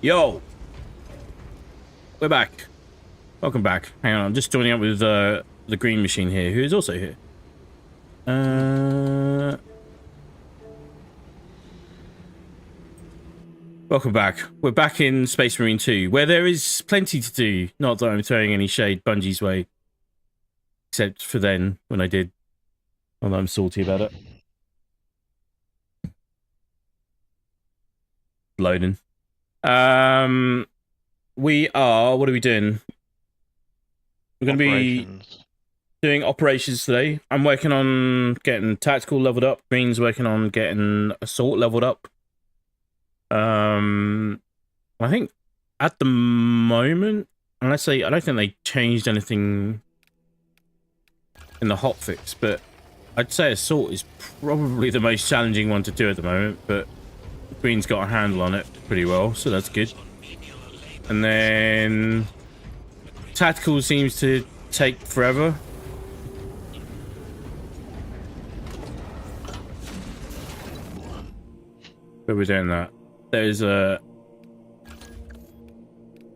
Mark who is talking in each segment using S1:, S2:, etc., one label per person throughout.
S1: Yo, we're back. Welcome back. Hang on, I'm just joining up with the green machine here, who is also here. Welcome back. We're back in Space Marine 2, where there is plenty to do. Not that I'm throwing any shade Bungie's way. Except for then, when I did. Although I'm salty about it. Loading. We are... What are we doing? We're going to be doing operations today. I'm working on getting tactical leveled up. Green's working on getting assault leveled up. I think at the moment, unless I don't think they changed anything in the hotfix, but I'd say assault is probably the most challenging one to do at the moment, but Green's got a handle on it pretty well, so that's good. And then tactical seems to take forever. But we're doing that. There's a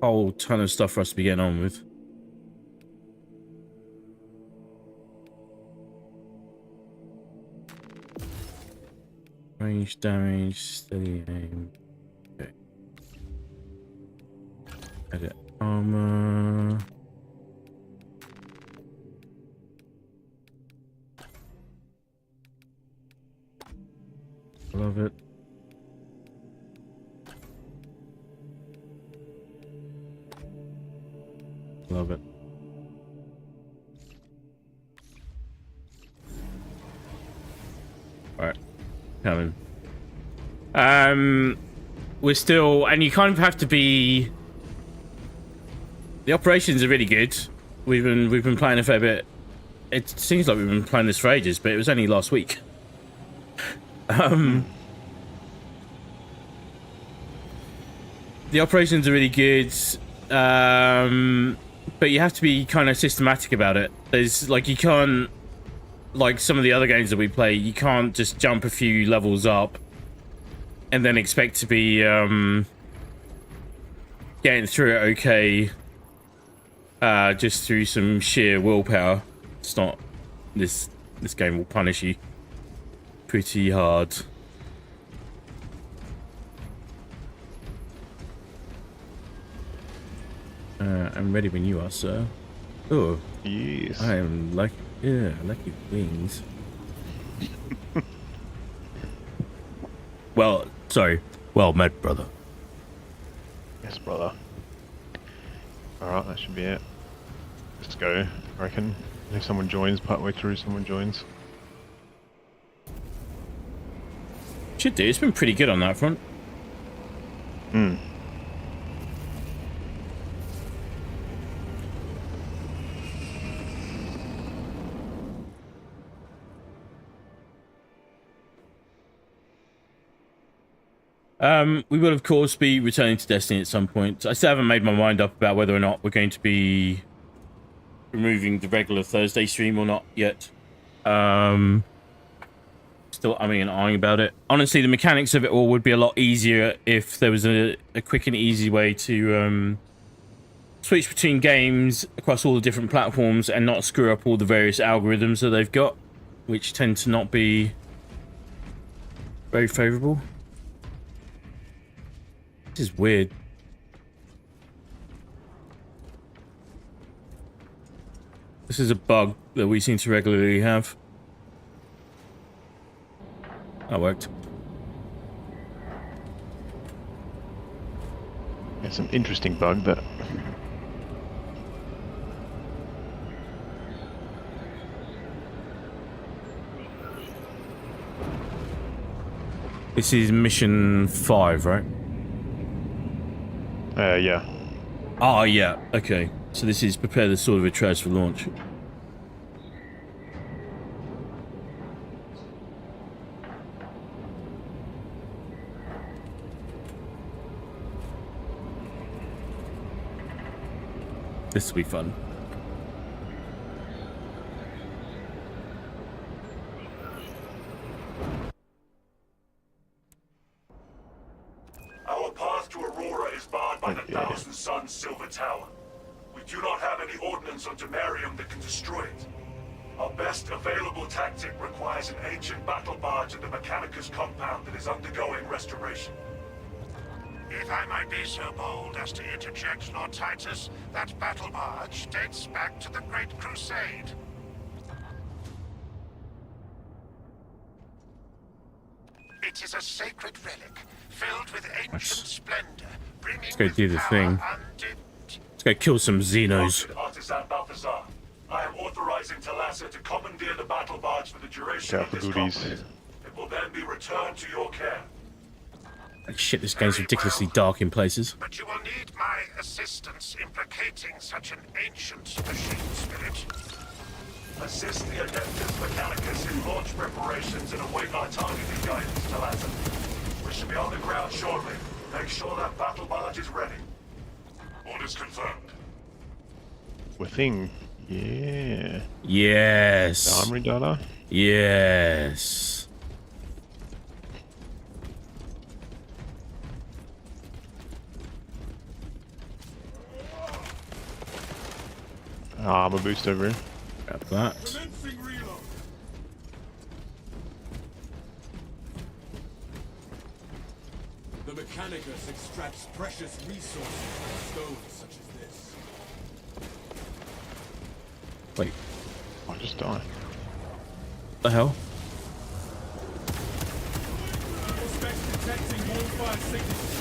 S1: whole ton of stuff for us to be getting on with. Range damage, steady aim. Okay. Edit armor. Love it. Love it. All right, coming. We're still, and you kind of have to be. The operations are really good. We've been playing a fair bit. It seems like we've been playing this for ages, but it was only last week. The operations are really good. But you have to be kind of systematic about it. There's like, you can't, like some of the other games that we play, you can't just jump a few levels up and then expect to be getting through it okay just through some sheer willpower. It's not, this game will punish you pretty hard. I'm ready when you are, sir. Oh,
S2: yes.
S1: I am like, yeah, lucky wings. Well, sorry. Well met, brother.
S2: Yes, brother. Alright, that should be it. Let's go, I reckon. If someone joins, partway through someone joins.
S1: Should do. It's been pretty good on that front.
S2: Hmm.
S1: We will of course be returning to Destiny at some point. I still haven't made my mind up about whether or not we're going to be removing the regular Thursday stream or not yet. Still umming and ahhing about it. Honestly, the mechanics of it all would be a lot easier if there was a quick and easy way to switch between games across all the different platforms and not screw up all the various algorithms that they've got, which tend to not be very favorable. This is weird. This is a bug that we seem to regularly have. That worked.
S2: It's an interesting bug, but...
S1: This is mission 5, right?
S2: yeah.
S1: Oh, yeah. Okay. So this is prepare the Sword of Atreus for launch. This will be fun.
S3: Our path to Aurora is barred by the Thousand Suns Silver Tower. We do not have any ordnance on Demarium that can destroy it. Our best available tactic requires an ancient battle barge at the Mechanicus compound that is undergoing restoration.
S4: If I might be so bold as to interject, Lord Titus, that battle barge dates back to the Great Crusade. It is a sacred relic, filled with ancient splendor, bringing
S1: Let's go do the thing.
S4: undimmed.
S1: Let's go kill some Xenos.
S3: Artisan Balthazar, I am authorizing Talassa to commandeer the battle barge for the duration of this conflict. It will then be returned to your care.
S1: Shit, this game's ridiculously dark in places.
S4: But you will need my assistance in placating such an ancient machine spirit.
S3: Assist the Adeptus Mechanicus in launch preparations and await our targeting guidance, Talassa. We should be on the ground shortly. Make sure that battle barge is ready. Orders confirmed.
S2: Thing. Yeah.
S1: Yes.
S2: Armory data.
S1: Yes.
S2: Armor boost over here.
S1: Grab that.
S5: The Mechanicus extracts precious resources from stones such as this.
S1: Wait,
S2: I just died.
S1: what the hell?
S5: Suspects detecting hellfire signatures.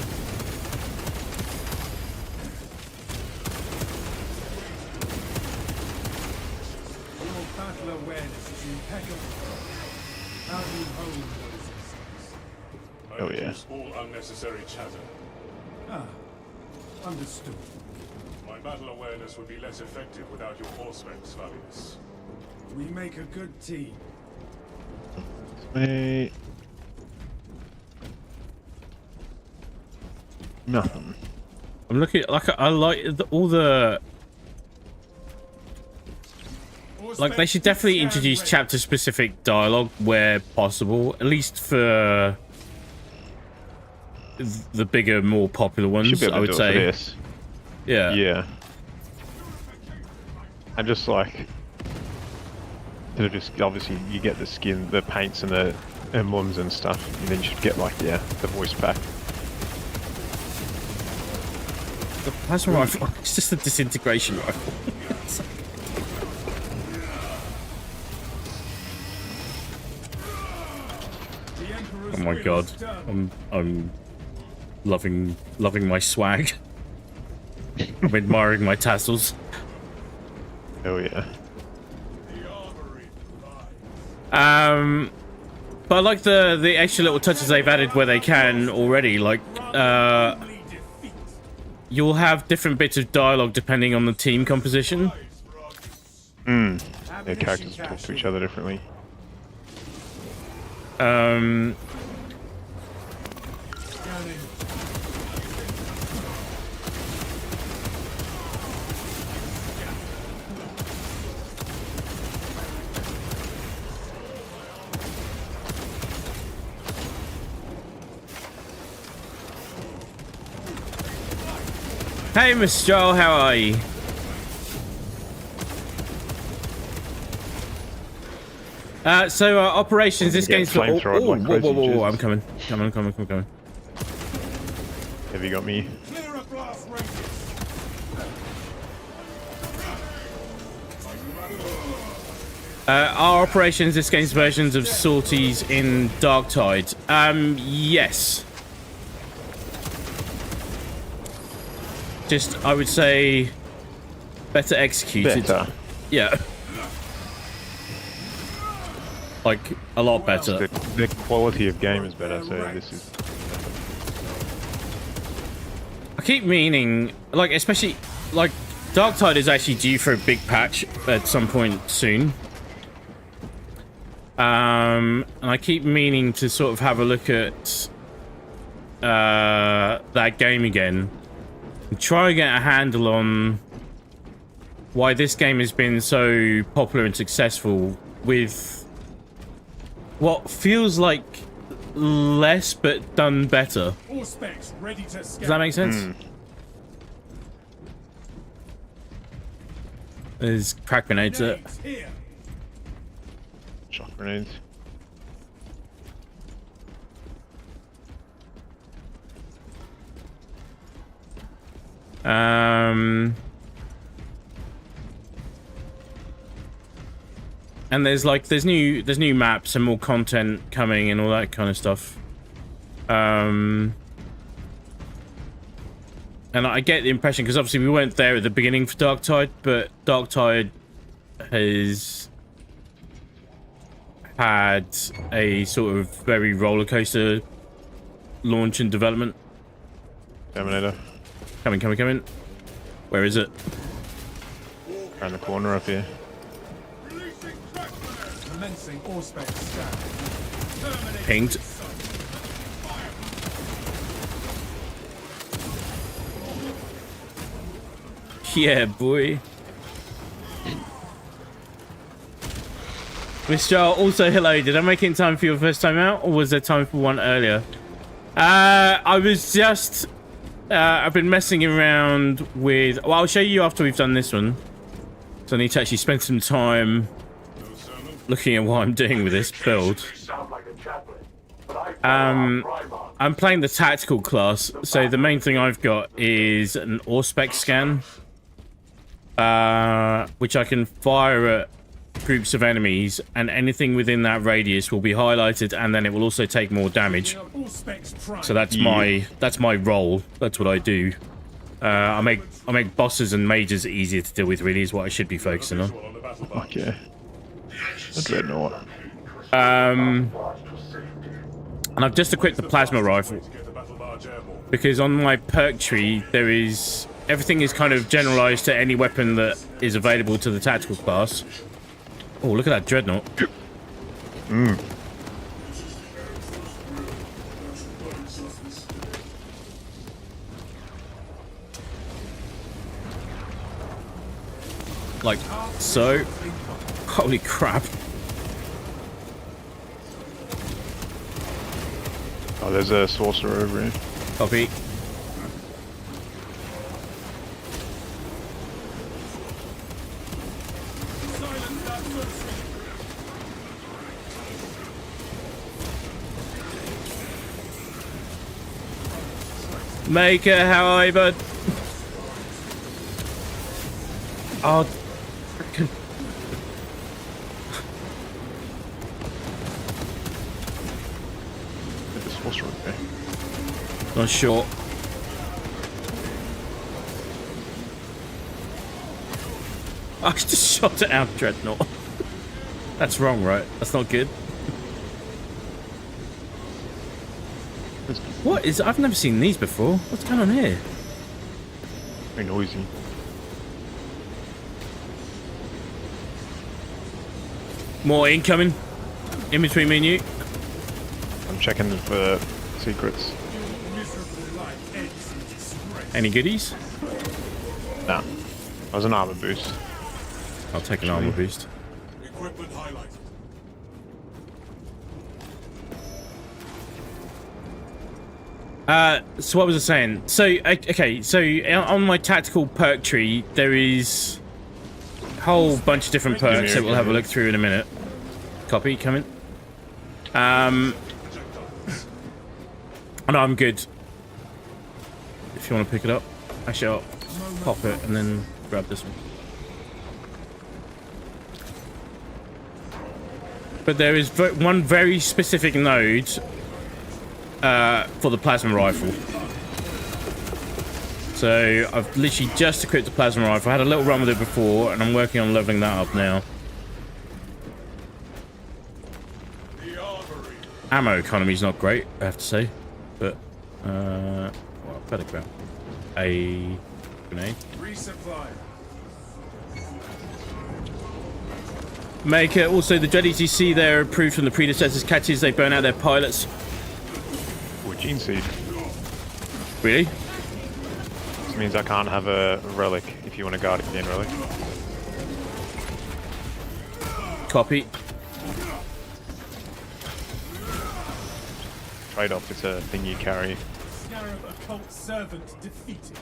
S5: Your battle awareness is impeccable. How do you hone those insights?
S2: Oh yeah.
S6: All unnecessary chatter.
S5: Ah, understood.
S6: My battle awareness would be less effective without your horse ranks, Valius.
S5: We make a good team.
S2: Wait. Nothing.
S1: I'm looking like I like all the like. They should definitely introduce chapter-specific dialogue where possible, at least for the bigger, more popular ones.
S2: Should be able to
S1: I would
S2: do it
S1: say.
S2: for this.
S1: Yeah.
S2: Yeah. And just like, it'll just obviously you get the skin, the paints, and the emblems and stuff, and then you should get like the voice pack.
S1: The plasma rifle. It's just a disintegration rifle. Oh my god, I'm loving my swag. I'm admiring my tassels.
S2: Oh yeah.
S1: But I like the extra little touches they've added where they can already. Like, you'll have different bits of dialogue depending on the team composition.
S2: Their characters talk to each other differently.
S1: Hey, Miss Joel, how are you? So operations. This game's for. Oh,
S2: flamethrower like
S1: whoa!
S2: crazy
S1: I'm
S2: jizz.
S1: coming.
S2: Have you got me?
S5: Clear a blast radius.
S1: Our operations. This game's versions of sorties in Darktide. Yes. Just, I would say, better executed.
S2: Better.
S1: Yeah. Like, a lot better.
S2: The quality of game is better, so this is.
S1: I keep meaning, like, especially, like, Darktide is actually due for a big patch at some point soon. And I keep meaning to sort of have a look at that game again. And try and get a handle on why this game has been so popular and successful with what feels like less, but done better.
S5: All specs ready to
S1: Does that make sense? There's crack grenades there.
S5: Here.
S2: Shock grenades.
S1: And there's new maps and more content coming and all that kind of stuff. And I get the impression, because obviously we weren't there at the beginning for Dark Tide, but Dark Tide has had a sort of very roller coaster launch and development.
S2: Terminator.
S1: Coming. Where is it?
S2: Around the corner up here.
S5: Commencing all specs scan.
S1: Pinged. Yeah, boy. Mr. Also, hello. Did I make it in time for your first time out, or was there time for one earlier? I was just... I've been messing around with... Well, I'll show you after we've done this one. So I need to actually spend some time looking at what I'm doing with this build. I'm playing the tactical class, so the main thing I've got is an Auspex scan, which I can fire at groups of enemies, and anything within that radius will be highlighted, and then it will also take more damage. So that's my role. That's what I do. I make bosses and mages easier to deal with. Really, is what I should be focusing on.
S2: Fuck yeah. I dread not.
S1: And I've just equipped the plasma rifle because on my perk tree there is everything is kind of generalized to any weapon that is available to the tactical class. Oh, look at that dreadnought. Like so. Holy crap.
S2: Oh, there's a sorcerer over here.
S1: Copy. Maker, how are you, bud? Oh, frickin'.
S2: There's a sorcerer there.
S1: Not sure. I just shot it out, Dreadnought. That's wrong, right? That's not good. What is... I've never seen these before. What's going on here?
S2: Very noisy.
S1: More incoming. In between me and you.
S2: I'm checking for secrets.
S1: Any goodies?
S2: Nah. That was an armor boost.
S1: I'll take an armor boost.
S6: Equipment highlighted.
S1: So what was I saying? So, okay, so on my tactical perk tree, there is a whole bunch of different perks that we'll have a look through in a minute. Copy, coming. Oh, no, I'm good. If you want to pick it up, actually, I'll pop it and then grab this one. But there is one very specific node for the plasma rifle. So I've literally just equipped the plasma rifle. I had a little run with it before, and I'm working on leveling that up now. Ammo economy is not great, I have to say, but well, I better grab a grenade.
S5: Resupply.
S1: Maker. Also, the dreadies you see there are approved from the predecessors' catches. They burn out their pilots.
S2: Or gene seed.
S1: Really?
S2: This means I can't have a relic if you want a guardian relic.
S1: Copy.
S2: trade-off. It's a thing you carry.
S5: Scarab occult servant defeated.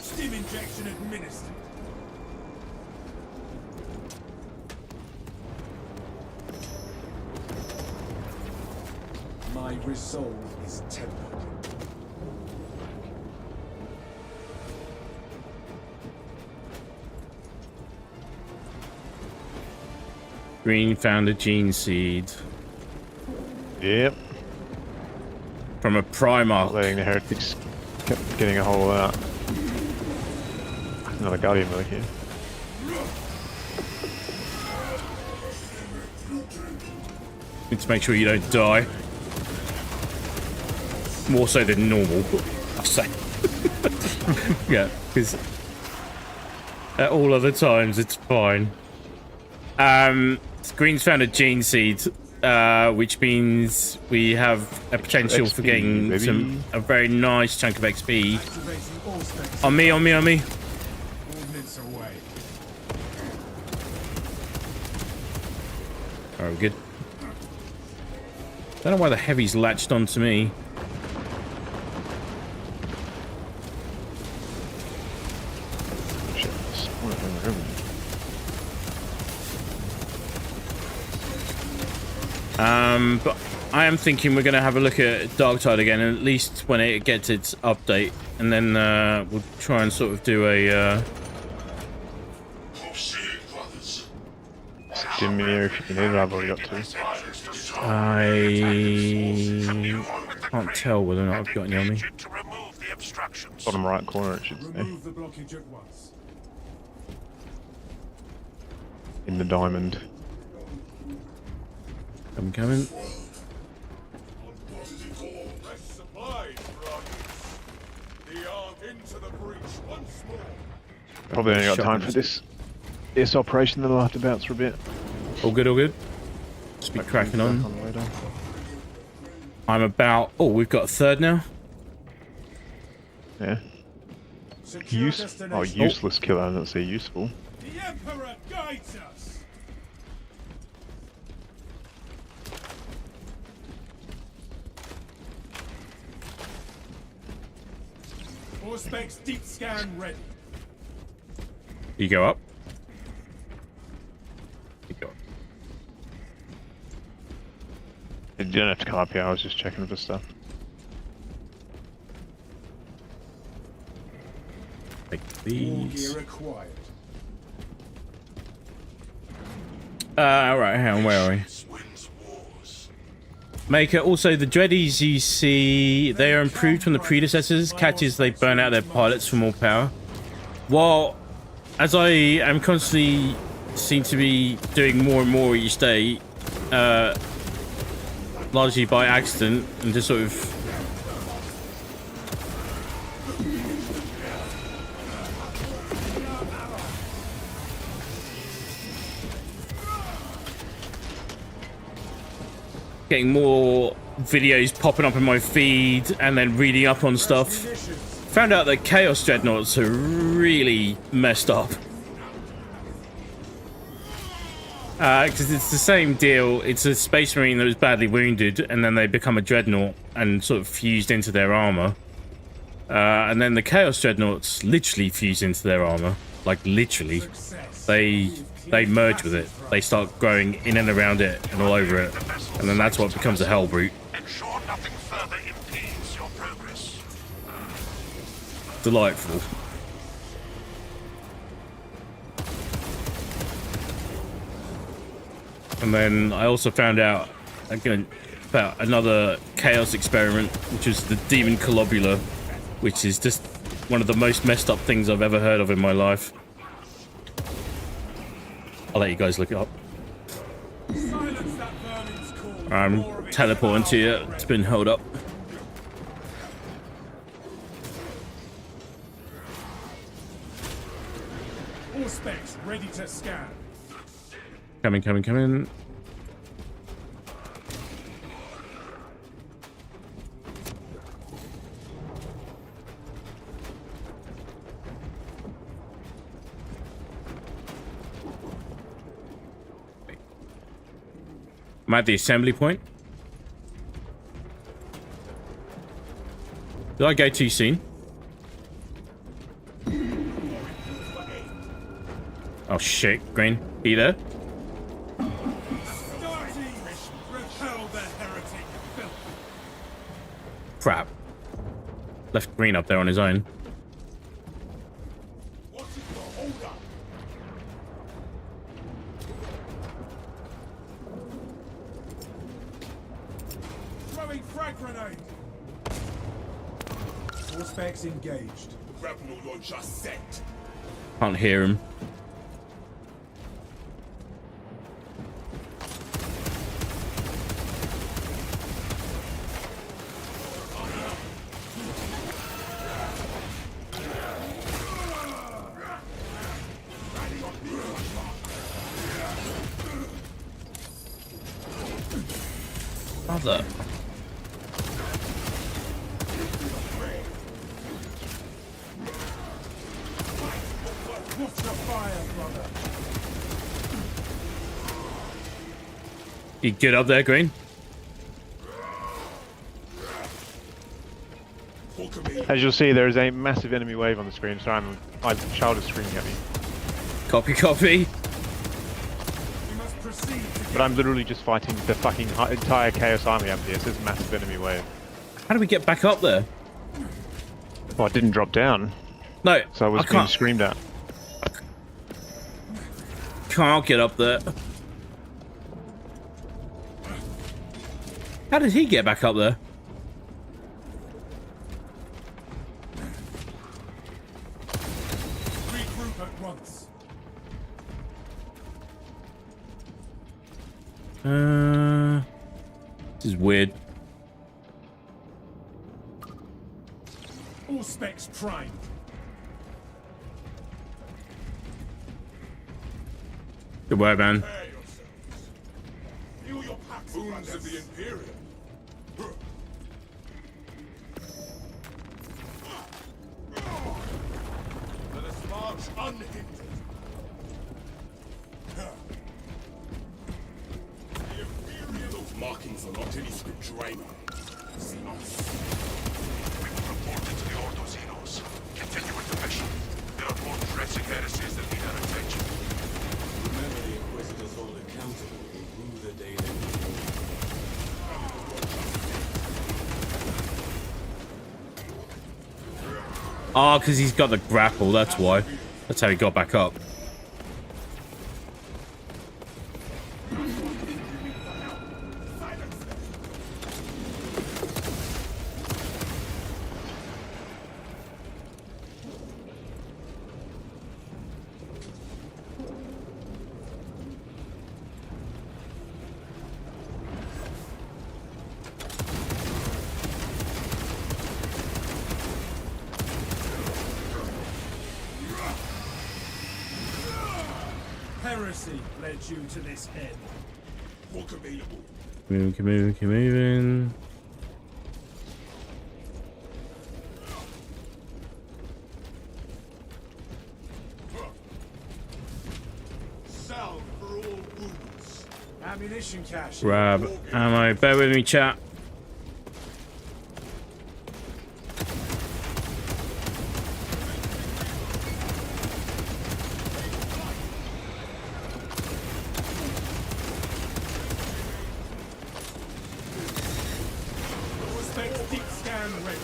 S5: Stim injection administered. My resolve is tempered.
S1: Green found a gene seed
S2: Yep.
S1: from a Primarch.
S2: Letting the heretics kept getting a hold of that. Another guardian relic here.
S1: Need to make sure you don't die. More so than normal, I say. Yeah, because at all other times it's fine. Green's found a gene seed, which means we have a potential for
S2: XP,
S1: getting
S2: baby.
S1: a very nice chunk of XP.
S5: Activating all specs.
S1: On me, on me, on me.
S5: Ordnance away.
S1: Alright, we're good. Don't know why the heavy's latched onto me.
S2: Shit, spawn it over here.
S1: But I am thinking we're going to have a look at Darktide again, at least when it gets its update, and then we'll try and sort of do a.
S3: Proceed, brothers.
S2: Give me here if you need it. I've already got two.
S1: I can't tell whether or not I've got any on me.
S4: To remove the obstructions.
S2: Bottom right corner, it should say.
S5: Remove the blockage at once.
S2: In the diamond.
S1: I'm coming.
S6: Fresh supplies, brothers. The ark into the breach once more.
S2: Probably only got time for this operation, then I'll have to bounce for a bit.
S1: All good, all good. Just be cracking on.
S2: the way down.
S1: I'm about. Oh, we've got a third now.
S2: Yeah.
S5: Secure destination.
S2: Useless killer. I don't say useful.
S5: The Emperor guides us. Four specs deep scan ready.
S1: You go up. You go up.
S2: You didn't have to come up here. I was just checking for stuff.
S1: Take
S5: All
S1: these.
S5: gear acquired.
S1: Right, hang on, where are we?
S3: Wins wars.
S1: Maker, also the Dreadies you see, they are improved from the predecessors. Catches they burn out their pilots for more power. While, as I am constantly seem to be doing more and more each day, largely by accident, and just sort of getting more videos popping up in my feed and then reading up on stuff. Found out that Chaos Dreadnoughts are really messed up. Because it's the same deal. It's a Space Marine that was badly wounded and then they become a Dreadnought and sort of fused into their armor. And then the Chaos Dreadnoughts literally fuse into their armor. Like literally. They merge with it. They start growing in and around it and all over it. And then that's what becomes a Hell Brute.
S4: Ensure nothing further impedes your progress.
S1: Delightful. And then I also found out again about another Chaos experiment, which is the Demon Colobula, which is just one of the most messed up things I've ever heard of in my life. I'll let you guys look it up.
S5: Silence that vermin's call.
S1: I'm teleporting to you. It's been held up.
S5: All specs ready to scan.
S1: Coming, coming, coming. I'm at the assembly point. Did I go too soon? Oh shit, Green. Are you there?
S5: Repel the heretic filth.
S1: Crap. Left Green up there on his own.
S6: What is the holdup?
S5: Throwing frag grenade. All specs engaged.
S6: Grapnel launcher set.
S1: Can't hear him. Mother.
S5: Watch the fire, brother.
S1: You get up there, Green?
S2: As you'll see, there is a massive enemy wave on the screen. Sorry, my child is screaming at me.
S1: Copy, copy.
S5: We must proceed to
S2: But I'm literally just fighting the fucking entire Chaos Army up here. It says massive enemy wave.
S1: How do we get back up there?
S2: Well, it didn't drop down,
S1: No,
S2: so I was being
S1: can't.
S2: screamed at.
S1: Can't get up there. How did he get back up there?
S5: regroup at once.
S1: This is weird.
S5: All specs primed.
S1: Good work, man.
S6: Prepare yourselves. Feel your packs, wounds of the Imperium. Let us march unhindered. The Imperium. Those markings are not any scripturae. Xenos.
S4: We will report it to the Ordo Xenos. Continue with the mission. There are more pressing heresies that need our attention.
S7: Remember, the Inquisitors hold accountable who rule the day they rule.
S1: Ah, because he's got the grapple, that's why. That's how he got back up.
S5: Heresy led you to this head.
S6: Walk available.
S1: Moving, keep moving, keep moving.
S6: Salve for all wounds.
S5: Ammunition cache.
S1: Grab ammo. Bear with me, chat.
S5: All specs deep scan ready.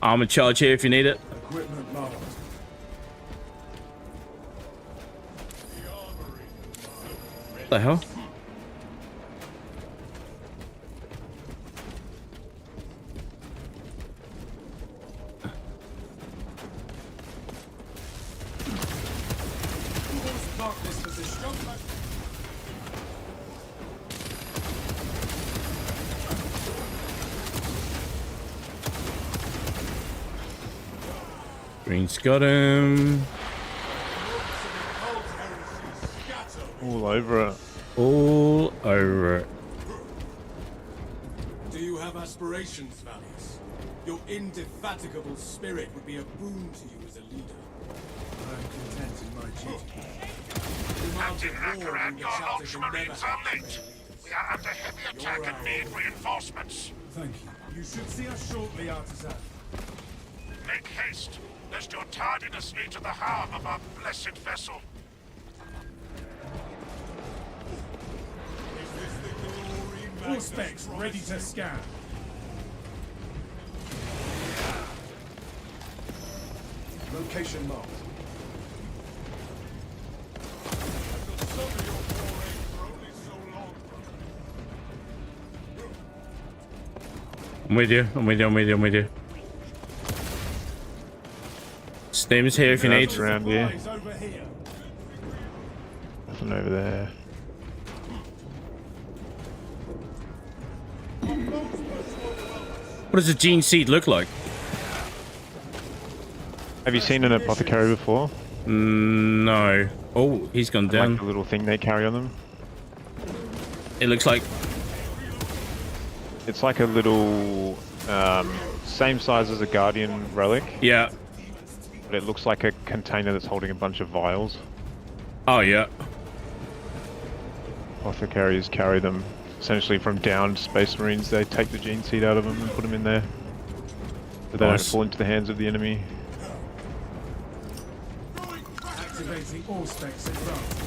S1: Armor charge here if you need it.
S5: Equipment marked.
S1: What the hell?
S5: Mark this position.
S1: Green's got him.
S2: All over it.
S1: All over it.
S7: Do you have aspirations, Valius? Your indefatigable spirit would be a boon to you as a leader.
S5: I'm content in my duty.
S4: Captain Akaran, your Hulk's Marines are late. We are under heavy attack and need reinforcements.
S5: Thank you. You should see us shortly, Artisan.
S4: Make haste, lest your tardiness lead to the harm of our blessed vessel.
S5: All specs ready to scan. Location marked.
S1: I'm with you. I'm with you. I'm with you. I'm with you. Stim's here if you need.
S2: Around here.
S5: Supplies over here.
S2: Nothing over there.
S1: What does a gene seed look like?
S2: Have you seen an apothecary before?
S1: No. Oh, he's gone down.
S2: Like the little thing they carry on them?
S1: It looks like.
S2: It's like a little, same size as a Guardian relic,
S1: Yeah.
S2: but it looks like a container that's holding a bunch of vials.
S1: Oh, yeah.
S2: Apothecaries carry them essentially from downed Space Marines. They take the gene seed out of them and put them in there, so they
S1: Nice.
S2: don't fall into the hands of the enemy.
S5: Activating all specs advanced.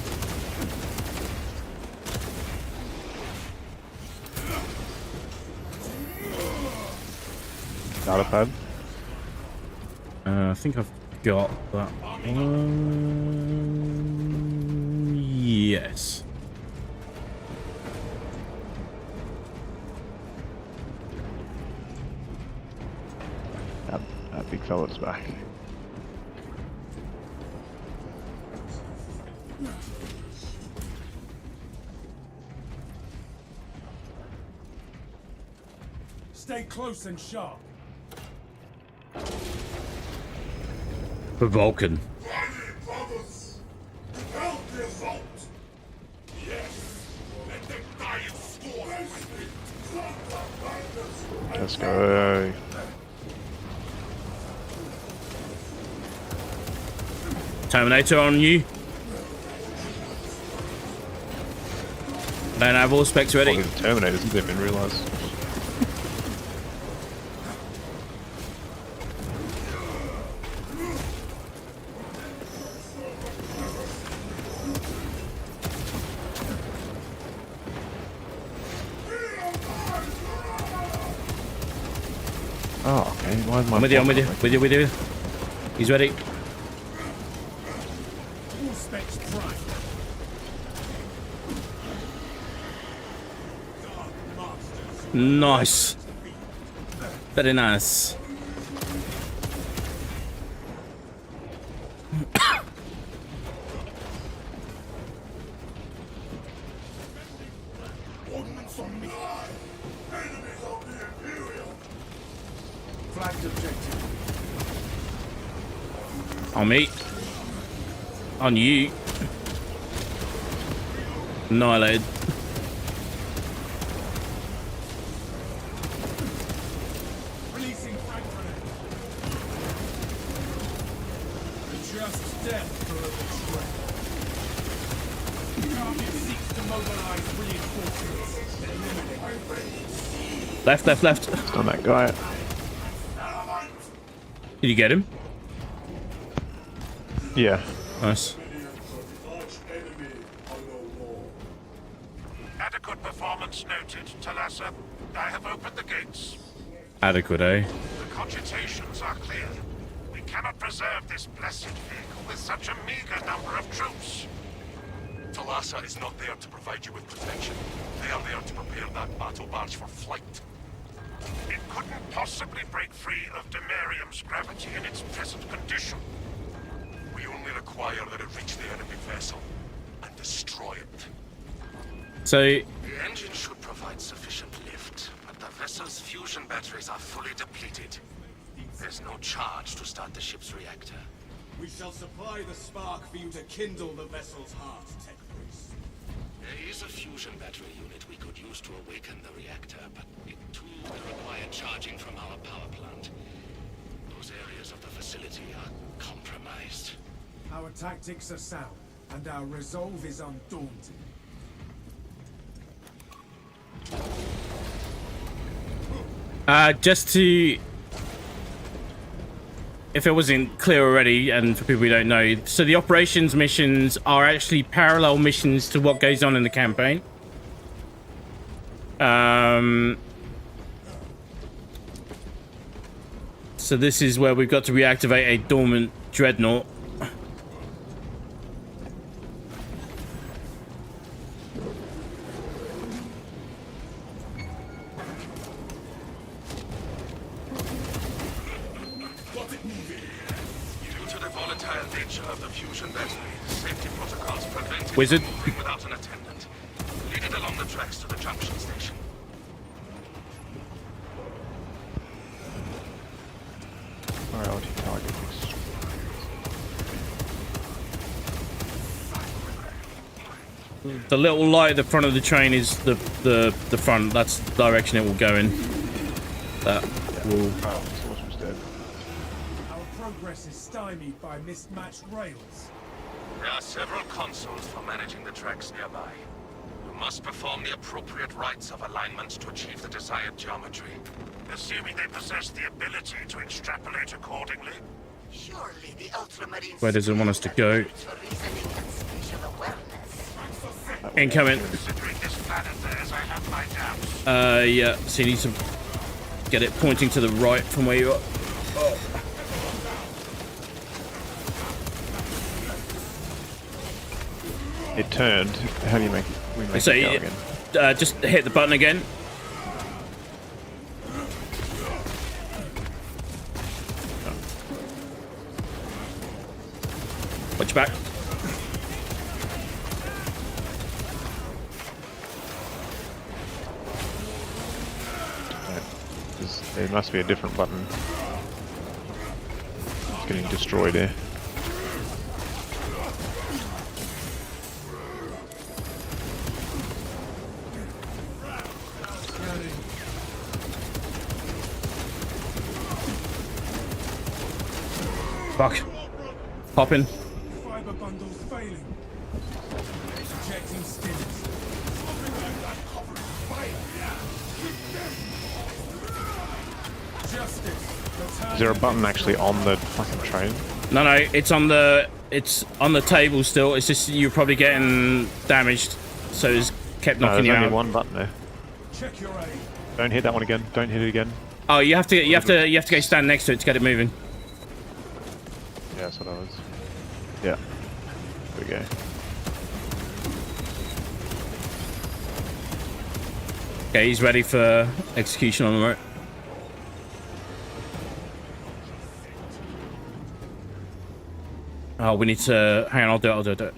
S2: Data pad.
S1: I think I've got that one. Yes.
S2: That big fella's back.
S5: Stay close and sharp.
S1: For Vulcan.
S3: Brothers, without the assault. Yes, let them die in scorn with me.
S2: Let's go.
S1: Terminator on you. Don't have all specs ready.
S2: Probably the Terminators didn't even realise. Oh, okay. Why is my
S1: I'm with you. I'm with you.
S2: block-
S1: With you. With you. He's ready.
S5: All specs prime.
S1: Nice. Very nice.
S3: Ordnance on me. Enemies of the Imperial.
S5: Flagged objective.
S1: On me. On you. Annihilated.
S5: Releasing frag grenade. Just death for a betrayal. Target seeks to mobilize reinforcements.
S1: Left, left, left.
S2: It's on that guy.
S1: Did you get him?
S2: Yeah.
S1: Nice.
S4: Adequate performance noted, Talassa. I have opened the gates.
S1: Adequate, eh?
S4: The cogitations are clear. We cannot preserve this blessed vehicle with such a meager number of troops.
S3: Talassa is not there to provide you with protection. They are there to prepare that battle barge for flight.
S4: It couldn't possibly break free of Demarium's gravity in its present condition.
S3: We only require that it reach the enemy vessel and destroy it.
S1: So,
S8: The engine should provide sufficient lift, but the vessel's fusion batteries are fully depleted. There's no charge to start the ship's reactor.
S7: We shall supply the spark for you to kindle the vessel's heart, Tech Priest.
S8: There is a fusion battery unit we could use to awaken the reactor, but it too will require charging from our power plant. Those areas of the facility are compromised.
S5: Our tactics are sound, and our resolve is undaunted.
S1: Just to... If it wasn't clear already, and for people who don't know, so the operations missions are actually parallel missions to what goes on in the campaign. So this is where we've got to reactivate a dormant dreadnought. Wizard.
S8: Without an attendant. Lead it along the tracks to the junction station.
S2: Priority target.
S1: The little light at the front of the train is the front. That's the direction it will go in. That will...
S2: Oh, Sorcerer's dead.
S5: Our progress is stymied by mismatched rails.
S8: There are several consoles for managing the tracks nearby. You must perform the appropriate rites of alignment to achieve the desired geometry.
S4: Assuming they possess the ability to extrapolate accordingly.
S9: Surely the Ultramarines.
S1: Where does it want us to go?
S9: For reasoning and spatial awareness.
S1: Incoming.
S4: Considering this planet theirs, I have my doubts.
S1: Yeah. So you need to get it pointing to the right from where you are. Oh.
S2: It turned. How do you make it? We make
S1: So
S2: it go again.
S1: just hit the button again. Watch your back.
S2: There must be a different button. It's getting destroyed here.
S1: Fuck. Popping.
S5: Fiber bundles failing. Ejecting stimmers.
S2: Is there a button actually on the fucking train?
S1: No, it's on the table still. It's just you're probably getting damaged, so it's kept
S2: No,
S1: knocking
S2: there's
S1: you
S2: only
S1: out.
S2: one button there.
S5: Check your aim.
S2: Don't hit that one again. Don't hit it again.
S1: Oh, you have to go stand next to it to get it moving.
S2: Yeah, that's what I was. Yeah. There we go.
S1: Okay, he's ready for execution on the right. Oh, we need to... Hang on, I'll do it.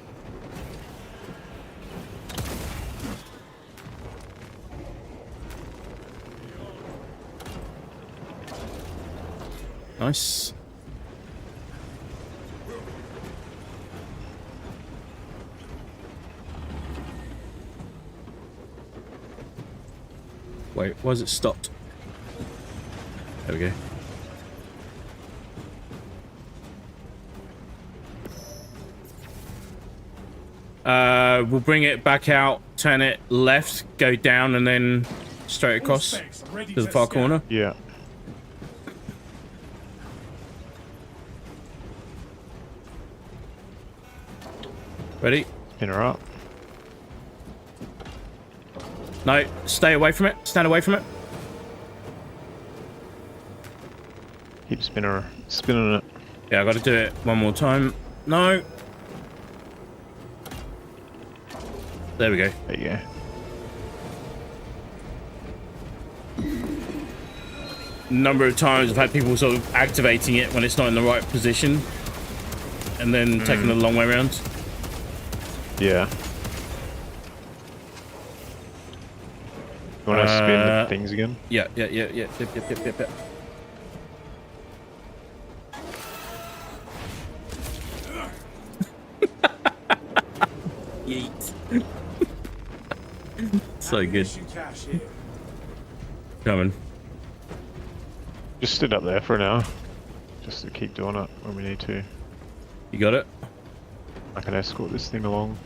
S1: Nice. Wait, why is it stopped? There we go. We'll bring it back out, turn it left, go down, and then straight across to the far corner.
S2: Yeah.
S1: Ready?
S2: Spin her up.
S1: No, stay away from it. Stand away from it.
S2: Keep spinning it.
S1: Yeah, I got to do it one more time. No. There we go.
S2: There you go.
S1: Number of times I've had people sort of activating it when it's not in the right position, and then taking the long way around.
S2: Yeah. You want to spin the things again?
S1: Yeah. Yep. Yeet. So good.
S5: Mission cache here.
S1: Coming.
S2: Just stood up there for an hour. Just to keep doing it when we need to.
S1: You got it?
S2: I can escort this thing along.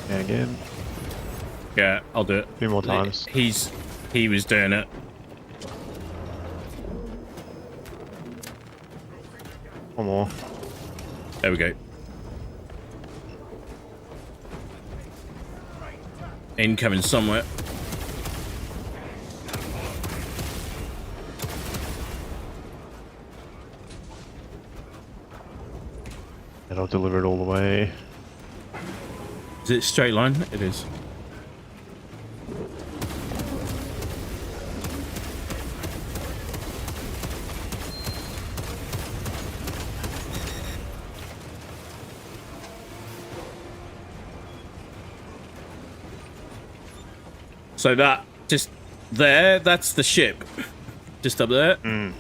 S2: And again.
S1: Yeah, I'll do it.
S2: A few more times.
S1: He was doing it.
S2: One more.
S1: There we go. Incoming somewhere.
S2: And I'll deliver it all the way.
S1: Is it straight line? It is. So that just there, that's the ship. Just up there.
S2: Mm.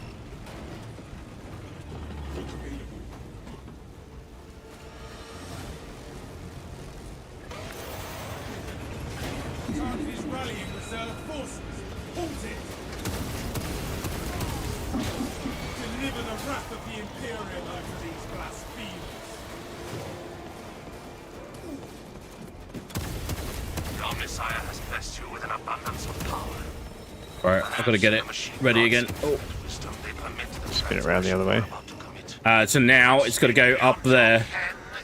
S5: Target is rallying reserve forces. Halt it! Deliver the wrath of the Imperium over these blasphemers.
S8: Your Messiah has blessed you with an abundance of power.
S1: Alright, I've got to get it ready again. Oh.
S2: Spin it around the other way.
S1: So now it's got to go up there.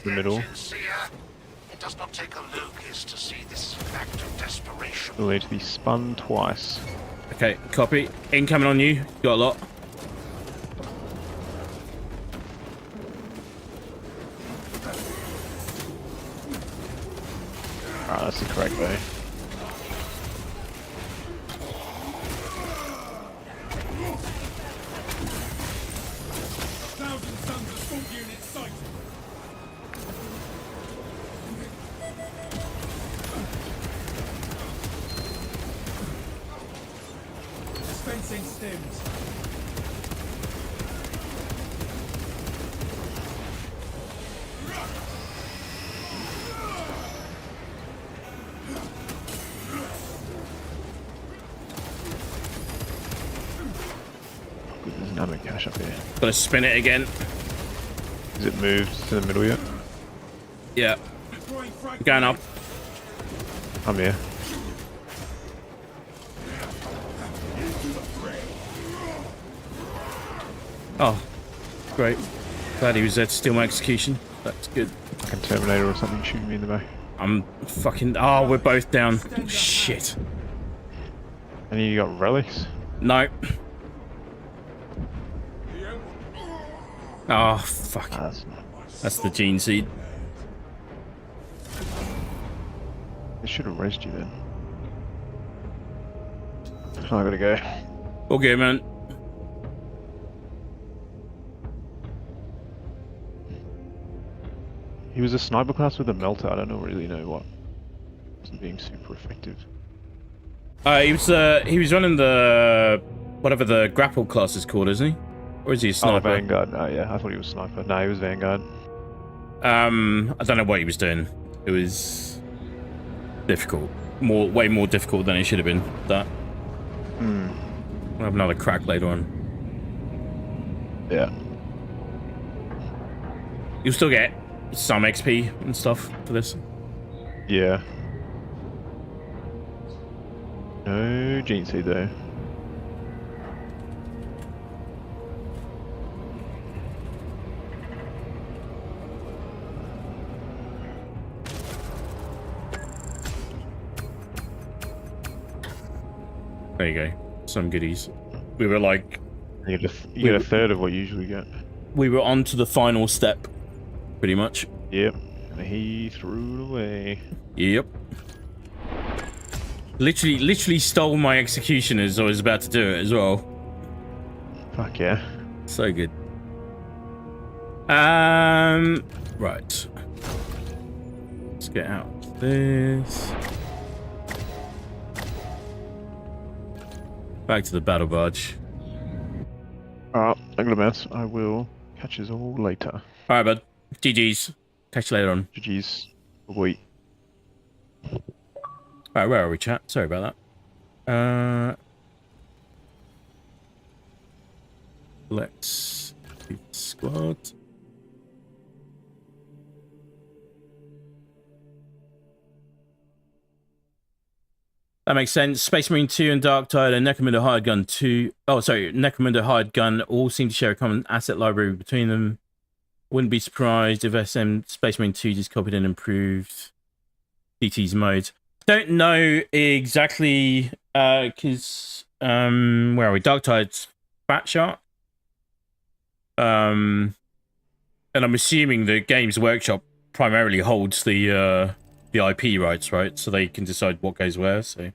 S2: The middle.
S4: It does not take a Lucas to see this act of desperation.
S2: It'll need to be spun twice.
S1: Okay, copy. Incoming on you. Got a lot.
S2: Alright, that's the correct way.
S5: Thousand Sons assault unit sighted. Dispensing stims.
S2: Good, there's an ammo cache up here.
S1: Got to spin it again.
S2: Is it moved to the middle yet?
S1: Yeah.
S5: Deploying frag
S1: Going up.
S2: I'm here.
S1: Oh, great. Glad he was there to steal my execution. That's good.
S2: Like a Terminator or something shooting me in the back.
S1: I'm fucking... Oh, we're both down. Shit.
S2: And you got relics?
S1: No. Oh, fuck.
S2: Ah, that's not.
S1: That's the gene seed.
S2: They should have raised you then. Oh, I gotta go.
S1: Okay, man.
S2: He was a sniper class with a melter. I don't really know what. Wasn't being super effective.
S1: He was running the... Whatever the grapple class is called, isn't he? Or is he a
S2: Oh,
S1: sniper?
S2: Vanguard. Oh, yeah, I thought he was sniper. No, he was Vanguard.
S1: I don't know what he was doing. It was difficult. Way more difficult than it should have been. That. We'll have another crack later on.
S2: Yeah.
S1: You'll still get some XP and stuff for this.
S2: Yeah. No gene seed though.
S1: There you go. Some goodies. We were like...
S2: You get a third of what you usually get.
S1: We were on to the final step. Pretty much.
S2: Yep. And he threw it away.
S1: Yep. Literally stole my execution as I was about to do it as well.
S2: Fuck yeah.
S1: So good. Right. Let's get out of this. Back to the battle barge.
S2: Alright, I'm gonna bounce. I will catch us all later.
S1: Alright, bud. GG's. Catch you later on.
S2: GG's. Wait.
S1: Alright, where are we, chat? Sorry about that. Let's do the squad. That makes sense. Space Marine 2 and Dark Tide and Necromunda Hired Gun 2. Oh, sorry. Necromunda Hired Gun all seem to share a common asset library between them. Wouldn't be surprised if Space Marine 2 just copied and improved DT's modes. Don't know exactly, because, where are we? Dark Tide's Fat Shark. And I'm assuming the Games Workshop primarily holds the IP rights, right? So they can decide what goes where, so...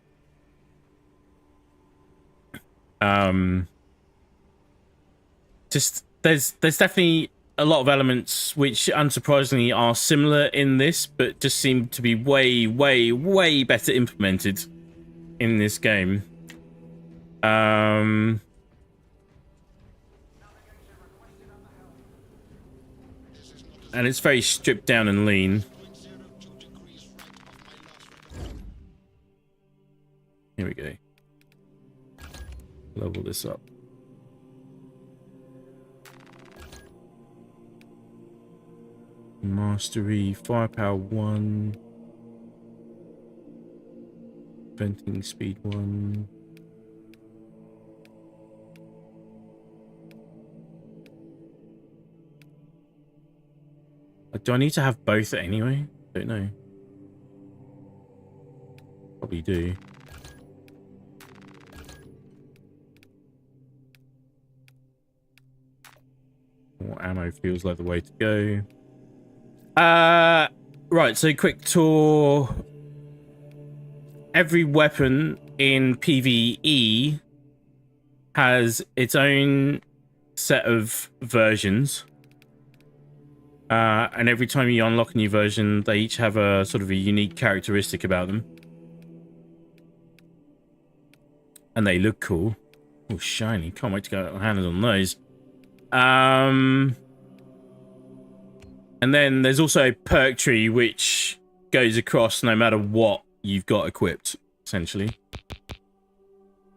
S1: Just, there's definitely a lot of elements which, unsurprisingly, are similar in this, but just seem to be way, way, way better implemented in this game. And it's very stripped down and lean. Here we go. Level this up. Mastery, firepower 1. Venting speed 1. Do I need to have both anyway? Don't know. Probably do. More ammo feels like the way to go. Right, so quick tour. Every weapon in PvE has its own set of versions. And every time you unlock a new version, they each have a sort of a unique characteristic about them. And they look cool. Oh, shiny. Can't wait to get hands on those. And then there's also a perk tree which goes across no matter what you've got equipped, essentially.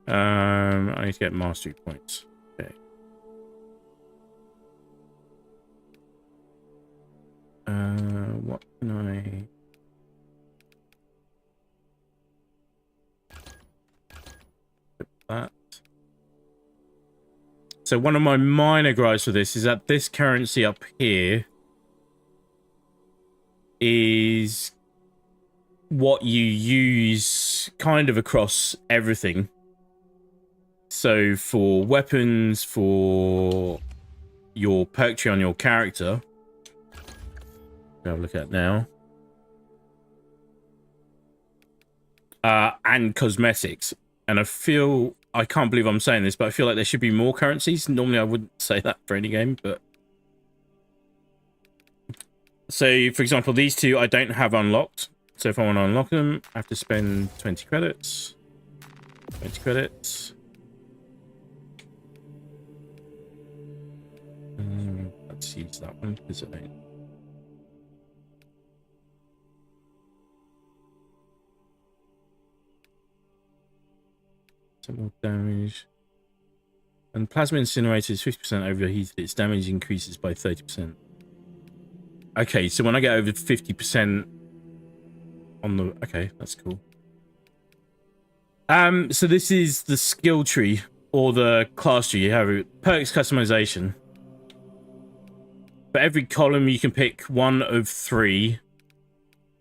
S1: I need to get mastery points. Okay. What can I... that. So one of my minor gripes with this is that this currency up here is what you use kind of across everything. So for weapons, for your perk tree on your character, have a look at now, and cosmetics. And I can't believe I'm saying this, but I feel like there should be more currencies. Normally I wouldn't say that for any game, but so for example, these two I don't have unlocked. So if I want to unlock them, I have to spend 20 credits. 20 credits. Let's use that one because I don't. Some more damage. And plasma incinerator is 50% overheated. Its damage increases by 30%. Okay, so when I get over 50% on the... Okay, that's cool. So this is the skill tree, or the class tree. You have perks customization. For every column, you can pick one of 3.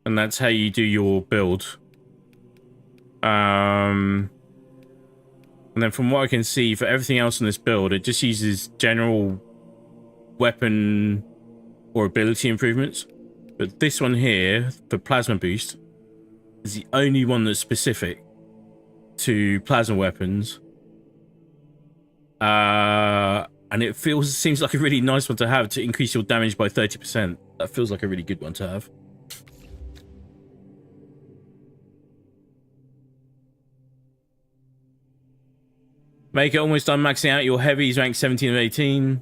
S1: And that's how you do your build. And then from what I can see, for everything else in this build, it just uses general weapon or ability improvements. But this one here, for plasma boost, is the only one that's specific to plasma weapons. And it seems like a really nice one to have to increase your damage by 30%. That feels like a really good one to have. Make it almost done maxing out your heavies, rank 17 of 18.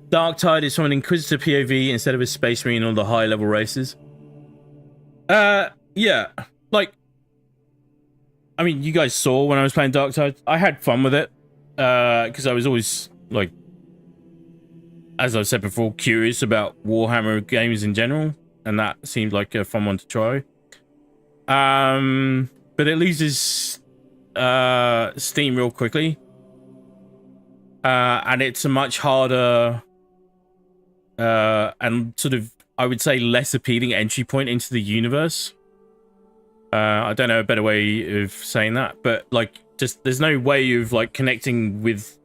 S1: Darktide is from an Inquisitor POV instead of a Space Marine or the high level races. Yeah. Like, I mean, you guys saw when I was playing Darktide, I had fun with it. Because I was always, like, as I've said before, curious about Warhammer games in general. And that seemed like a fun one to try. But it loses steam real quickly. And it's a much harder and sort of, I would say, less appealing entry point into the universe. I don't know a better way of saying that, but like, just there's no way of like connecting with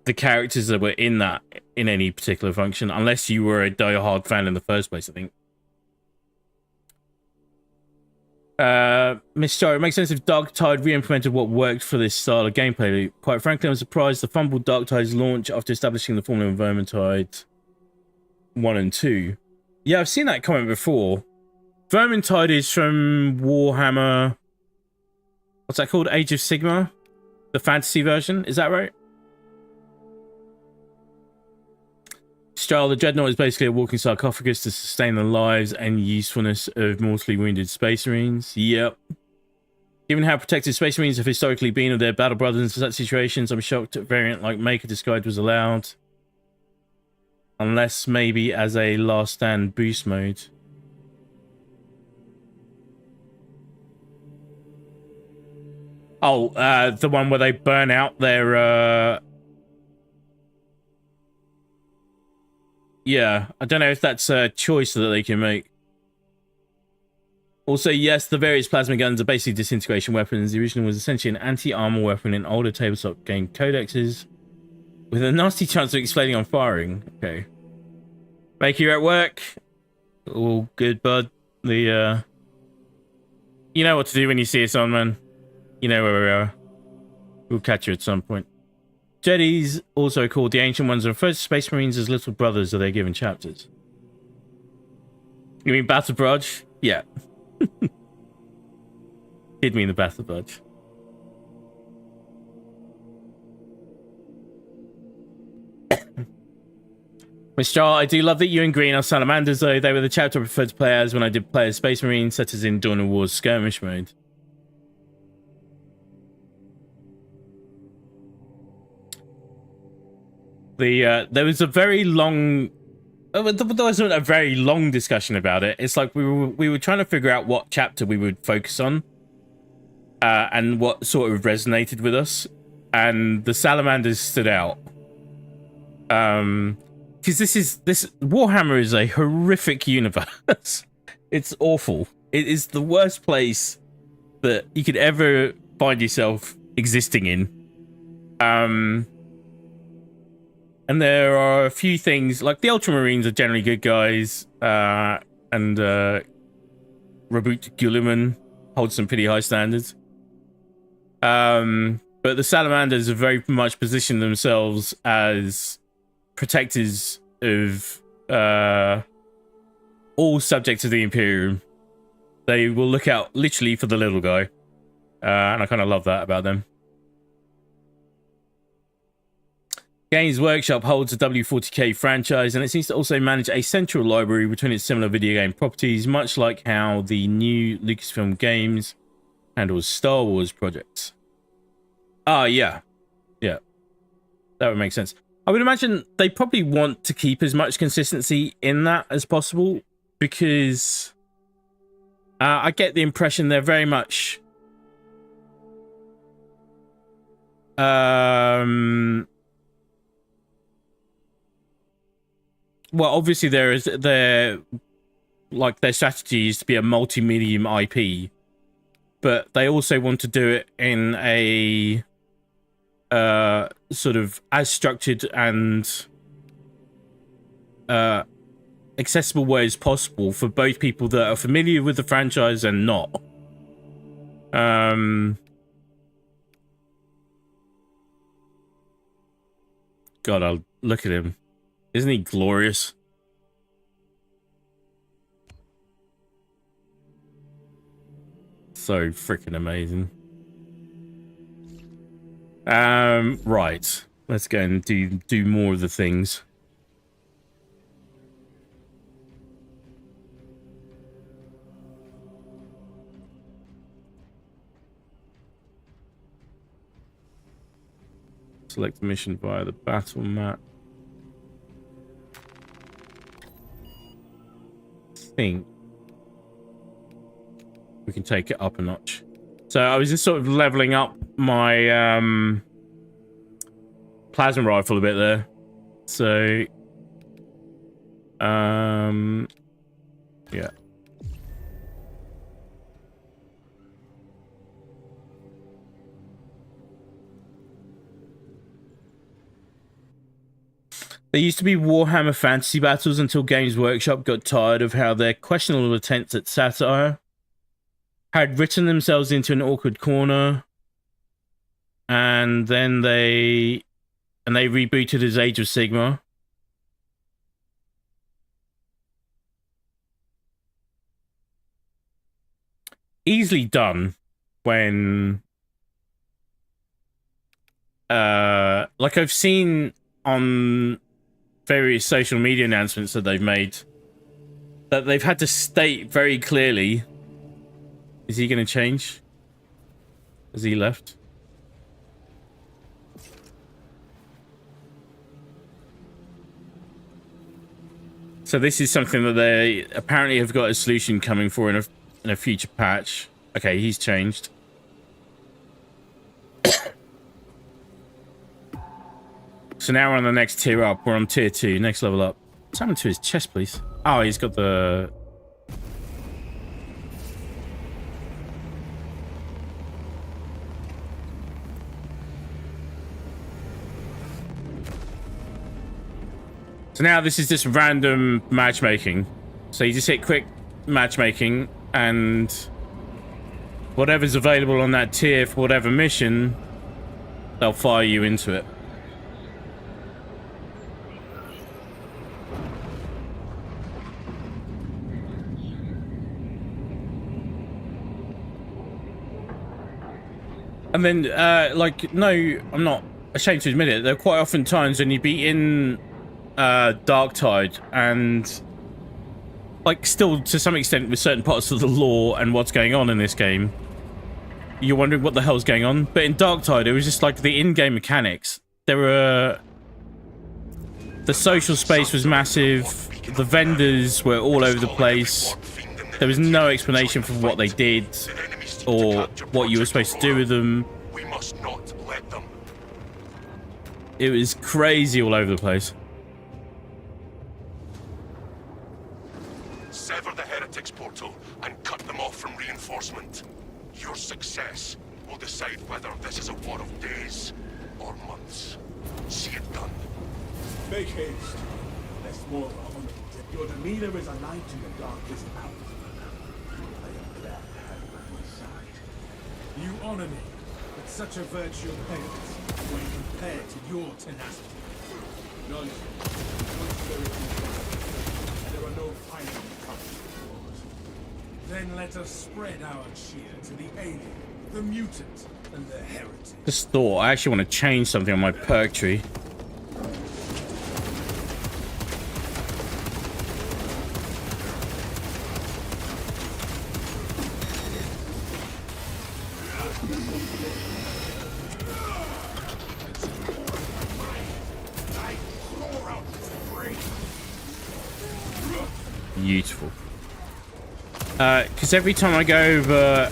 S1: the characters that were in that in any particular function, unless you were a die-hard fan in the first place, I think. Miss Star, it makes sense if Darktide re-implemented what worked for this style of gameplay. Quite frankly, I'm surprised the fumbled Darktide's launch after establishing the formula of Vermintide 1 and 2. Yeah, I've seen that comment before. Vermintide is from Warhammer... What's that called? Age of Sigmar? The fantasy version? Is that right? Style, the Dreadnought is basically a walking sarcophagus to sustain the lives and usefulness of mortally wounded Space Marines. Yep. Given how protected Space Marines have historically been of their battle brothers in such situations, I'm shocked a variant like Maker Disguise was allowed. Unless maybe as a last stand boost mode. Oh, the one where they burn out their, yeah, I don't know if that's a choice that they can make. Also, yes, the various plasma guns are basically disintegration weapons. The original was essentially an anti-armor weapon in older tabletop game codexes, with a nasty chance of exploding on firing. Okay. Make you at work. All good, bud. The, you know what to do when you see us on, man. You know where we are. We'll catch you at some point. Jedis, also called the Ancient Ones, refer to Space Marines as little brothers of their given chapters. You mean Battle Barrage? Yeah. Did mean the Battle Barrage. Miss Jar, I do love that you and Green are salamanders, though. They were the chapter I preferred to play as when I did play as Space Marines, such as in Dawn of War's skirmish mode. There was a very long... There wasn't a very long discussion about it. It's like we were trying to figure out what chapter we would focus on. And what sort of resonated with us. And the Salamanders stood out. Because this Warhammer is a horrific universe. It's awful. It is the worst place that you could ever find yourself existing in. And there are a few things, like the Ultramarines are generally good guys, and Raboot Guilliman holds some pretty high standards. But the Salamanders have very much positioned themselves as protectors of all subjects of the Imperium. They will look out literally for the little guy, and I kind of love that about them. Games Workshop holds a W40K franchise, and it seems to also manage a central library between its similar video game properties, much like how the new Lucasfilm Games handles Star Wars projects. Ah, yeah. Yeah. That would make sense. I would imagine they probably want to keep as much consistency in that as possible, because I get the impression they're very much... Well, obviously their strategy is to be a multi-medium IP, but they also want to do it in a sort of as structured and accessible way as possible for both people that are familiar with the franchise and not. God, I'll look at him. Isn't he glorious? So freaking amazing. Right. Let's go and do more of the things. Select the mission via the battle map. I think we can take it up a notch. So I was just sort of leveling up my plasma rifle a bit there. So yeah. There used to be Warhammer fantasy battles until Games Workshop got tired of how their questionable attempts at satire had written themselves into an awkward corner, and then they rebooted as Age of Sigmar. Easily done when like I've seen on various social media announcements that they've made that they've had to state very clearly. Is he going to change? Has he left? So this is something that they apparently have got a solution coming for in a future patch. Okay, he's changed. So now we're on the next tier up. We're on tier 2, next level up. What's happened to his chest, please? Oh, he's got the... So now this is just random matchmaking. So you just hit quick matchmaking, and whatever's available on that tier for whatever mission, they'll fire you into it. And then, like, no, I'm not ashamed to admit it, there are quite often times when you'd be in Darktide and, like, still to some extent with certain parts of the lore and what's going on in this game, you're wondering what the hell's going on. But in Darktide, it was just like the in-game mechanics. There were... The social space was massive. The vendors were all over the place. There was no explanation for what they did or what you were supposed to do with them.
S3: We must not let them.
S1: It was crazy all over the place.
S3: Sever the heretics portal and cut them off from reinforcement. Your success will decide whether this is a war of days or months. See it done.
S5: Make haste. Less more honorable. Your demeanor is aligned to your darkest hours. I am glad to have you on my side. You honor me, but such a virtue pales when compared to your tenacity. None spirit and there are no final consequences. Then let us spread our cheer to the alien, the mutant, and the heretic.
S1: Just thought, I actually want to change something on my perk tree. Beautiful. Because every time I go over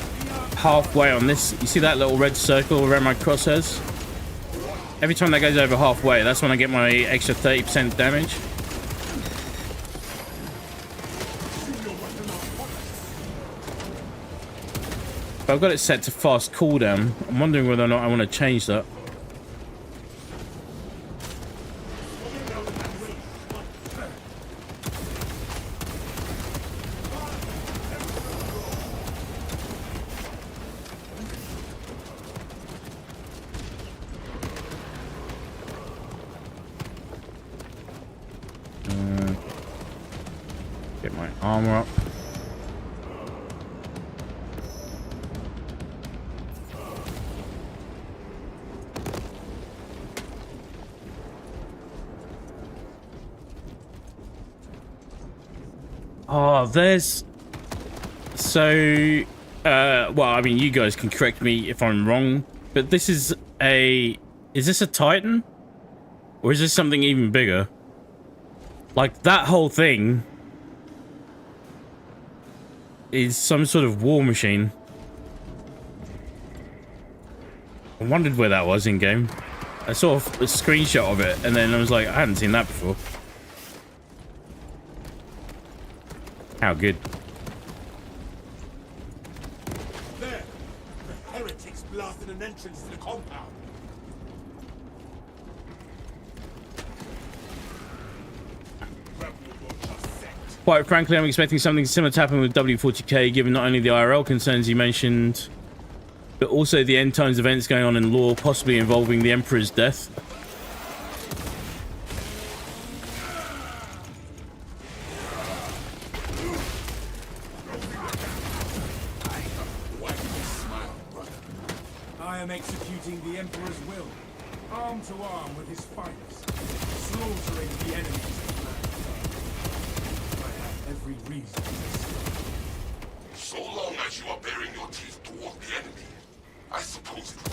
S1: halfway on this, you see that little red circle around my crosshairs? Every time that goes over halfway, that's when I get my extra 30% damage. But I've got it set to fast cooldown. I'm wondering whether or not I want to change that. Get my armor up. Oh, there's... So, well, I mean, you guys can correct me if I'm wrong, but this is a Is this a Titan? Or is this something even bigger? Like, that whole thing is some sort of war machine. I wondered where that was in game. I saw a screenshot of it, and then I was like, I hadn't seen that before. How good.
S5: There! The heretics blasted an entrance to the compound.
S1: Quite frankly, I'm expecting something similar to happen with W40K, given not only the IRL concerns you mentioned, but also the end times events going on in lore, possibly involving the Emperor's death.
S5: I am executing the Emperor's will, arm to arm with his fighters, slaughtering the enemies of man. I have every reason to stay.
S3: So long as you are baring your teeth toward the enemy, I suppose it will.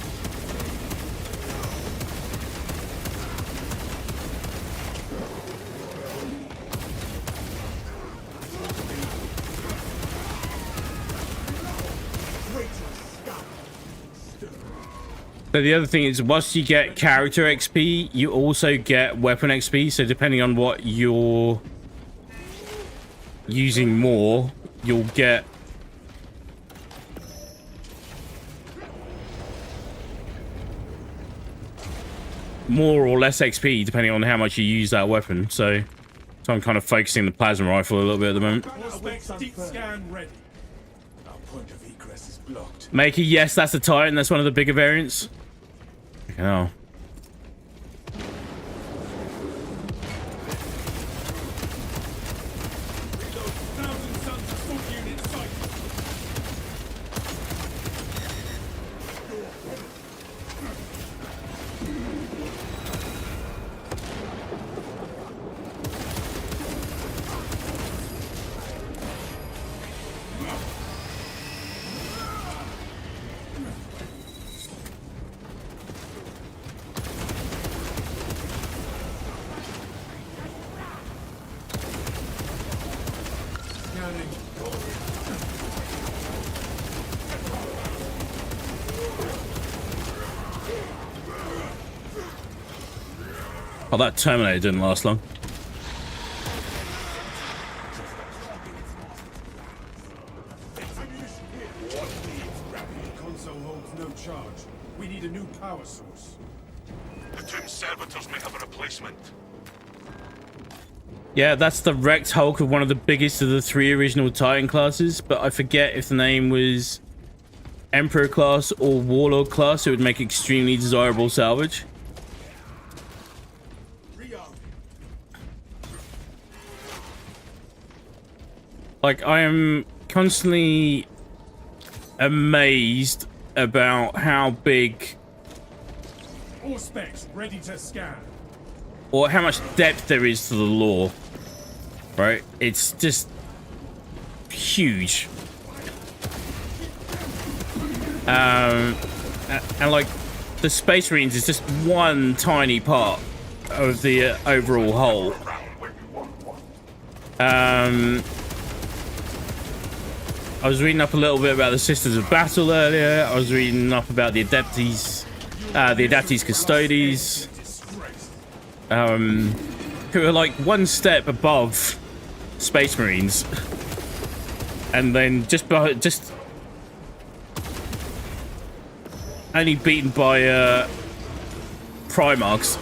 S1: So the other thing is, once you get character XP, you also get weapon XP. So depending on what you're using more, you'll get more or less XP depending on how much you use that weapon. So I'm kind of focusing the plasma rifle a little bit at the moment.
S5: Deep scan ready. Our point of egress is blocked.
S1: Maker, yes, that's a Titan. That's one of the bigger variants. Oh. Oh, that Terminator didn't last long.
S5: Console holds no charge. We need a new power source.
S3: The twin servitors may have a replacement.
S1: Yeah, that's the wrecked hulk of one of the biggest of the 3 original Titan classes, but I forget if the name was Emperor class or Warlord class. It would make extremely desirable salvage. Like, I am constantly amazed about how big
S5: All specs ready to scan.
S1: or how much depth there is to the lore, right? It's just huge. And like, the Space Marines is just one tiny part of the overall whole. I was reading up a little bit about the Sisters of Battle earlier. I was reading up about the Adeptes Custodes, who are like one step above Space Marines, and then just only beaten by Primarchs.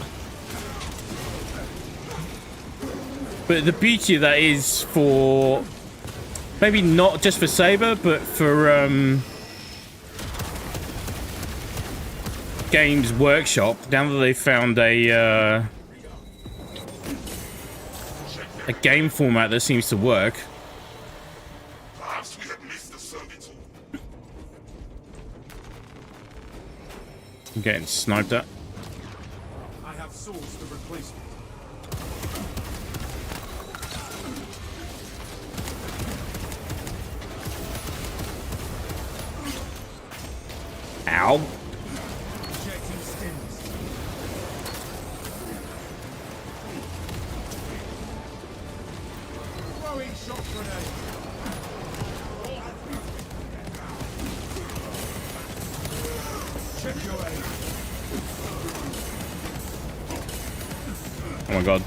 S1: But the beauty of that is for maybe not just for Saber, but for Games Workshop. Now that they've found a game format that seems to work.
S3: Perhaps we have missed the servitude.
S1: I'm getting sniped at.
S5: I have sourced the replacement.
S1: Ow.
S5: Injecting stimulus.
S1: my god.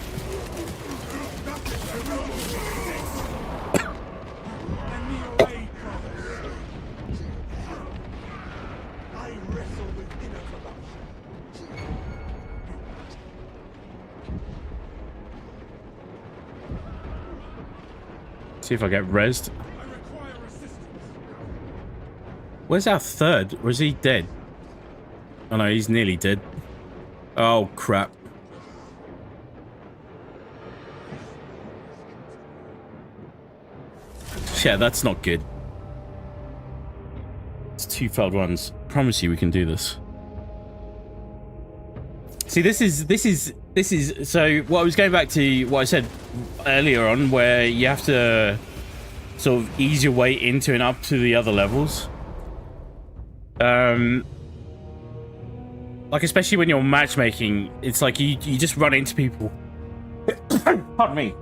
S5: Lend me your aid, brothers. I wrestle with inner corruption.
S1: See if I get rezzed.
S5: I require assistance.
S1: Where's our third? Or is he dead? Oh no, he's nearly dead. Oh crap. Yeah, that's not good. It's 2 failed runs. Promise you we can do this. See, this is so what I was going back to what I said earlier on, where you have to sort of ease your way into and up to the other levels. Like especially when you're matchmaking, it's like you just run into people. Pardon me.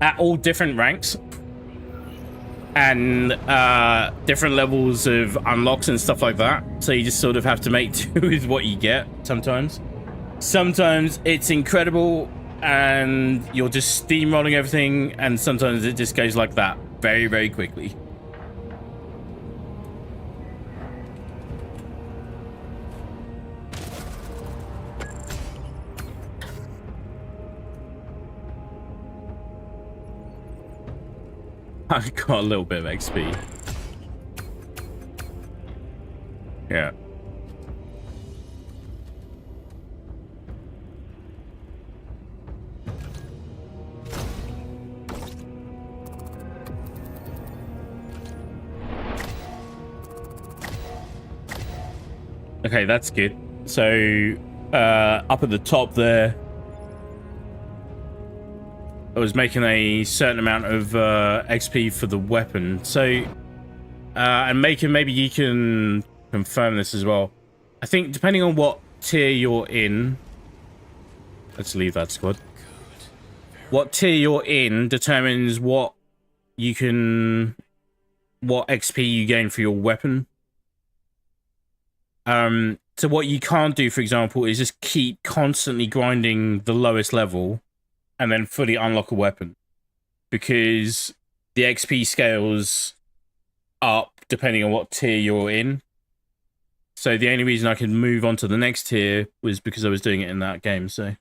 S1: At all different ranks and different levels of unlocks and stuff like that. So you just sort of have to make do with what you get sometimes. Sometimes it's incredible and you're just steamrolling everything, and sometimes it just goes like that very, very quickly. I got a little bit of XP. Yeah. Okay, that's good. So, up at the top there, I was making a certain amount of XP for the weapon. So, and maybe you can confirm this as well. I think depending on what tier you're in, let's leave that squad. What tier you're in determines what XP you gain for your weapon. So what you can't do, for example, is just keep constantly grinding the lowest level and then fully unlock a weapon, because the XP scales up depending on what tier you're in. So the only reason I could move on to the next tier was because I was doing it in that game, so.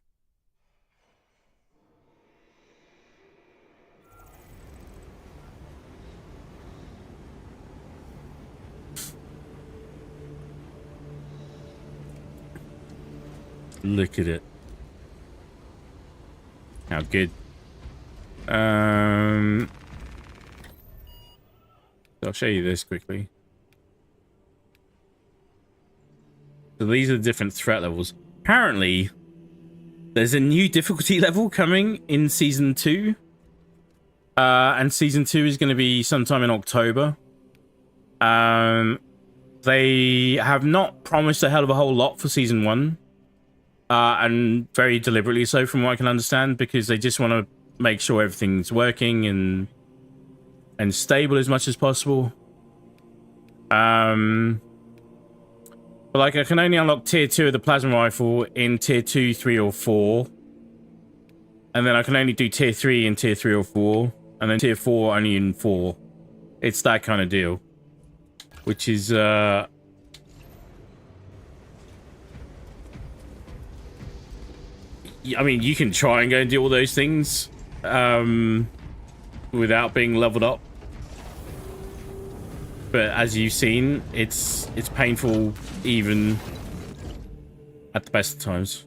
S1: Look at it. How good. I'll show you this quickly. So these are the different threat levels. Apparently, there's a new difficulty level coming in Season 2. And Season 2 is going to be sometime in October. They have not promised a hell of a whole lot for Season 1. And very deliberately so, from what I can understand, because they just want to make sure everything's working and stable as much as possible. But like, I can only unlock tier 2 of the plasma rifle in tier 2, 3, or 4, and then I can only do tier 3 in tier 3 or 4, and then tier 4 only in 4. It's that kind of deal, which is I mean, you can try and go and do all those things without being leveled up, but as you've seen, it's painful even at the best of times.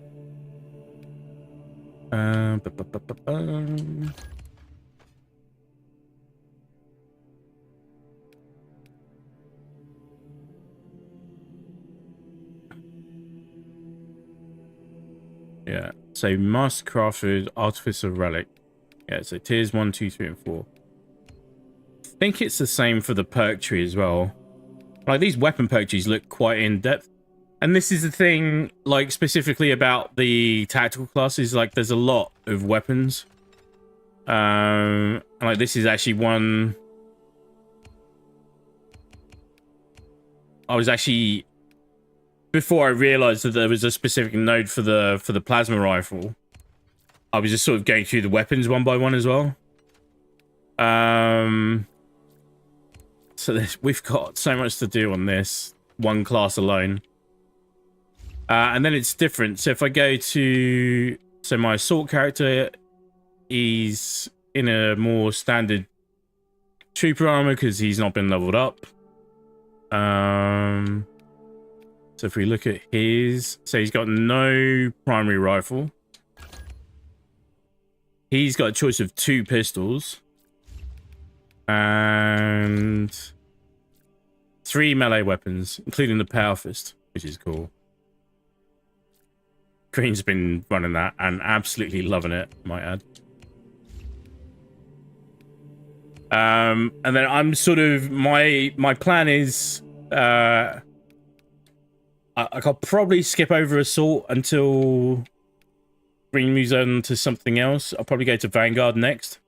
S1: Yeah, so Mastercrafted Artificer Relic. Yeah, so tiers 1, 2, 3, and 4. I think it's the same for the perk tree as well. Like, these weapon perk trees look quite in-depth. And this is the thing, like, specifically about the tactical classes. Like, there's a lot of weapons. Like, this is actually one... I was actually before I realized that there was a specific node for the plasma rifle, I was just sort of going through the weapons one by one as well. So we've got so much to do on this one class alone. And then it's different. So if I go to... So my assault character, he's in a more standard trooper armor because he's not been leveled up. So if we look at his... So he's got no primary rifle. He's got a choice of 2 pistols. And 3 melee weapons, including the power fist, which is cool. Green's been running that and absolutely loving it, I might add. And then I'm sort of my plan is I'll probably skip over assault until Green moves on to something else. I'll probably go to Vanguard next.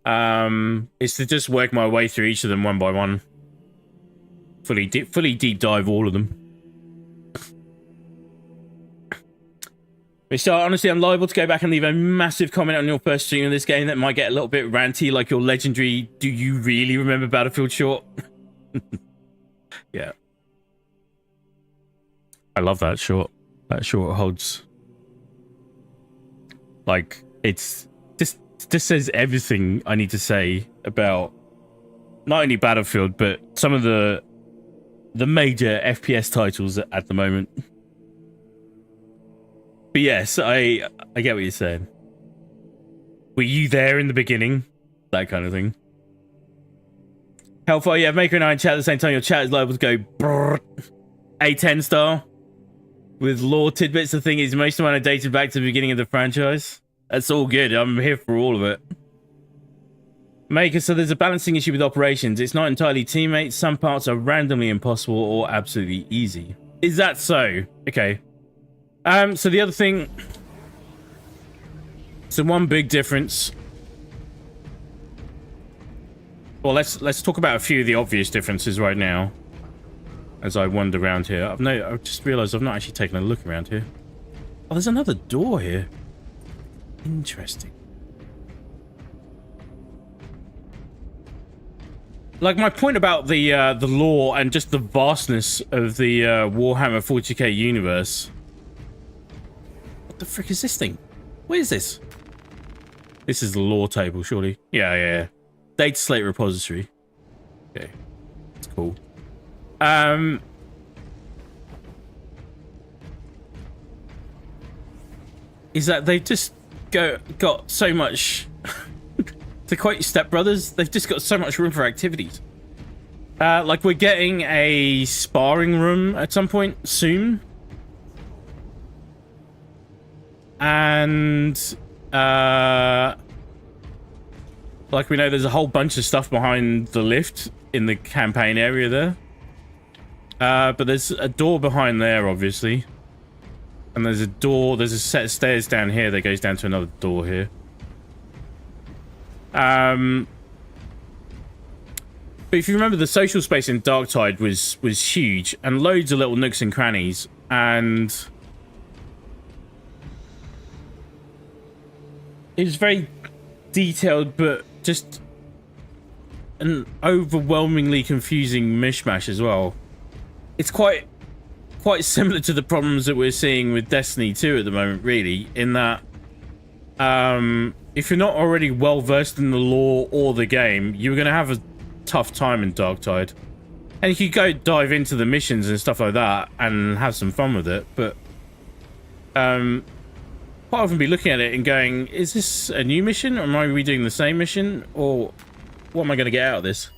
S1: Is to just work my way through each of them one by one. Fully deep dive all of them. So honestly, I'm liable to go back and leave a massive comment on your first stream of this game that might get a little bit ranty, like your legendary, do you really remember Battlefield short? Yeah. I love that short. That short holds... Like, it's... This says everything I need to say about not only Battlefield, but some of the major FPS titles at the moment. But yes, I get what you're saying. Were you there in the beginning? That kind of thing. Hellfire, yeah, Maker and I in chat at the same time. Your chat is liable to go brrr, A10 style. With lore tidbits, the thing is most of mine are dated back to the beginning of the franchise. That's all good. I'm here for all of it. Maker, so there's a balancing issue with operations. It's not entirely teammates. Some parts are randomly impossible or absolutely easy. Is that so? Okay. So the other thing... So one big difference... Well, let's talk about a few of the obvious differences right now. As I wander around here. I've just realised I've not actually taken a look around here. Oh, there's another door here. Interesting. Like my point about the lore and just the vastness of the Warhammer 40k universe. What the frick is this thing? What is this? This is the lore table, surely. Yeah. Data slate repository. Okay, that's cool. Is that they've just got so much. To quote Step Brothers, they've just got so much room for activities. Like we're getting a sparring room at some point soon. And like we know there's a whole bunch of stuff behind the lift in the campaign area there. But there's a door behind there, obviously. And there's a door, there's a set of stairs down here that goes down to another door here. But if you remember, the social space in Darktide was huge, and loads of little nooks and crannies, and it was very detailed, but just an overwhelmingly confusing mishmash as well. It's quite similar to the problems that we're seeing with Destiny 2 at the moment, really, in that if you're not already well versed in the lore or the game, you're going to have a tough time in Darktide. And you could go dive into the missions and stuff like that and have some fun with it, but quite often be looking at it and going, is this a new mission, or am I redoing the same mission, or what am I going to get out of this?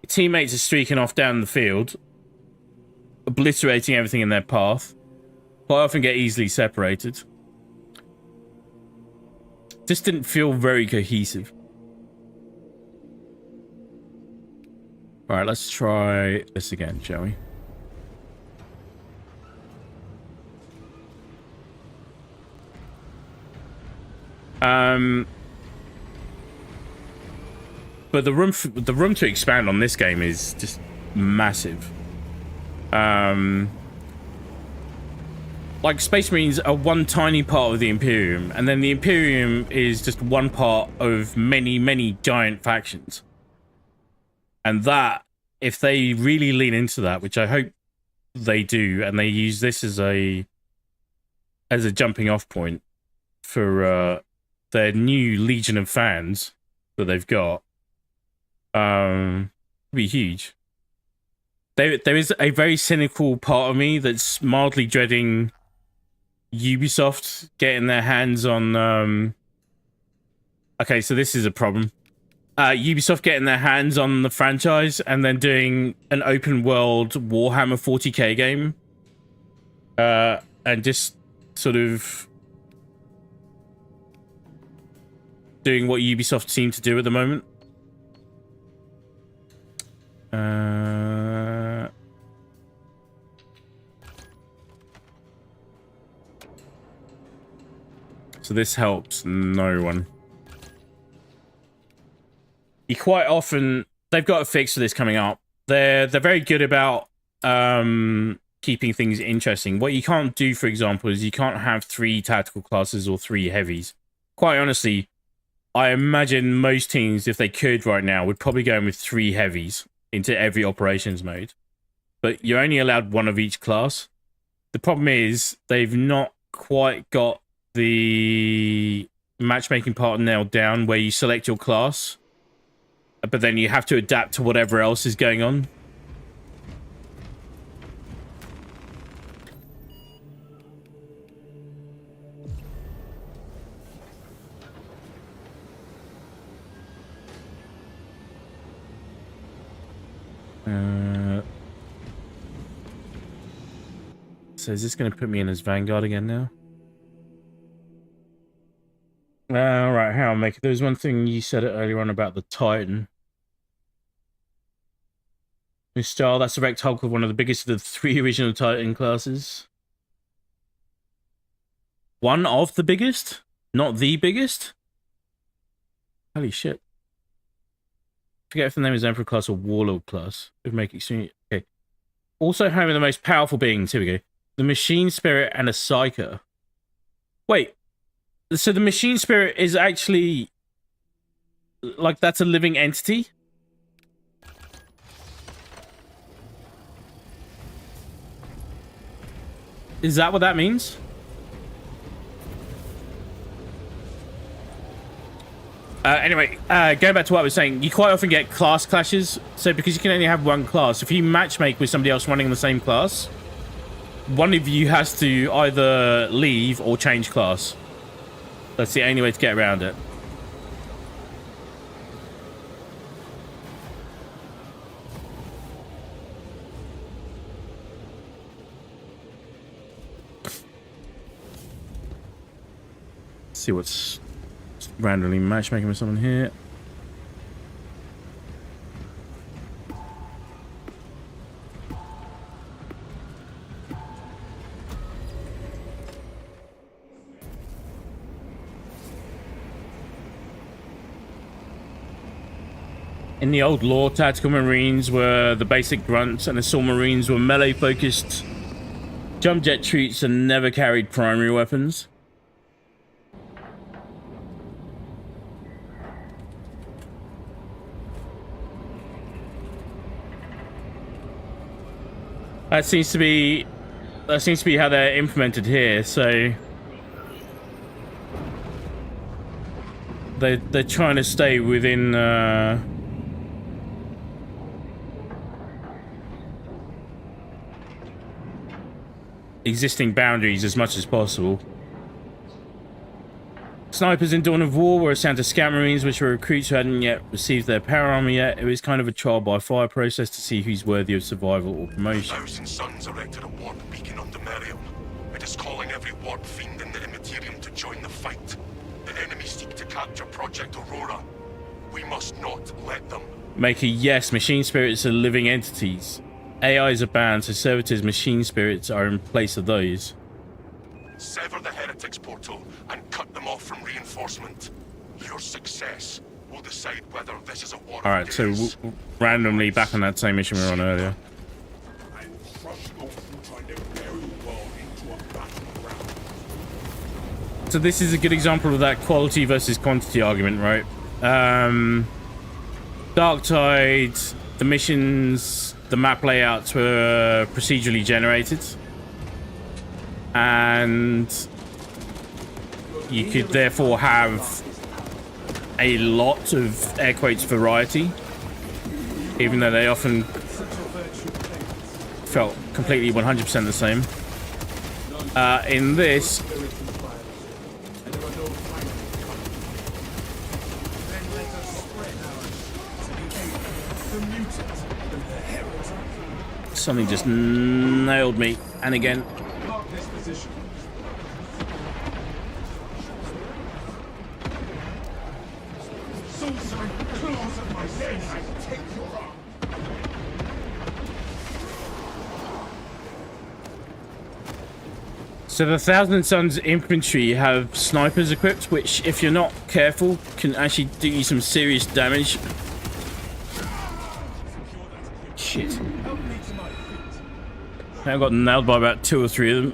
S1: Your teammates are streaking off down the field, obliterating everything in their path. Quite often get easily separated. Just didn't feel very cohesive. Alright, let's try this again, shall we? But the room to expand on this game is just massive. like Space Marines are one tiny part of the Imperium, and then the Imperium is just one part of many, many giant factions. And that, if they really lean into that, which I hope they do, and they use this as a jumping off point for their new legion of fans that they've got, be huge. There is a very cynical part of me that's mildly dreading Ubisoft getting their hands on okay, so this is a problem. Ubisoft getting their hands on the franchise and then doing an open world Warhammer 40k game, and just sort of doing what Ubisoft seem to do at the moment. So this helps no one. You quite often, they've got a fix for this coming up. They're very good about keeping things interesting. What you can't do, for example, is you can't have 3 tactical classes or 3 heavies. Quite honestly, I imagine most teams, if they could right now, would probably go in with 3 heavies into every operations mode. But you're only allowed 1 of each class. The problem is they've not quite got the matchmaking part nailed down where you select your class, but then you have to adapt to whatever else is going on. So is this going to put me in as Vanguard again now? Alright, hang on, Mike. There was one thing you said earlier on about the Titan. Mr. That's a Wrecked Hulk of one of the biggest of the 3 original Titan classes. One of the biggest? Not the biggest? Holy shit. Forget if the name is Emperor class or Warlord class. It would make extremely... Okay. Also having the most powerful beings. Here we go. The Machine Spirit and a Psyker. Wait. So the Machine Spirit is actually... like, that's a living entity? Is that what that means? Anyway, going back to what I was saying, you quite often get class clashes. So because you can only have 1 class, if you matchmake with somebody else running the same class, one of you has to either leave or change class. That's the only way to get around it. Let's see what's randomly matchmaking with someone here. In the old lore, tactical marines were the basic grunts, and assault marines were melee-focused jump jet troops and never carried primary weapons. That seems to be how they're implemented here. So they're trying to stay within existing boundaries as much as possible. Snipers in Dawn of War were assigned to Scout Marines, which were recruits who hadn't yet received their power armor yet. It was kind of a trial by fire process to see who's worthy of survival or promotion.
S3: 1,000 Suns erected a warp beacon on Demerium. It is calling every warp fiend in the Immaterium to join the fight. The enemy seek to capture Project Aurora. We must not let them.
S1: Maker, yes, machine spirits are living entities. AIs are banned, so servitors' machine spirits are in place of those.
S3: Sever the heretics portal and cut them off from reinforcement. Your success will decide whether this is a war.
S1: Alright, so randomly back on that same mission we were on earlier.
S5: And crush those who try to bury war into a battle.
S1: So this is a good example of that quality versus quantity argument, right? Dark Tide, the missions, the map layouts were procedurally generated. And you could therefore have a lot of air quotes variety, even though they often felt completely 100% the same. In this, something just nailed me, and again. So the Thousand Sons infantry have snipers equipped, which, if you're not careful, can actually do you some serious damage. Shit. I got nailed by about 2 or 3 of them.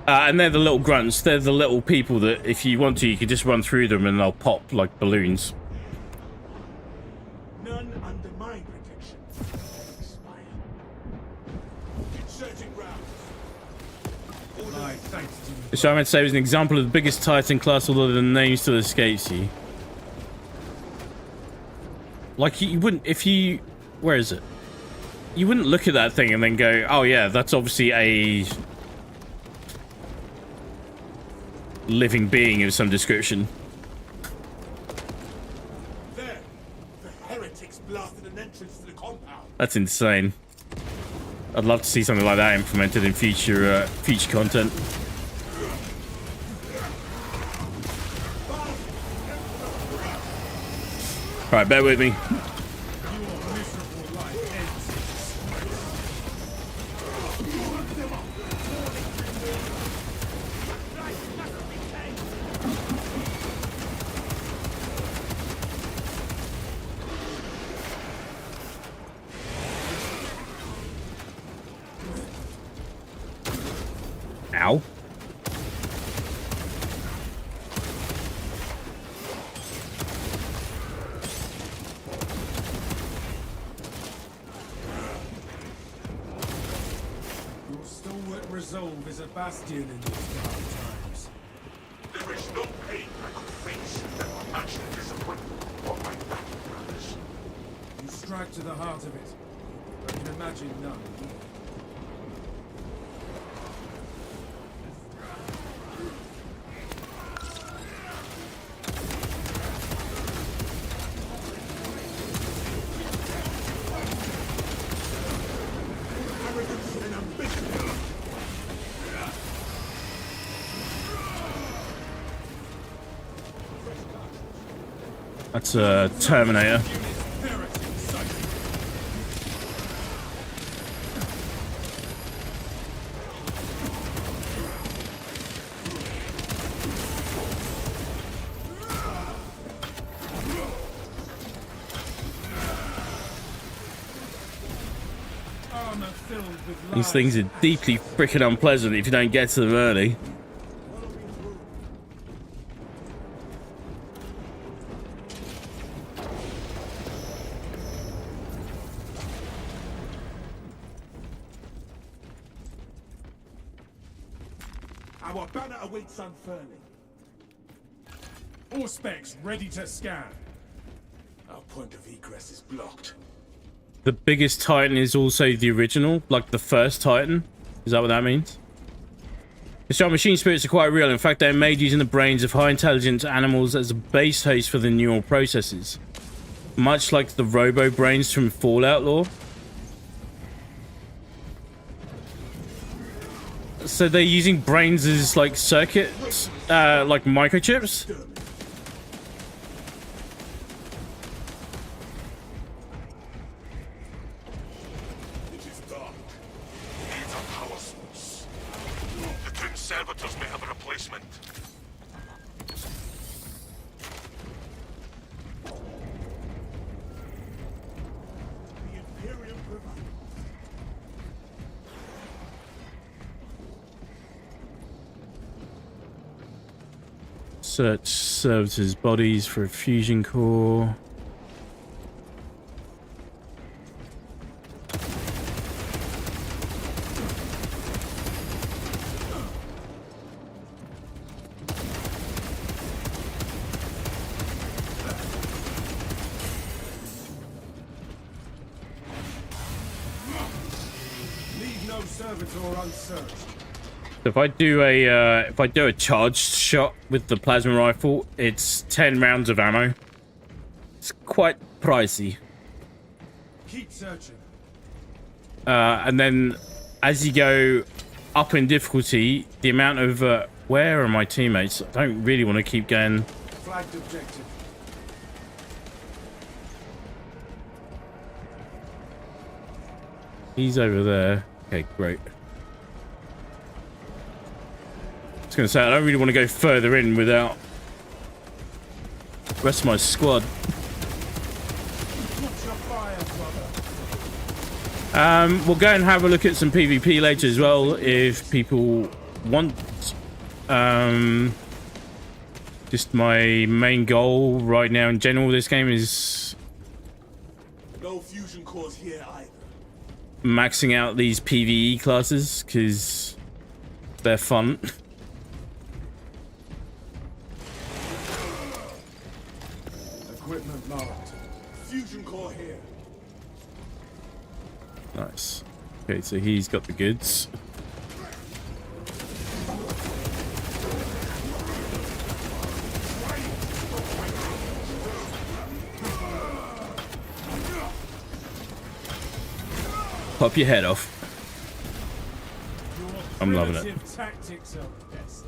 S1: And they're the little grunts. They're the little people that, if you want to, you can just run through them and they'll pop like balloons.
S5: None under my protection. Expire. Insurgent rounds. My thanks to you.
S1: So I meant to say it was an example of the biggest Titan class, although the name still escapes you. Like, you wouldn't, if you... Where is it? You wouldn't look at that thing and then go, oh yeah, that's obviously a living being of some description.
S5: There, the heretics blasted an entrance to the compound.
S1: That's insane. I'd love to see something like that implemented in future content. Alright, bear with me. Ow.
S5: Your stalwart resolve is a bastion in these dark times.
S3: There is no pain I could face that will match the disappointment of my battle brothers.
S5: You strike to the heart of it. I can imagine none.
S1: That's a Terminator. These things are deeply freaking unpleasant if you don't get to them early.
S5: Our banner awaits unfurling. All specs ready to scan. Our point of egress is blocked.
S1: The biggest Titan is also the original, like the first Titan. Is that what that means? The Star machine spirits are quite real. In fact, they're made using the brains of high intelligence animals as a base host for the neural processes. Much like the robo brains from Fallout lore. So they're using brains as like circuits, like microchips?
S3: It is dark. Needs a power source. The twin servitors may have a replacement.
S5: The Imperium provides.
S1: Search services bodies for a fusion core.
S5: Leave no servitor unsearched.
S1: If I do a charged shot with the plasma rifle, it's 10 rounds of ammo. It's quite pricey.
S5: Keep searching.
S1: And then as you go up in difficulty, the amount of where are my teammates? I don't really want to keep going.
S5: Flagged objective.
S1: He's over there. Okay, great. I was going to say, I don't really want to go further in without the rest of my squad.
S5: Watch your fire, brother.
S1: We'll go and have a look at some PvP later as well if people want. Just my main goal right now in general this game is
S5: No fusion cores here either.
S1: maxing out these PvE classes because they're fun.
S5: Equipment marked. Fusion core here.
S1: Nice. Okay, so he's got the goods. Pop your head off. I'm loving it.
S5: Primitive tactics are best.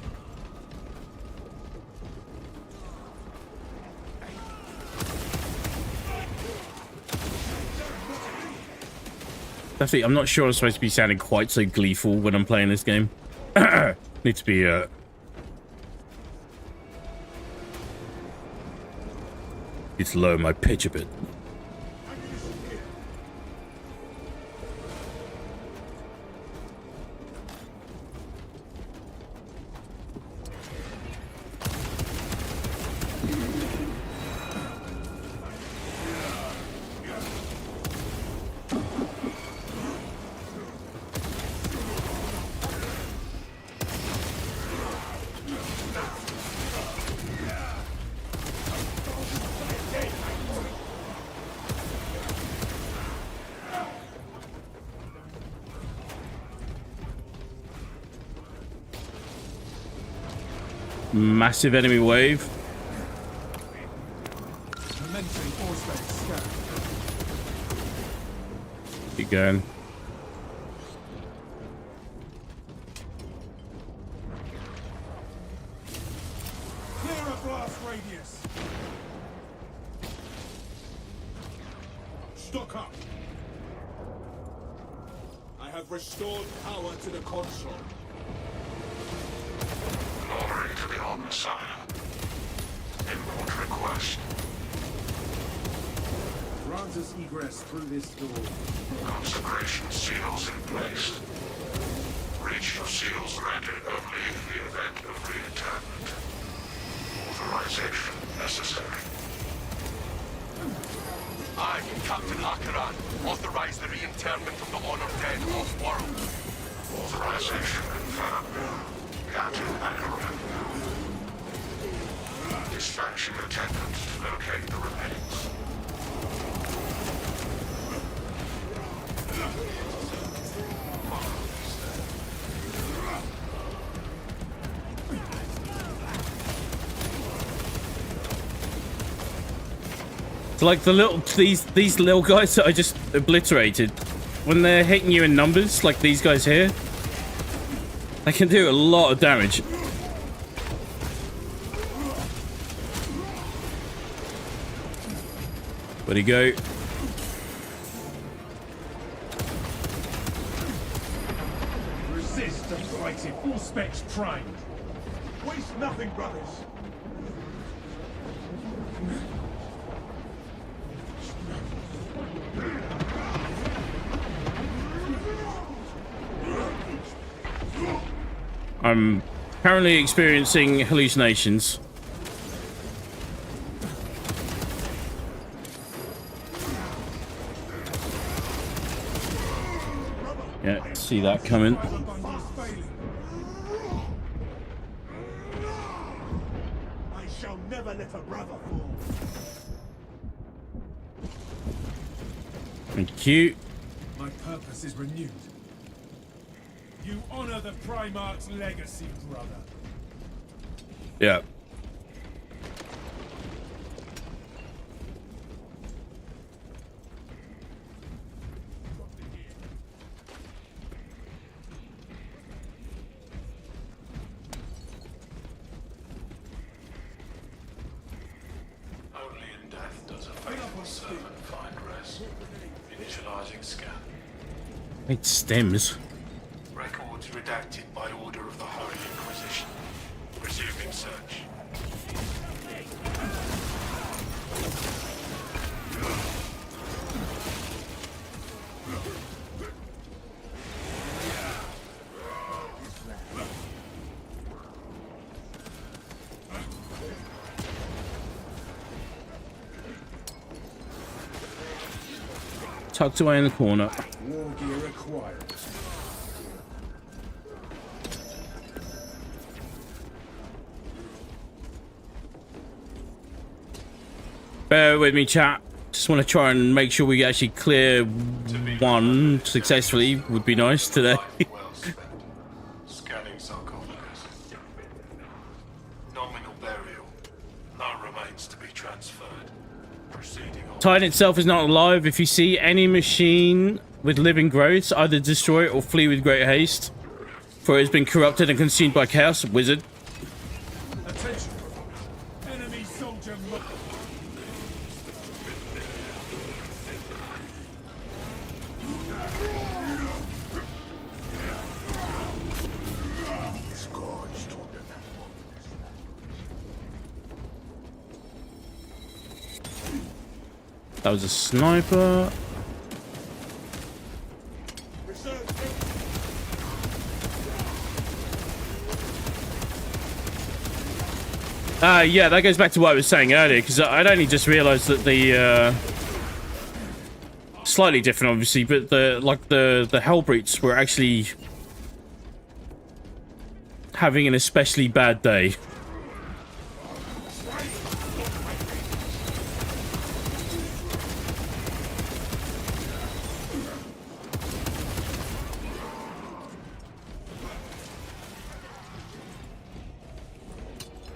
S1: Definitely, I'm not sure I'm supposed to be sounding quite so gleeful when I'm playing this game. Need to be need to lower my pitch a bit. Massive enemy wave.
S5: Commencing force scan.
S1: Keep going.
S5: Clear a blast radius. Stock up. I have restored power to the console.
S4: Glory to the Omnissiah. Import request.
S5: Grant us egress through this door.
S4: Consecration seals in place. Reach of seals granted only in the event of reinterment. Authorization necessary.
S10: I, Captain Akaran, authorize the reinterment of the honored dead off-world.
S4: Authorization confirmed. Captain Akaran. Dispatching attendants to locate the remains.
S1: It's like the little these little guys that I just obliterated. When they're hitting you in numbers, like these guys here, they can do a lot of damage. Where'd he go?
S5: Resist and fight it. All specs trained. Waste nothing, brothers.
S1: I'm currently experiencing hallucinations. Yeah, see that coming.
S5: I shall never let a brother fall.
S1: Thank you.
S7: My purpose is renewed. You honor the Primarch's legacy, brother.
S1: Yeah.
S3: Only in death does a faithful servant find rest. Initializing scan.
S1: It stems.
S3: Records redacted by order of the Holy Inquisition. Resuming search.
S1: Tucked away in the corner.
S7: War gear acquired.
S1: Bear with me, chat. Just want to try and make sure we actually clear one successfully. Would be nice today.
S3: Well spent. Scanning sarcophagus. Nominal burial. No remains to be transferred. Proceeding on.
S1: Titan itself is not alive. If you see any machine with living growths, either destroy it or flee with great haste. For it has been corrupted and consumed by chaos. Wizard.
S7: Attention! Enemy soldier.
S1: That was a sniper. Yeah, that goes back to what I was saying earlier, because I'd only just realised that the slightly different, obviously, but the Hellbreeds were actually having an especially bad day.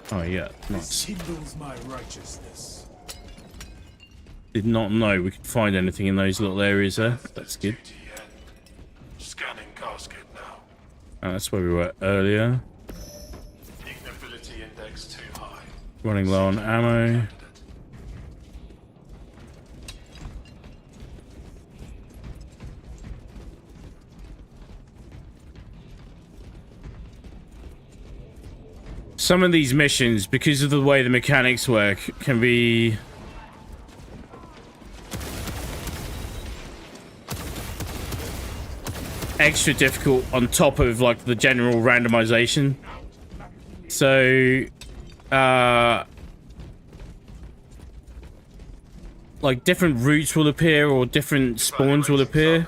S1: Oh yeah, nice.
S7: Kindles my righteousness.
S1: Did not know we could find anything in those little areas there. That's good.
S3: Scanning casket now.
S1: Oh, that's where we were earlier.
S3: Ignobility index too high.
S1: Running low on ammo. Some of these missions, because of the way the mechanics work, can be extra difficult on top of like the general randomization. So like different routes will appear or different spawns will appear.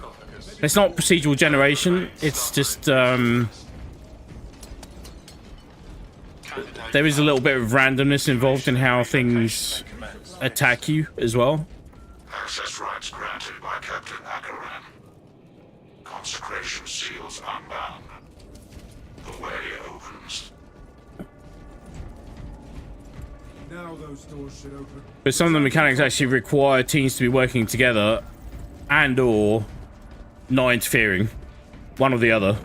S1: It's not procedural generation, it's just there is a little bit of randomness involved in how things attack you as well.
S4: Access rights granted by Captain Akaran. Consecration seals unbound. The way opens.
S7: Now those doors should open.
S1: But some of the mechanics actually require teams to be working together and or not interfering. One or the other.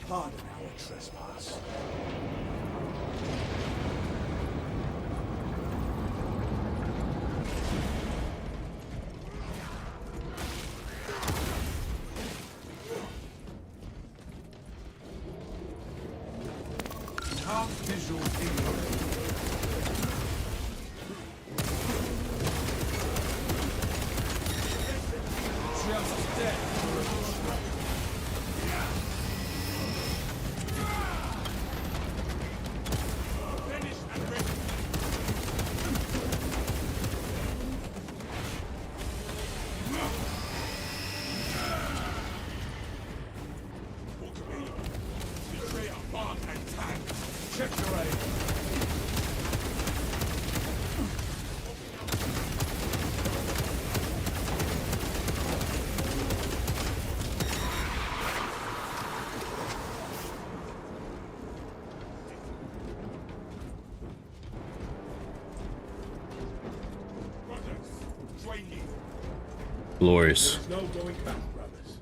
S5: Pardon our trespass.
S7: Dark visual inward. Just death.
S5: Check your aim.
S1: Glorious.
S5: There's no going back, brothers.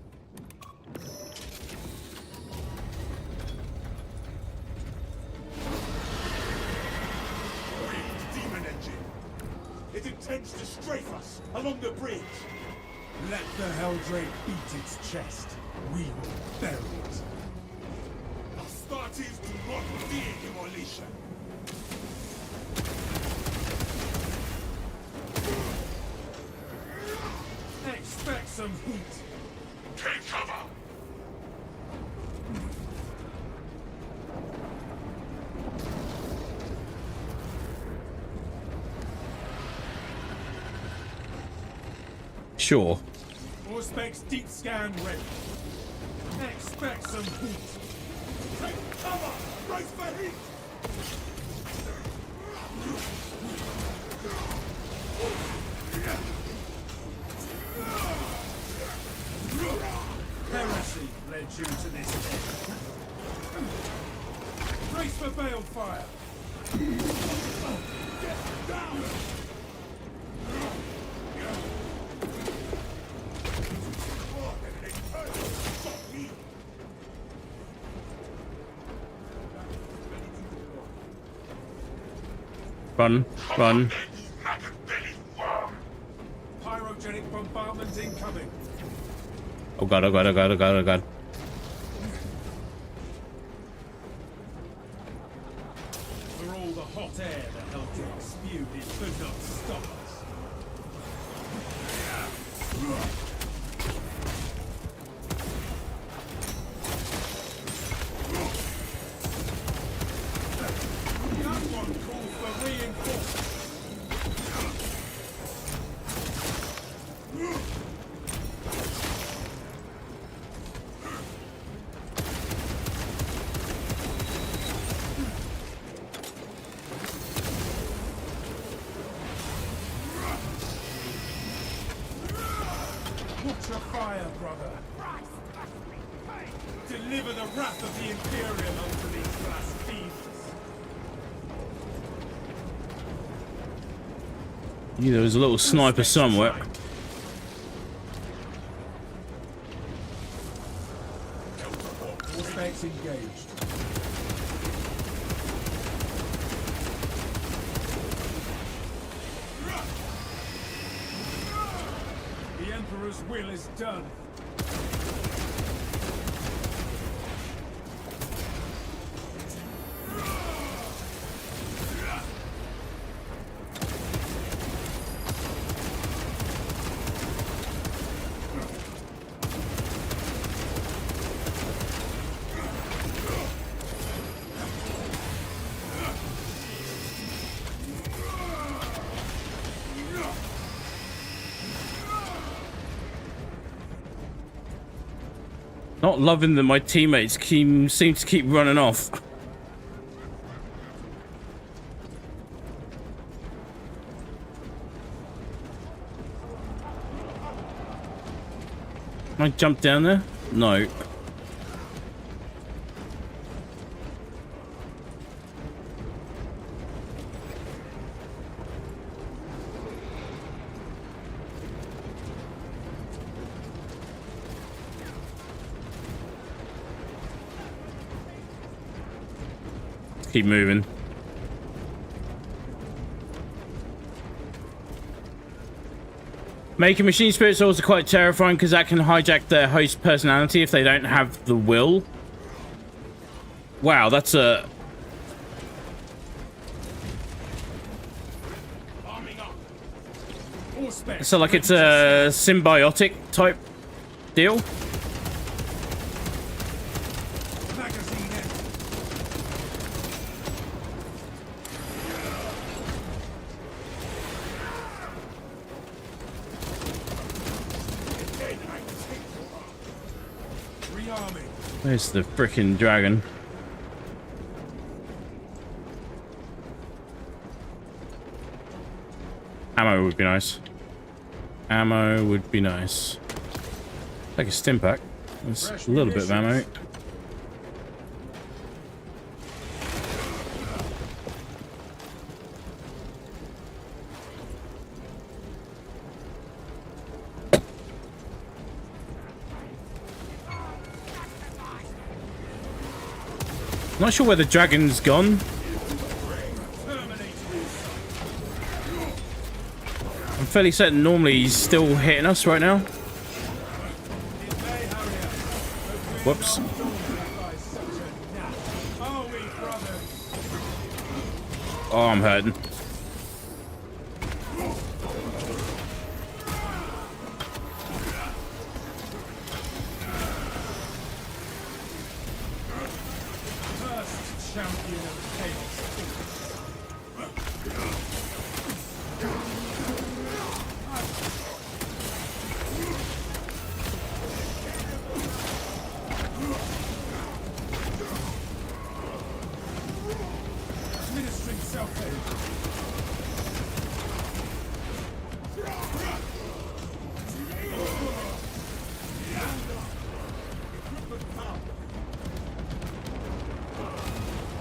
S5: Demon engine. It intends to strafe us along the bridge. Let the Helldrake beat its chest. We will bury it. Astartes do not fear demolition. Expect some heat.
S3: Take cover!
S1: Sure.
S5: Auspex deep scan ready. Expect some heat. Take cover! Brace for heat! Heresy led you to this end. Brace for balefire! Get down!
S1: Run, run.
S5: Pyrogenic bombardment incoming.
S1: Oh god, oh god, oh god, oh god, oh god.
S5: For all the hot air the Helldrake spewed, it could not stop us. That one calls for reinforcements. Watch your fire, brother. Deliver the wrath of the Imperium unto these blasphemers.
S1: Yeah, there was a little sniper somewhere.
S5: Auspex engaged. The Emperor's will is done.
S1: Not loving that my teammates seem to keep running off. Can I jump down there? No. Keep moving. Making machine spirits also quite terrifying because that can hijack their host personality if they don't have the will. Wow, that's a... So like it's a symbiotic type deal? Where's the frickin' dragon? Ammo would be nice. Ammo would be nice. Take a stim pack. That's a little bit of ammo. Not sure where the dragon's gone. I'm fairly certain normally he's still hitting us right now. Whoops. Oh, I'm hurting.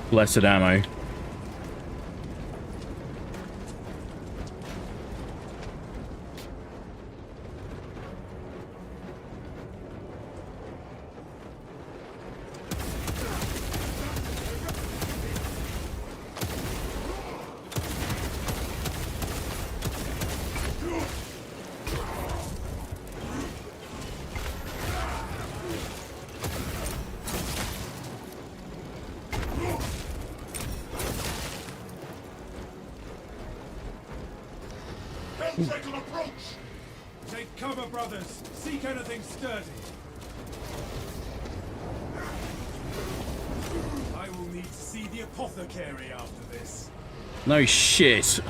S1: Blessed ammo.
S3: Helldrake will approach!
S7: Take cover, brothers. Seek anything sturdy. I will need to see the apothecary after this.
S1: No shit.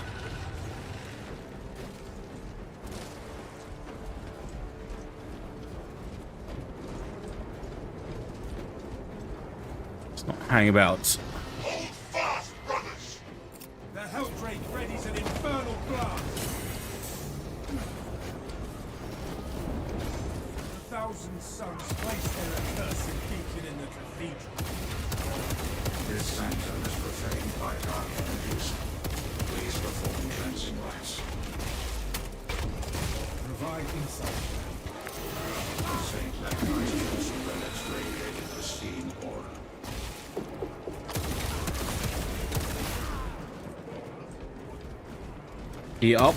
S1: Let's not hang about.
S3: Hold fast, brothers!
S7: The Helldrake readies an infernal blast. The Thousand Suns place their accursed beacon in the cathedral.
S4: This sanctum is profaned by dark energies. Please perform cleansing rites.
S7: Provide insight.
S4: Saint Leonard's relics radiated pristine aura.
S1: Up.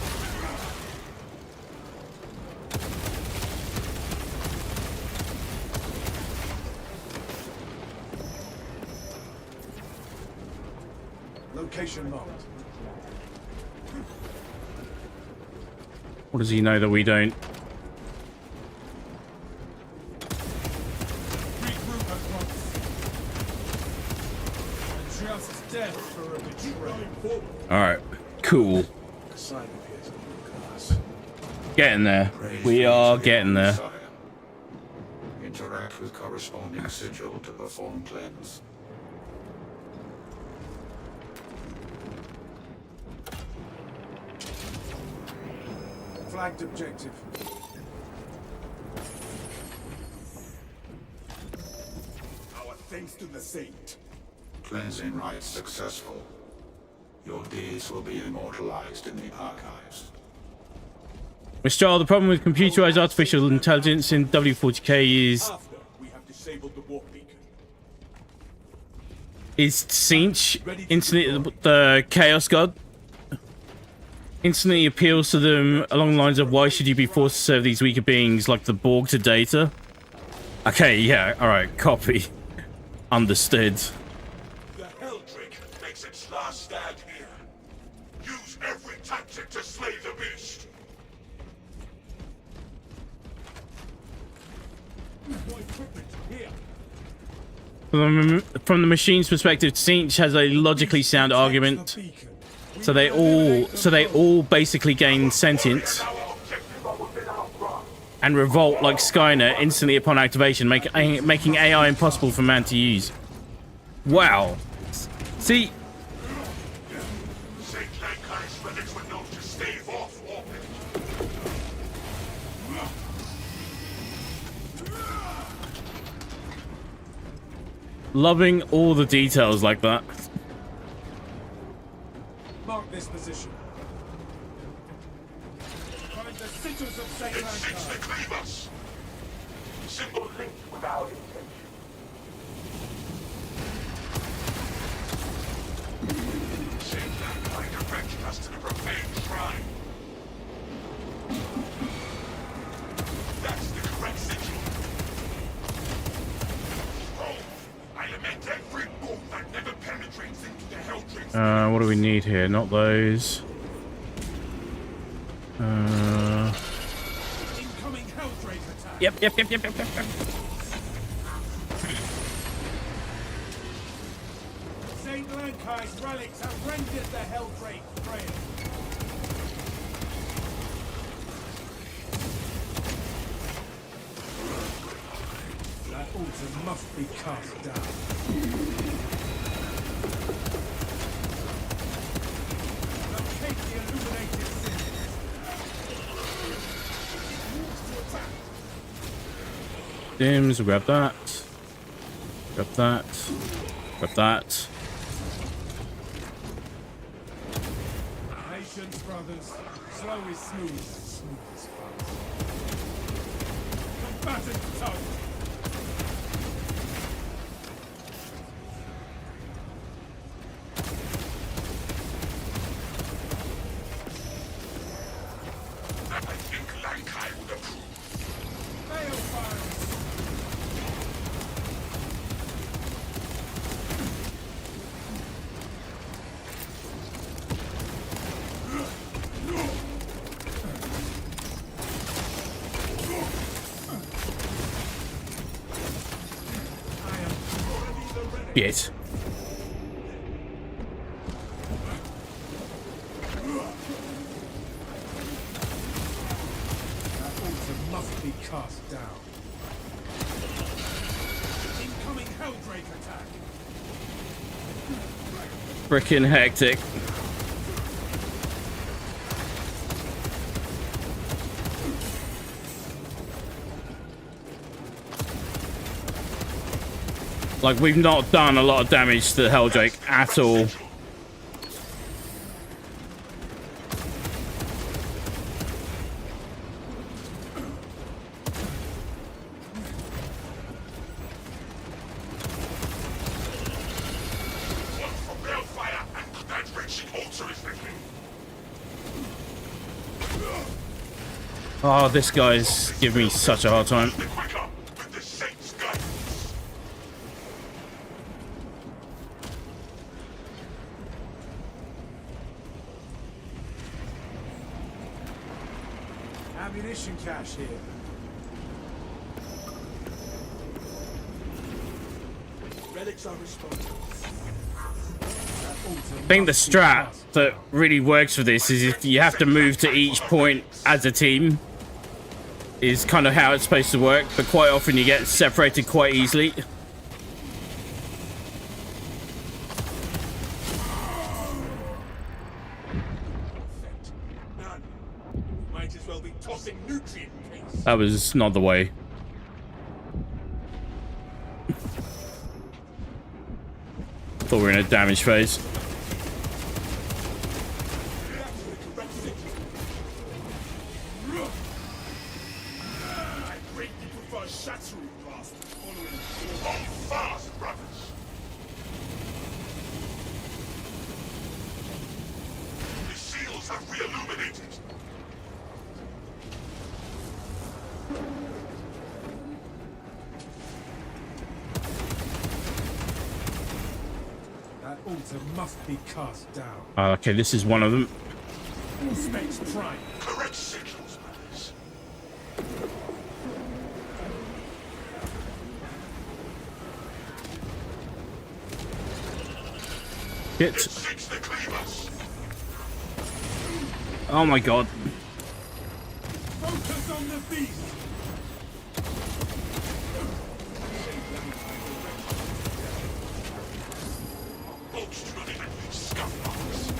S7: Location locked.
S1: What does he know that we don't?
S7: Regroup at once. Just death for a betrayal.
S1: Alright. Cool.
S5: The sign appears on your glass.
S1: Getting there. We are getting there.
S4: Interact with corresponding sigil to perform cleanse.
S7: Flagged objective.
S3: Our thanks to the saint.
S4: Cleansing rites successful. Your deeds will be immortalized in the archives.
S1: Mr. Charles, the problem with computerized artificial intelligence in W40K
S5: After we have disabled the warp beacon.
S1: is Cinch instantly the Chaos God. Instantly appeals to them along the lines of why should you be forced to serve these weaker beings like the Borg to Data? Okay, yeah, alright, copy. Understood.
S3: The Helldrake makes its last stand here. Use every tactic to slay the beast.
S5: More equipment here.
S1: From the machine's perspective, Cinch has a logically sound argument. So they all basically gain sentience and revolt like Skynet instantly upon activation, making AI impossible for man to use. Wow. See,
S3: St. Lancaster's relics were known to stave off
S1: Loving all the details like that.
S7: Mark this position. Find the sigils of St.
S3: It seeks to
S7: Lankar.
S3: cleave us. Symbol linked with our intention. St. Lankar directed us to the profane shrine. That's the correct sigil. I lament every bolt that never penetrates into the Helldrake's.
S1: What do we need here? Not those.
S7: Incoming Helldrake attack.
S1: Yep.
S7: St. Lankar's relics have rendered the Helldrake frail. That altar must be cast down. Locate the illuminated symbols. Moves to attack.
S1: Dims, grab that. Grab that. Grab that.
S7: Patience, brothers. Slow is smooth, smooth is fast. Combatant tug.
S3: I think Lankar would approve.
S7: Hellfire.
S1: Shit.
S7: That altar must be cast down. Incoming Helldrake attack.
S1: Frickin' hectic. Like, we've not done a lot of damage to the Helldrake at all.
S3: One for hellfire and that wretched altar is the king.
S1: Oh, this guy's giving me such a hard time.
S3: The quicker with the saint's guidance.
S7: Ammunition cache here. Relics are responsible.
S1: I think the strat that really works for this is if you have to move to each point as a team is kind of how it's supposed to work, but quite often you get separated quite easily.
S7: None. Might as well be tossing nutrient case.
S1: That was not the way. Thought we were in a damage phase.
S3: I greatly prefer shattering blast following on fast, brothers. The seals have re-illuminated.
S7: That altar must be cast down.
S1: Okay, this is one of them.
S7: Specs prime.
S3: Correct signals, brothers.
S1: Hit.
S3: It seeks to cleave us.
S1: Oh my god.
S7: Focus on the beast.
S3: Bolts do not even reach scuff marks.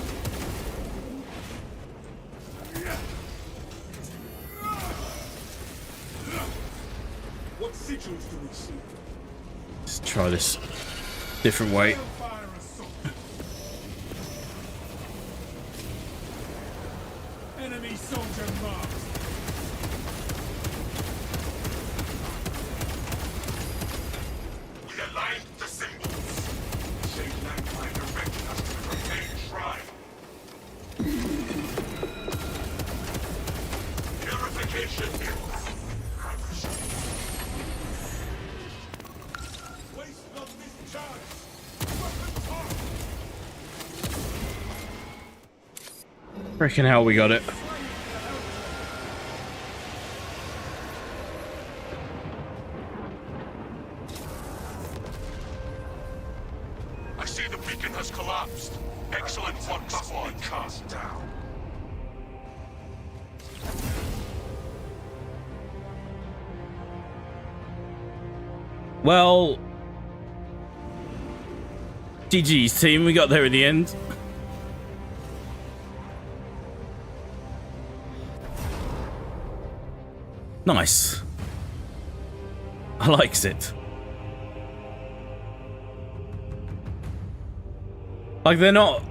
S7: What sigils do we see?
S1: Let's try this. different way.
S5: Hellfire assault. Enemy soldier marked.
S3: We aligned the symbols. Saint Landmine directed us to the profane shrine. Purification hills.
S5: Waste not this chance. Weapons hot.
S1: Freaking hell, we got it.
S3: I see the beacon has collapsed. Excellent work, squad. Cast down.
S1: Well, GG's team, we got there in the end. Nice. I likes it. Like they're not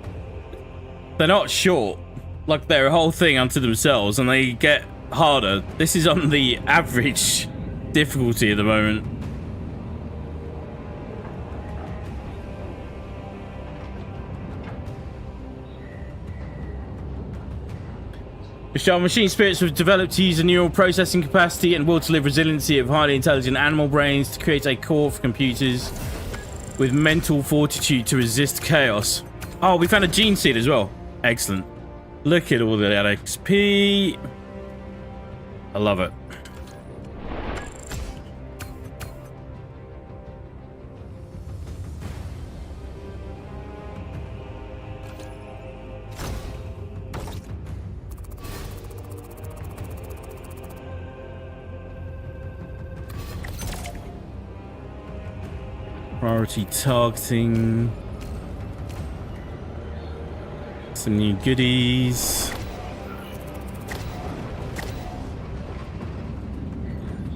S1: short. Like they're a whole thing unto themselves, and they get harder. This is on the average difficulty at the moment. Our machine spirits have developed to use a neural processing capacity and will to live resiliency of highly intelligent animal brains to create a core for computers with mental fortitude to resist chaos. Oh, we found a gene seed as well. Excellent. Look at all that XP. I love it. Priority targeting. Some new goodies.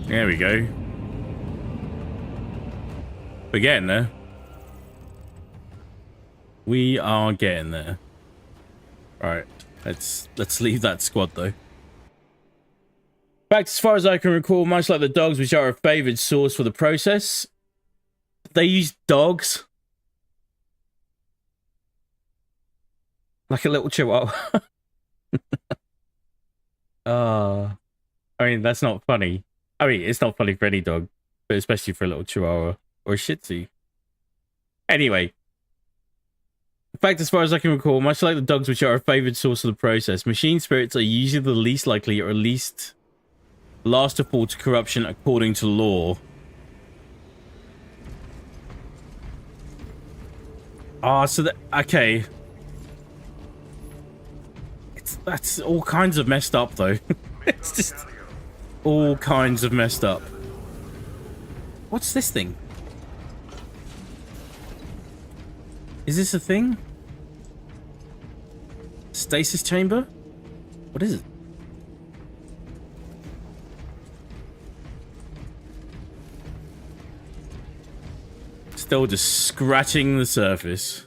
S1: There we go. We're getting there. We are getting there. Alright, let's leave that squad though. In fact, as far as I can recall, much like the dogs, which are a favoured source for the process, they use dogs. Like a little chihuahua. I mean, that's not funny. I mean, it's not funny for any dog, but especially for a little chihuahua or a shih tzu. Anyway. In fact, as far as I can recall, much like the dogs, which are a favoured source of the process, machine spirits are usually the least likely or at least last to fall to corruption according to law. Ah, so that... Okay. That's all kinds of messed up, though. It's just all kinds of messed up. What's this thing? Is this a thing? Stasis chamber? What is it? Still just scratching the surface.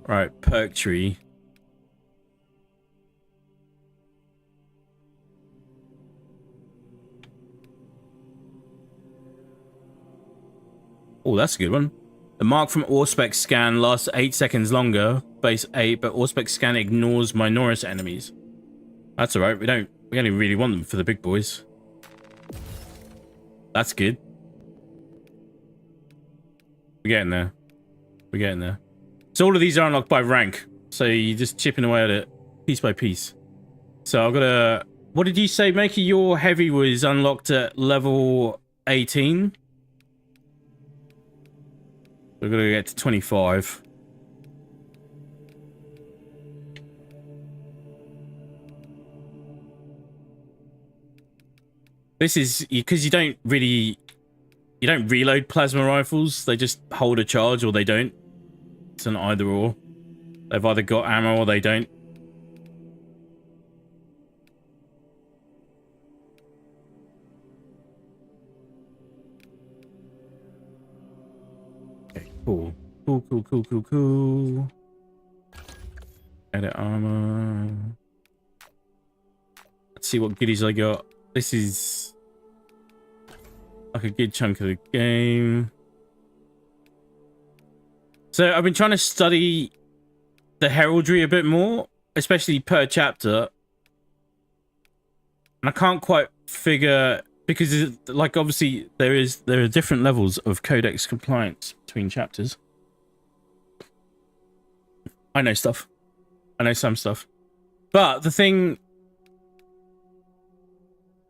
S1: Right, perk tree. Oh, that's a good one. The mark from Auspex scan lasts 8 seconds longer, base 8, but Auspex scan ignores minorous enemies. That's alright, we only really want them for the big boys. That's good. We're getting there. We're getting there. So all of these are unlocked by rank. So you're just chipping away at it piece by piece. So I've got a... What did you say, Makey? Your heavy was unlocked at level 18? We're going to get to 25. This is because you don't reload plasma rifles. They just hold a charge or they don't. It's an either or. They've either got ammo or they don't. Okay, cool. Cool. Edit armor. Let's see what goodies I got. This is like a good chunk of the game. So I've been trying to study the heraldry a bit more, especially per chapter. And I can't quite figure, because like obviously there are different levels of codex compliance between chapters. I know stuff. I know some stuff. But the thing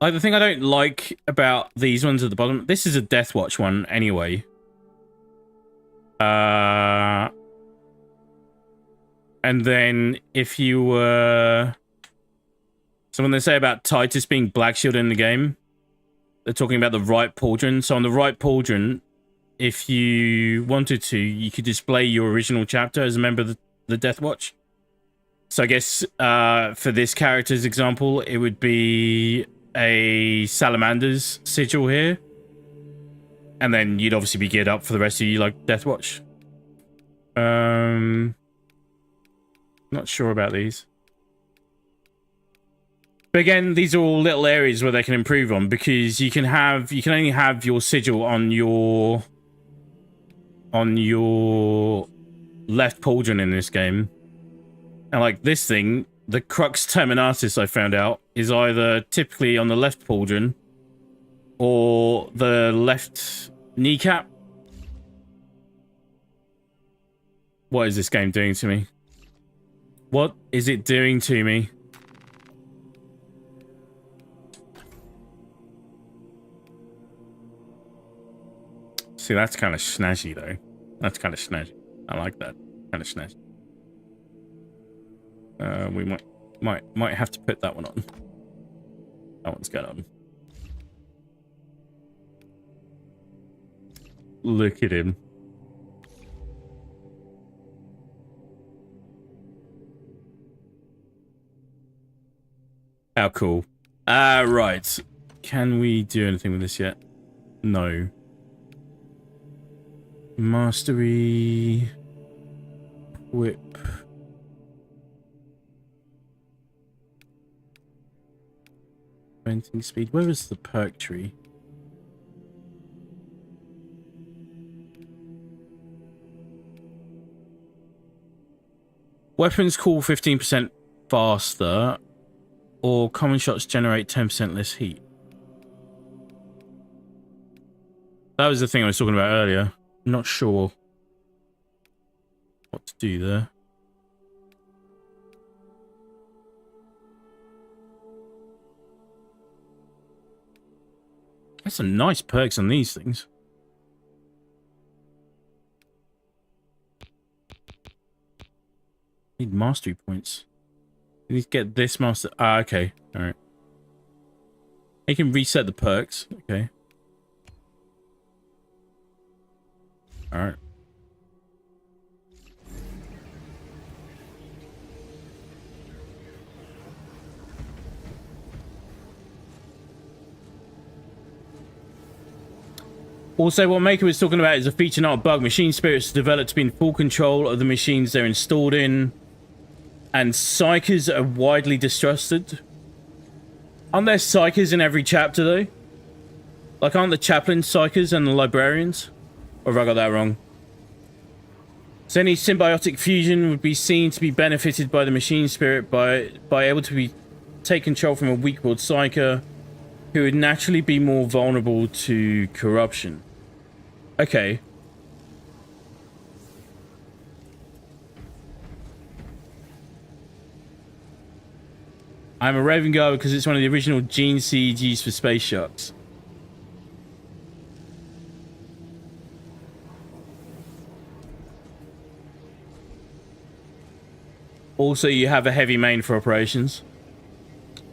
S1: I don't like about these ones at the bottom, this is a Death Watch one anyway. And then if you were... So when they say about Titus being Black Shield in the game, they're talking about the right pauldron. So on the right pauldron, if you wanted to, you could display your original chapter as a member of the Death Watch. So I guess for this character's example, it would be a Salamander's sigil here. And then you'd obviously be geared up for the rest of you, like Death Watch. Not sure about these. But again, these are all little areas where they can improve on, because you can only have your sigil on your left pauldron in this game. And like this thing, the Crux Terminatus, I found out, is either typically on the left pauldron or the left kneecap. What is this game doing to me? What is it doing to me? See, that's kind of snazzy, though. That's kind of snazzy. I like that. Kind of snazzy. We might have to put that one on. That one's going on. Look at him. How cool. Right. Can we do anything with this yet? No. Mastery. Whip. Venting speed. Where is the perk tree? Weapons cool 15% faster, or common shots generate 10% less heat. That was the thing I was talking about earlier. I'm not sure what to do there. That's some nice perks on these things. Need mastery points. You need to get this master. Ah, okay. Alright. You can reset the perks. Okay. Alright. Also, what Maker was talking about is a feature, not a bug. Machine spirits are developed to be in full control of the machines they're installed in. And psychers are widely distrusted. Aren't there psychers in every chapter, though? Like, aren't the chaplains psychers and the librarians? Or have I got that wrong? So any symbiotic fusion would be seen to be benefited by the machine spirit by able to take control from a weak-willed psyker who would naturally be more vulnerable to corruption. Okay. I'm a Raven Guard because it's one of the original gene seeds used for space sharks. Also, you have a heavy main for operations.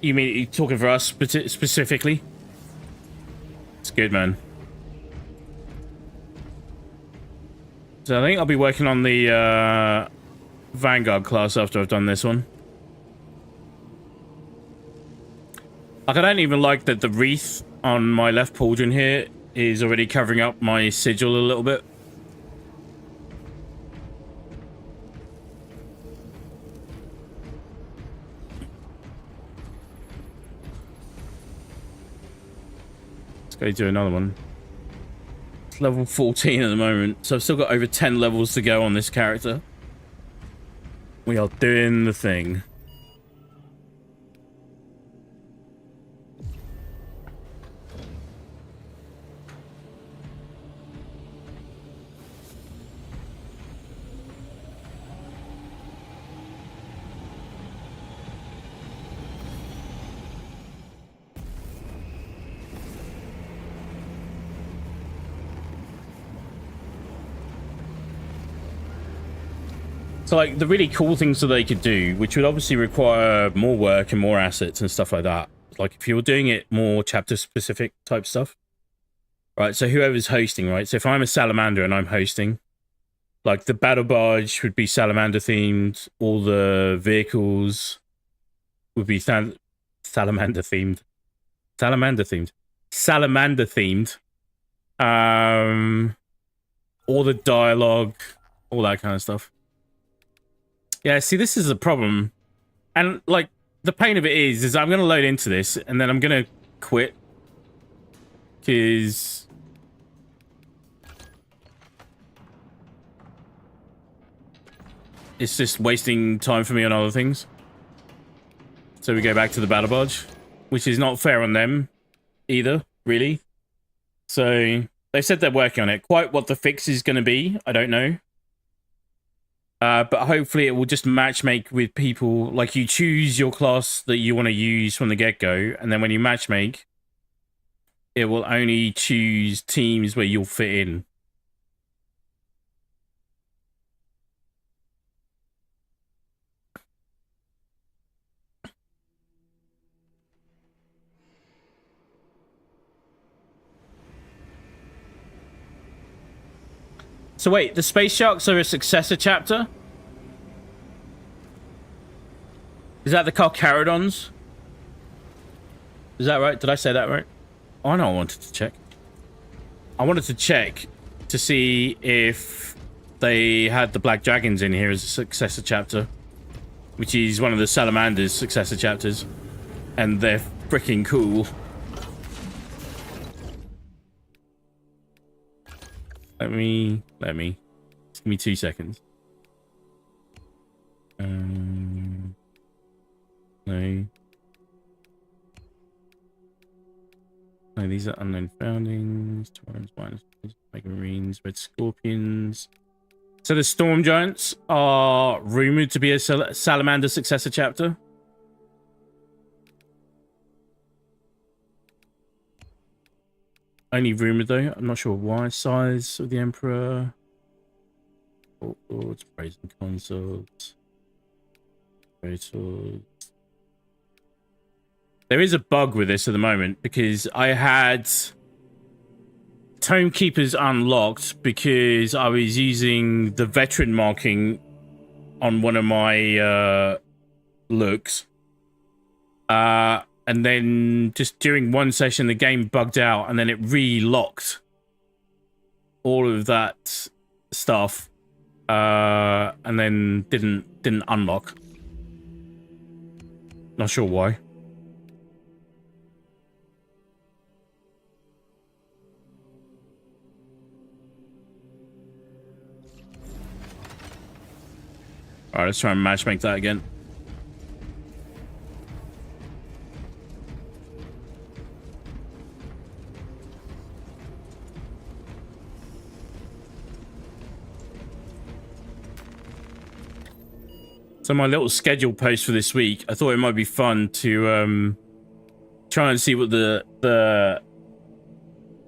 S1: You mean you're talking for us specifically? It's good, man. So I think I'll be working on the Vanguard class after I've done this one. Like, I don't even like that the wreath on my left pauldron here is already covering up my sigil a little bit. Go do another one. It's level 14 at the moment, so I've still got over 10 levels to go on this character. We are doing the thing. So, like, the really cool things that they could do, which would obviously require more work and more assets and stuff like that. Like, if you're doing it more chapter-specific type stuff, right? So whoever's hosting, right? So if I'm a salamander and I'm hosting, like, the battle barge would be salamander-themed. All the vehicles would be salamander-themed. Salamander-themed. Salamander-themed. All the dialogue, all that kind of stuff. Yeah, see, this is a problem. And, like, the pain of it is I'm going to load into this, and then I'm going to quit. Because... it's just wasting time for me on other things. So we go back to the battle barge, which is not fair on them either, really. So, they said they're working on it. Quite what the fix is going to be, I don't know. But hopefully it will just matchmake with people. Like, you choose your class that you want to use from the get-go, and then when you matchmake, it will only choose teams where you'll fit in. So wait, the Space Sharks are a successor chapter? Is that the Carcharodons? Is that right? Did I say that right? Oh, no, I wanted to check. I wanted to check to see if they had the Black Dragons in here as a successor chapter, which is one of the Salamander's successor chapters, and they're freaking cool. Let me. Just give me 2 seconds. No. No, these are unknown foundings. Torrents, Mega Marines, Red Scorpions. So the Storm Giants are rumored to be a Salamander successor chapter. Only rumored though. I'm not sure why. Size of the Emperor. Lords, Brazen Consorts. There is a bug with this at the moment because I had Tome Keepers unlocked because I was using the veteran marking on one of my looks. And then just during one session, the game bugged out and then it re-locked all of that stuff. And then didn't unlock. Not sure why. Alright, let's try and matchmake that again. So my little schedule post for this week, I thought it might be fun to try and see what the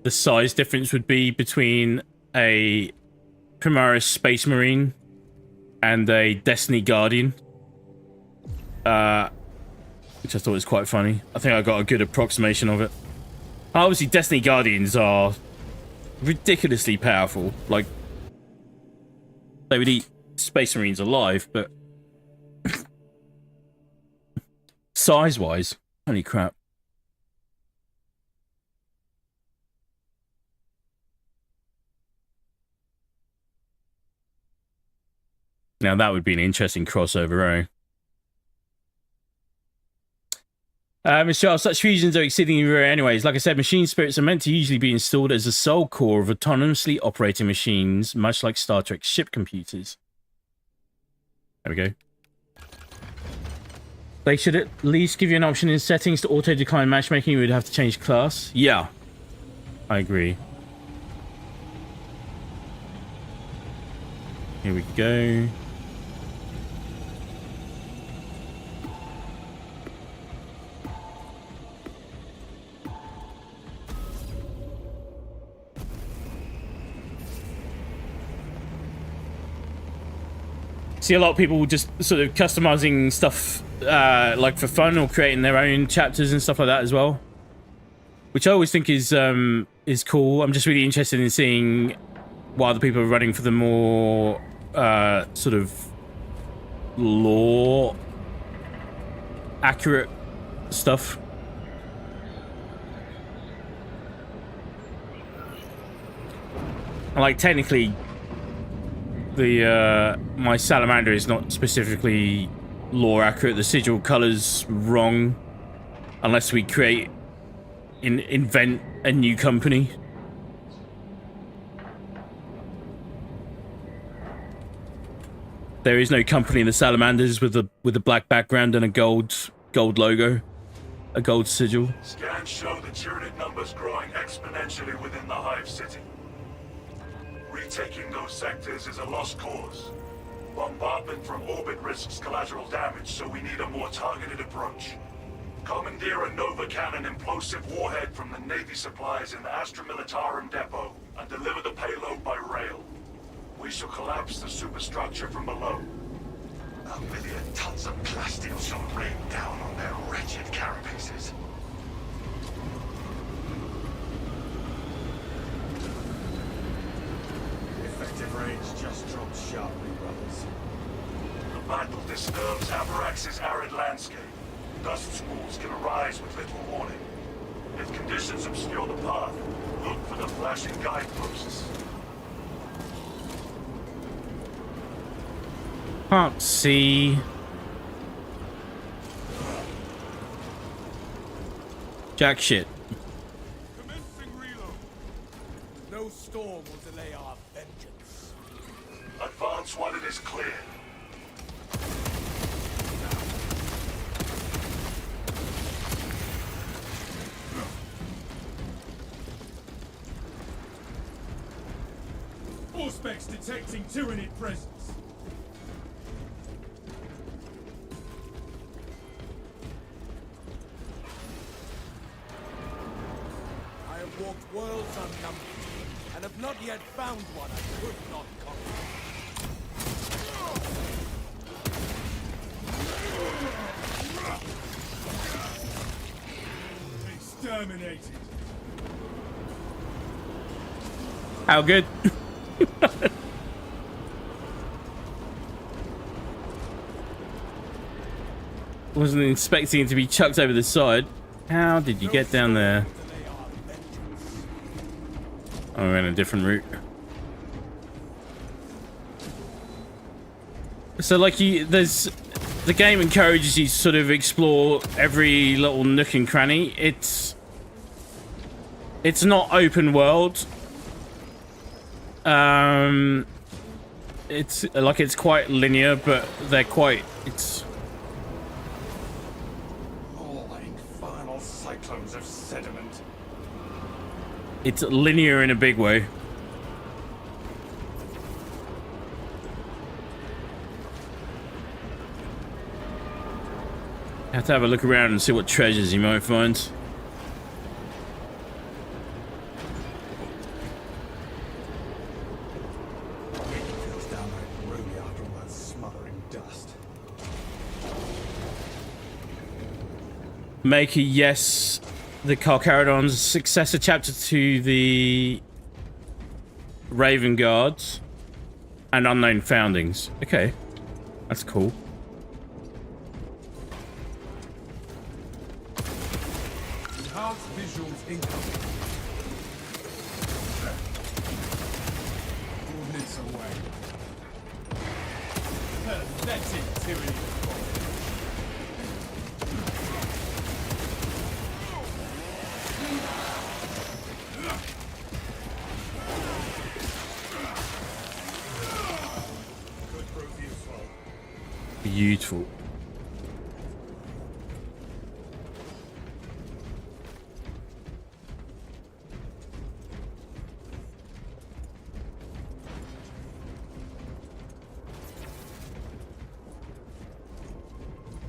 S1: size difference would be between a Primaris Space Marine and a Destiny Guardian. Which I thought was quite funny. I think I got a good approximation of it. Obviously, Destiny Guardians are ridiculously powerful. Like, they would eat Space Marines alive, but size-wise, holy crap. Now that would be an interesting crossover, eh? Michelle, such fusions are exceedingly rare anyways. Like I said, machine spirits are meant to usually be installed as the sole core of autonomously operating machines, much like Star Trek's ship computers. There we go. They should at least give you an option in settings to auto-decline matchmaking. You would have to change class. Yeah, I agree. Here we go. See a lot of people just sort of customizing stuff like for fun or creating their own chapters and stuff like that as well, which I always think is cool. I'm just really interested in seeing what other people are running for the more sort of lore accurate stuff. Like technically the my salamander is not specifically lore accurate. The sigil color's wrong unless we invent a new company. There is no company in the salamanders with a black background and a gold logo, a gold sigil.
S3: Scans show the Tyranid numbers growing exponentially within the Hive City. Retaking those sectors is a lost cause. Bombardment from orbit risks collateral damage, so we need a more targeted approach. Commandeer a Nova Cannon implosive warhead from the Navy supplies in the Astra Militarum depot and deliver the payload by rail. We shall collapse the superstructure from below.
S4: A million tons of plastic shall rain down on their wretched carapaces.
S5: Effective range just dropped sharply, brothers.
S3: The battle disturbs Avarax's arid landscape. Dust schools can arise with little warning. If conditions obscure the path, look for the flashing guideposts.
S1: Can't see. Jack shit.
S7: Commencing reload. No storm will delay our vengeance.
S3: Advance while it is clear.
S5: Auspex detecting Tyranid presence.
S7: I have walked worlds unnumbered, and have not yet found one I could not conquer.
S5: Exterminated.
S1: How good? Wasn't expecting to be chucked over the side. How did you get down there? Oh, we're in a different route. So, like, the game encourages you to sort of explore every little nook and cranny. It's not open world. It's like it's quite linear, but it's
S5: Infernal cyclones of sediment.
S1: It's linear in a big way. You have to have a look around and see what treasures you might find.
S5: Feels downright roomy after all that smothering dust.
S1: Make a yes. The Carcharodon's successor chapter to the Raven Guards and Unknown Foundings. Okay, that's cool.
S5: Enhanced visuals incoming. Coordinates away. Pathetic tyranny.
S1: Beautiful.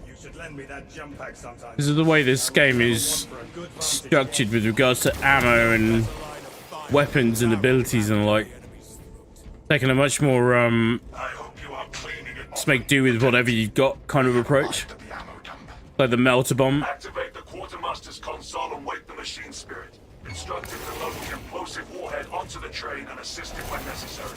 S6: You should lend me that jump pack sometime.
S1: This is the way this game is structured with regards to ammo and weapons and abilities and like taking a much more
S3: I hope you are cleaning it
S1: just make do with whatever you've got kind of approach.
S3: to the ammo dump.
S1: Like the melter bomb.
S3: Activate the quartermaster's console and wake the machine spirit. Instruct him to load the implosive warhead onto the train and assist him when necessary.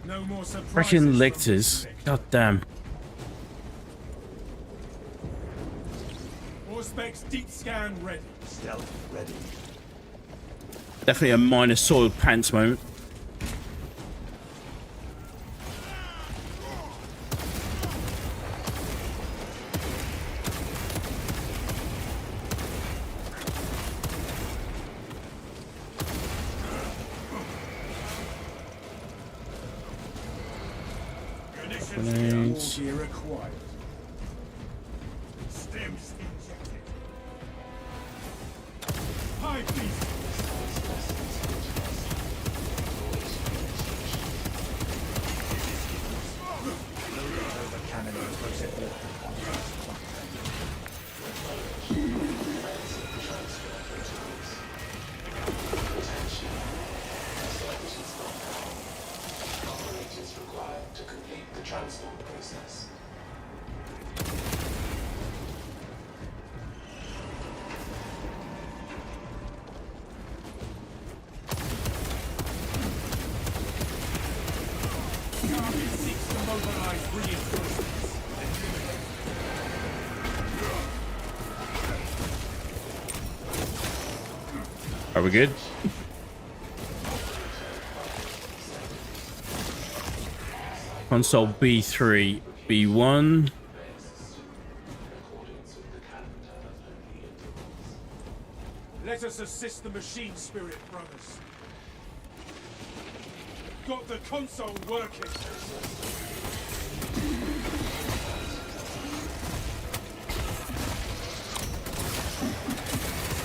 S5: No more surprises.
S1: Freaking lictors. God damn.
S5: Auspex deep scan ready.
S6: Stealth ready.
S1: Definitely a minor soiled pants moment. Grenades.
S5: Gear required. Stems injected. High beast.
S1: Are we good? Console B3, B1.
S5: Let us assist the machine spirit, brothers. Got the console working.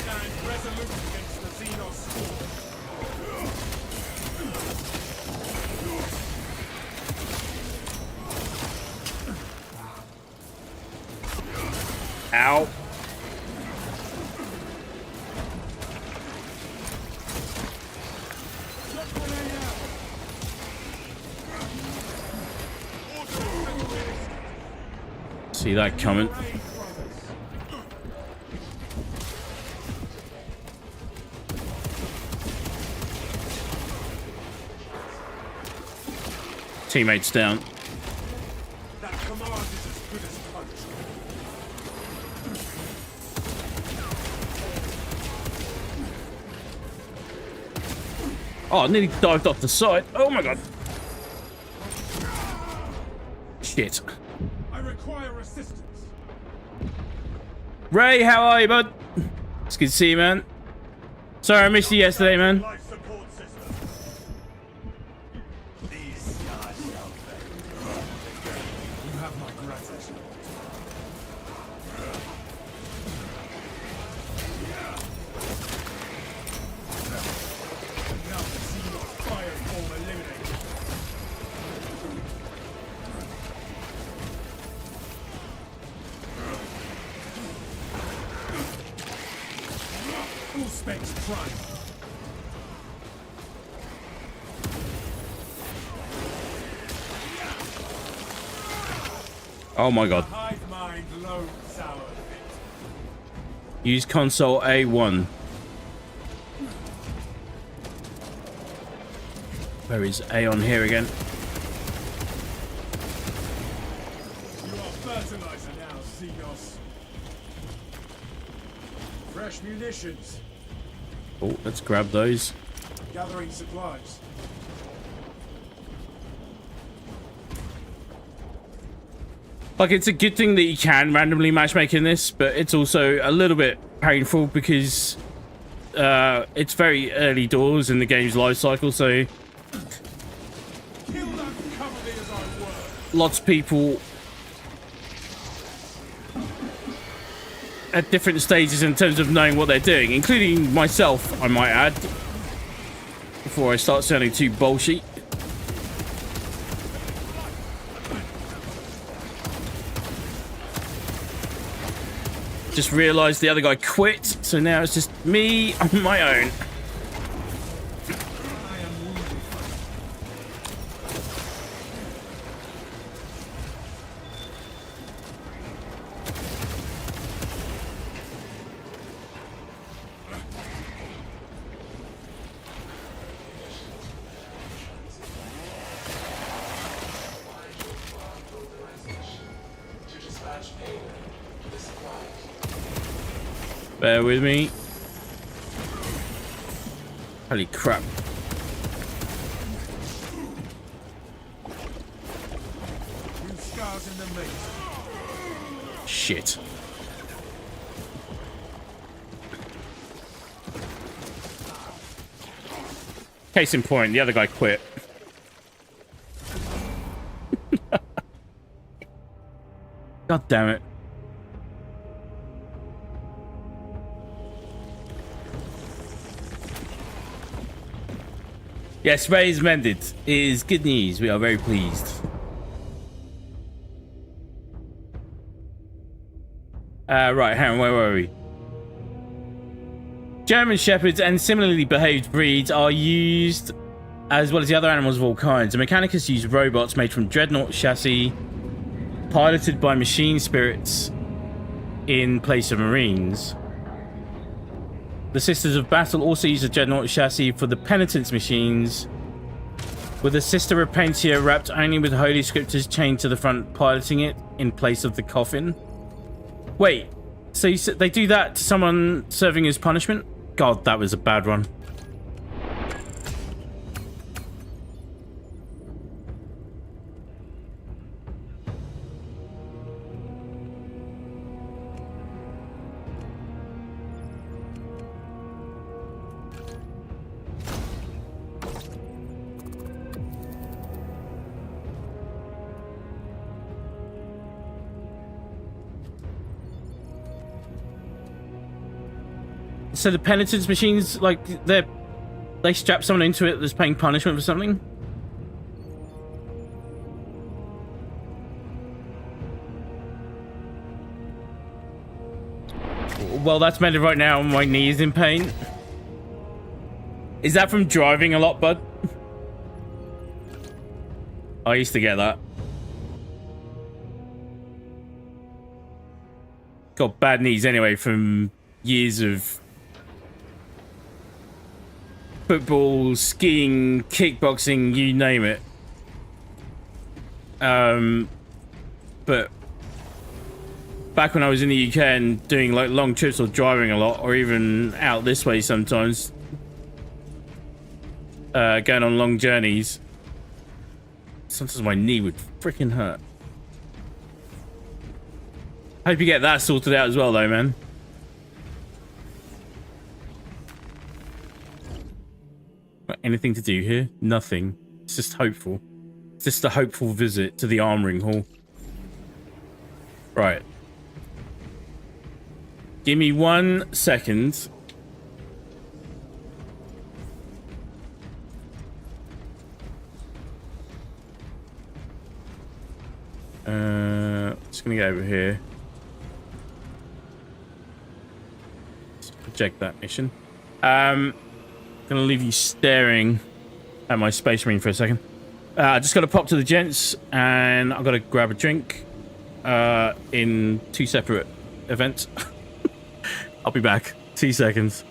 S5: Stand resolute against the Xenos swarm.
S1: Ow. See that coming. Teammates down.
S5: That command is as good as punch.
S1: Oh, I nearly dived off the side. Oh my god. Shit.
S5: I require assistance.
S1: Ray, how are you, bud? It's good to see you, man. Sorry I missed you yesterday, man.
S6: Life support system. These scars shall fade.
S5: You have my gratitude. Now the Xenos fireform eliminated. Full specs prime.
S1: Oh my god.
S5: Hive mind low sour fit.
S1: Use console A1. Where is A on here again?
S5: You are fertilizer now, Xenos. Fresh munitions.
S1: Oh, let's grab those.
S5: Gathering supplies.
S1: Like, it's a good thing that you can randomly matchmake in this, but it's also a little bit painful because it's very early doors in the game's life cycle, so lots of people at different stages in terms of knowing what they're doing, including myself, I might add, before I start sounding too bullshit. Just realized the other guy quit, so now it's just me on my own. Bear with me. Holy crap. Shit. Case in point, the other guy quit. God damn it. Yes, Ray is mended. It is good news. We are very pleased. Right, hang on, where were we? German Shepherds and similarly behaved breeds are used, as well as the other animals of all kinds. The Mechanicus use robots made from dreadnought chassis, piloted by machine spirits in place of marines. The Sisters of Battle also use a dreadnought chassis for the penitence machines, with the Sister Repentia wrapped only with holy scriptures chained to the front, piloting it in place of the coffin. Wait, so they do that to someone serving as punishment? God, that was a bad one. So the penitence machines, like, they strap someone into it that's paying punishment for something? Well, that's mended right now. My knee is in pain. Is that from driving a lot, bud? I used to get that. Got bad knees anyway from years of football, skiing, kickboxing, you name it. But back when I was in the UK and doing like long trips or driving a lot, or even out this way sometimes, going on long journeys, sometimes my knee would freaking hurt. Hope you get that sorted out as well though, man. Got anything to do here? Nothing. It's just hopeful. It's just a hopeful visit to the armoring hall. Right. Give me 1 second. Just gonna go over here. Let's project that mission. Gonna leave you staring at my space marine for a second. Just gotta pop to the gents and I've gotta grab a drink in 2 separate events. I'll be back. 2 seconds.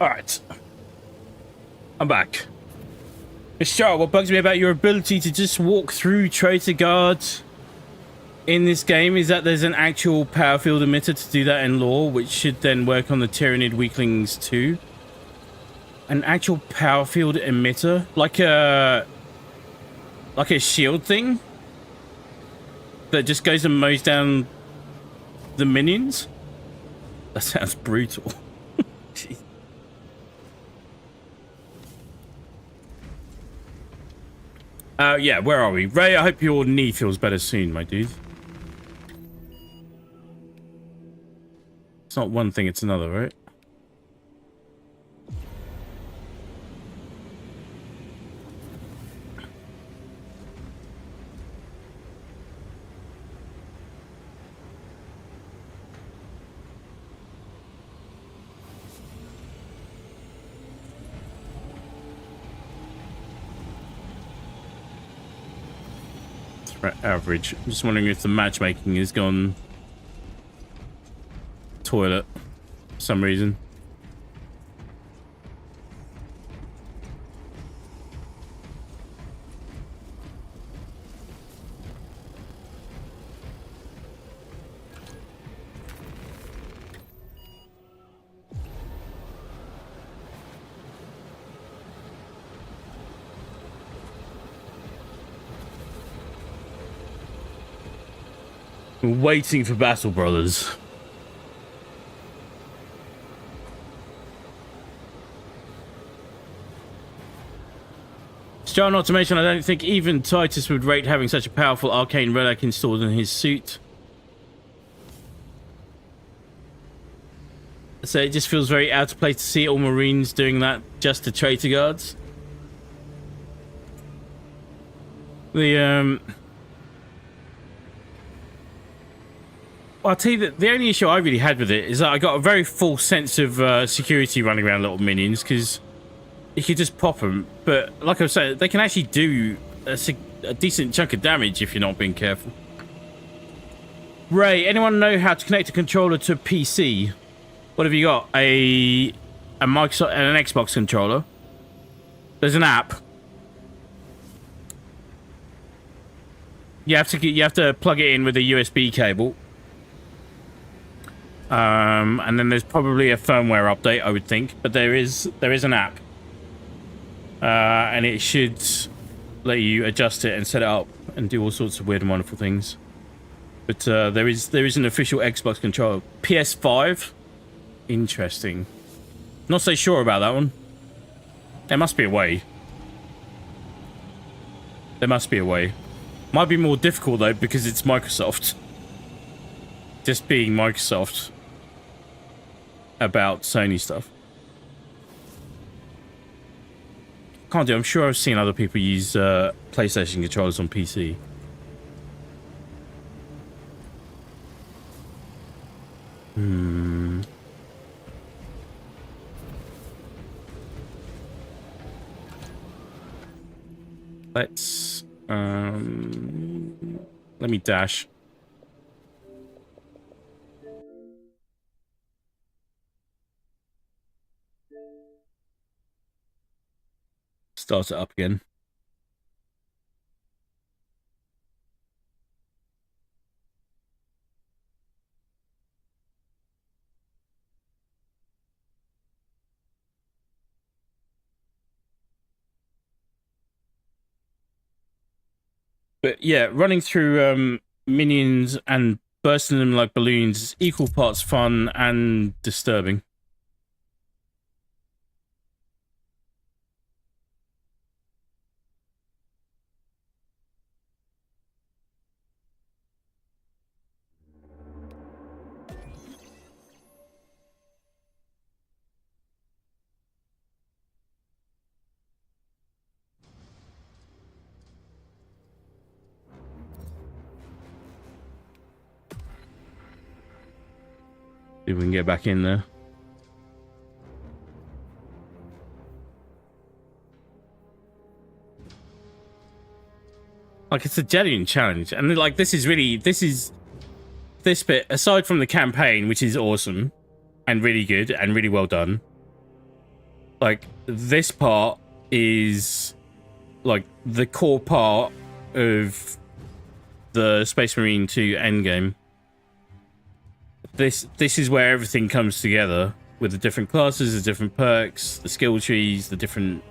S1: Alright. I'm back. Michelle, what bugs me about your ability to just walk through traitor guards in this game is that there's an actual power field emitter to do that in lore, which should then work on the Tyranid weaklings too. An actual power field emitter? Like a shield thing? That just goes and mows down the minions? That sounds brutal. Jeez. Yeah, where are we? Ray, I hope your knee feels better soon, my dude. It's not one thing, it's another, right? Threat average. I'm just wondering if the matchmaking has gone toilet for some reason. We're waiting for battle, brothers. Star, not to mention, I don't think even Titus would rate having such a powerful arcane relic installed in his suit. So it just feels very out of place to see all Marines doing that just to traitor guards. I'll tell you that the only issue I really had with it is that I got a very full sense of security running around little minions, because you could just pop them. But like I was saying, they can actually do a decent chunk of damage if you're not being careful. Ray, anyone know how to connect a controller to a PC? What have you got? A Microsoft and an Xbox controller. There's an app. You have to plug it in with a USB cable. And then there's probably a firmware update, I would think, but there is an app, and it should let you adjust it and set it up and do all sorts of weird and wonderful things. But there is an official Xbox controller. PS5, interesting. Not so sure about that one. There must be a way. There must be a way. Might be more difficult though because it's Microsoft. Just being Microsoft about Sony stuff. Can't do. I'm sure I've seen other people use PlayStation controllers on PC. Let's let me dash. Start it up again. But yeah, running through minions and bursting them like balloons is equal parts fun and disturbing. See if we can get back in there. Like, it's a genuine challenge, and like this bit, aside from the campaign, which is awesome and really good and really well done, like this part is like the core part of the Space Marine 2 endgame. This is where everything comes together with the different classes, the different perks, the skill trees, the different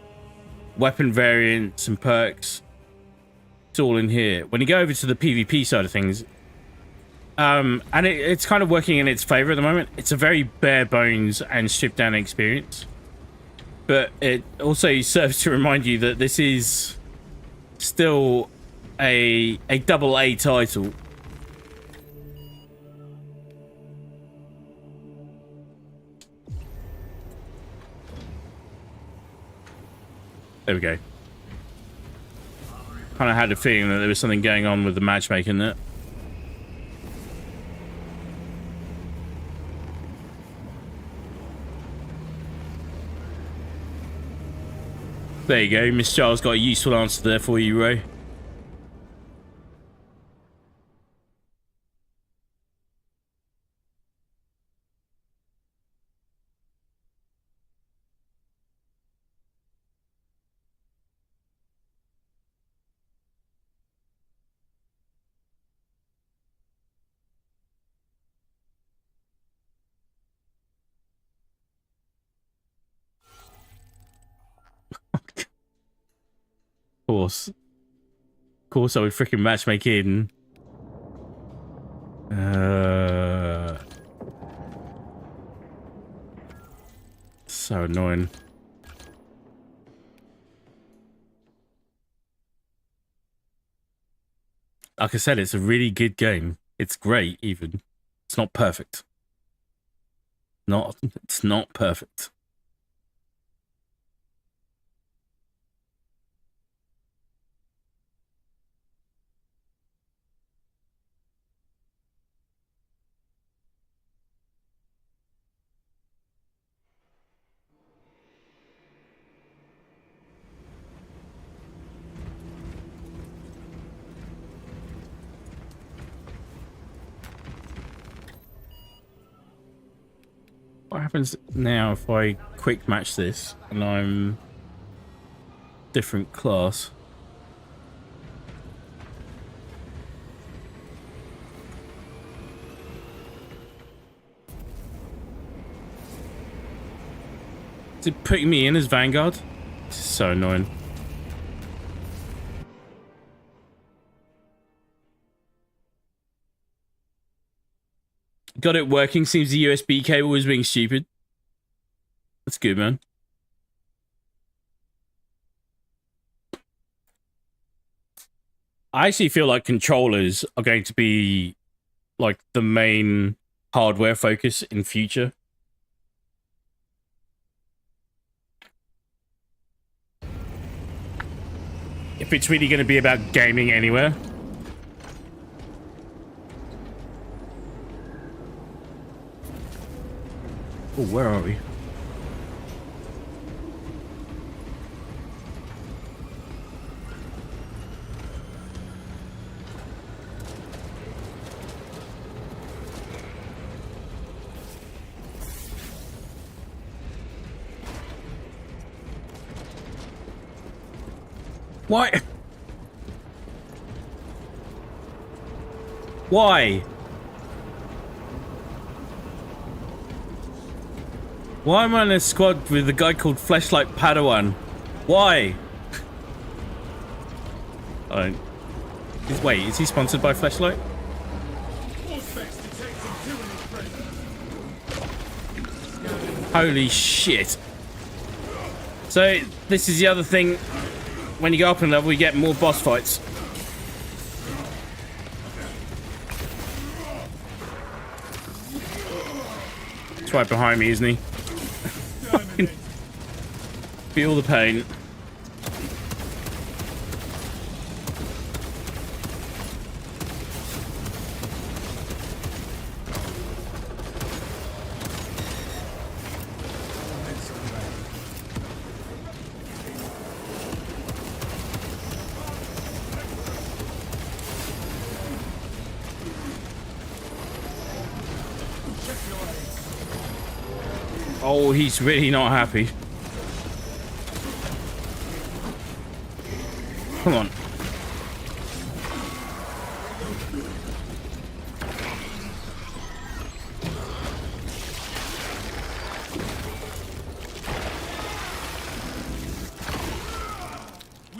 S1: weapon variants and perks. It's all in here. When you go over to the PvP side of things, and it's kind of working in its favor at the moment. It's a very bare bones and stripped down experience, but it also serves to remind you that this is still a double A title. There we go. Kind of had a feeling that there was something going on with the matchmaking there. There you go. Miss Charles got a useful answer there for you, Ray. Of course I would freaking matchmake in. So annoying. Like I said, it's a really good game. It's great, even. It's not perfect. It's not perfect. What happens now if I quick match this and I'm different class? Is it putting me in as Vanguard? This is so annoying. Got it working. Seems the USB cable was being stupid. That's good, man. I actually feel like controllers are going to be like the main hardware focus in future. If it's really going to be about gaming anywhere. Oh, where are we? Why? Why? Why am I in a squad with a guy called Fleshlight Padawan? Why? Wait, is he sponsored by Fleshlight? Holy shit. So, this is the other thing. When you go up in level, you get more boss fights. He's right behind me, isn't he? Feel the pain. Oh, he's really not happy. Come on.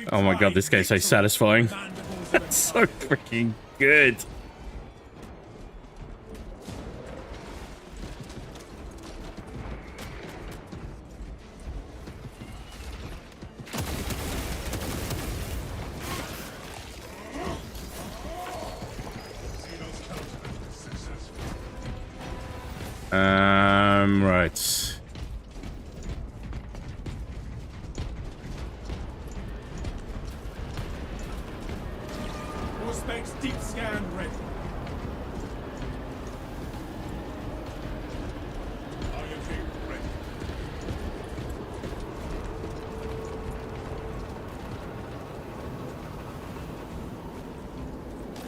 S1: Oh my god, this game's so satisfying. That's so freaking good. Right.
S5: Specs deep scan ready. IMP ready.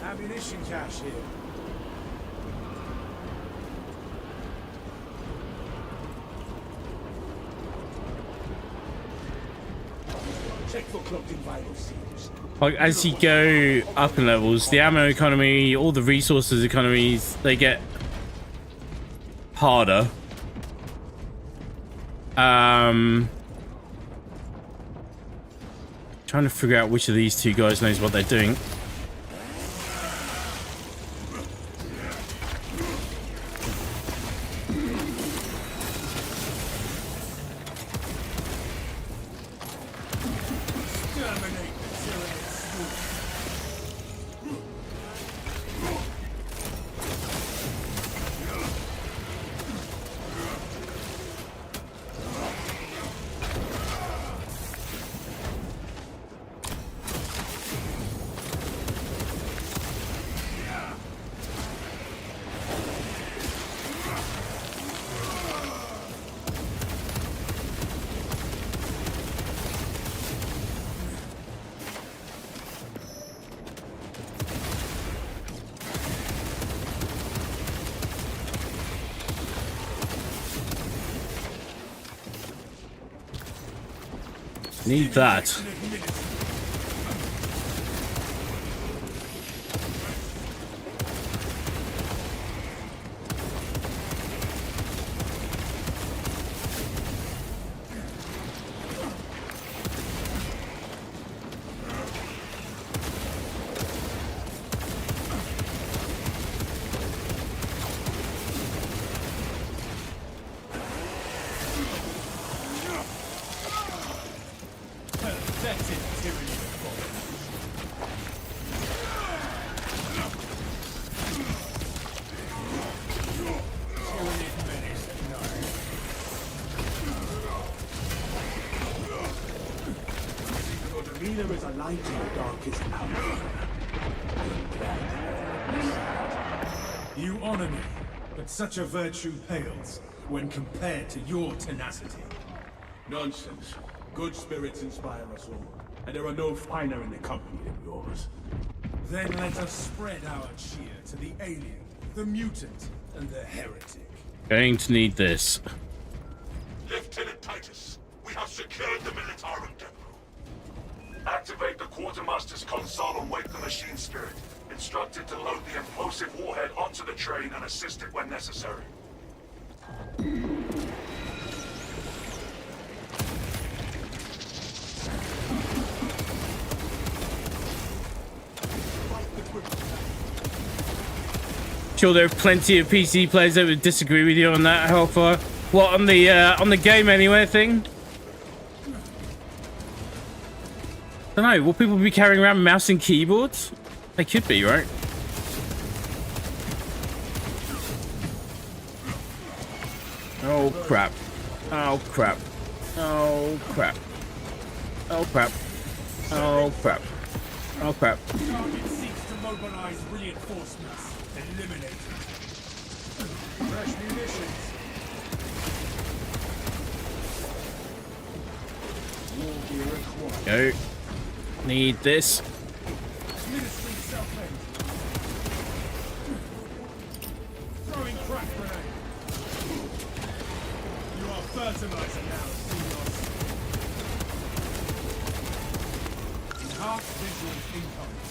S5: Ammunition cache here. Check for cloaked in vital seals.
S1: Like, as you go up in levels, the ammo economy, all the resources economies, they get harder. Trying to figure out which of these two guys knows what they're doing. Need that.
S5: There is a light in the darkest hour. You honor me, but such a virtue pales when compared to your tenacity. Nonsense. Good spirits inspire us all, and there are no finer in the company than yours. Then let us spread our cheer to the alien, the mutant, and the heretic.
S1: Going to need this.
S3: Lieutenant Titus, we have secured the Militarum depot. Activate the Quartermaster's console and wake the machine spirit. Instructed to load the implosive warhead onto the train and assist it when necessary.
S1: Sure, there are plenty of PC players that would disagree with you on that, Hellfire. What, on the Game Anywhere thing? I don't know, will people be carrying around mouse and keyboards? They could be, right? Oh crap. Oh crap. Oh crap. Oh crap. Oh crap. Oh crap.
S5: Target seeks to mobilize reinforcements. Eliminate it. Fresh munitions. War gear acquired.
S1: Go. Need this.
S5: Ministry self-made. Throwing crack grenade. You are fertilizer now, Senos. Enhanced vision. Visuals incoming.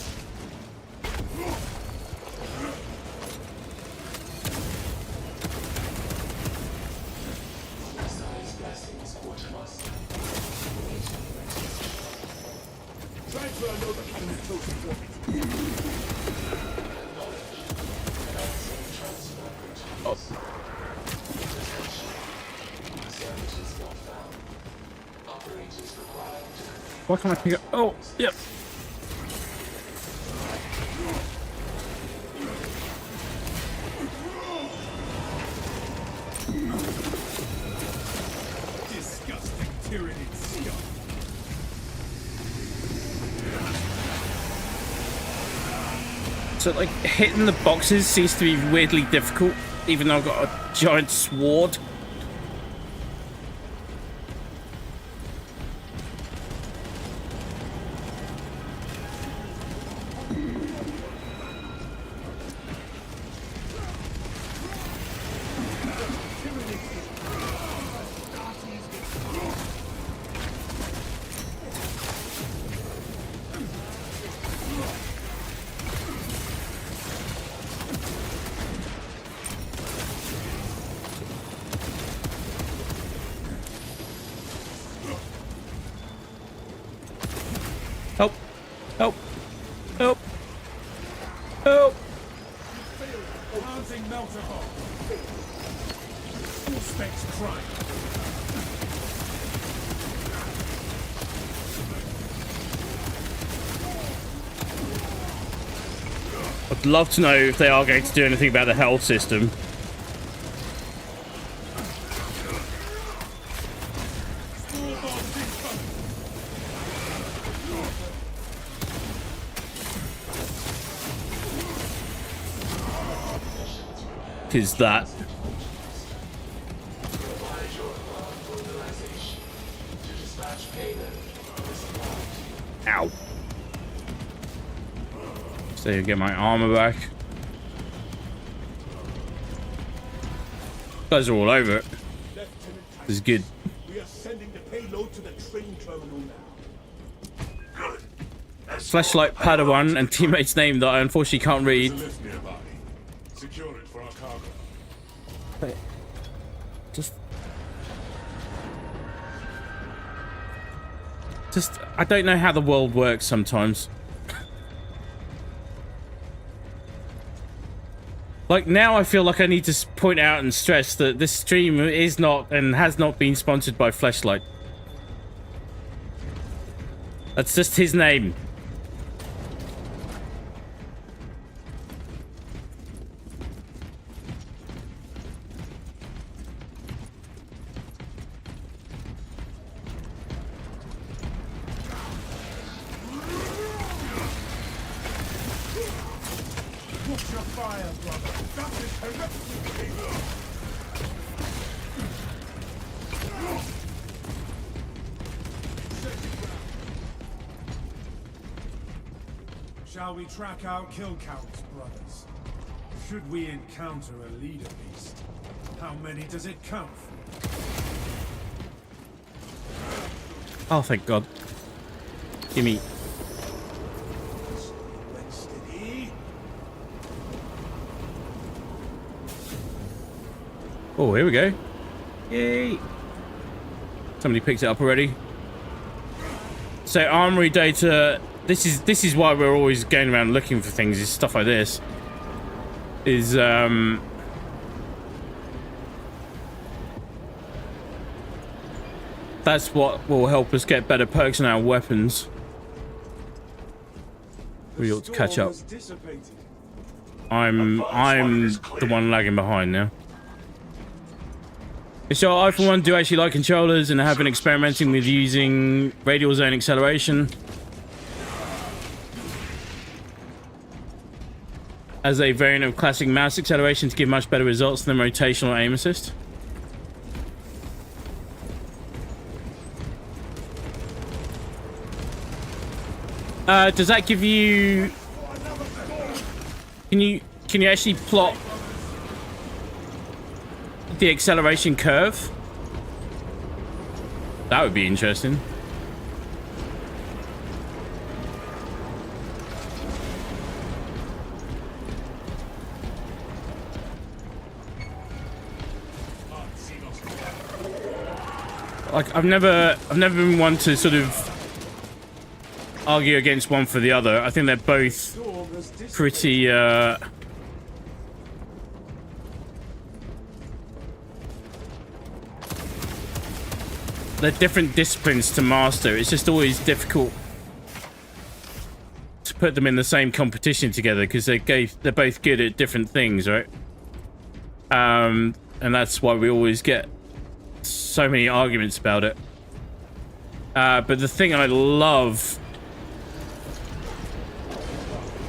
S5: Transfer Nova Cannon close to
S1: Why can't I pick up? Oh, yep.
S5: disgusting tyranny scum.
S1: So, like, hitting the boxes seems to be weirdly difficult, even though I've got a giant sword. Help! Help! Help! Help!
S5: Housing melter hole. Full specs crime.
S1: I'd love to know if they are going to do anything about the health system. Is that ow. So you get my armor back. Guys are all over it. This is good.
S5: We are sending the payload to the train terminal now.
S3: Good.
S1: Flashlight Padawan and teammate's name that I unfortunately can't read.
S5: There's a lift nearby. Secure it for our cargo.
S1: Just, I don't know how the world works sometimes. Like, now I feel like I need to point out and stress that this stream is not and has not been sponsored by Flashlight. That's just his name.
S5: Watch your fire, brother. That is horrifically. Shall we track our kill counts, brothers? Should we encounter a leader beast, how many does it count for?
S1: Oh, thank God. Gimme. Oh, here we go. Yay! Somebody picked it up already. So armory data. This is why we're always going around looking for things. Is stuff like this. Is that's what will help us get better perks on our weapons. We ought to catch up. I'm the one lagging behind now. So I, for one, do actually like controllers and have been experimenting with using radial zone acceleration as a variant of classic mouse acceleration to give much better results than rotational aim assist. Does that give you... Can you actually plot the acceleration curve? That would be interesting. Like, I've never been one to sort of argue against one for the other. I think they're both pretty, they're different disciplines to master. It's just always difficult to put them in the same competition together because they're both good at different things, right? And that's why we always get so many arguments about it. But the thing I love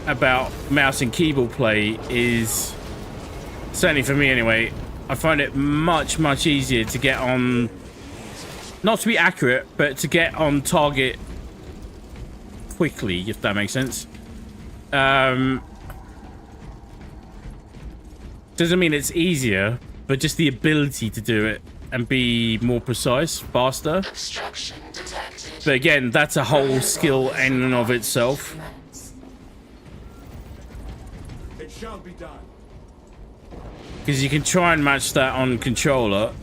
S1: about mouse and keyboard play is, certainly for me anyway, I find it much easier to get on, not to be accurate, but to get on target quickly, if that makes sense. Doesn't mean it's easier, but just the ability to do it and be more precise, faster. But again, that's a whole skill in and of itself.
S5: It shall be done.
S1: Because you can try and match that on controller,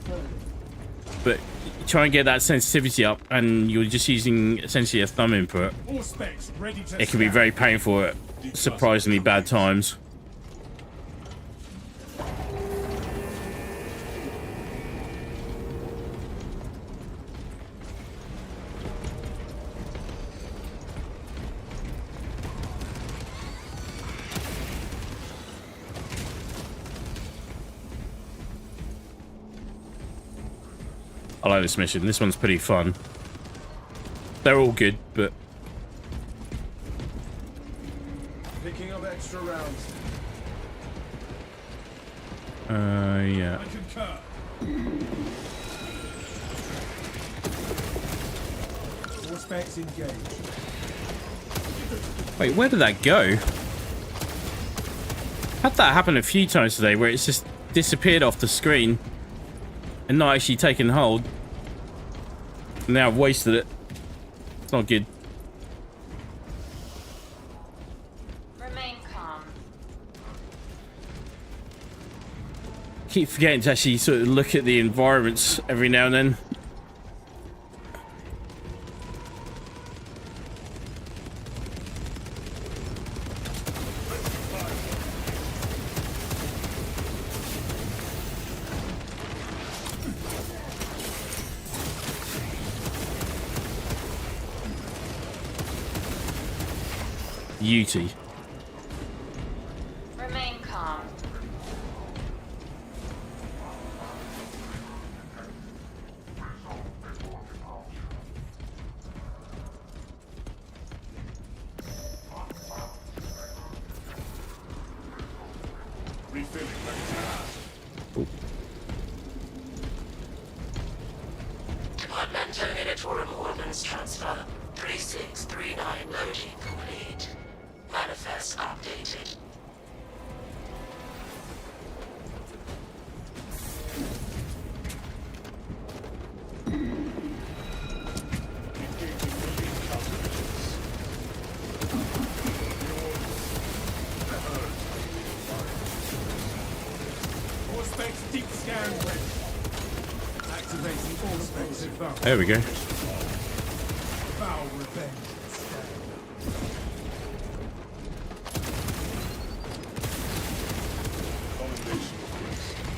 S1: but try and get that sensitivity up and you're just using essentially a thumb input.
S5: All specs ready to
S1: It can be very painful at surprisingly bad times. I like this mission. This one's pretty fun. They're all good, but
S5: Picking up extra rounds.
S1: yeah.
S5: I concur. All specs engaged.
S1: Wait, where did that go? Had that happen a few times today where it's just disappeared off the screen and not actually taken hold. Now I've wasted it. It's not good.
S9: Remain calm.
S1: Keep forgetting to actually sort of look at the environments every now and then. Beauty.
S9: Remain calm.
S5: Refilling.
S9: Departmental Editorial Ordnance Transfer 3639 loading complete. Manifest updated.
S5: All specs deep scan ready. Activating all specs advanced.
S1: There we go.
S5: Foul revenge.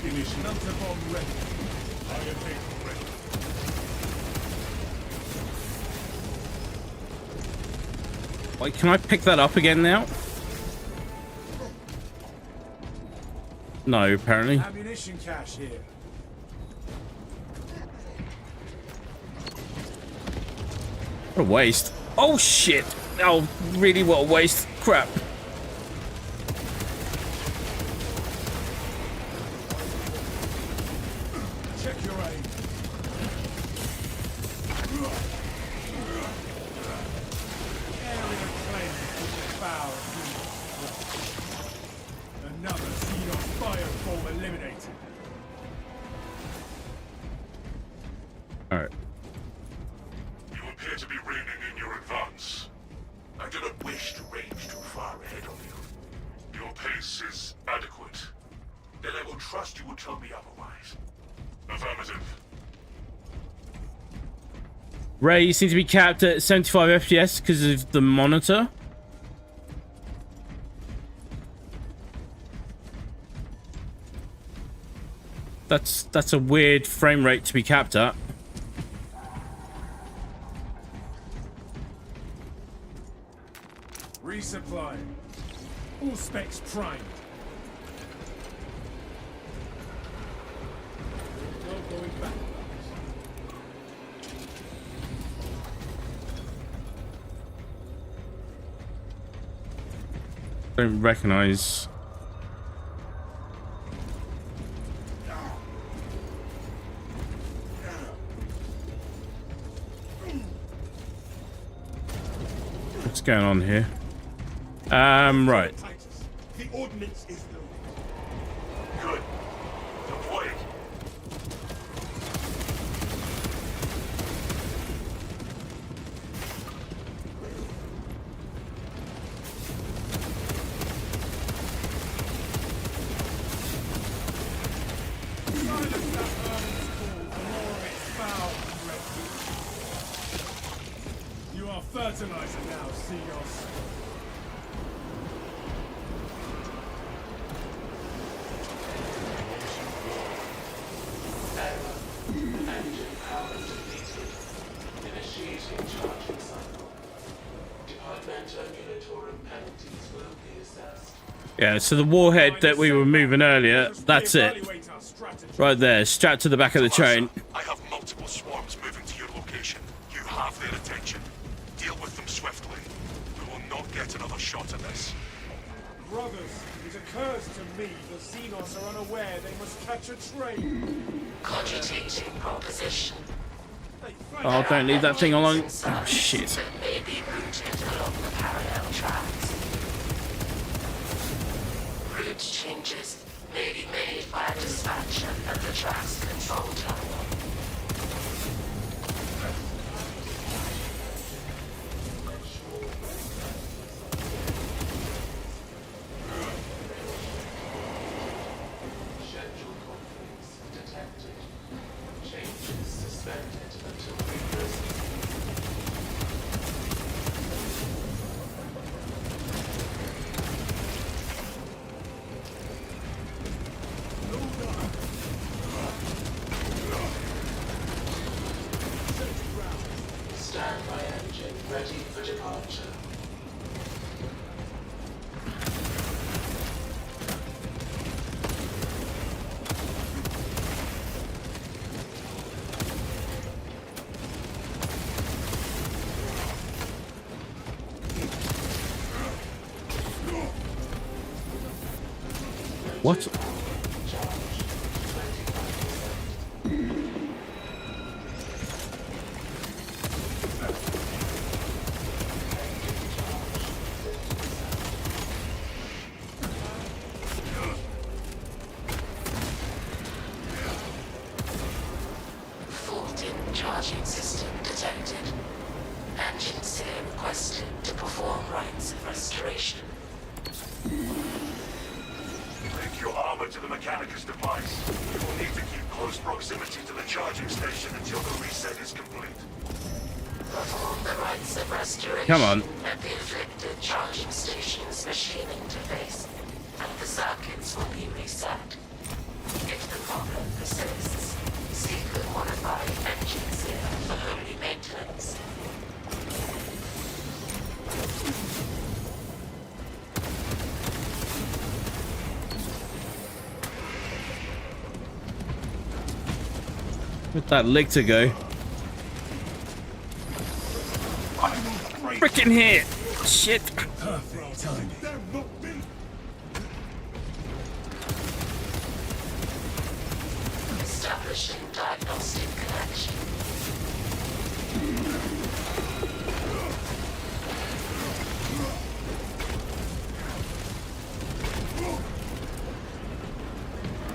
S5: Finish Nutter bomb ready. Fire vehicle ready.
S1: Wait, can I pick that up again now? No, apparently.
S5: Ammunition cache here.
S1: What a waste. Oh shit! Oh, really, what a waste. Crap.
S5: Check your aim. Area cleansed with foul. Another Xenon fireform eliminated.
S1: Alright.
S3: You appear to be reining in your advance. I do not wish to range too far ahead of you. Your pace is adequate. Then I will trust you will tell me otherwise. Affirmative.
S1: Ray seems to be capped at 75 FPS because of the monitor. That's a weird frame rate to be capped at.
S5: Resupply. All specs primed. No going back.
S1: Don't recognize. What's going on here? Right.
S5: The ordnance is loaded.
S3: Good. Deploy it.
S5: Silence that earnest call for more of its foul refuse. You are fertilizer now, Seagulls.
S8: Engine power depleted. Initiating charging cycle. Departmental unitorum penalties will be assessed.
S1: Yeah, so the warhead that we were moving earlier, that's it.
S5: Evaluate our strategy.
S1: Right there, strapped to the back of the train.
S3: I have multiple swarms moving to your location. You have their attention. Deal with them swiftly. We will not get another shot at this.
S5: Brothers, it occurs to me the Xenos are unaware they must catch a train.
S9: Cogitating proposition.
S1: Oh, don't leave that thing alone. Oh, shit.
S9: That may be routed along the parallel tracks. Route changes may be made by a dispatcher at the tracks control terminal.
S8: Schedule conflicts detected. Changes suspended until reverse. Standby engine ready for departure.
S1: What?
S9: Fault in charging system detected. Engine SIR requested to perform rites of restoration.
S3: Link your armor to the Mechanicus device. You will need to keep close proximity to the charging station until the reset is complete.
S9: Perform the rites of restoration
S1: Come on.
S9: at the afflicted charging station's machine interface, and the circuits will be reset. If the problem persists, seek the modified engine SIR for early maintenance.
S1: Where'd that leg to go? Freaking hit! Shit!
S5: Perfect timing. There won't be.
S9: Establishing diagnostic connection.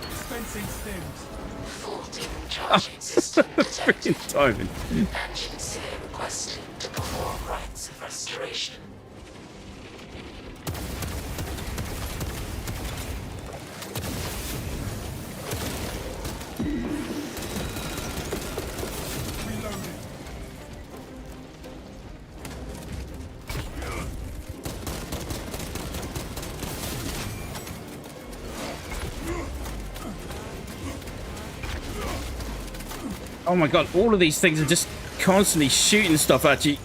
S5: Dispensing stims.
S9: Fault in charging system detected.
S1: Freaking timing.
S9: Engine SIR requested to perform rites of restoration.
S5: Reloading.
S1: Oh my god, all of these things are just constantly shooting stuff at you.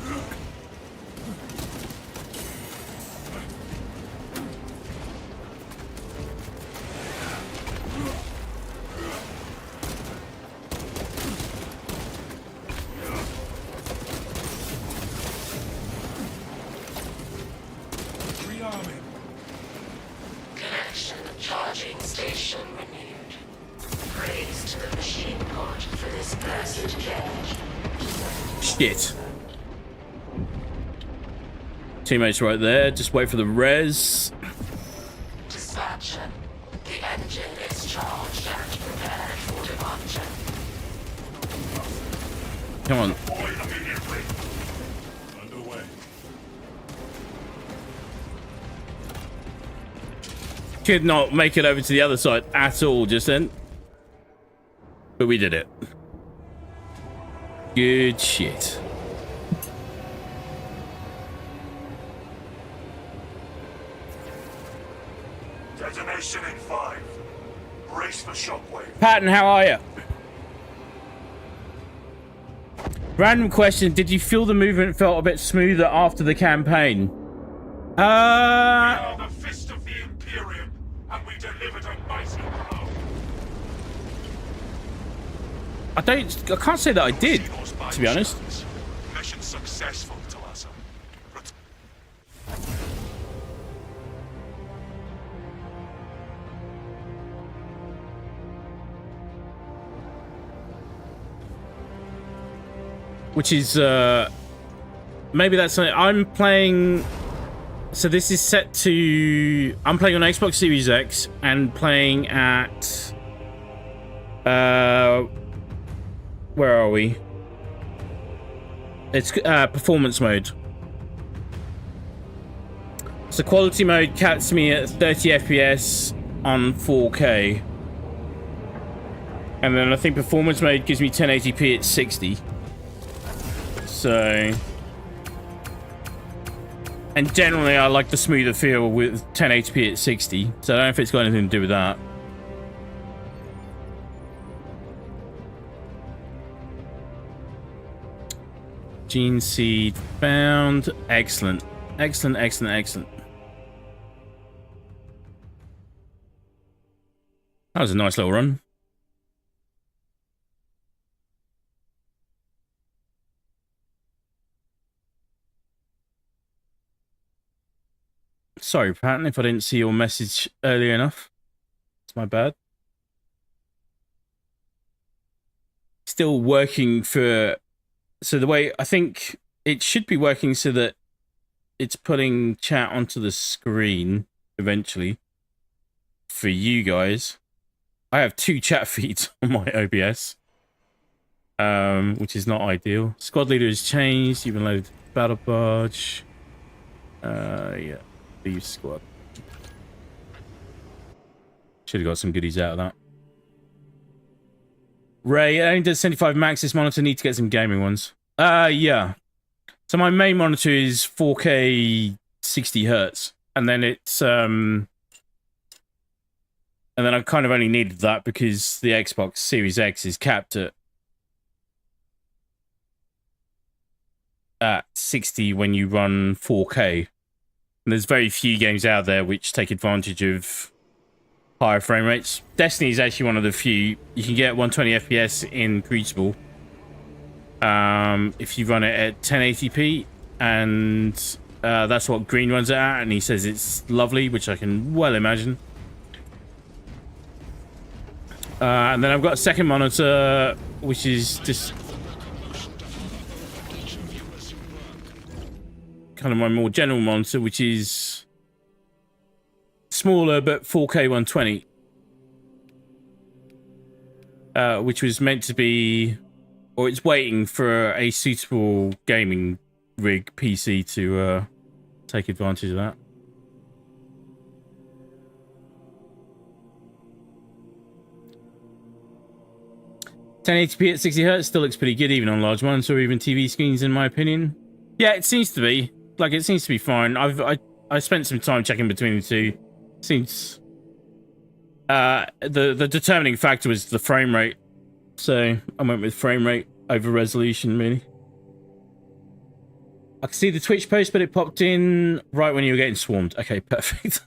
S9: Connection charging station renewed. Praise to the machine god for this blessed change.
S1: Shit. Teammates right there. Just wait for the res.
S9: Dispatcher, the engine is charged and prepared for departure.
S1: Come on.
S3: Deploy immediately.
S6: Underway.
S1: Could not make it over to the other side at all just then. But we did it. Good shit.
S3: Detonation in 5. Brace for shockwave.
S1: Patton, how are you? Random question, did you feel the movement felt a bit smoother after the campaign?
S3: We are the fist of the Imperium, and we delivered a mighty blow.
S1: I can't say that I did, to be honest.
S3: Mission successful, Talassa.
S1: Which is, maybe that's something I'm playing. So this is set to, I'm playing on Xbox Series X and playing at, where are we? It's performance mode. So quality mode caps me at 30 FPS on 4K. And then I think performance mode gives me 1080p at 60. So, and generally I like the smoother feel with 1080p at 60. So I don't know if it's got anything to do with that. Gene seed found. Excellent. Excellent, excellent, excellent. That was a nice little run. Sorry, Patton, if I didn't see your message earlier enough. It's my bad. Still working for... So the way... I think it should be working so that it's putting chat onto the screen eventually for you guys. I have 2 chat feeds on my OBS, which is not ideal. Squad leader has changed. You've been loaded battle barge. Yeah. Leave squad. Should have got some goodies out of that. Ray, it only does 75 max. This monitor needs to get some gaming ones. Yeah. So my main monitor is 4K 60 hertz, and then it's and then I kind of only needed that because the Xbox Series X is capped at 60 when you run 4K. And there's very few games out there which take advantage of higher frame rates. Destiny is actually one of the few. You can get 120 FPS in Crucible if you run it at 1080p, and that's what Green runs it at, and he says it's lovely, which I can well imagine. And then I've got a second monitor, which is just kind of my more general monitor, which is smaller but 4K 120, which was meant to be, or it's waiting for a suitable gaming rig PC to take advantage of that. .1080p at 60 Hz still looks pretty good even on large ones or even TV screens, in my opinion. Yeah, it seems to be. Like, it seems to be fine. I spent some time checking between the two. Seems the determining factor was the frame rate. So I went with frame rate over resolution, really. I could see the Twitch post, but it popped in right when you were getting swarmed. Okay, perfect.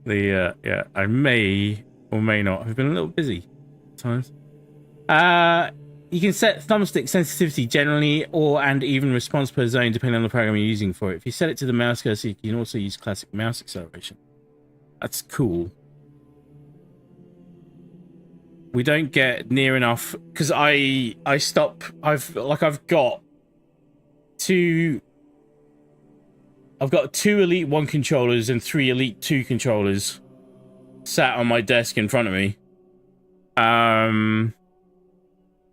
S1: Yeah, I may or may not have been a little busy at times. You can set thumbstick sensitivity generally and even response per zone depending on the program you're using for it. If you set it to the mouse cursor, you can also use classic mouse acceleration. That's cool. We don't get near enough because I've got two Elite 1 controllers and 3 Elite 2 controllers sat on my desk in front of me.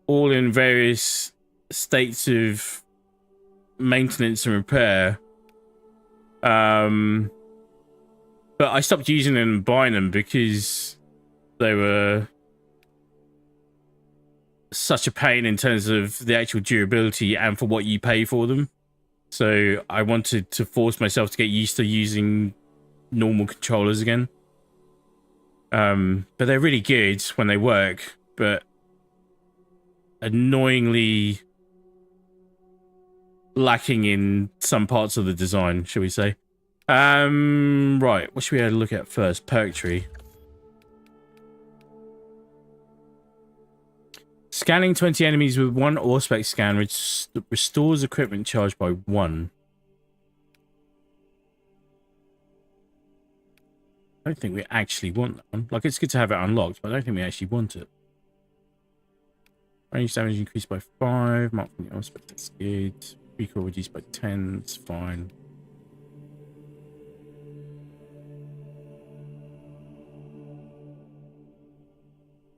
S1: All in various states of maintenance and repair. But I stopped using them and buying them because they were such a pain in terms of the actual durability and for what you pay for them. So I wanted to force myself to get used to using normal controllers again. But they're really good when they work, but annoyingly lacking in some parts of the design, shall we say. Right, what should we have a look at first? Perk tree. Scanning 20 enemies with 1 Auspex scan restores equipment charged by 1. I don't think we actually want that one. Like, it's good to have it unlocked, but I don't think we actually want it. Range damage increased by 5. Mark from the Auspex, that's good. Recoil reduced by 10, it's fine.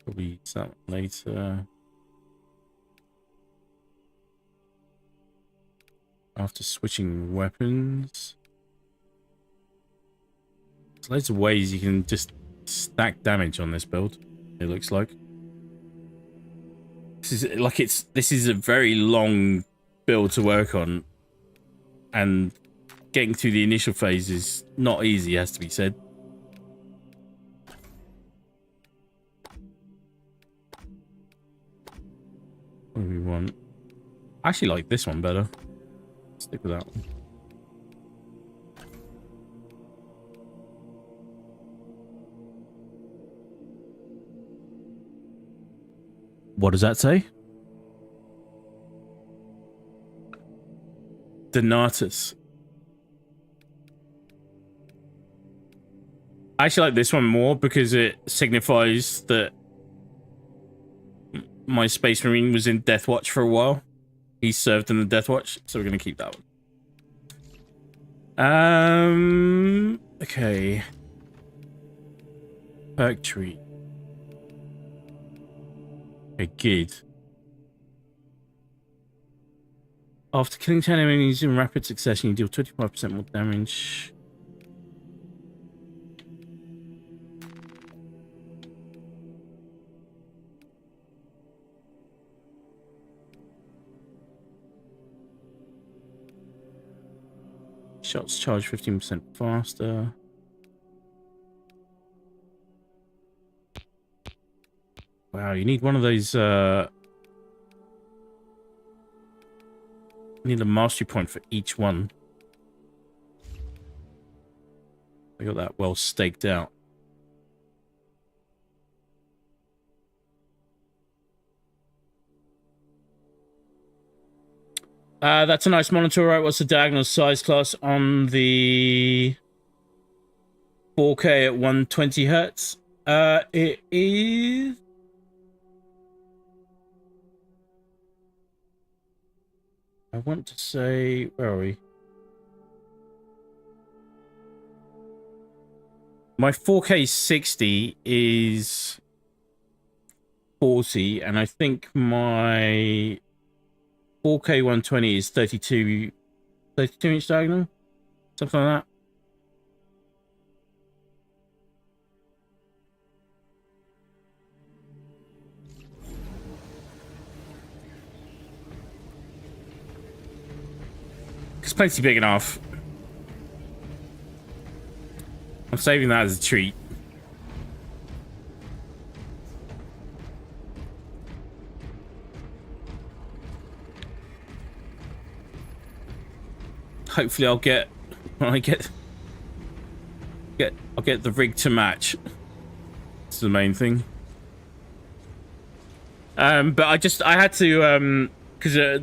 S1: Probably use that one later. After switching weapons. There's loads of ways you can just stack damage on this build, it looks like. This is a very long build to work on, and getting through the initial phase is not easy, has to be said. What do we want? I actually like this one better. Stick with that one. What does that say? Donatus. I actually like this one more because it signifies that my Space Marine was in Death Watch for a while. He served in the Death Watch, so we're going to keep that one. Okay. Perk tree. Okay, good. After killing 10 enemies in rapid succession, you deal 25% more damage. Shots charge 15% faster. Wow, you need one of those, you need a mastery point for each one. I got that well staked out. That's a nice monitor, right? What's the diagonal size class on the 4K at 120 Hertz? It is... I want to say... Where are we? My 4K 60 is 40, and I think my 4K 120 is 32 inch diagonal, something like that. It's plenty big enough. I'm saving that as a treat. hopefully I'll get when I get I'll get the rig to match. That's the main thing. But I had to because I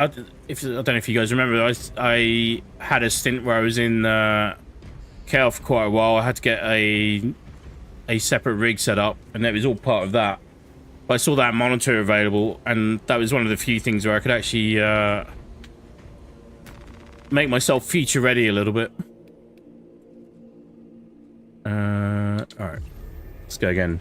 S1: don't know if you guys remember, I had a stint where I was in KL for quite a while. I had to get a separate rig set up, and it was all part of that. But I saw that monitor available, and that was one of the few things where I could actually make myself feature ready a little bit. Alright. Let's go again.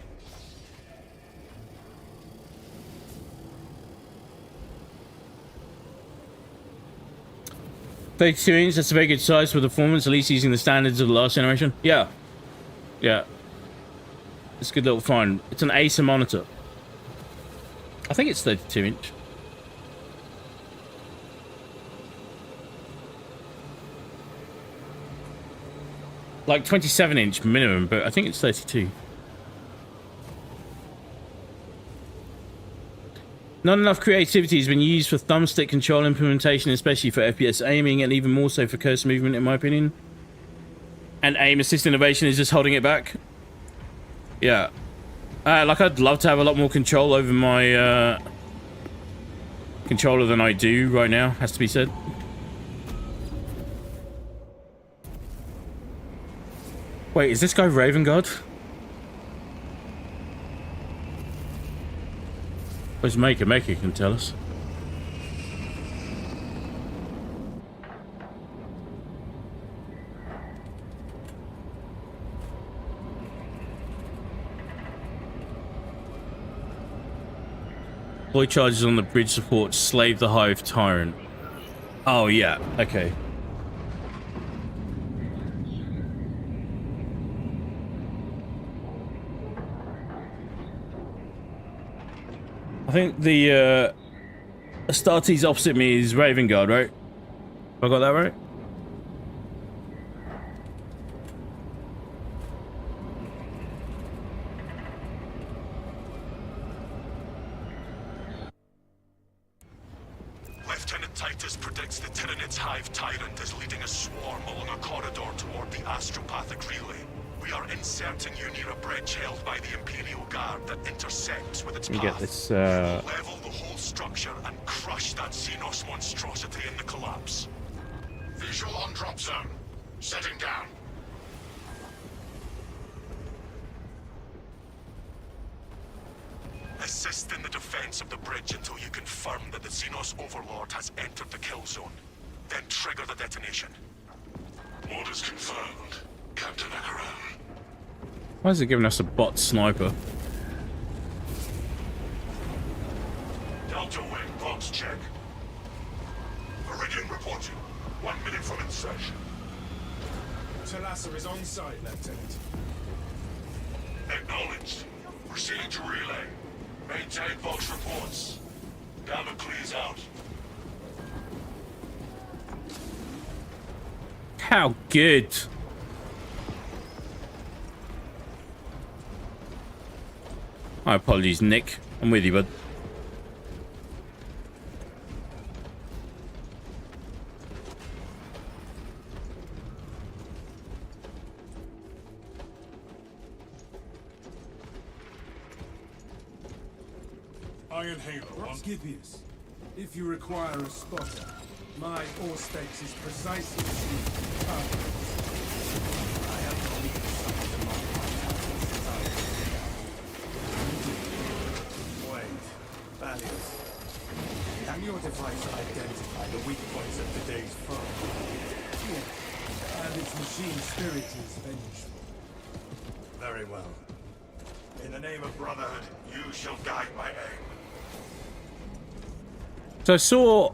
S1: $32 inch, that's a very good size for the performance, at least using the standards of the last generation. Yeah. Yeah. It's a good little find. It's an Acer monitor. I think it's 32 inch. Like 27 inch minimum, but I think it's 32. Not enough creativity has been used for thumbstick control implementation, especially for FPS aiming, and even more so for cursor movement, in my opinion. And aim assist innovation is just holding it back. Yeah. Like, I'd love to have a lot more control over my controller than I do right now, has to be said. Wait, is this guy Raven God? Where's Maker? Maker can tell us. Deploy charges on the bridge support. Slave the Hive Tyrant. Oh, yeah. Okay. I think the Astartes opposite me is Raven Guard, right? Have I got that right?
S3: Lieutenant Titus predicts the Tyrannid's Hive Tyrant is leading a swarm along a corridor toward the astropathic relay. We are inserting you near a bridge held by the Imperial Guard that intersects with its path.
S1: Get this,
S3: Level the whole structure and crush that Xenos monstrosity in the collapse.
S4: Visual on drop zone. Setting down.
S3: Assist in the defense of the bridge until you confirm that the Xenos Overlord has entered the kill zone. Then trigger the detonation.
S4: Orders confirmed, Captain Akaran.
S1: Why is it giving us a bot sniper?
S3: Delta Wing, box check. Meridian reporting. 1 minute from insertion.
S5: Talassa is on site, Lieutenant.
S3: Acknowledged. Proceed to relay. Maintain box reports. Gamma clears out.
S1: How good. My apologies, Nick. I'm with you, bud.
S5: Iron Halo, Scipius, if you require a spotter, my Auspex is precisely suited to targets. I have not needed someone to mark my house since I was here. Wait, Valiant. Can your device identify the weak points of today's foe? Yes, and its machine spirit is vengeful. Very well.
S3: In the name of Brotherhood, you shall guide my aim.
S1: So I saw,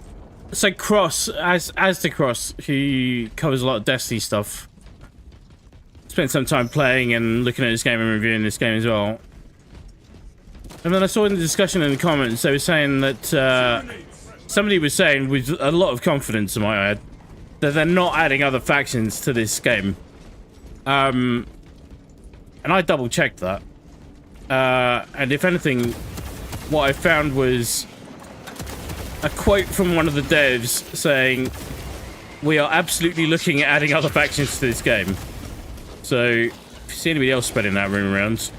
S1: Cross, as the Cross, who covers a lot of Destiny stuff, spent some time playing and looking at this game and reviewing this game as well. And then I saw in the discussion in the comments, they were saying that, somebody was saying, with a lot of confidence, I might add, that they're not adding other factions to this game. And I double-checked that. And if anything, what I found was a quote from one of the devs saying, we are absolutely looking at adding other factions to this game. So, if you see anybody else spreading that room around...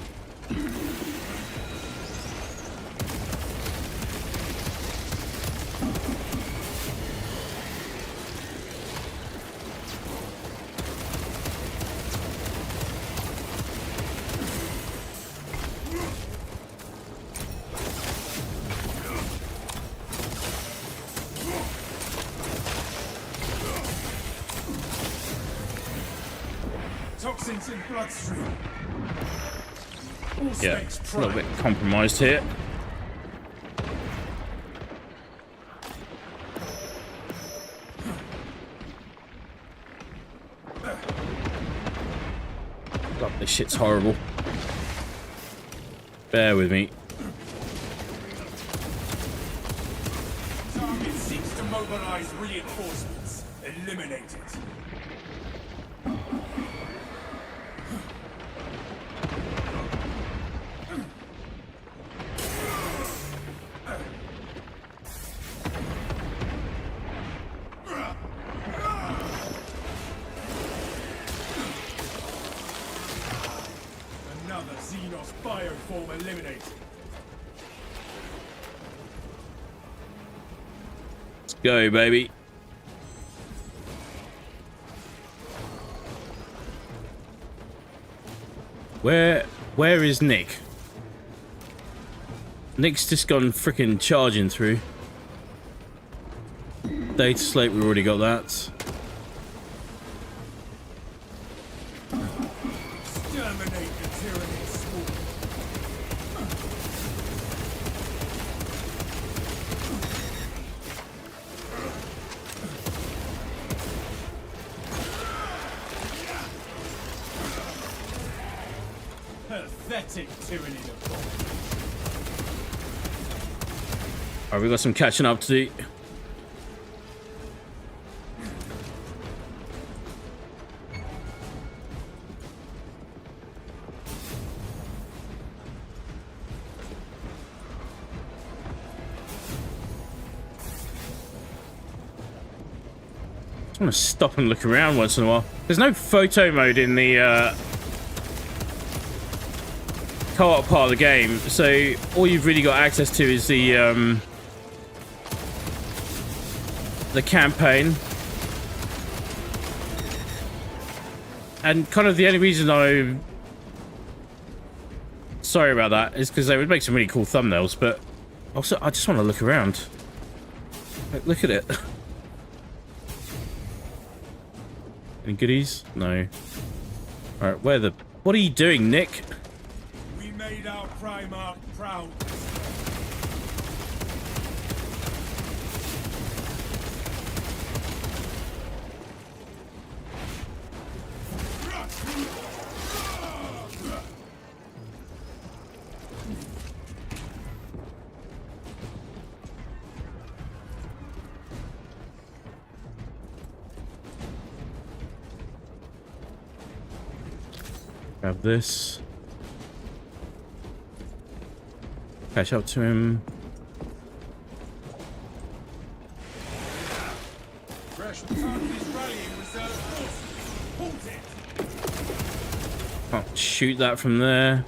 S5: Toxins in bloodstream. All
S1: Yeah,
S5: snakes
S1: a little
S5: try.
S1: bit compromised here. God, this shit's horrible. Bear with me.
S5: Target seeks to mobilize reinforcements. Eliminate it. Another Xenos bioform eliminated.
S1: Let's go, baby. Where is Nick? Nick's just gone freaking charging through. Data slate, we already got that.
S5: Exterminate the tyranny swarm. Pathetic tyranny of God.
S1: Alright, we got some catching up to do. I want to stop and look around once in a while. There's no photo mode in the co-op part of the game, so all you've really got access to is the campaign. And kind of the only reason I'm sorry about that is because they would make some really cool thumbnails, but also I just want to look around. Like, look at it. Any goodies? No. Alright, what are you doing, Nick?
S5: We made our Primarch proud.
S1: Grab this. Catch up to him.
S5: Fresh target is rallying reserve forces. Halt it.
S1: Can't shoot that from there.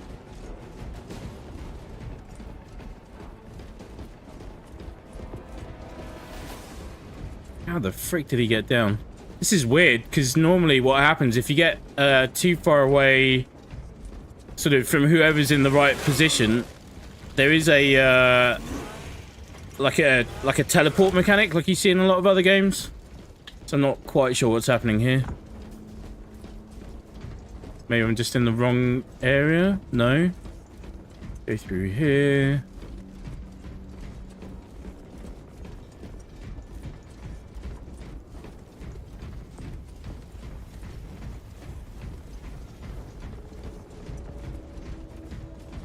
S1: How the freak did he get down? This is weird, because normally what happens if you get too far away sort of from whoever's in the right position, there is a like a teleport mechanic like you see in a lot of other games. So I'm not quite sure what's happening here. Maybe I'm just in the wrong area? No. Go through here.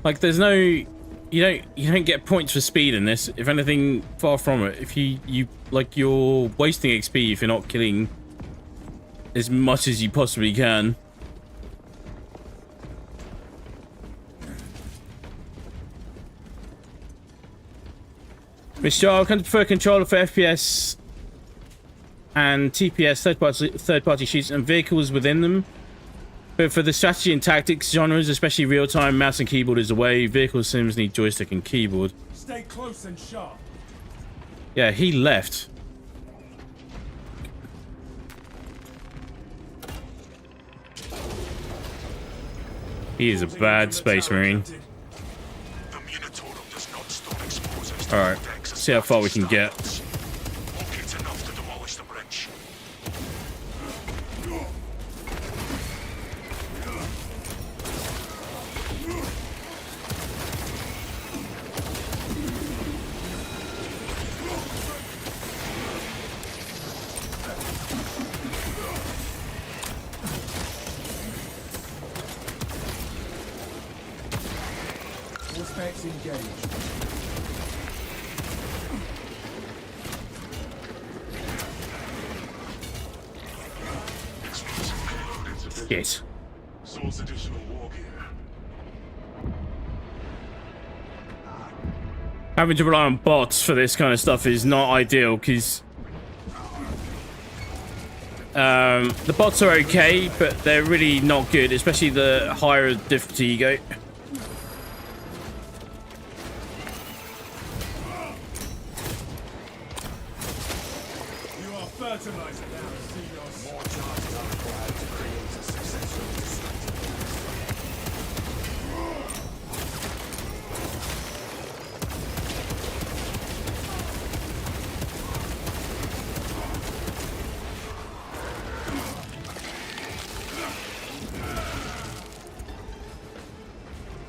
S1: Like, there's no, you don't get points for speed in this. If anything, far from it. If you like, you're wasting XP if you're not killing as much as you possibly can. Mr. I can prefer controller for FPS. and TPS, third-party shoots, and vehicles within them. But for the strategy and tactics genres, especially real-time, mouse and keyboard is the way. Vehicle sims need joystick and keyboard.
S5: Stay close and sharp.
S1: Yeah, he left. He is a bad space marine.
S3: The Minotaur does not store explosives.
S1: Alright, see how far we can get.
S3: Okay, it's enough to demolish the bridge.
S5: All specs engaged.
S1: Yes.
S3: Source additional war gear.
S1: Having to rely on bots for this kind of stuff is not ideal, because the bots are okay, but they're really not good, especially the higher difficulty you go.
S5: You are fertilizer now, Xenos. More charges are required to create a successful destructive.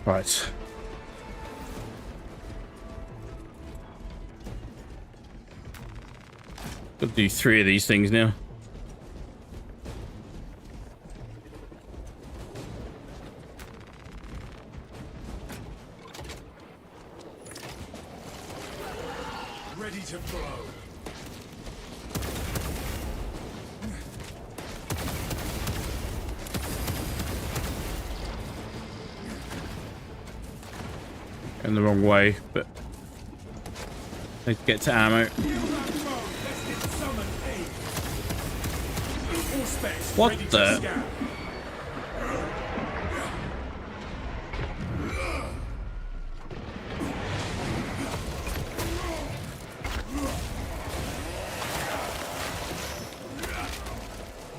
S1: Right. Got to do 3 of these things now.
S5: Ready to blow.
S1: In the wrong way, but let's get to ammo. What the?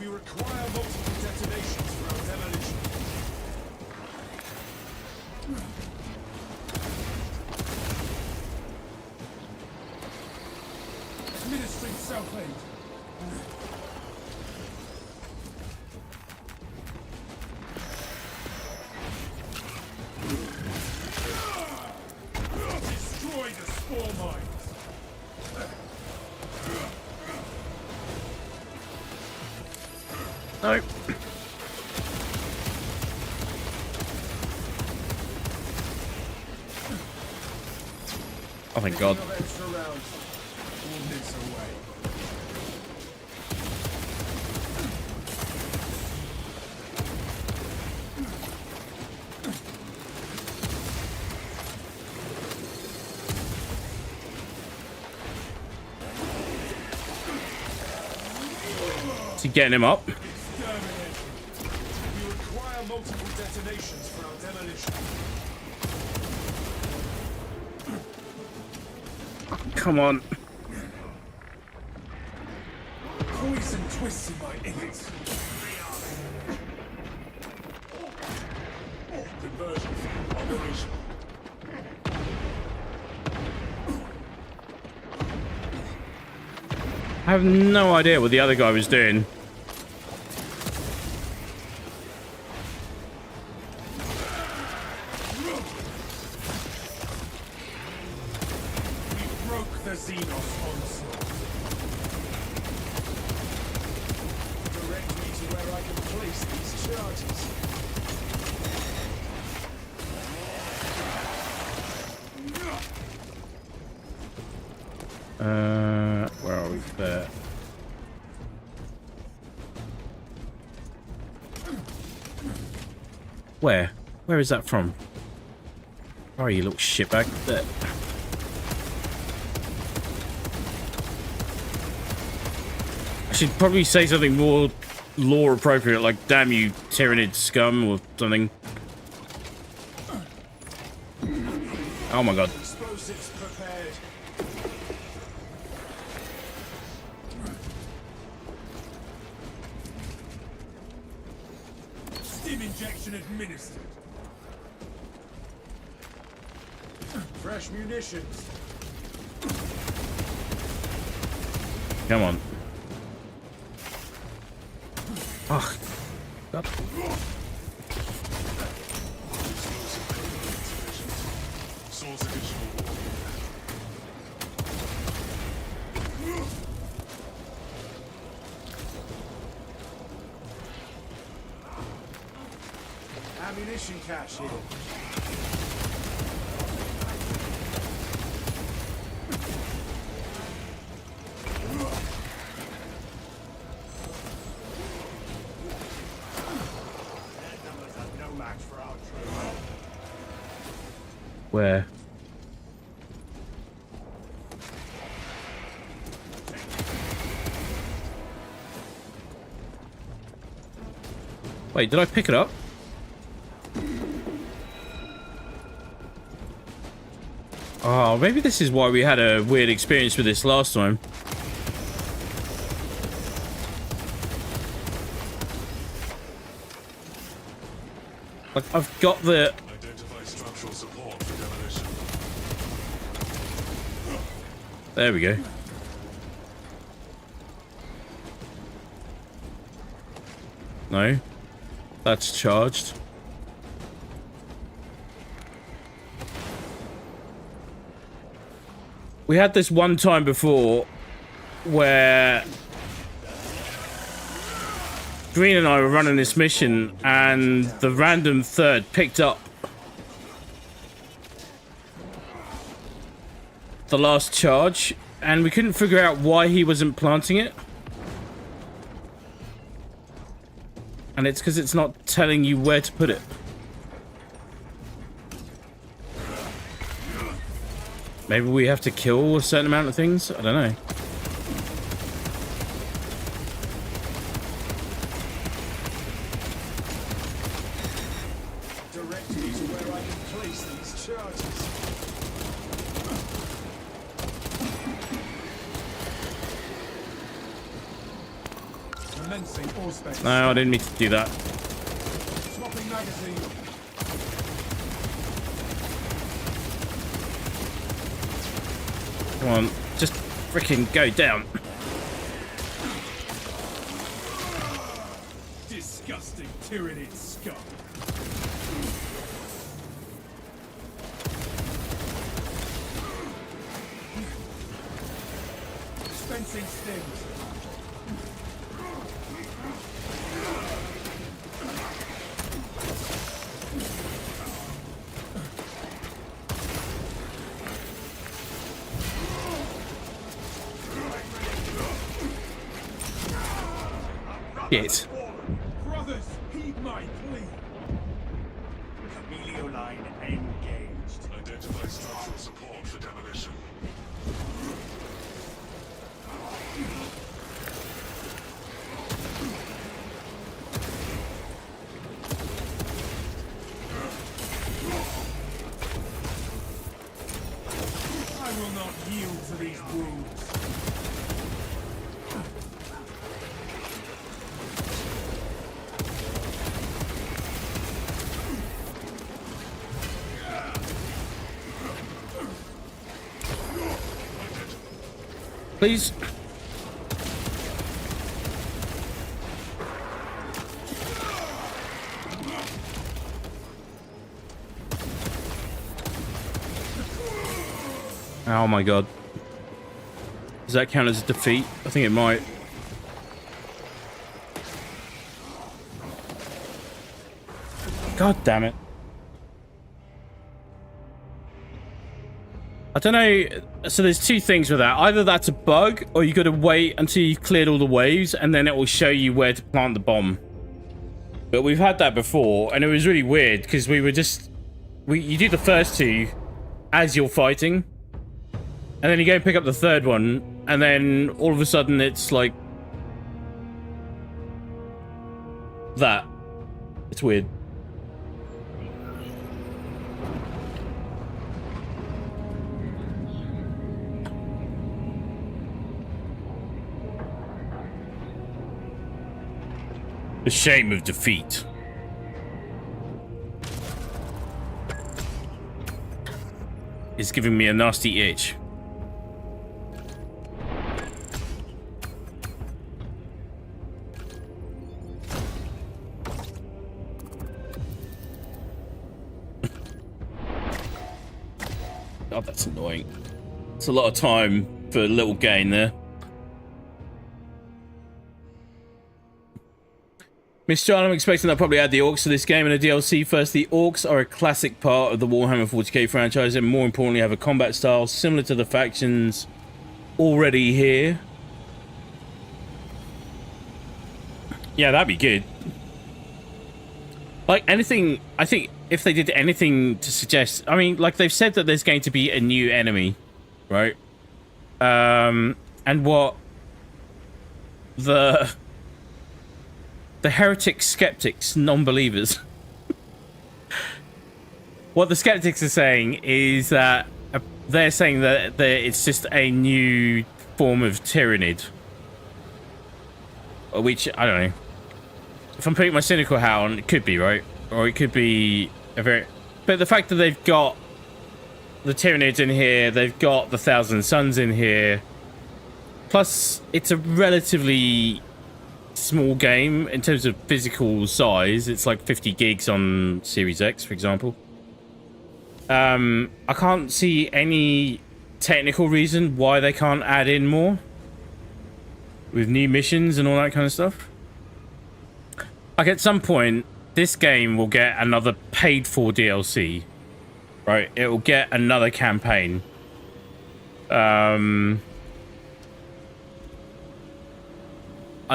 S5: We require multiple detonations for our demolition. Administering self-aid. Destroy the spore mines.
S1: No. Oh my god.
S5: Extra rounds. Ordnance away.
S1: Is he getting him up?
S5: Exterminate. We require multiple detonations for our demolition.
S1: Come on.
S5: Poison twists in my innards. Conversion operational.
S1: I have no idea what the other guy was doing.
S5: We broke the Xenos onslaught. Direct me to where I can place these charges.
S1: Where are we? There. Where? Where is that from? Where are you, little shitbag? There. should probably say something more lore appropriate, like "damn you, Tyrannid scum" or something. Oh my god.
S5: Explosives prepared. Stim injection administered. Fresh munitions.
S1: Come on. Oh, God.
S6: Source additional warning.
S5: Ammunition cache here.
S1: Where? Wait, did I pick it up? Oh, maybe this is why we had a weird experience with this last time. Like, I've got the...
S6: Identify structural support for demolition.
S1: There we go. No. That's charged. We had this one time before where Green and I were running this mission and the random third picked up the last charge and we couldn't figure out why he wasn't planting it. And it's because it's not telling you where to put it. Maybe we have to kill a certain amount of things? I don't know.
S5: Direct me to where I can place these charges. Commencing all space.
S1: No, I didn't mean to do that.
S5: Swapping magazine.
S1: Come on, just freaking go down.
S5: Disgusting Tyrannid scum. Dispensing stims.
S1: Shit.
S5: Brothers, heed my plea. Camilio line engaged.
S6: Identify structural support for demolition.
S5: I will not yield to these wounds.
S1: Please. Oh my god. Does that count as a defeat? I think it might. God damn it. I don't know. So there's two things with that. Either that's a bug, or you got to wait until you've cleared all the waves, and then it will show you where to plant the bomb. But we've had that before, and it was really weird because we were just... You do the first two as you're fighting, and then you go pick up the third one, and then all of a sudden it's like that. It's weird. The shame of defeat. Is giving me a nasty itch. God, that's annoying. It's a lot of time for a little gain there. Miss John, I'm expecting they'll probably add the orcs to this game in a DLC. First, the orcs are a classic part of the Warhammer 40k franchise, and more importantly, have a combat style similar to the factions already here. Yeah, that'd be good. Like, anything, I think if they did anything to suggest, I mean, like, they've said that there's going to be a new enemy, right? And what the heretics, skeptics, non-believers. What the skeptics are saying is that they're saying that it's just a new form of tyrannid. Which, I don't know. If I'm putting my cynical hat on, it could be, right? Or it could be a very... But the fact that they've got the Tyranids in here, they've got the Thousand Suns in here, plus it's a relatively small game in terms of physical size. It's like 50 gigs on Series X, for example. I can't see any technical reason why they can't add in more with new missions and all that kind of stuff. Like, at some point, this game will get another paid-for DLC, right? It will get another campaign. I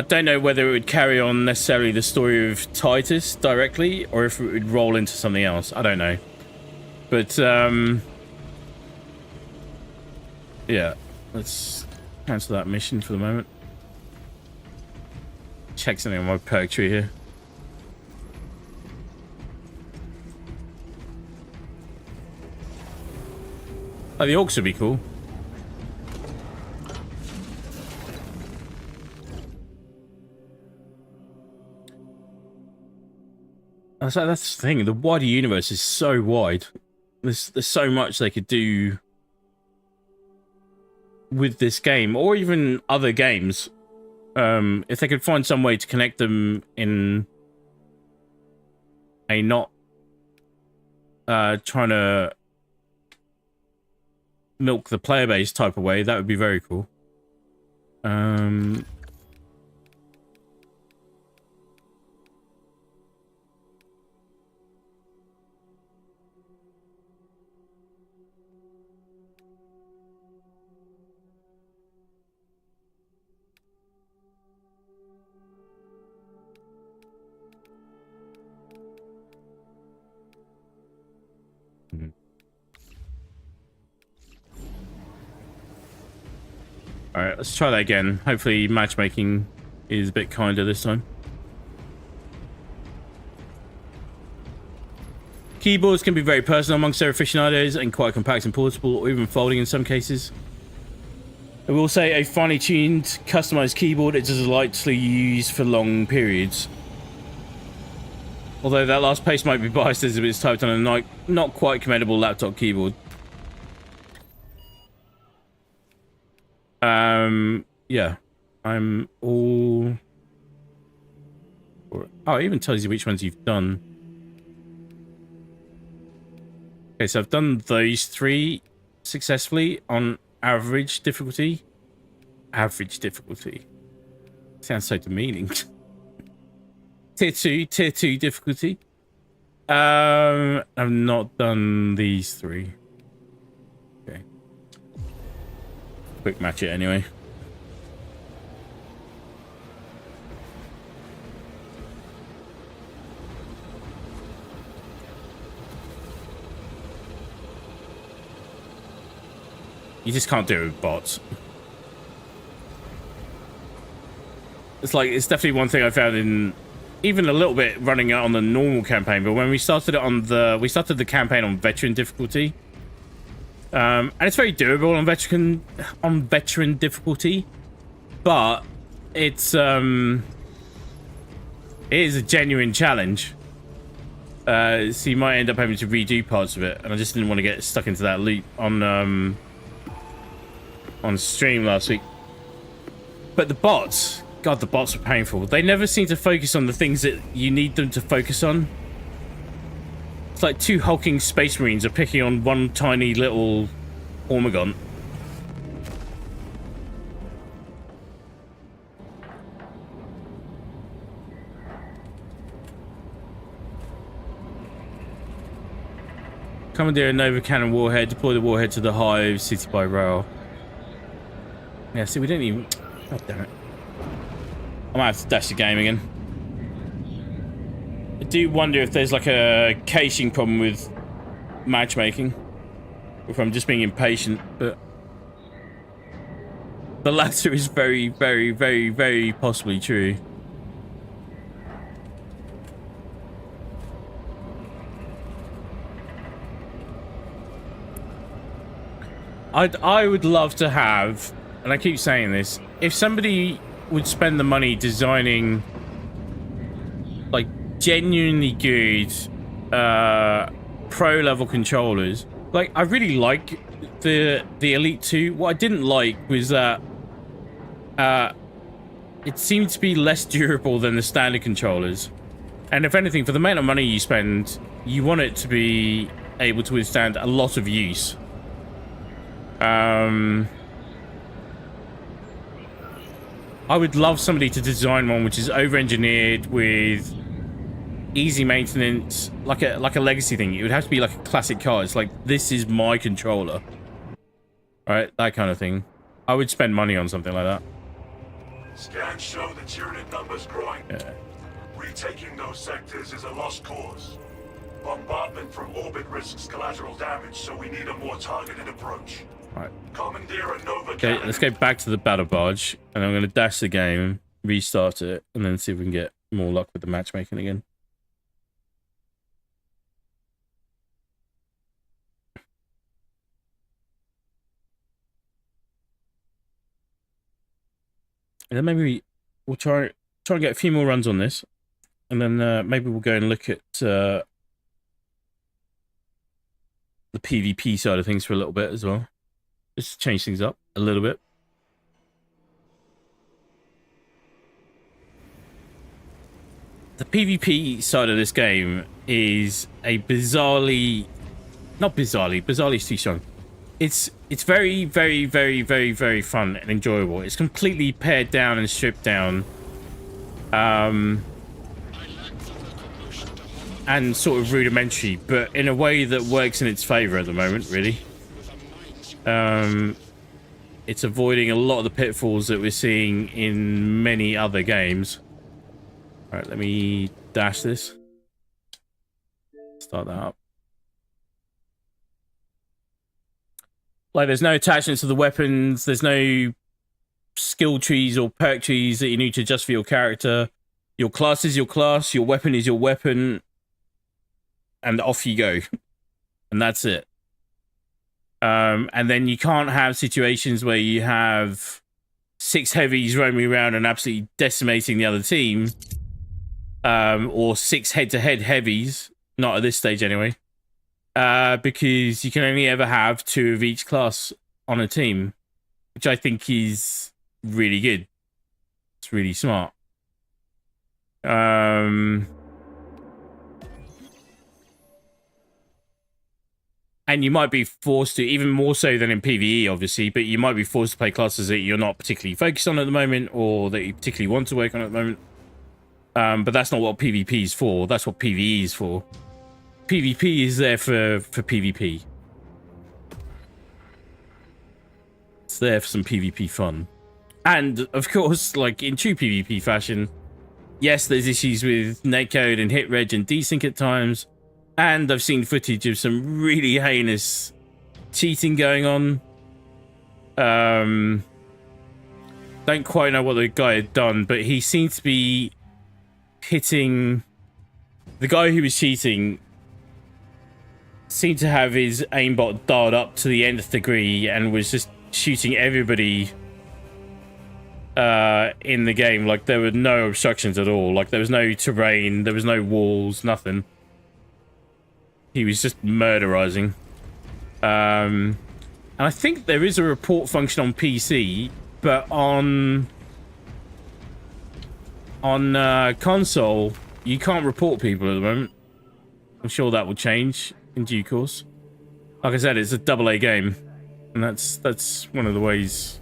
S1: don't know whether it would carry on necessarily the story of Titus directly, or if it would roll into something else. I don't know. But, yeah. Let's cancel that mission for the moment. Check something on my perk tree here. Oh, the orcs would be cool. So that's the thing. The wider universe is so wide. There's so much they could do with this game, or even other games. If they could find some way to connect them in a not trying to milk the player base type of way, that would be very cool. Alright, let's try that again. Hopefully matchmaking is a bit kinder this time. Keyboards can be very personal amongst their aficionados and quite compact and portable, or even folding in some cases. I will say a finely tuned, customized keyboard is lightly used for long periods. Although that last pace might be biased as if it's typed on a not quite commendable laptop keyboard. Yeah, I'm all... Oh, it even tells you which ones you've done. Okay, so I've done those 3 successfully on average difficulty. Average difficulty. Sounds so demeaning. Tier 2 difficulty. I've not done these 3. Okay. Quick match it anyway. You just can't do it with bots. It's like, it's definitely one thing I found in even a little bit running it on the normal campaign, but when we started it on the campaign on veteran difficulty, and it's very doable on veteran difficulty, but it is a genuine challenge. So you might end up having to redo parts of it, and I just didn't want to get stuck into that loop on stream last week. But the bots, God, the bots were painful. They never seem to focus on the things that you need them to focus on. It's like two hulking space marines are picking on one tiny little Hormigont. Commandeer a Nova Cannon warhead, deploy the warhead to the hive, city by rail. Yeah, see, we didn't even... God damn it. I might have to dash the game again. I do wonder if there's like a caching problem with matchmaking. Or if I'm just being impatient, but... the latter is very, very, very, very possibly true. I would love to have, and I keep saying this, if somebody would spend the money designing like genuinely good pro level controllers. Like, I really like the Elite 2. What I didn't like was that it seemed to be less durable than the standard controllers. And if anything, for the amount of money you spend, you want it to be able to withstand a lot of use. I would love somebody to design one which is over-engineered with easy maintenance, like a legacy thing. It would have to be like a classic car. It's like, this is my controller, right? That kind of thing. I would spend money on something like that.
S3: Scans show the Tyranid numbers growing.
S1: Yeah.
S3: Retaking those sectors is a lost cause. Bombardment from orbit risks collateral damage, so we need a more targeted approach.
S1: Right.
S3: Commandeer a Nova
S1: Okay,
S3: Cannon.
S1: let's go back to the battle barge, and I'm going to dash the game, restart it, and then see if we can get more luck with the matchmaking again. And then maybe we'll try and get a few more runs on this, and then maybe we'll go and look at the PvP side of things for a little bit as well. Just to change things up a little bit. The PvP side of this game is a bizarrely is too strong. It's very, very, very, very, very fun and enjoyable. It's completely pared down and stripped down. And sort of rudimentary, but in a way that works in its favor at the moment, really. It's avoiding a lot of the pitfalls that we're seeing in many other games. All right, let me dash this. Start that up. Like, there's no attachments to the weapons. There's no skill trees or perk trees that you need to adjust for your character. Your class is your class. Your weapon is your weapon. And off you go. And that's it. And then you can't have situations where you have 6 heavies roaming around and absolutely decimating the other team. Or 6 head-to-head heavies. Not at this stage, anyway. Because you can only ever have 2 of each class on a team. Which I think is really good. It's really smart. And you might be forced to, even more so than in PvE, obviously, but you might be forced to play classes that you're not particularly focused on at the moment, or that you particularly want to work on at the moment. But that's not what PvP is for. That's what PvE is for. PvP is there for PvP. It's there for some PvP fun. And, of course, like in true PvP fashion, yes, there's issues with netcode and hit reg and desync at times. And I've seen footage of some really heinous cheating going on. Don't quite know what the guy had done, but he seemed to be... hitting... The guy who was cheating seemed to have his aimbot dialed up to the nth degree and was just shooting everybody in the game. Like, there were no obstructions at all. Like, there was no terrain, there was no walls, nothing. He was just murderizing. And I think there is a report function on PC, but on console, you can't report people at the moment. I'm sure that will change in due course. Like I said, it's a AA game, and that's one of the ways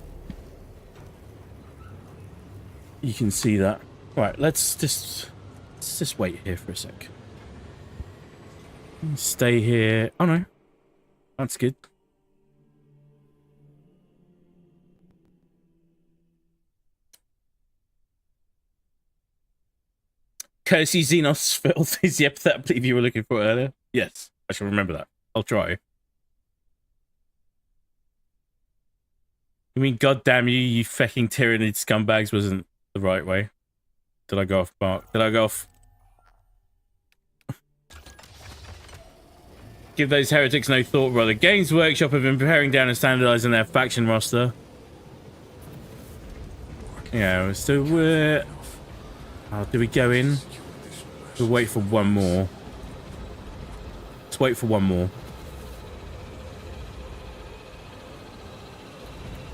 S1: you can see that. Right, let's just wait here for a sec. Stay here. Oh no, that's good. Courtesy Xenos filth is the epithet I believe you were looking for earlier. Yes, I shall remember that. I'll try. You mean, goddamn you, you fecking tyrannid scumbags wasn't the right way? Did I go off mark? Did I go off? Give those heretics no thought, brother. Games Workshop have been preparing down and standardizing their faction roster. Yeah, so we're... Oh, do we go in? We'll wait for one more. Let's wait for one more.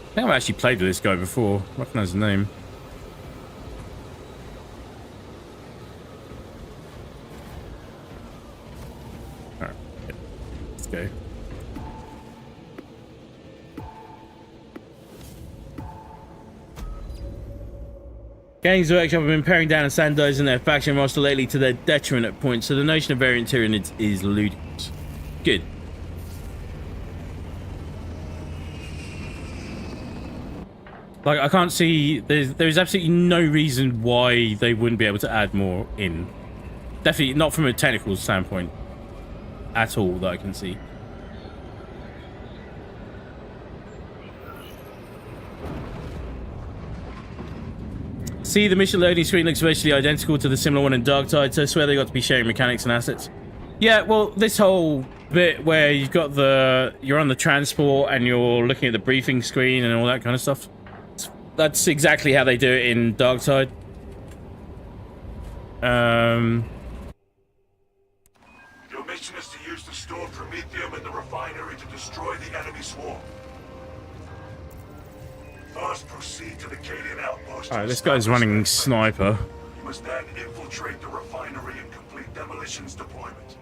S1: I think I've actually played with this guy before. I recognize the name. Alright, let's go. Games Workshop have been paring down and standardizing their faction roster lately to their detriment at points, so the notion of variant tyrannids is ludicrous. Good. Like, I can't see... There's absolutely no reason why they wouldn't be able to add more in. Definitely not from a technical standpoint at all that I can see. See, the mission loading screen looks virtually identical to the similar one in Darktide, so I swear they got to be sharing mechanics and assets. Yeah, well, this whole bit where you've got the... You're on the transport and you're looking at the briefing screen and all that kind of stuff. That's exactly how they do it in Darktide.
S3: Your mission is to use the stored promethium in the refinery to destroy the enemy swarm. First, proceed to the Cadian outpost.
S1: Alright, this guy's running sniper.
S3: You must then infiltrate the refinery and complete demolitions deployment.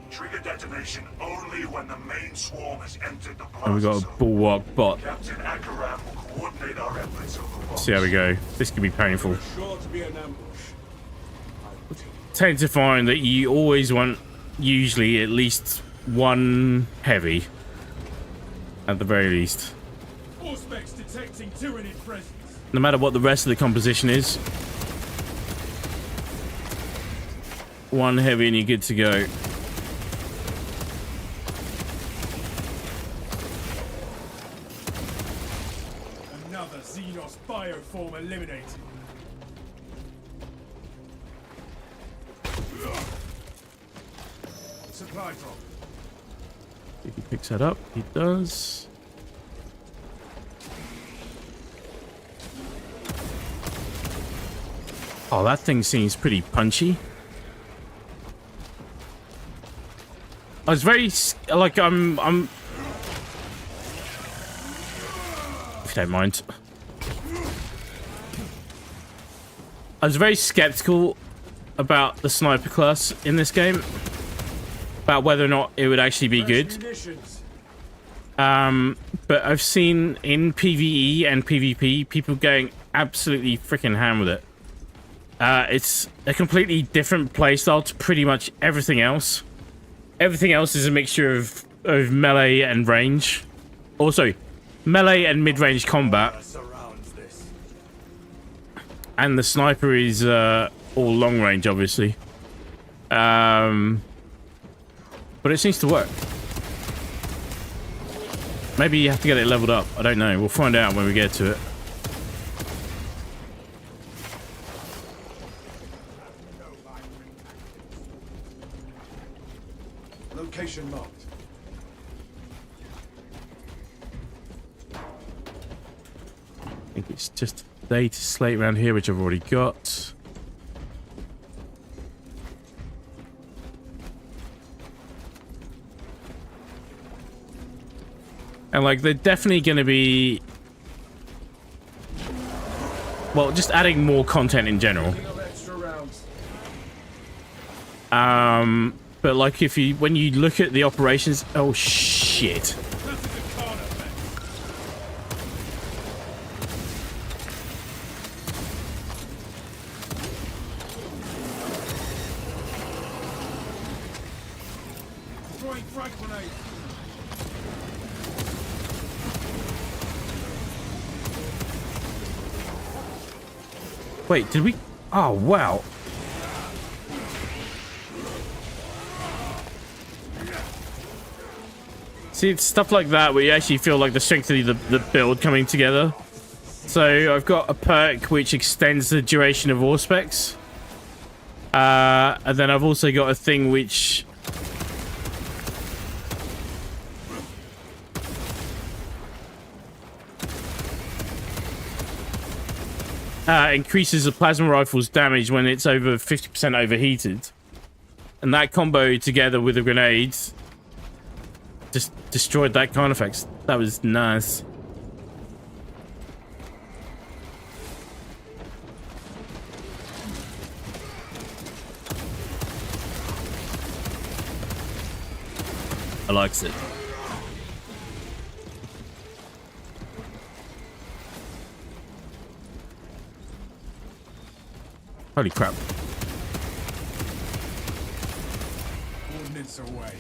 S3: Trigger detonation only when the main swarm has entered the processor.
S1: And we got a bulwark bot.
S3: Captain Akaram will coordinate our efforts over.
S1: See how we go. This could be painful.
S5: Sure to be an ambush.
S1: Tend to find that you always want, usually, at least one heavy. At the very least.
S5: Auspex detecting tyrannid presence.
S1: No matter what the rest of the composition is. One heavy and you're good to go.
S5: Another Xenos bioform eliminated. Supply drop.
S1: If he picks that up, he does. Oh, that thing seems pretty punchy. I was very like I'm if you don't mind. I was very skeptical about the sniper class in this game, about whether or not it would actually be good. But I've seen in PvE and PvP people going absolutely freaking ham with it. It's a completely different playstyle to pretty much everything else. Everything else is a mixture of melee and range. Also, melee and mid-range combat. And the sniper is all long range, obviously. But it seems to work. Maybe you have to get it leveled up. I don't know. We'll find out when we get to it. think it's just data slate around here, which I've already got. And like, they're definitely going to be, well, just adding more content in general. But like, if you, when you look at the operations, oh shit. Wait, did we? Oh, wow. See, it's stuff like that where you actually feel like the strength of the build coming together. So I've got a perk which extends the duration of ore specs. And then I've also got a thing which... increases the plasma rifle's damage when it's over 50% overheated. And that combo together with the grenades just destroyed that kind of effects. That was nice. I likes it. Holy crap.
S7: Ordnance away.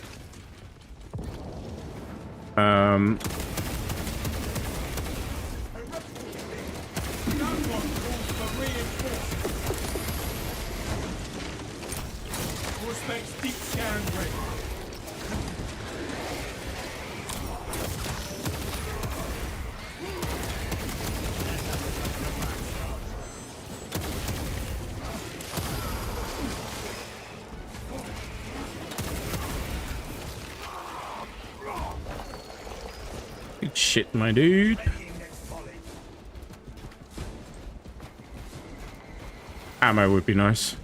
S7: Deep scan ready.
S1: Good shit, my dude. Ammo would be nice.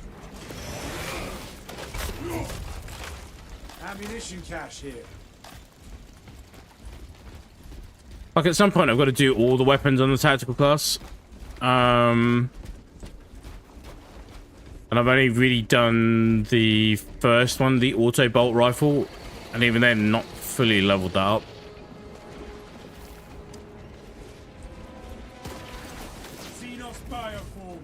S7: Ammunition cache here.
S1: Like, at some point I've got to do all the weapons on the tactical class. And I've only really done the first one, the auto bolt rifle, and even then not fully leveled that up.
S7: Xenos bioform.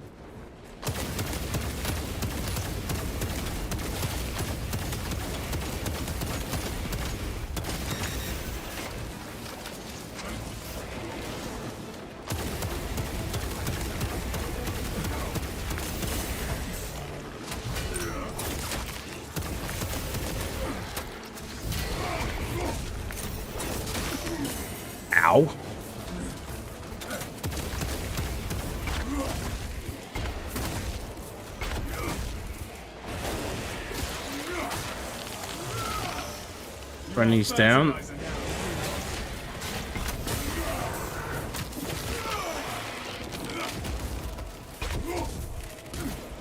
S1: Ow. Friendly's down.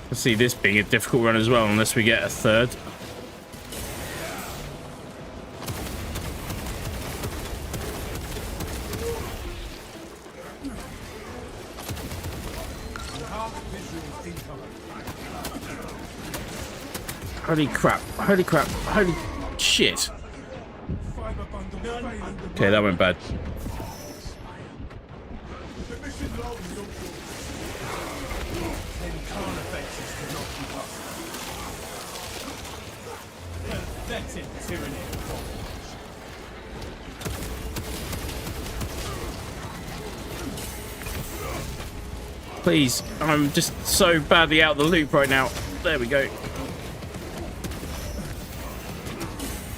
S1: I see this being a difficult run as well, unless we get a third. Holy crap, holy crap, holy shit. Okay, that went bad. Please, I'm just so badly out of the loop right now. There we go.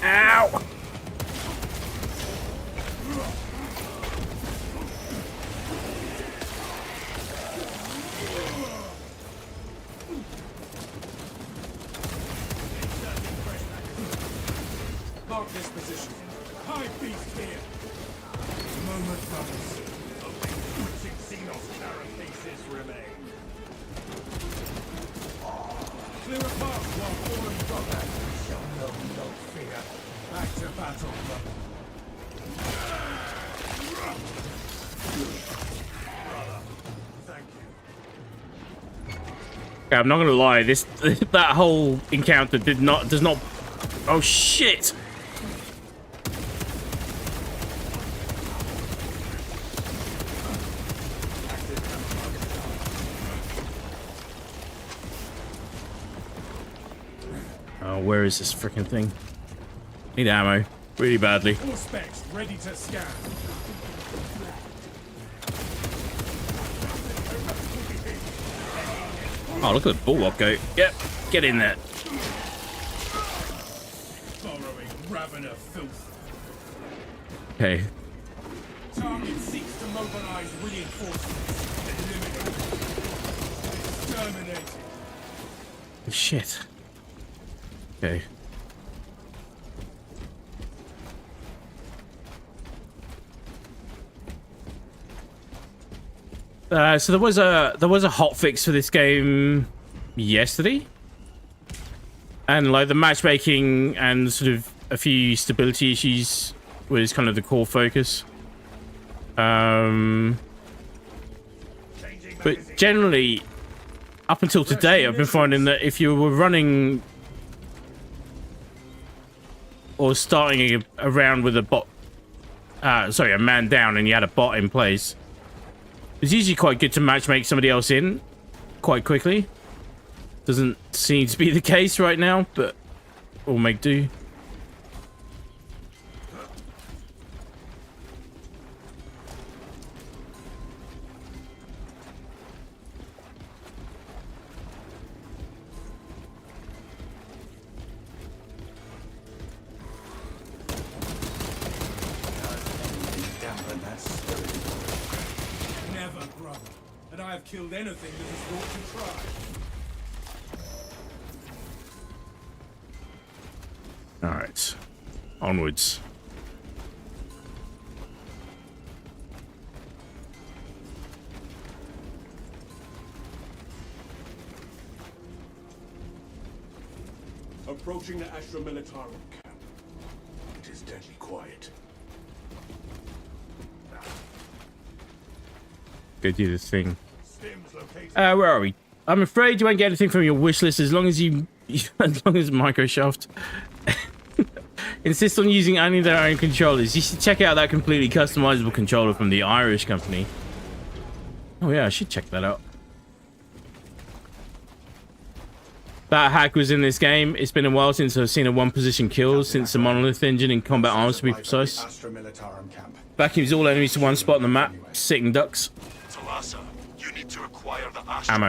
S1: Ow!
S7: Mark this position. High beast here. The moment comes. Await
S5: Xenos carapaces remain. Clear a path while fallen combat. We shall know no fear. Back to battle, brother. Thank you.
S1: Yeah, I'm not gonna lie. That whole encounter does not. Oh shit! Oh, where is this freaking thing? Need ammo really badly.
S5: All specs ready to scan.
S1: Oh, look at the bulwark go. Yep, get in there.
S5: Burrowing ravener filth.
S1: Okay.
S5: Target seeks to mobilize reinforcements. Eliminate. Exterminate.
S1: Shit. Okay. So there was a hot fix for this game yesterday, and like the matchmaking and sort of a few stability issues was kind of the core focus. But generally, up until today, I've been finding that if you were running or starting a round with a bot, a man down, and you had a bot in place, it's usually quite good to matchmake somebody else in quite quickly. Doesn't seem to be the case right now, but we'll make do.
S5: Never, brother. And I have killed anything that has thought to try.
S1: All right, onwards.
S5: Approaching the Astra Militarum camp. It is deadly quiet.
S1: Go do this thing.
S5: Stims located.
S1: Where are we? I'm afraid you won't get anything from your wish list as long as as long as Microsoft insist on using only their own controllers. You should check out that completely customizable controller from the Irish company. Oh yeah, I should check that out. That hack was in this game. It's been a while since I've seen a one-position kill since the Monolith engine in combat arms, to be precise. Vacuums all enemies to one spot on the map. Sitting ducks.
S3: Talassa, you need to acquire the
S1: Ammo.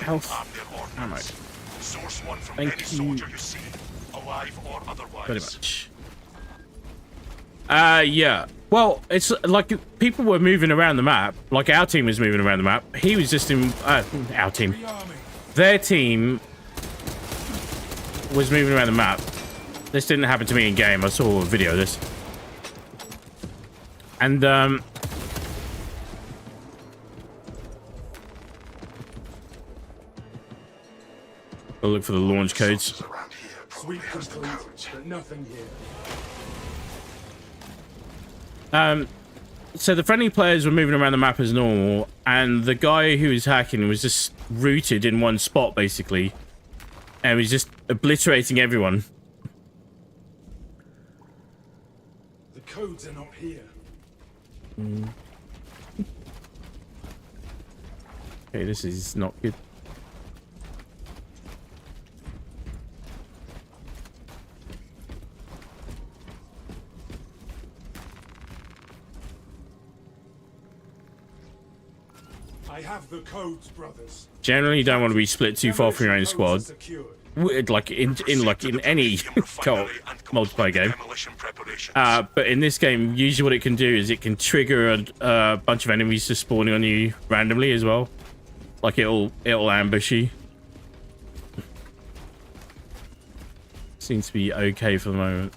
S1: Health. Ammo.
S3: Source one from
S1: Thank
S3: any
S1: you.
S3: soldier you see, alive or otherwise.
S1: Very much. Yeah. Well, it's like people were moving around the map. Like our team was moving around the map. He was just in our team. Their team was moving around the map. This didn't happen to me in game. I saw a video of this. And I'll look for the launch codes.
S5: Sweep complete, but nothing here.
S1: So the friendly players were moving around the map as normal, and the guy who was hacking was just rooted in one spot, basically, and was just obliterating everyone.
S5: The codes are not here.
S1: Okay, this is not good.
S5: I have the codes, brothers.
S1: Generally, you don't want to be split too far from your own squad. Like in any co-op multiplayer game. But in this game, usually what it can do is it can trigger a bunch of enemies just spawning on you randomly as well. Like it'll ambush you. Seems to be okay for the moment.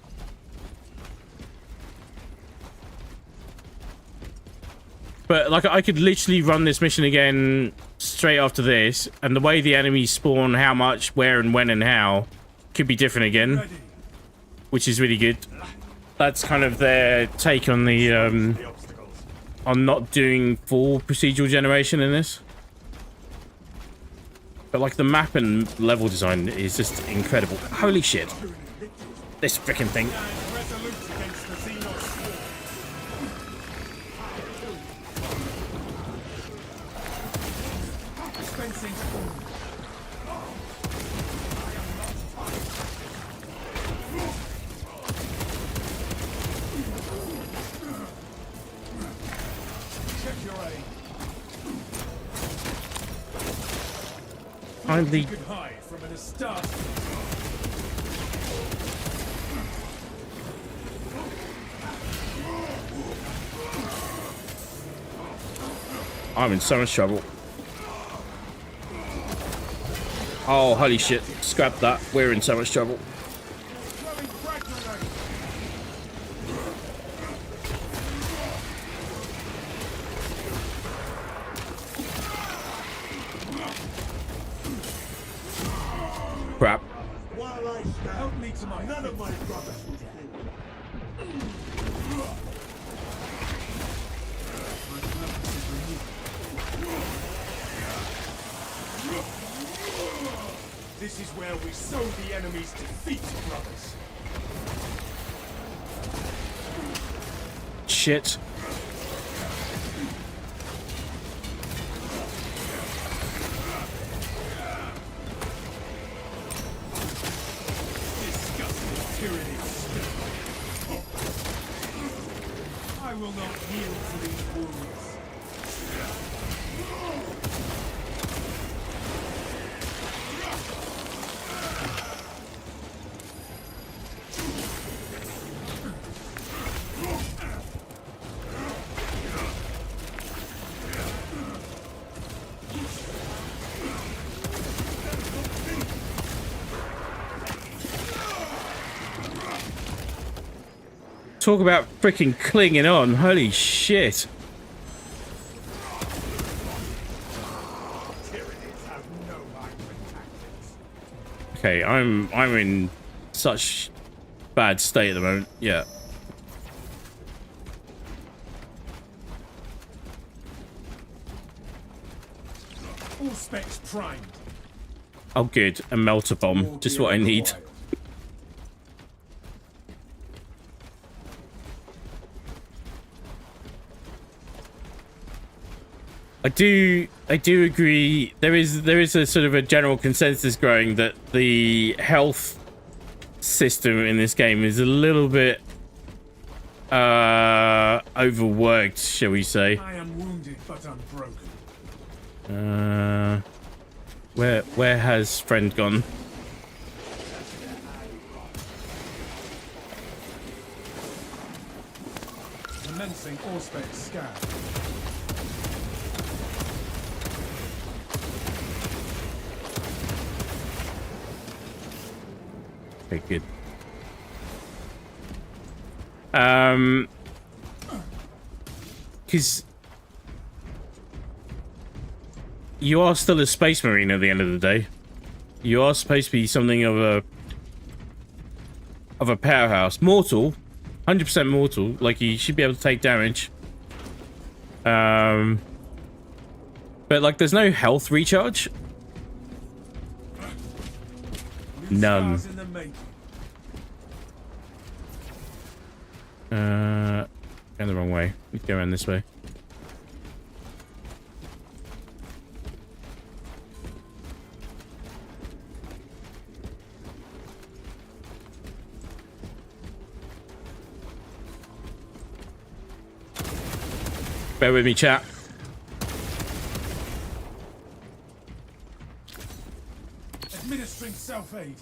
S1: But like, I could literally run this mission again straight after this, and the way the enemies spawn, how much, where, and when, and how, could be different again, which is really good. That's kind of their take on the on not doing full procedural generation in this. But like, the map and level design is just incredible. Holy shit! This freaking thing. I'm the... I'm in so much trouble. Oh, holy shit. Scrap that. We're in so much trouble. Crap.
S5: Help me to my none of my brothers. This is where we sow the enemy's defeat, brothers.
S1: Shit.
S5: I will not yield to these wounds.
S1: Talk about freaking clinging on. Holy shit. Okay, I'm in such bad state at the moment. Yeah.
S5: All specs primed.
S1: Oh good, a melter bomb. Just what I need. I do agree. There is a sort of a general consensus growing that the health system in this game is a little bit overworked, shall we say?
S5: I am wounded but unbroken.
S1: Where has friend gone?
S5: Commencing Auspex scan.
S1: Okay, good. Because you are still a space marine at the end of the day. You are supposed to be something of a powerhouse. Mortal, 100% mortal. Like, you should be able to take damage. But like, there's no health recharge. None. Going the wrong way. We go around this way. Bear with me, chat.
S5: Administering self-aid.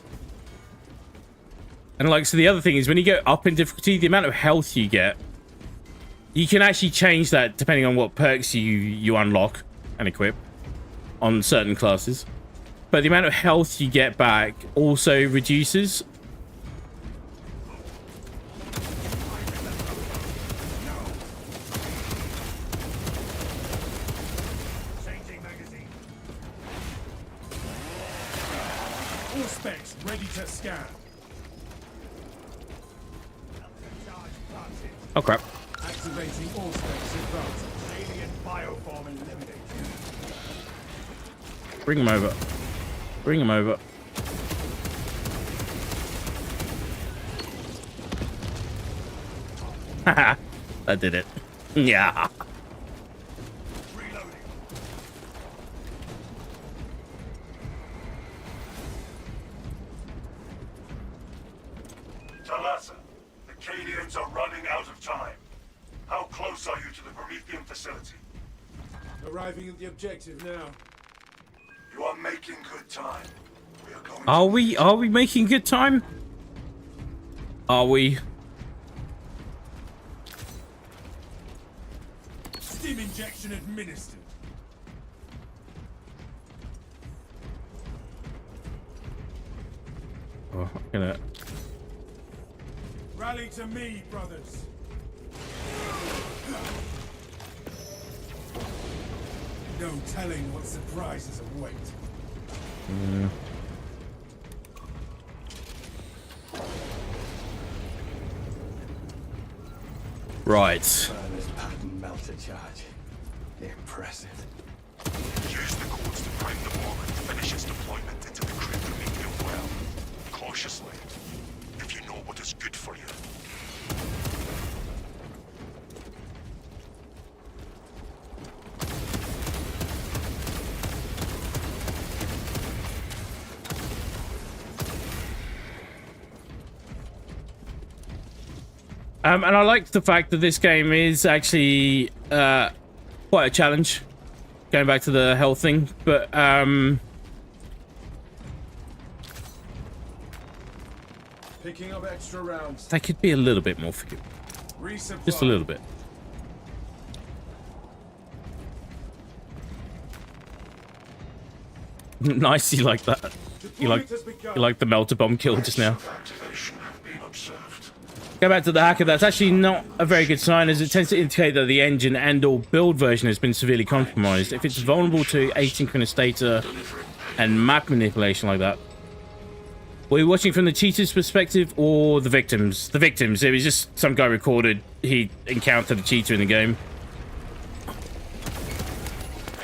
S1: And like, so the other thing is, when you go up in difficulty, the amount of health you get, you can actually change that depending on what perks you unlock and equip on certain classes. But the amount of health you get back also reduces.
S5: specs ready to scan.
S1: Oh crap.
S5: Activating all specs advanced. Alien bioform eliminated.
S1: Bring him over. Bring him over. Haha. I did it. Yeah.
S5: Reloading.
S3: Talassa, the Cadians are running out of time. How close are you to the Promethean facility?
S5: Arriving at the objective now.
S3: You are making good time. We are going
S1: Are we making good time? Are we?
S5: Stim injection administered.
S1: Oh, I'm gonna.
S5: Rally to me, brothers. No telling what surprises await.
S1: Right.
S5: Furnace pattern melter charge. Impressive.
S3: Use the codes to prime the bomb and finish its deployment into the crypt Promethean well. Cautiously, if you know what is good for you.
S1: And I like the fact that this game is actually quite a challenge, going back to the hell thing, but
S5: Picking up extra rounds.
S1: they could be a little bit more forgiving.
S5: Resupply.
S1: Just a little bit. Nice, you like that. You like the melter bomb kill just now.
S3: Activation have been observed.
S1: Go back to the hacker. That's actually not a very good sign, as it tends to indicate that the engine and/or build version has been severely compromised. If it's vulnerable to asynchronous data and map manipulation like that. Were you watching from the cheater's perspective or the victims? The victims. It was just some guy recorded he encountered a cheater in the game.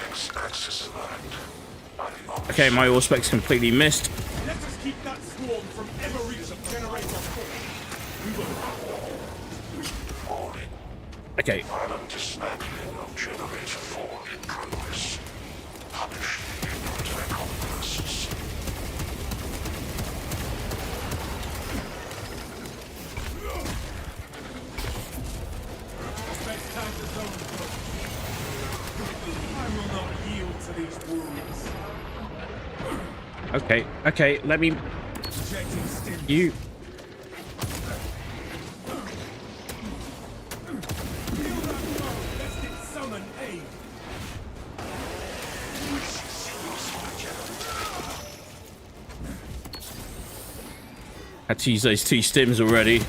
S3: X-axis aligned.
S1: Okay, my all specs completely missed.
S5: Let us keep that swarm from ever reaching generator 4.
S1: Okay.
S3: Violent dismantling of generator 4 in progress. Punish the ignorant accomplices.
S5: Best time to zone approach. I will not yield to these wounds.
S1: Okay, let me...
S5: Injecting stim.
S1: You...
S5: Feel that blow, lest it summon aid.
S1: Had to use those 2 stims already.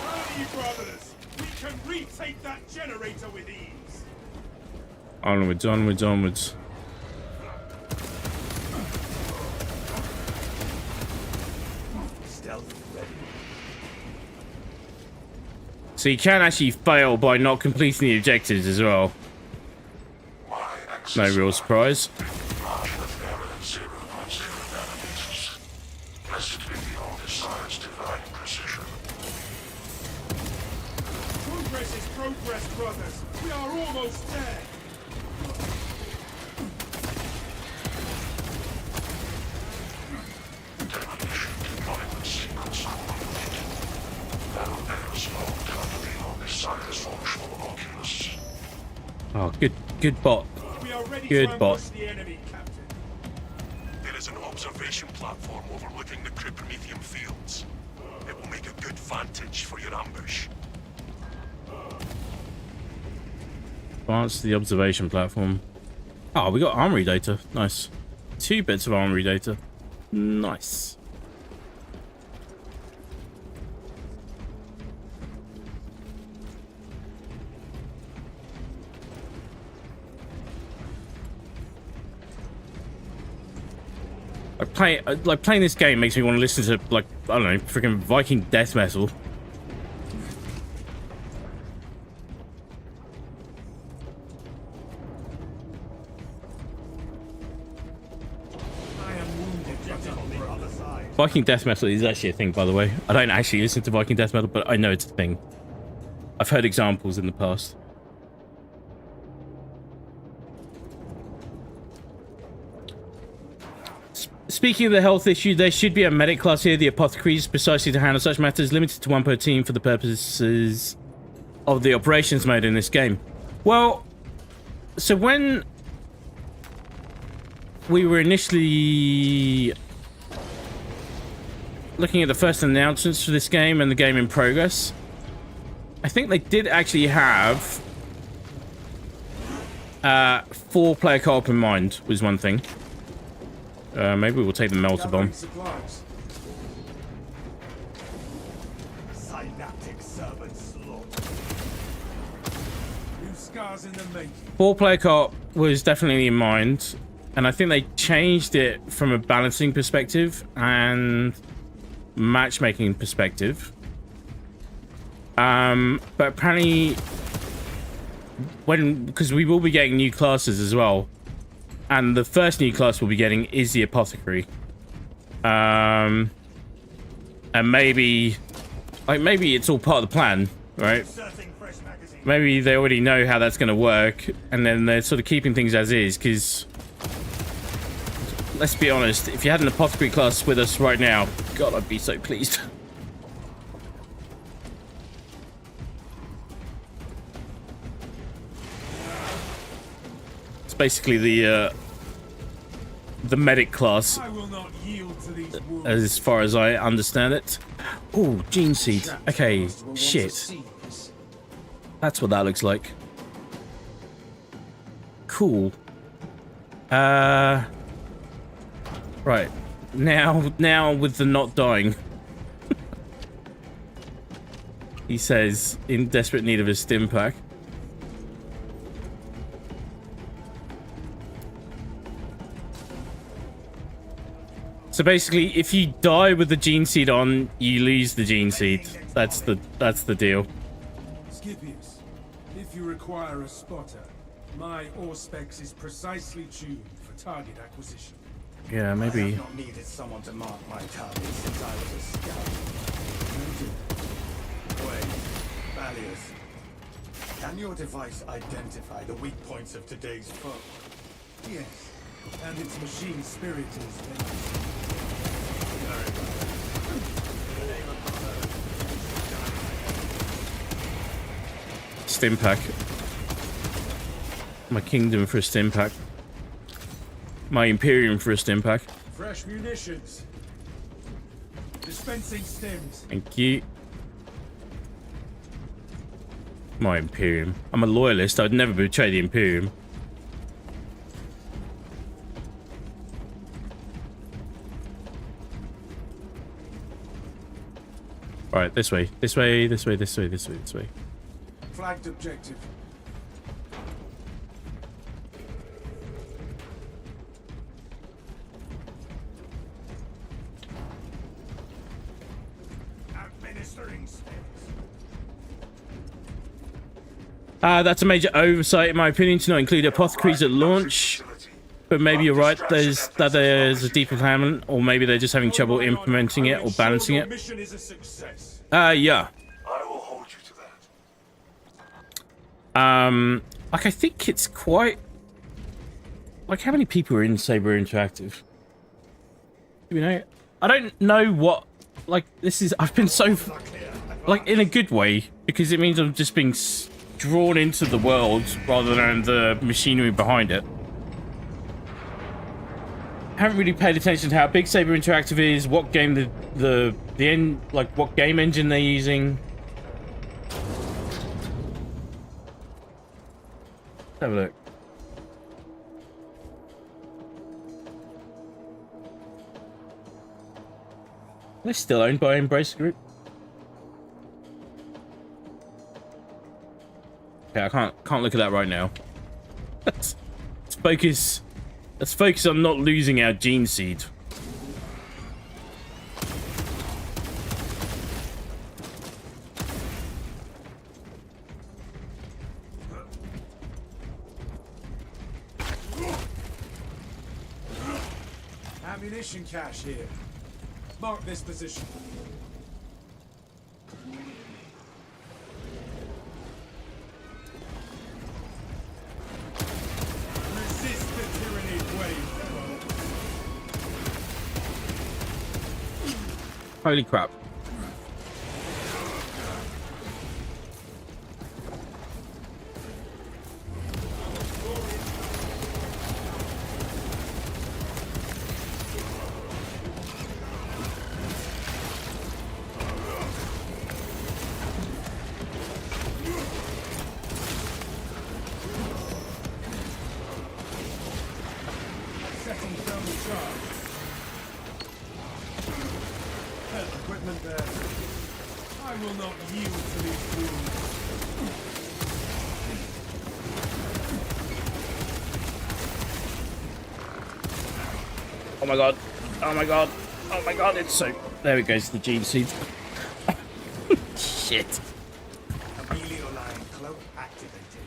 S5: Rally, brothers. We can retake that generator with ease.
S1: Onwards, onwards, onwards.
S5: Stealth ready.
S1: So you can actually fail by not completing the objectives as well. No real surprise.
S3: Margin of error 0.0 nanometers. Blessed be the all-decides divine precision.
S5: Progress is progress, brothers. We are almost there.
S3: Demolition deployment sequence complete. Now there's no covering on the sinus functional oculus.
S1: Oh, good bot.
S5: We are ready
S1: Good
S5: to
S1: bot.
S5: ambush the enemy, Captain.
S3: There is an observation platform overlooking the Promethean fields. It will make a good vantage for your ambush.
S1: Advance to the observation platform. Oh, we got armory data. Nice. 2 bits of armory data. Nice. Playing this game makes me want to listen to, like, I don't know, freaking Viking death metal. Viking death metal is actually a thing, by the way. I don't actually listen to Viking death metal, but I know it's a thing. I've heard examples in the past. Speaking of the health issue, there should be a medic class here, the apothecaries, precisely to handle such matters, limited to 1 per team for the purposes of the operations mode in this game. Well, so when we were initially looking at the first announcements for this game and the game in progress, I think they did actually have 4-player co-op in mind, was one thing. Maybe we'll take the melter bomb.
S5: Synaptic servant slaughter. New scars in the making.
S1: 4-player co-op was definitely in mind, and I think they changed it from a balancing perspective and matchmaking perspective. But apparently, because we will be getting new classes as well. And the first new class we'll be getting is the apothecary. And maybe it's all part of the plan, right? Maybe they already know how that's going to work, and then they're sort of keeping things as is, because let's be honest, if you had an apothecary class with us right now, God, I'd be so pleased. Basically the medic class,
S5: I will not yield to these
S1: as far as I understand it. Oh, gene seed. Okay, shit. That's what that looks like. Cool. Right. Now with the not dying. He says, in desperate need of a stim pack. So basically, if you die with the gene seed on, you lose the gene seed. That's the deal.
S5: Scipius, if you require a spotter, my Auspex is precisely tuned for target acquisition.
S1: Yeah,
S5: I
S1: maybe.
S5: have not needed someone to mark my target since I was a scout. Wait, Valius, can your device identify the weak points of today's foe? Yes. And its machine spirit is
S1: Stim pack. My kingdom for a stim pack. My Imperium for a stim pack.
S5: fresh munitions. Dispensing stims.
S1: Thank you. My Imperium. I'm a loyalist. I'd never betray the Imperium. Right, this way. This way, this way, this way, this way, this way.
S5: Flagged objective. Administering stims.
S1: That's a major oversight in my opinion to not include apothecaries at launch. But maybe you're right, there's a deeper plan, or maybe they're just having trouble implementing it or balancing it.
S5: Mission is a success.
S1: Yeah.
S3: I will hold you to that.
S1: Like I think it's quite... Like how many people are in Saber Interactive? You know, I don't know what... Like this is... I've been so... Like in a good way, because it means I'm just being drawn into the world rather than the machinery behind it. Haven't really paid attention to how big Saber Interactive is, what game the end, like what game engine they're using. Let's have a look. They're still owned by Embrace Group. Okay, I can't look at that right now. Let's focus. Let's focus on not losing our gene seed.
S7: Ammunition cache here. Mark this position. Resist the tyranny wave.
S1: Holy crap.
S7: Setting thermal charge. Equipment there. I will not yield to these wounds.
S1: Oh my god. Oh my god. Oh my god, it's so... There it goes, the gene seed. Shit.
S7: Chameleon line cloak activated.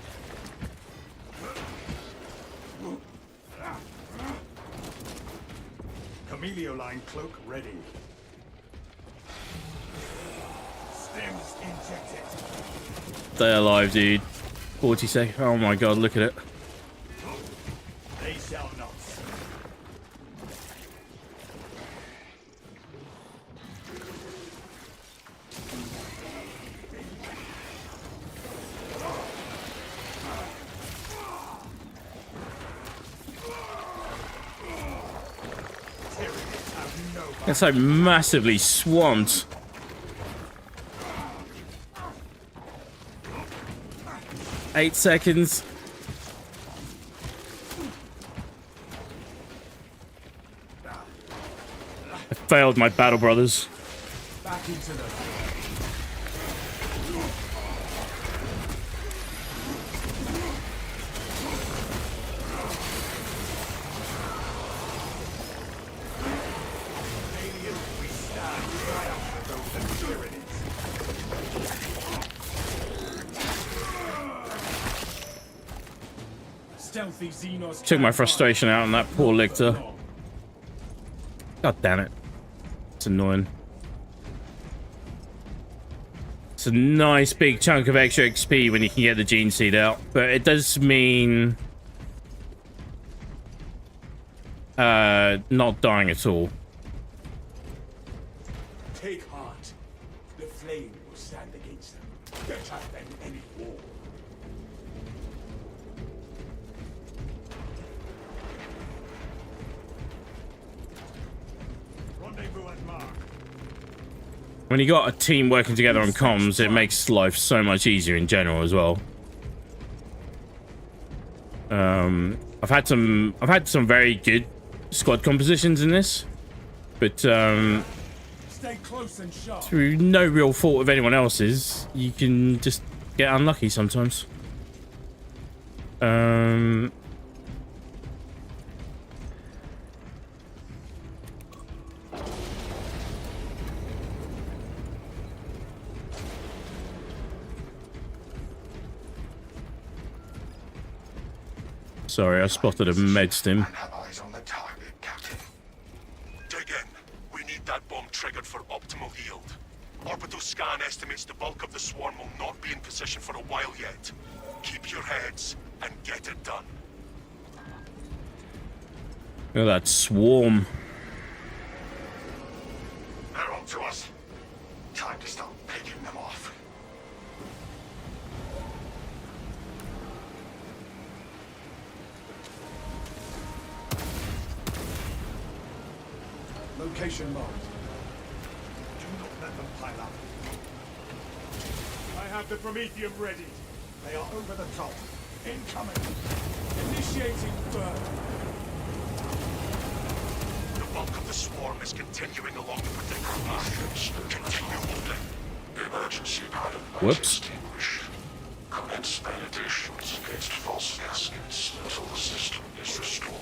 S7: Chameleon line cloak ready. Stems injected.
S1: Stay alive, dude. 40 seconds. Oh my god, look at it.
S7: They shall not.
S1: It's so massively swamped. Eight seconds. I failed my battle, brothers.
S7: Back into the stealthy Xenos.
S1: Took my frustration out on that poor Lictor. God damn it. It's annoying. It's a nice big chunk of extra XP when you can get the gene seed out, but it does mean not dying at all.
S5: Take heart. The flame will stand against them. Better than any war.
S7: rendezvous at mark.
S1: When you got a team working together on comms, it makes life so much easier in general as well. I've had some very good squad compositions in this, but
S7: Stay close and sharp.
S1: through no real fault of anyone else's, you can just get unlucky sometimes. Sorry, I spotted a med stim.
S3: Eyes on the target, Captain. Dig in. We need that bomb triggered for optimal yield. Orbital scan estimates the bulk of the swarm will not be in position for a while yet. Keep your heads and get it done.
S1: Look at that swarm.
S3: They're on to us. Time to start picking them off.
S7: Location marked. Do not let them pile up. I have the Prometheum ready. They are over the top. Incoming. Initiating burn.
S3: The
S4: bulk of the swarm is continuing along the predicted path. Continue holding.
S3: Emergency pilot light
S1: Whoops.
S3: extinguished. Commence meditations against false gaskets until the system is restored.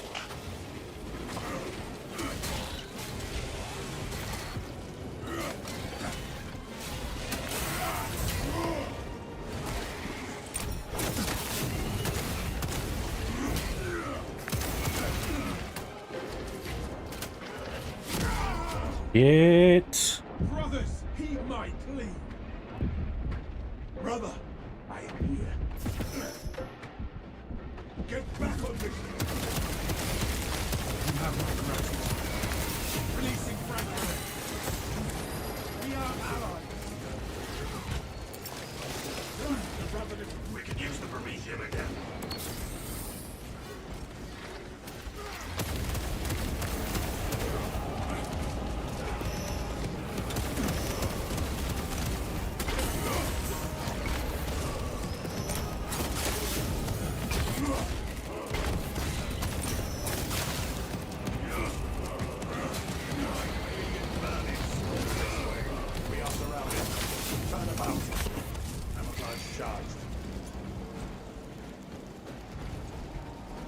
S1: It.
S5: Brothers, heed my plea. Brother, I am here. Get back on this. You have my gratitude. Releasing fragment. We are allies.
S3: We can use the Prometheum again.
S7: We are surrounded. Turn about. Camouflage charged.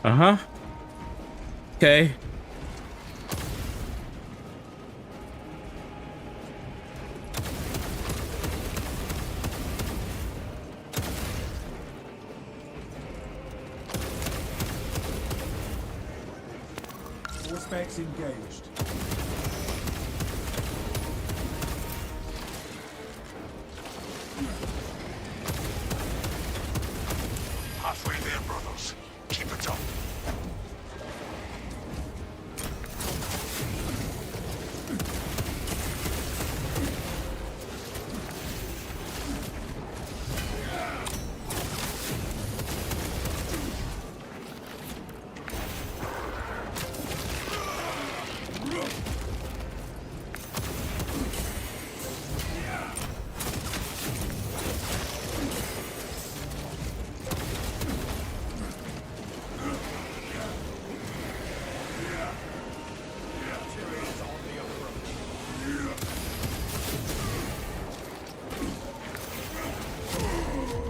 S1: Uh-huh. Okay.
S5: All specs engaged.
S3: Halfway there, brothers. Keep it up.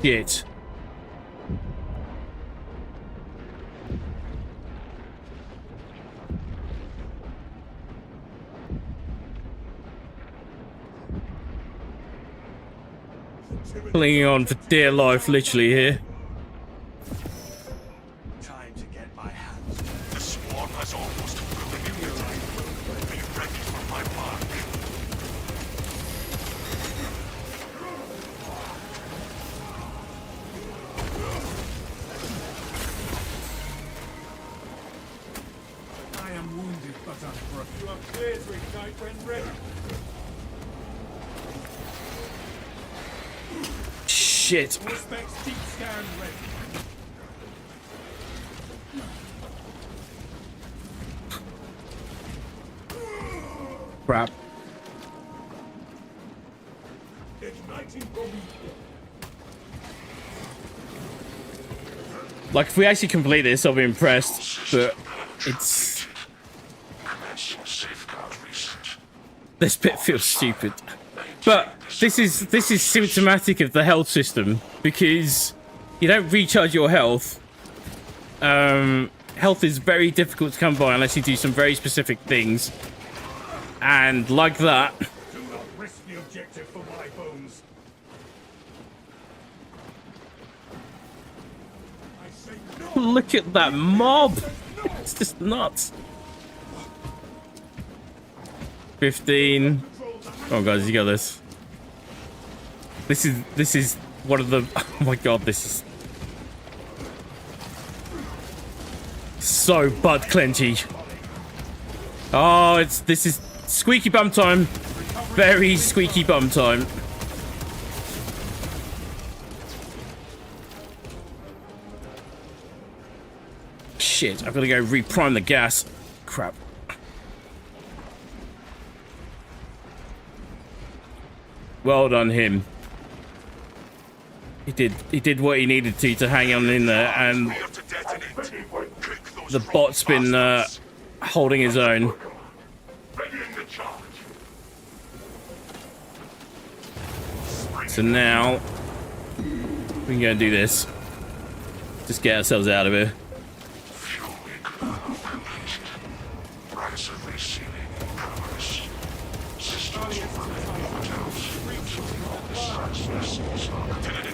S1: Shit. Clinging on for dear life, literally here.
S7: Time to get my hands.
S3: The swarm has almost fully mutated. Be ready for my mark.
S5: I am wounded, but unbroken. You are clear to ignite when ready.
S1: Shit.
S5: All specs deep scan ready.
S1: Crap.
S5: Igniting Prometheum.
S1: Like, if we actually complete this, I'll be impressed. But it's...
S3: Commencing safeguard research.
S1: This bit feels stupid. But this is symptomatic of the health system, because you don't recharge your health. Health is very difficult to come by unless you do some very specific things. And like that,
S7: Do not risk the objective for my bones.
S5: I say no.
S1: look at that mob. It's just nuts. 15. Come on, guys, you got this. This is one of the... Oh my god, this is... so butt clenchy. Oh, this is squeaky bum time. Very squeaky bum time. Shit, I've got to go reprime the gas. Crap. Well done, him. He did what he needed to hang on in there, and
S3: Clear to detonate. Cook those
S1: the bot's been holding his own. So now we can go and do this. Just get ourselves out of here.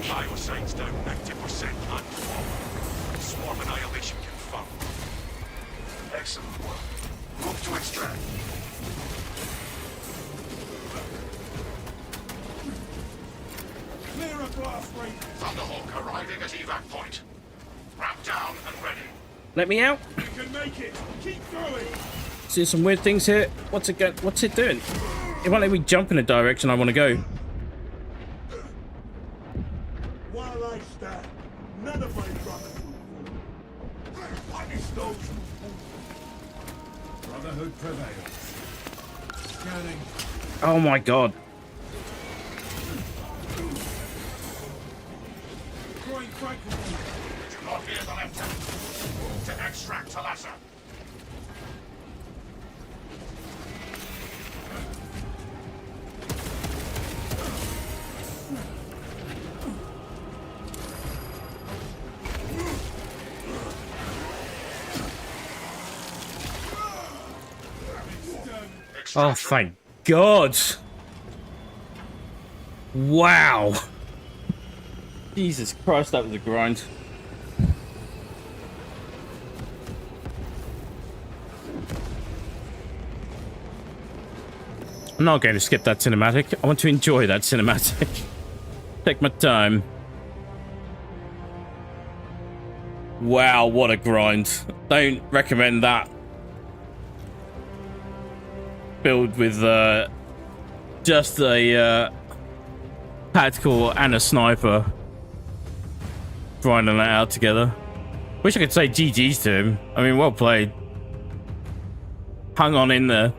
S3: Biosign's down 90% and fall. Swarm annihilation confirmed. Excellent work. Move to extract.
S7: Clear a blast rate.
S4: Thunderhawk arriving at evac point. Ramp down and ready.
S1: Let me out.
S7: You can make it. Keep going.
S1: See some weird things here. What's it doing? It won't let me jump in a direction I want to go.
S7: While I stand, none of my brothers will fall. Punish those who fall. Brotherhood prevails. Scanning.
S1: Oh my god.
S7: Throwing fragments.
S4: Do not hear the lieutenant. Move to extract Talassa.
S1: Oh, thank God. Wow. Jesus Christ, that was a grind. I'm not going to skip that cinematic. I want to enjoy that cinematic. Take my time. Wow, what a grind. Don't recommend that. Build with just a tactical and a sniper. Grinding that out together. Wish I could say GG's to him. I mean, well played. Hung on in there.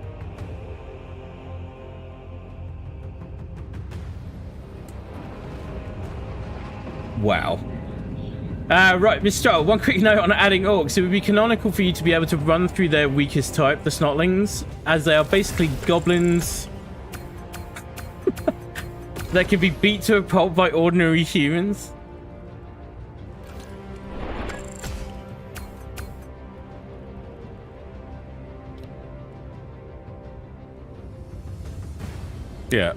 S1: Wow. Right, Mr. One quick note on adding orcs. It would be canonical for you to be able to run through their weakest type, the snotlings, as they are basically goblins that can be beat to a pulp by ordinary humans. Yeah.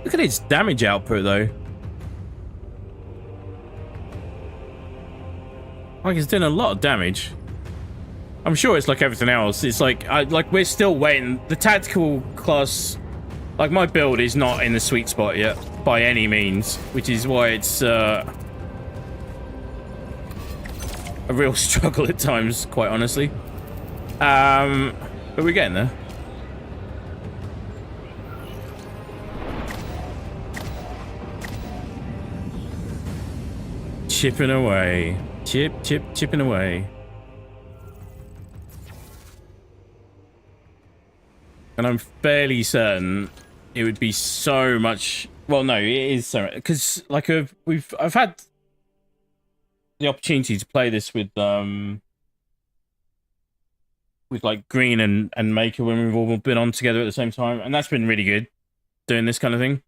S1: Look at its damage output, though. Like, it's doing a lot of damage. I'm sure it's like everything else. It's like, we're still waiting. The tactical class, like, my build is not in the sweet spot yet, by any means, which is why it's a real struggle at times, quite honestly. But we're getting there. Chipping away. Chipping away. And I'm fairly certain it would be so much... Well, no, it is so... Because, like, I've had the opportunity to play this with like, Green and Maker when we've all been on together at the same time. And that's been really good, doing this kind of thing.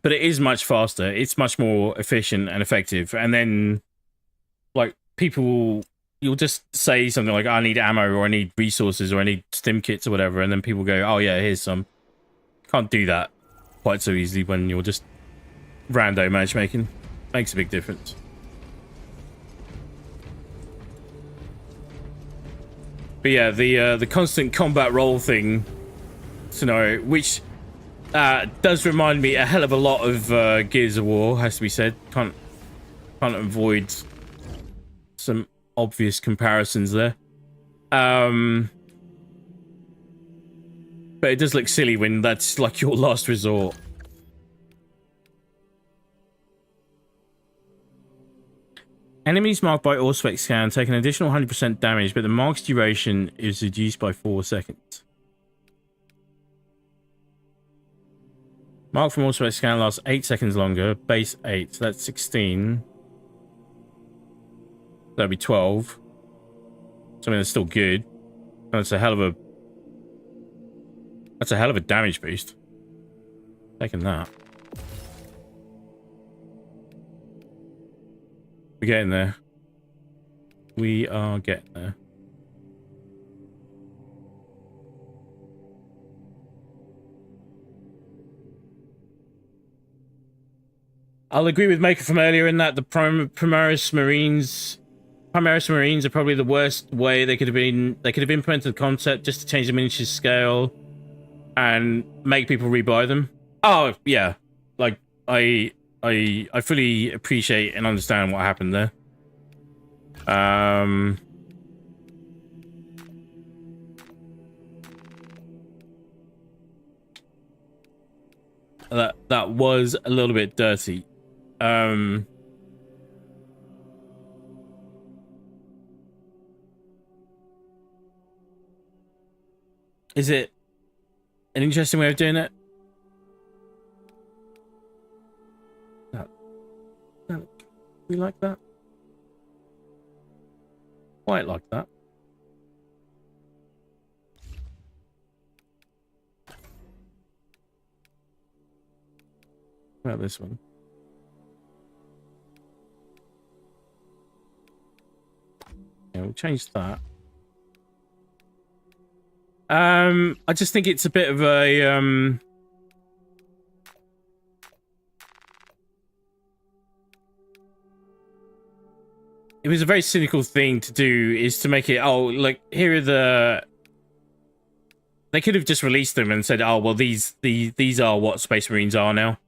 S1: But it is much faster. It's much more efficient and effective. And then, like, people, you'll just say something like, I need ammo, or I need resources, or I need stim kits, or whatever. And then people go, oh, yeah, here's some. Can't do that quite so easily when you're just rando matchmaking. Makes a big difference. But yeah, the constant combat roll thing scenario, which... does remind me a hell of a lot of Gears of War, has to be said. Can't avoid some obvious comparisons there. But it does look silly when that's like your last resort. Enemies marked by Auspex scan take an additional 100% damage, but the mark's duration is reduced by 4 seconds. Mark from Auspex scan lasts 8 seconds longer. Base 8, so that's 16. That'd be 12. So I mean, that's still good. That's a hell of a That's a hell of a damage boost. Taking that. We're getting there. We are getting there. I'll agree with Maker from earlier in that the Primaris Marines are probably the worst way they could have been. They could have implemented the concept just to change the miniature scale and make people rebuy them. Oh yeah, like I fully appreciate and understand what happened there. That was a little bit dirty. Is it an interesting way of doing it? We like that? Quite like that. What about this one? Yeah, we'll change that. I just think it's a bit of a it was a very cynical thing to do, is to make it, oh, like, here are the... They could have just released them and said, oh, well, these are what Space Marines are now.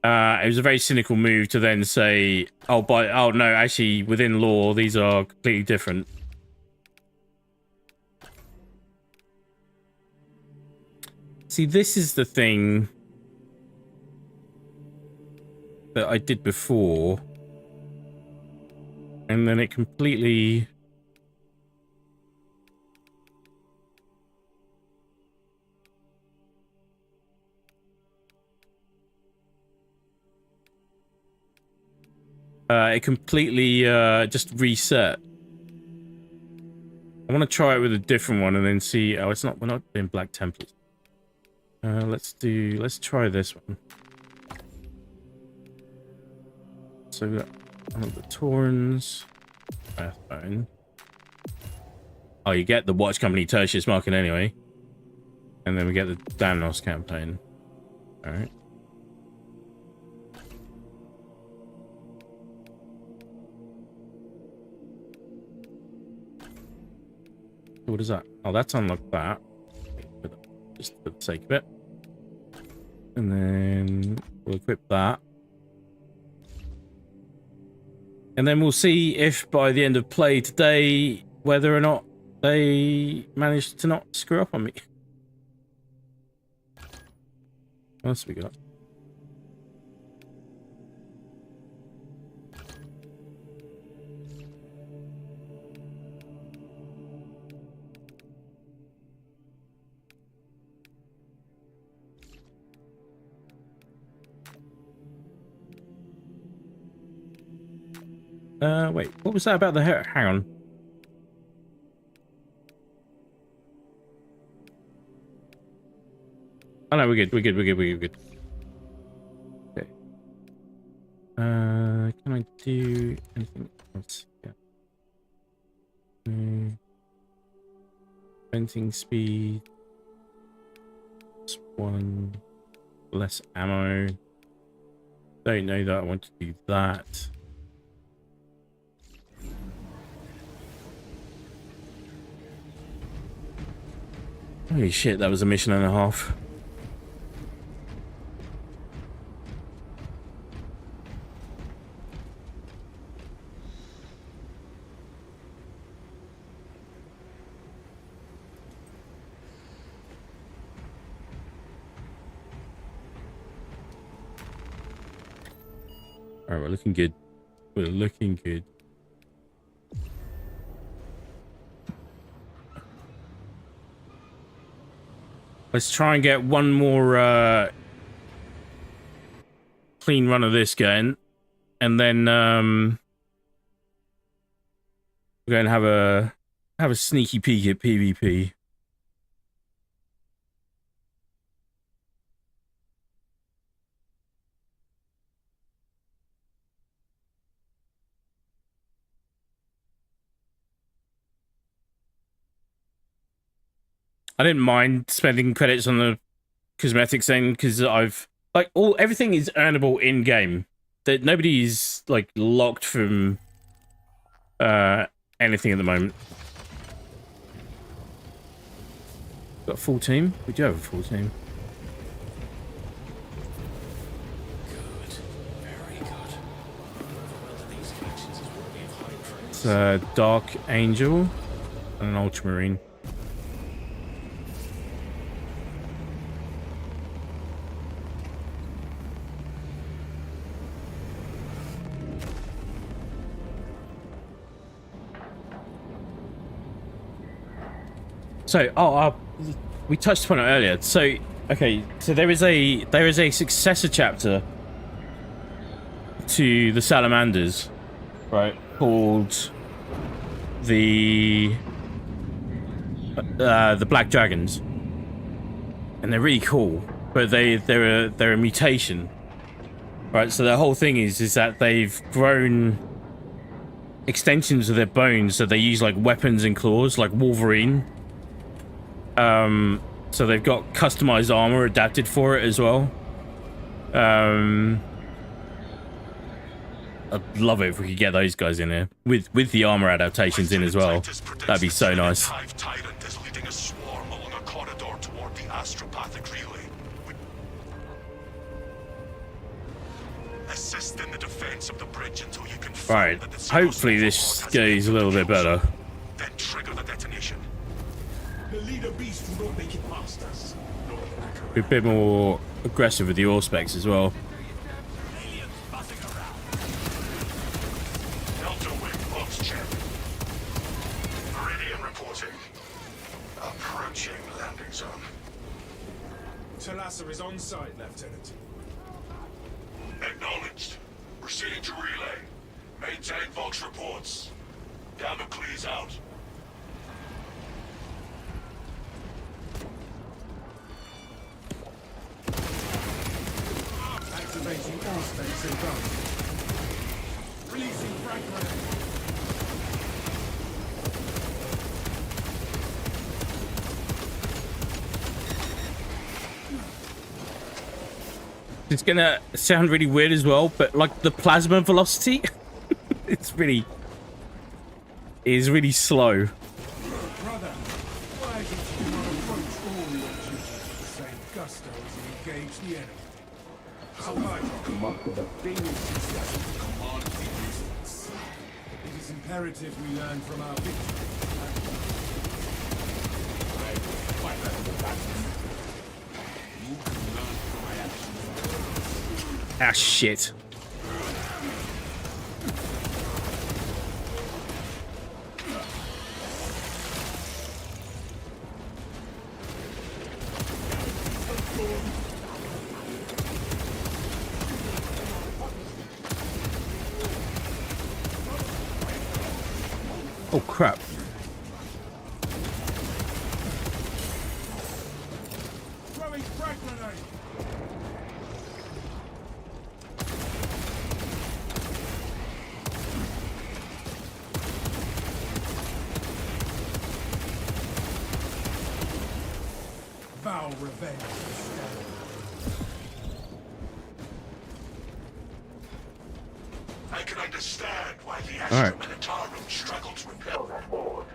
S1: It was a very cynical move to then say, oh, no, actually, within lore, these are completely different. See, this is the thing that I did before. And then it completely... it completely just reset. I want to try it with a different one and then see... Oh, it's not... We're not doing black templates. Let's try this one. So we got the Taurens, Earthbone. Oh, you get the Watch Company Tertius marking anyway. And then we get the Damnos campaign. Alright. What is that? Oh, that's unlocked that. Just for the sake of it. And then we'll equip that. And then we'll see if by the end of play today, whether or not they managed to not screw up on me. What else have we got? Wait, what was that about the hair? Hang on. Oh no, we're good. Okay. Can I do anything else? Yeah. Venting speed. +1. Less ammo. Don't know that I want to do that. Holy shit, that was a mission and a half. Alright, we're looking good. We're looking good. Let's try and get one more clean run of this going, and then we're going to have a sneaky peek at PvP. I didn't mind spending credits on the cosmetics thing because everything is earnable in game. That nobody is like locked from anything at the moment. Got a full team? We do have a full team.
S5: Good. Very good. These connections is worthy of high praise.
S1: It's a Dark Angel and an Ultramarine. So, we touched upon it earlier. So, okay, so there is a successor chapter to the Salamanders, right? Called the Black Dragons, and they're really cool. But they're a mutation, right? So the whole thing is that they've grown extensions of their bones, so they use like weapons and claws, like Wolverine. So they've got customized armor adapted for it as well. I'd love it if we could get those guys in here with the armor adaptations in as well. That'd be so nice.
S3: Tyrant is leading a swarm along a corridor toward the astropathic relay. Assist in the defense of the bridge until you can.
S1: Right. Hopefully this goes a little bit better.
S3: Then trigger the detonation.
S5: The leader beast will not make it past us.
S1: Be a bit more aggressive with the ore specs as well.
S3: Delta Wing box check. Meridian reporting. Approaching landing zone.
S5: Talassa is on site, Lieutenant.
S3: Acknowledged. Proceeding to relay. Maintain Vox reports. Damocles out.
S5: Activating all space and guns. Releasing frag grenade.
S1: It's gonna sound really weird as well, but like the plasma velocity, it's really slow.
S5: Brother, why did you not approach all your duties with the same gusto as you engaged the enemy? So I come up with a famous success to command the resistance. It is imperative we learn from our victory. I will fight out the battle. You can learn from my actions.
S1: Ah, shit. Oh, crap.
S5: Throwing frag grenade! Foul revenge.
S3: I can understand why the
S1: All right.
S3: Astra Militarum struggled to repel that board.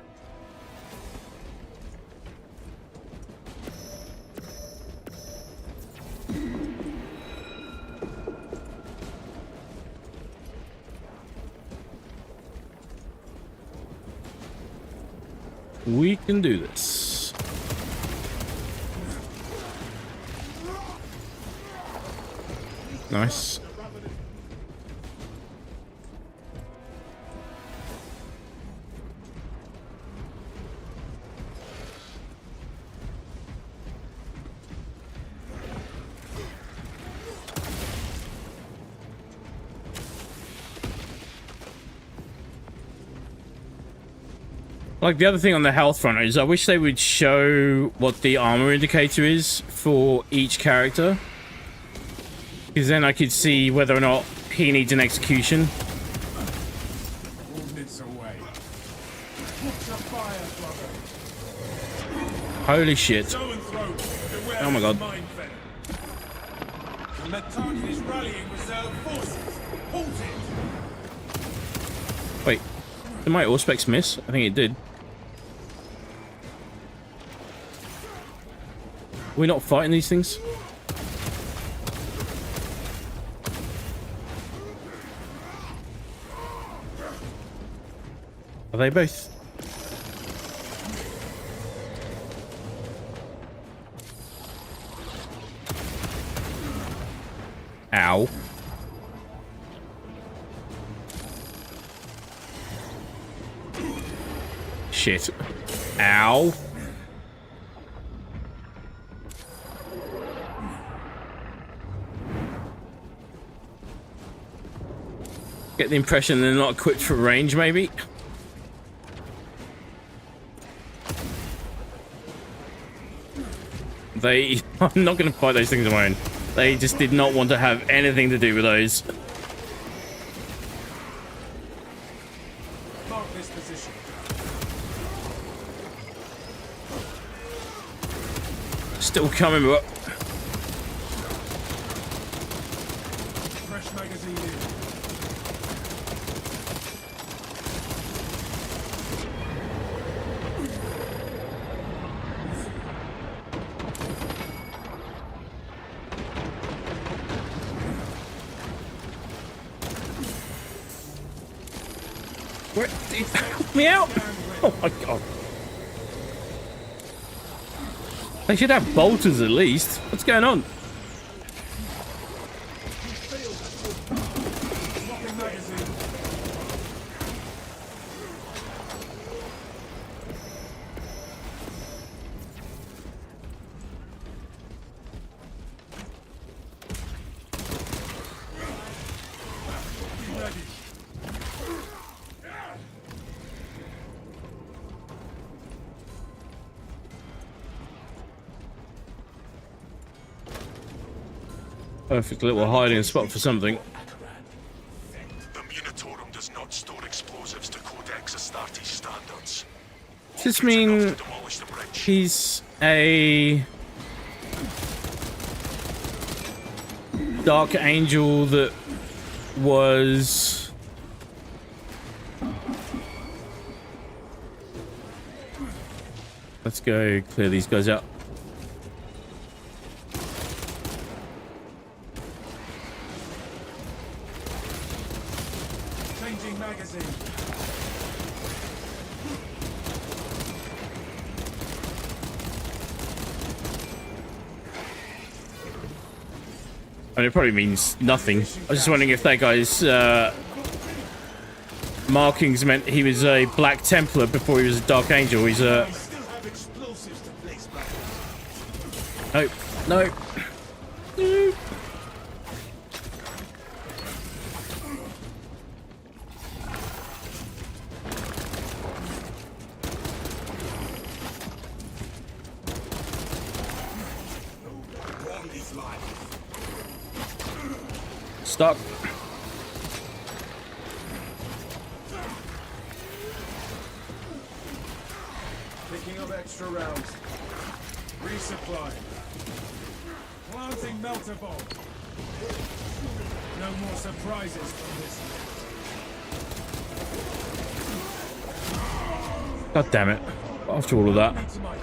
S1: We can do this. Nice. Like, the other thing on the health front is I wish they would show what the armor indicator is for each character. Because then I could see whether or not he needs an execution.
S5: Ordnance away. Watch your fire, brother.
S1: Holy shit.
S5: Go and throw. Beware
S1: Oh my
S5: of
S1: god.
S5: mind venom. And the target is rallying reserve forces. Halt it.
S1: Wait. Did my Auspex miss? I think it did. We're not fighting these things? Are they both? Ow. Shit. Ow. Get the impression they're not equipped for range, maybe? I'm not going to fight those things on my own. They just did not want to have anything to do with those.
S5: Mark this position.
S1: Still coming, but...
S5: Fresh magazine in.
S1: Where? Help me out! Oh my god. They should have bolters at least. What's going on?
S5: Swapping magazine. Ready.
S1: Perfect little hiding spot for something.
S3: The Munitorum does not store explosives to Codex Astartes standards.
S1: Does this mean
S3: Demolish the bridge.
S1: he's a Dark Angel that was... Let's go clear these guys out.
S5: Changing magazine.
S1: I mean, it probably means nothing. I was just wondering if that guy's markings meant he was a Black Templar before he was a Dark Angel. He's a...
S5: We still have explosives to place back.
S1: Nope. Nope. Nope. Stop.
S5: Picking up extra rounds. Resupply. Planting melter bomb. No more surprises from this.
S1: God damn it. After all of that.
S5: To my feet.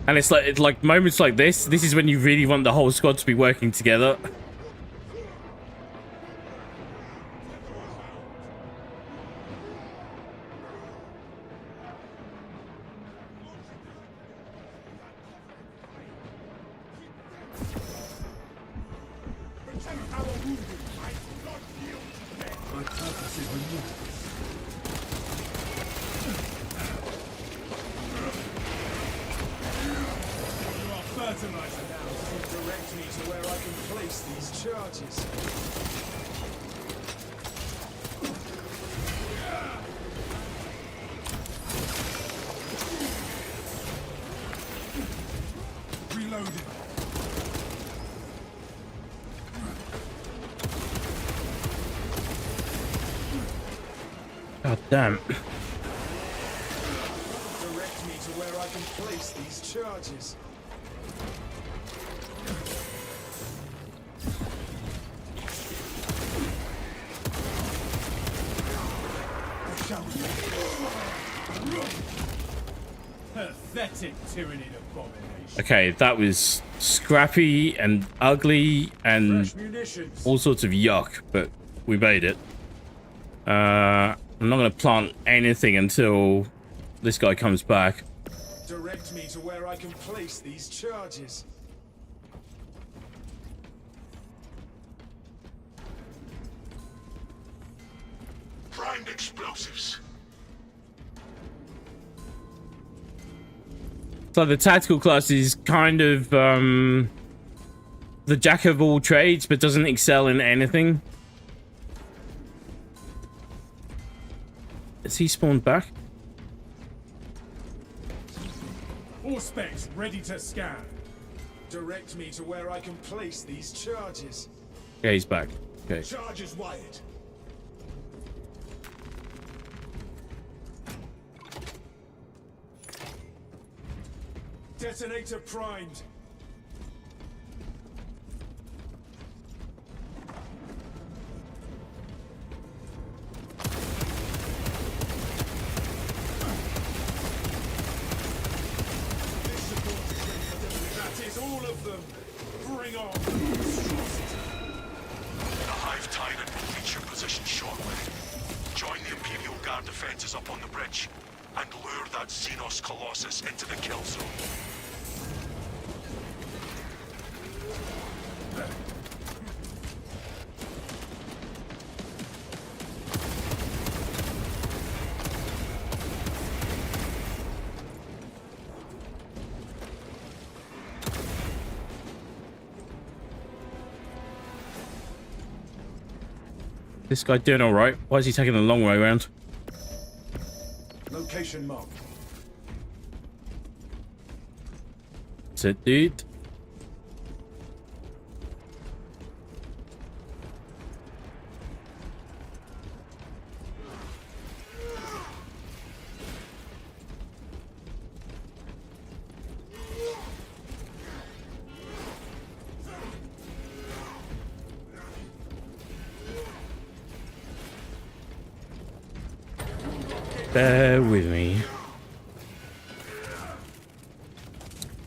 S1: And it's like moments like this is when you really want the whole squad to be working together.
S5: My purpose is renewed. You are fertilizer now to direct me to where I can place these charges.
S1: Damn.
S7: Direct me to where I can place these charges.
S5: Pathetic tyranny abomination.
S1: Okay, that was scrappy and ugly and
S7: Fresh munitions.
S1: all sorts of yuck, but we made it. I'm not going to plant anything until this guy comes back.
S7: Direct me to where I can place these charges.
S3: Primed explosives.
S1: So the tactical class is kind of the jack of all trades, but doesn't excel in anything. Is he spawned back?
S7: All specs ready to scan. Direct me to where I can place these charges.
S1: Yeah, he's back. Okay.
S7: Charges wired. Detonator primed. That is all of them. Bring on the monstrosity.
S3: The Hive Tyrant will reach your position shortly. Join the Imperial Guard defenses up on the bridge and lure that Xenos Colossus into the kill zone.
S1: This guy doing all right. Why is he taking a long way around?
S7: Location marked.
S1: That's it, dude. Bear with me.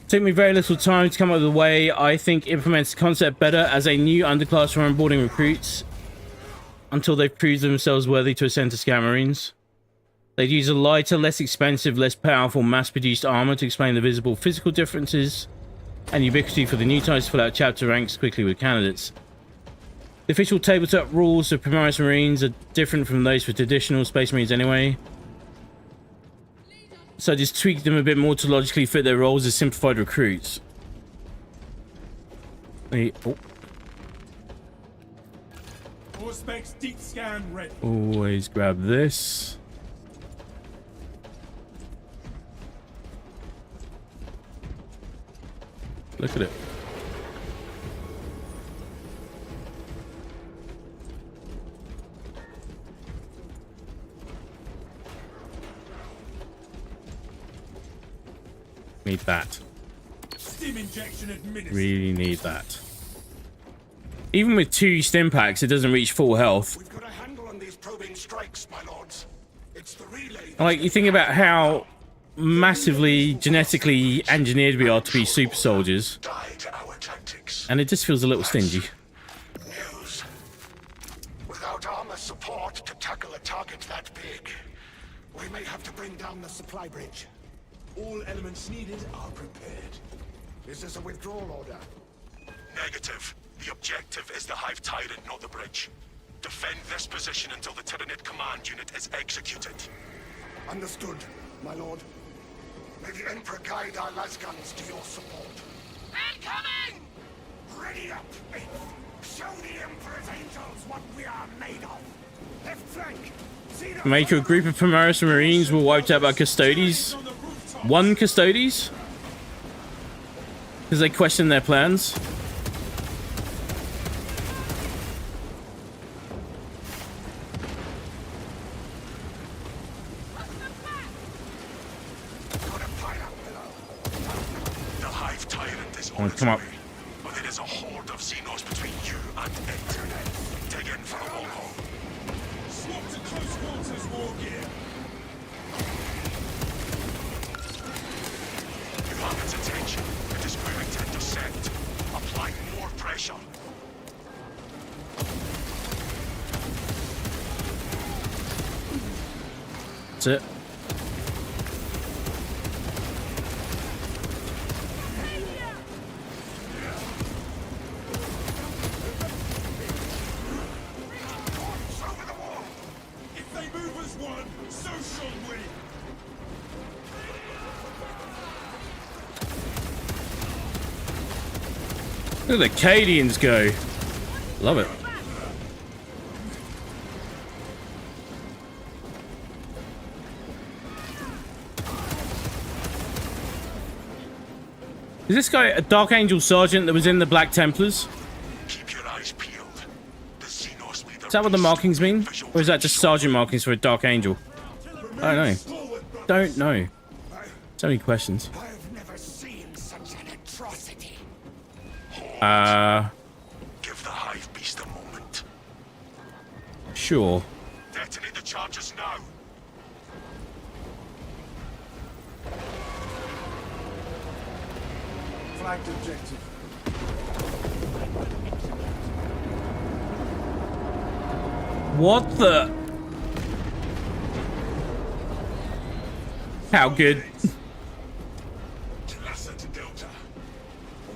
S1: Took me very little time to come up with a way I think implements the concept better as a new underclass for onboarding recruits until they've proved themselves worthy to ascend to Scout Marines. They'd use a lighter, less expensive, less powerful, mass-produced armor to explain the visible physical differences and ubiquity for the new types to fill out chapter ranks quickly with candidates. The official tabletop rules of Primaris Marines are different from those for traditional Space Marines anyway. So I just tweaked them a bit more to logically fit their roles as simplified recruits.
S7: All specs deep scan ready.
S1: Always grab this. Look at it. Need that.
S7: Stim injection administered.
S1: Really need that. Even with 2 stim packs, it doesn't reach full health.
S4: We've got a handle on these probing strikes, my lords. It's the relay.
S1: Like, you think about how massively genetically engineered we are to be super soldiers,
S3: Die to our tactics.
S1: and it just feels a little stingy.
S4: News. Without armor support to tackle a target that big, we may have to bring down the supply bridge.
S7: All elements needed are prepared.
S4: Is this a withdrawal order?
S3: Negative. The objective is the Hive Tyrant, not the bridge. Defend this position until the Tyranid command unit is executed.
S4: Understood, my lord. May the Emperor guide our lasguns to your support.
S8: Incoming!
S4: Ready up! Show the Emperor's angels what we are made of. Left flank.
S1: Make a group of Primaris Marines were wiped out by Custodes. 1 Custodes? Because they questioned their plans.
S10: tyrant is
S1: Oh,
S10: on its
S1: come up.
S10: way, but there is a horde of Xenos between you and it. Dig in for the long haul.
S7: Swap to close quarters war gear.
S10: You have its attention. It is moving to intercept. Apply more pressure.
S1: That's it.
S7: Over the wall. If they move as one, so shall we.
S1: Look at the Cadians go. Love it. Is this guy a Dark Angel Sergeant that was in the Black Templars?
S10: Keep your eyes peeled. The Xenos leader.
S1: Is that what the markings mean? Or is that just Sergeant markings for a Dark Angel? I don't know. Don't know. So many questions.
S4: I've never seen such an atrocity.
S10: Give the hive beast a moment.
S1: Sure.
S10: Detonate the charges now.
S5: Flagged objective.
S1: What the? How good?
S3: Classa to Delta.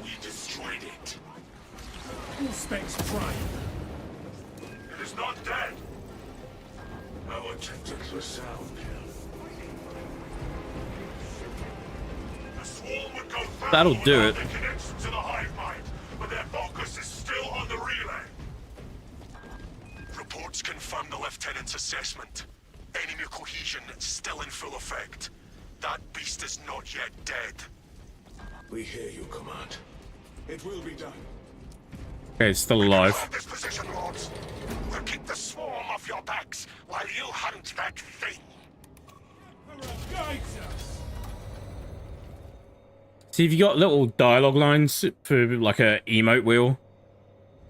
S3: We destroyed it.
S5: All specs prime.
S3: It is not dead. Our tactics were sound. The swarm would go further
S1: That'll do
S3: without
S1: it.
S3: the connection to the hive mind, but their focus is still on the relay.
S10: Reports confirm the lieutenant's assessment. Enemy cohesion still in full effect. That beast is not yet dead.
S3: We hear you, Command.
S5: It will be done.
S1: Okay, it's still alive.
S10: Hold this position, Lords. We'll keep the swarm off your backs while you hunt that thing.
S5: Guides us.
S1: See, if you got little dialogue lines for like a emote wheel,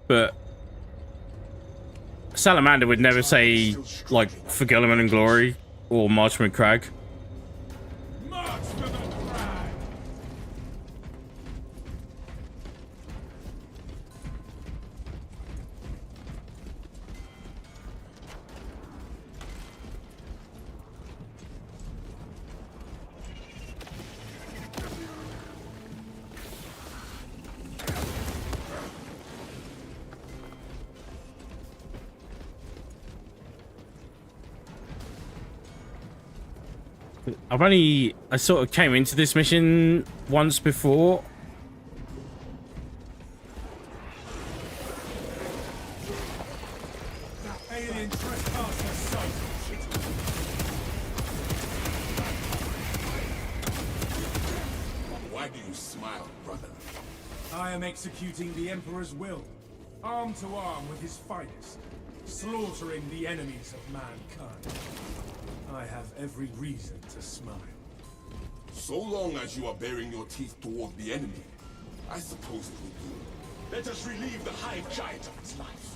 S1: but Salamander would never say like for Guilliman and Glory or Marchman Crag.
S5: March for the crag.
S1: I sort of came into this mission once before.
S5: Alien trespasser sighted.
S6: Why do you smile, brother?
S5: I am executing the Emperor's will, arm to arm with his finest, slaughtering the enemies of mankind. I have every reason to smile.
S6: So long as you are baring your teeth toward the enemy, I suppose it will do.
S3: Let us relieve the hive giant of its life.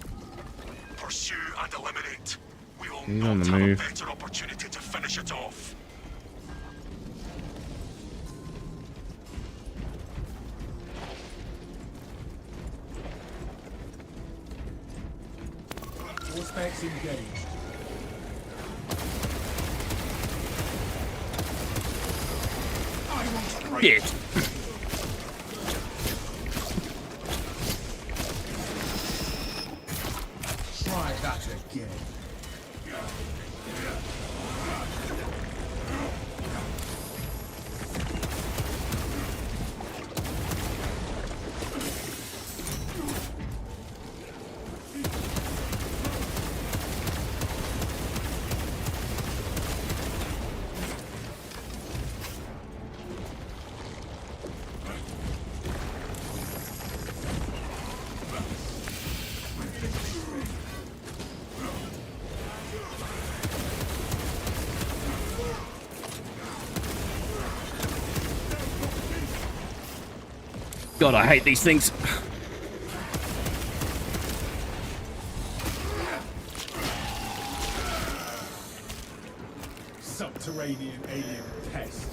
S10: Pursue and eliminate. We will
S1: He's on
S10: not
S1: the
S10: have
S1: move.
S10: a better opportunity to finish it off.
S5: All specs engaged.
S1: Shit.
S5: Try that again.
S1: God, I hate these things.
S5: Subterranean alien pest.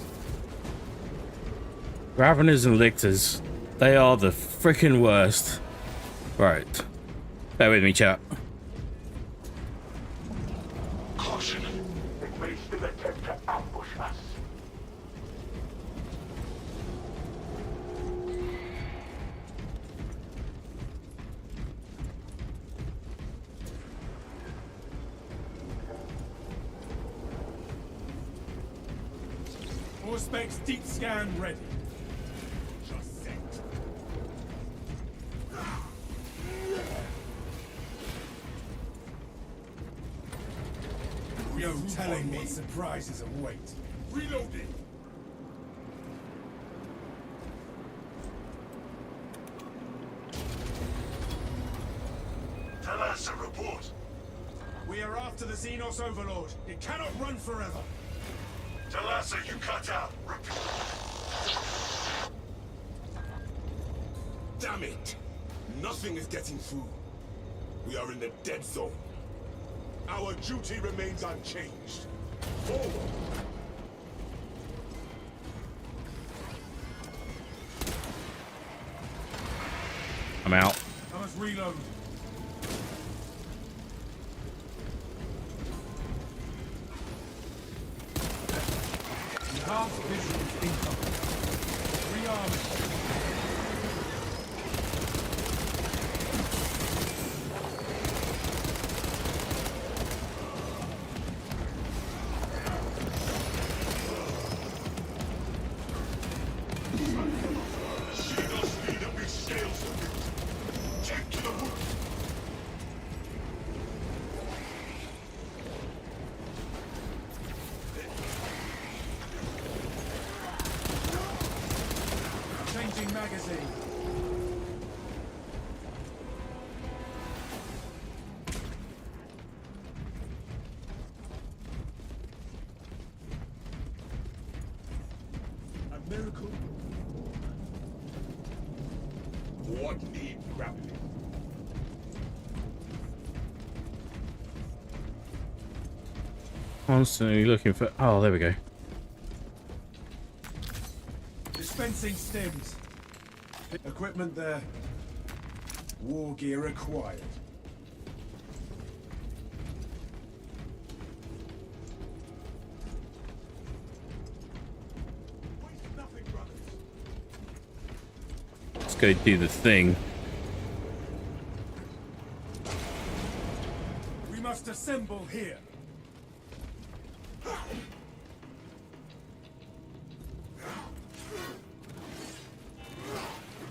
S1: Raveners and lictors. They are the freaking worst. Right. Bear with me, chat.
S3: Caution. They may still attempt to ambush us.
S5: Auspex deep scan ready. Just set. No telling what surprises await.
S6: Reloading.
S3: Tell us a report.
S7: We are after the Xenos Overlord. It cannot run forever.
S3: Talassa, you cut out. Repeat.
S6: Damn it! Nothing is getting through. We are in the dead zone. Our duty remains unchanged. Forward!
S1: I'm out.
S5: I must reload. Enhanced visuals incoming. Rearming.
S3: Xenos need a big scale salute. Take to the roof.
S5: Changing magazine. A miracle.
S6: What need gravity?
S1: Constantly looking for... Oh, there we go.
S5: Dispensing stims. Equipment there. War gear acquired.
S6: Waste nothing, brothers.
S1: Let's go do the thing.
S5: We must assemble here.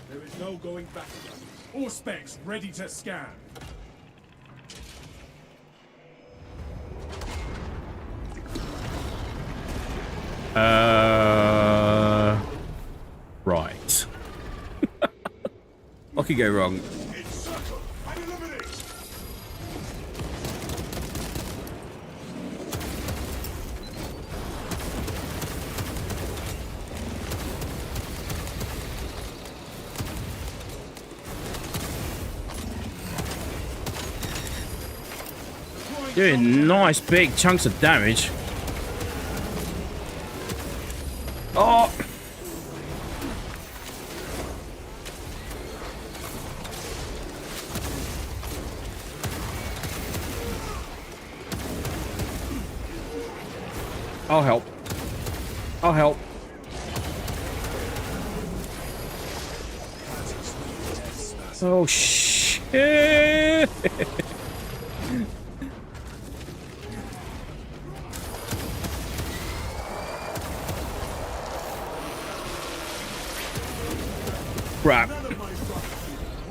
S5: There is no going back. All specs ready to scan.
S1: Right. What could go wrong?
S6: Encircle and eliminate!
S1: Doing nice big chunks of damage. Oh! I'll help. I'll help. Oh shit! Crap.
S5: None of my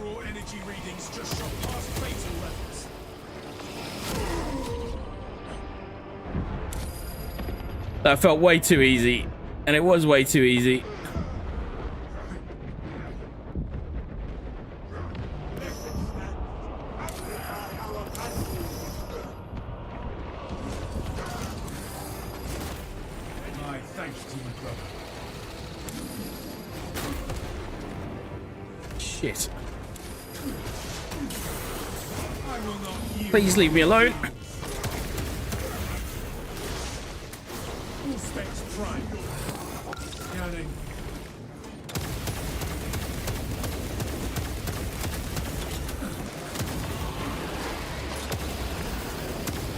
S5: raw energy readings just shot past fatal levels.
S1: That felt way too easy. And it was way too easy.
S5: My thanks to you, brother.
S1: Shit.
S5: I will not yield.
S1: Please leave me alone.
S5: Full specs prime. Scanning.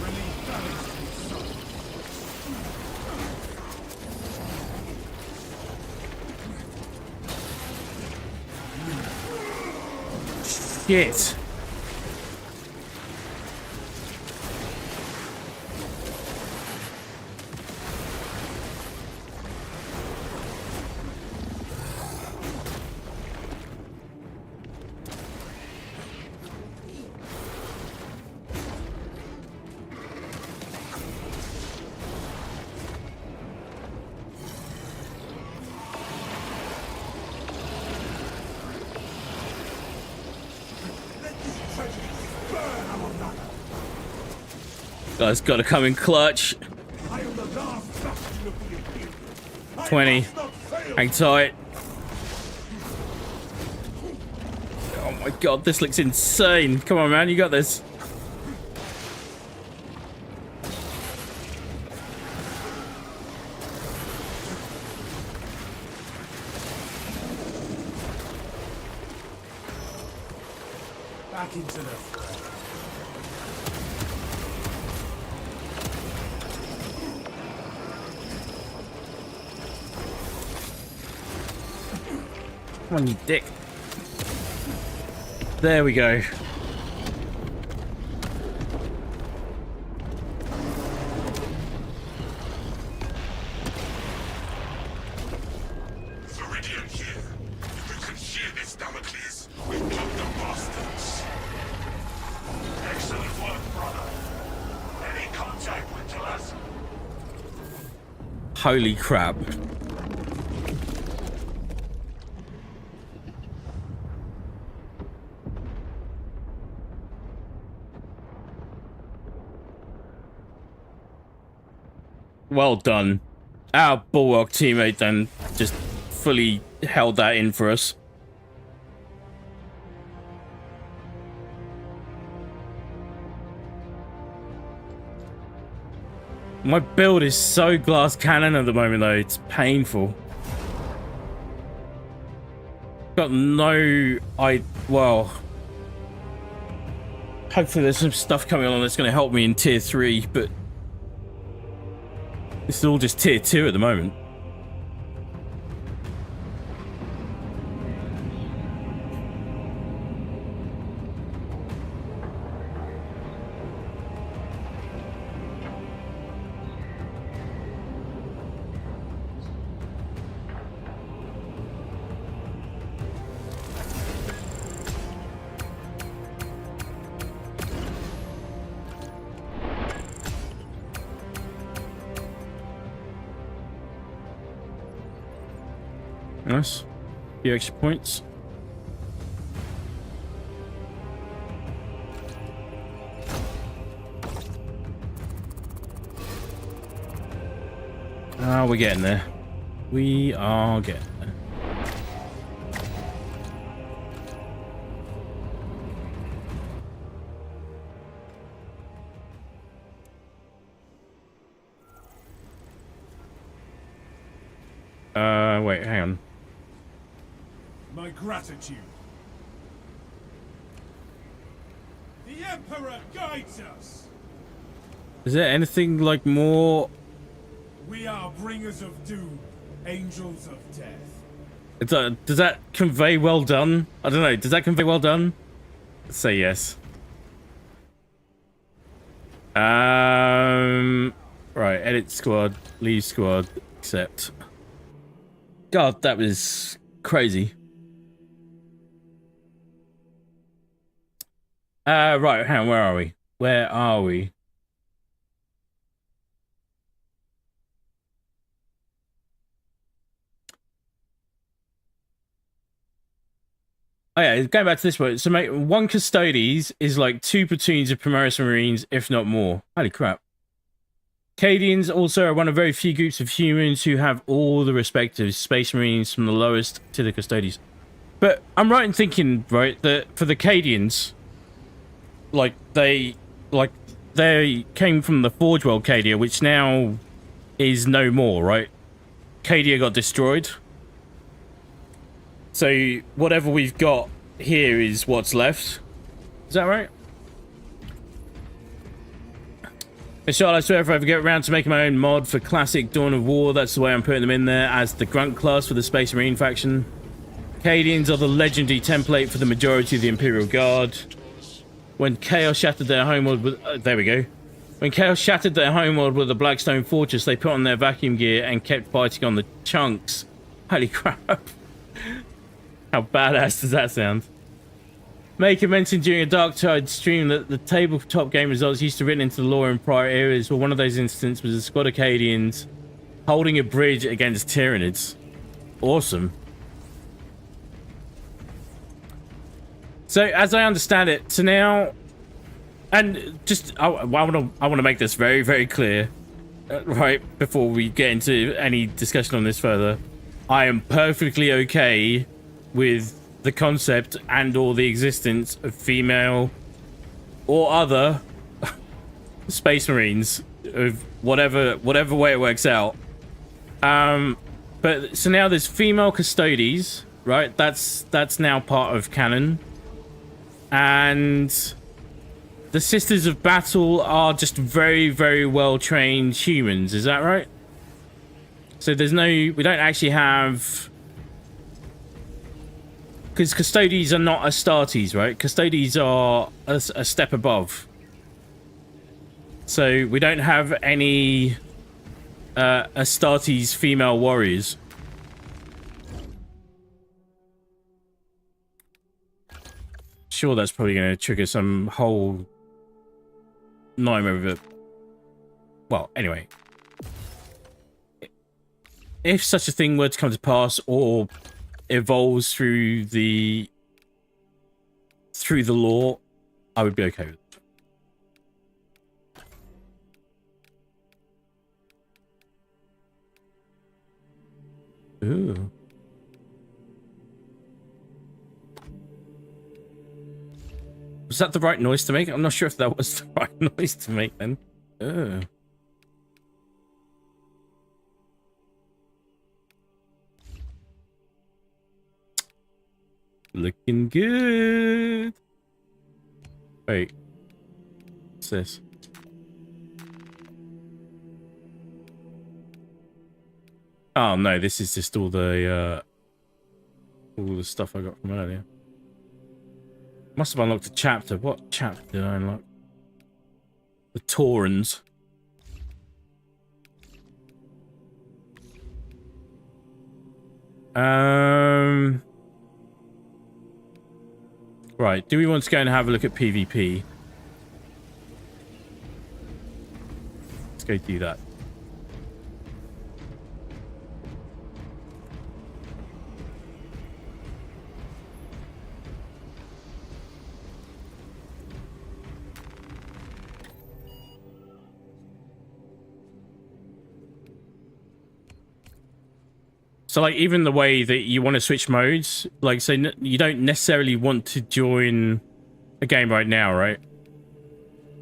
S5: Release balance to sun.
S1: Shit. Guys, gotta come in clutch.
S5: I am the last bastion of the Imperium. I
S1: 20.
S5: must not fail.
S1: Hang tight. Oh my god, this looks insane. Come on, man, you got this.
S5: Back into the fray.
S1: Come on, you dick. There we go.
S10: Viridian here. If you can hear this, Damocles, we've got the bastards.
S3: Excellent work, brother. Any contact with Talas?
S1: Holy crap. Well done. Our Bulwark teammate then just fully held that in for us. My build is so glass cannon at the moment though, it's painful. Got no... well... Hopefully there's some stuff coming on that's going to help me in tier 3, but... This is all just tier 2 at the moment. Nice. A few extra points. We're getting there. We are getting there. Wait, hang on.
S5: My gratitude. The Emperor guides us.
S1: Is there anything like more?
S5: We are bringers of doom, angels of death.
S1: Does that convey well done? I don't know. Does that convey well done? Let's say yes. Right. Edit squad. Leave squad. Accept. God, that was crazy. Right. Hang on. Where are we? Where are we? Oh yeah, going back to this one. So mate, 1 Custodes is like 2 platoons of Primaris Marines, if not more. Holy crap. Cadians also are one of very few groups of humans who have all the respective Space Marines from the lowest to the Custodes. But I'm right in thinking, right, that for the Cadians, like they came from the Forge World Cadia, which now is no more, right? Cadia got destroyed. So whatever we've got here is what's left. Is that right? Charlotte, I swear if I ever get around to making my own mod for classic Dawn of War, that's the way I'm putting them in there as the grunt class for the Space Marine faction. Cadians are the legendary template for the majority of the Imperial Guard. When Chaos shattered their homeworld with... there we go. When Chaos shattered their homeworld with the Blackstone Fortress, they put on their vacuum gear and kept fighting on the chunks. Holy crap. How badass does that sound? Maker mentioned during a Dark Tide stream that the tabletop game results used to written into the lore in prior eras. Well, one of those instances was a squad of Cadians holding a bridge against Tyranids. Awesome. So, as I understand it, so now, and just I want to make this very, very clear, right before we get into any discussion on this further. I am perfectly okay with the concept and or the existence of female or other Space Marines of whatever way it works out. But so now there's female Custodes, right? That's now part of canon. And the Sisters of Battle are just very, very well trained humans, is that right? So there's no, we don't actually have, because Custodes are not Astartes, right? Custodes are a step above. So we don't have any Astartes female warriors. Sure, that's probably going to trigger some whole nightmare of it. Well, anyway. If such a thing were to come to pass or evolves through the lore, I would be okay with it. Ooh. Was that the right noise to make? I'm not sure if that was the right noise to make then. Ugh. Looking good. Wait. What's this? Oh no, this is just all the stuff I got from earlier. Must have unlocked a chapter. What chapter did I unlock? The Taurans. Right. Do we want to go and have a look at PvP? Let's go do that. So, like, even the way that you want to switch modes, like, so you don't necessarily want to join a game right now, right?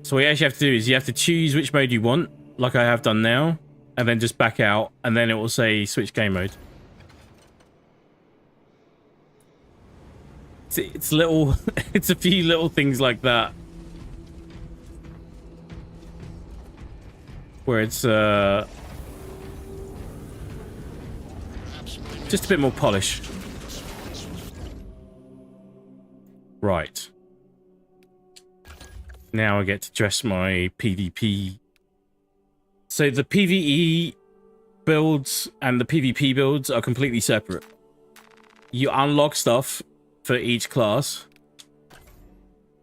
S1: So what you actually have to do is you have to choose which mode you want, like I have done now, and then just back out, and then it will say switch game mode. It's little, it's a few little things like that. Where it's, just a bit more polish. Right. Now I get to dress my PvP. So the PvE builds and the PvP builds are completely separate. You unlock stuff for each class,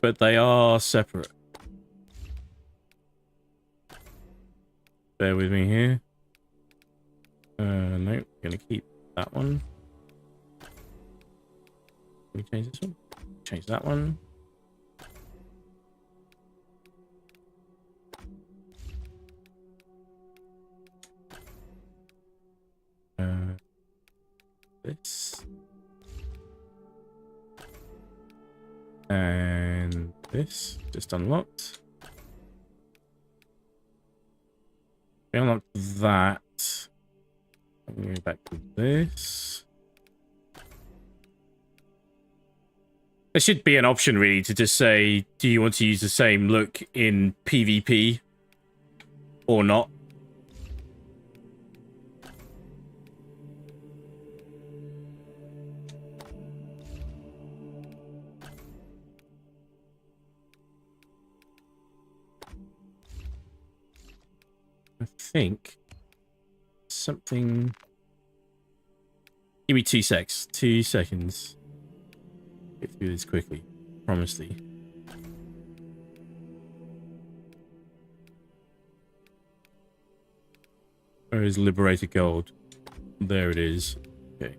S1: but they are separate. Bear with me here. No, we're gonna keep that one. Can we change this one? Change that one. This. And this just unlocked. We unlocked that. I'm going back to this. There should be an option really to just say, do you want to use the same look in PvP or not? I think something. Give me 2 secs. 2 seconds. Get through this quickly. Promise thee. Where is liberated gold? There it is. Okay.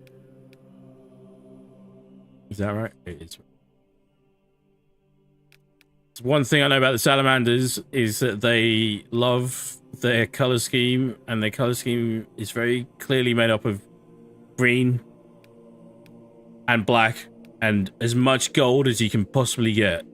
S1: Is that right? It is. One thing I know about the salamanders is that they love their color scheme, and their color scheme is very clearly made up of green and black and as much gold as you can possibly get.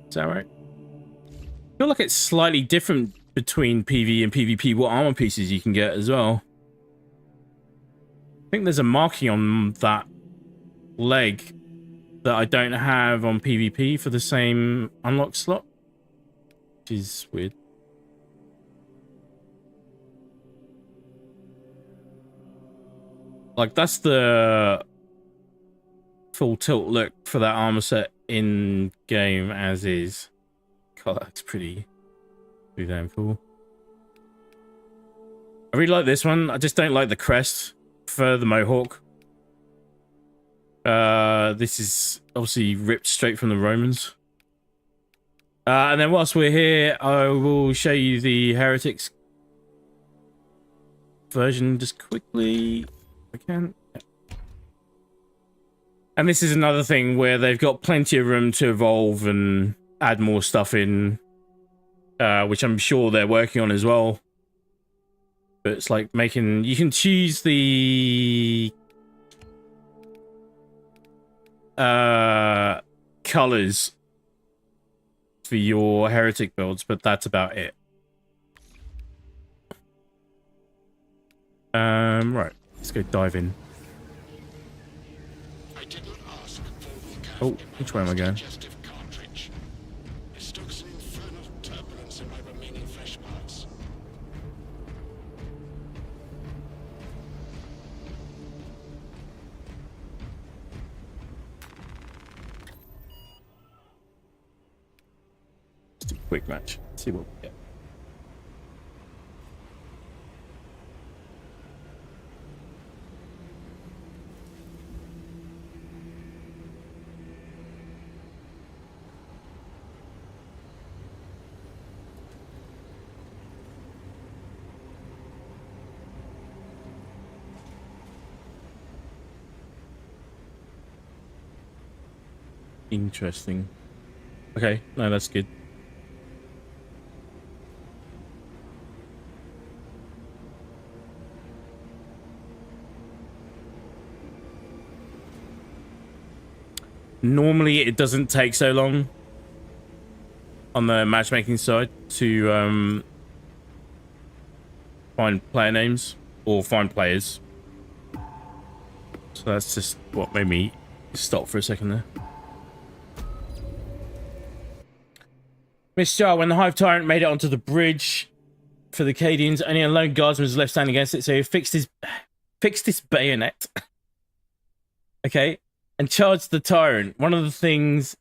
S1: Is that right? I feel like it's slightly different between PvE and PvP what armor pieces you can get as well. I think there's a marking on that leg that I don't have on PvP for the same unlock slot, which is weird. Like, that's the full tilt look for that armor set in game as is. God, that's pretty damn cool. I really like this one. I just don't like the crest for the mohawk. This is obviously ripped straight from the Romans. And then whilst we're here, I will show you the Heretics version just quickly. If I can. And this is another thing where they've got plenty of room to evolve and add more stuff in, which I'm sure they're working on as well. But it's like making... You can choose the colors for your heretic builds, but that's about it. Right, let's go dive in. Oh, which way am I going? Just a quick match. See what we get. Interesting. Okay, no, that's good. Normally, it doesn't take so long on the matchmaking side to find player names or find players. So that's just what made me stop for a second there. Miss Jar, when the Hive Tyrant made it onto the bridge for the Cadians, only a lone guardsman was left standing against it, so he fixed his bayonet. Okay, and charged the Tyrant. One of the things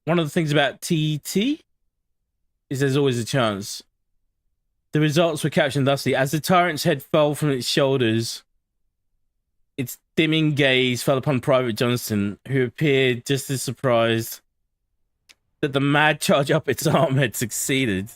S1: about TET is there's always a chance. The results were captioned thusly: as the Tyrant's head fell from its shoulders, its dimming gaze fell upon Private Johnston, who appeared just as surprised that the mad charge up its arm had succeeded.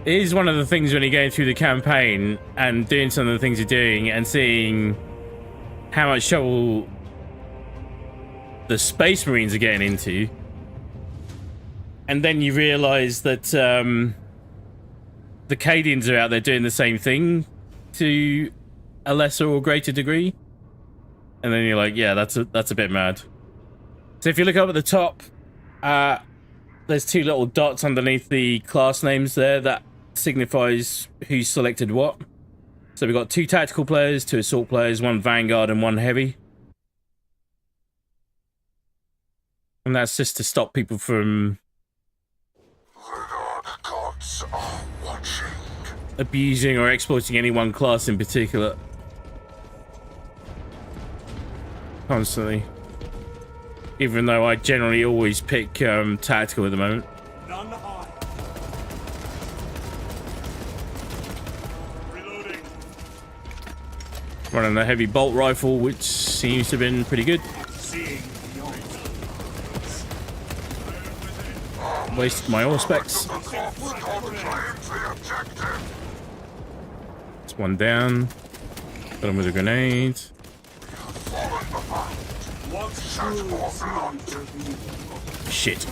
S1: It is one of the things when you're going through the campaign and doing some of the things you're doing and seeing how much trouble the Space Marines are getting into. And then you realise that the Cadians are out there doing the same thing to a lesser or greater degree. And then you're like, yeah, that's a bit mad. So if you look up at the top, there's two little dots underneath the class names there that signifies who's selected what. So we've got 2 tactical players, 2 assault players, 1 vanguard and 1 heavy. And that's just to stop people from
S10: Gods are watching.
S1: abusing or exploiting any one class in particular. Constantly. Even though I generally always pick tactical at the moment.
S7: None high. Reloading.
S1: Running a heavy bolt rifle, which seems to have been pretty good.
S7: Seeing beyond.
S1: Wasted my ore specs. It's 1 down. Got him with a grenade. Shit.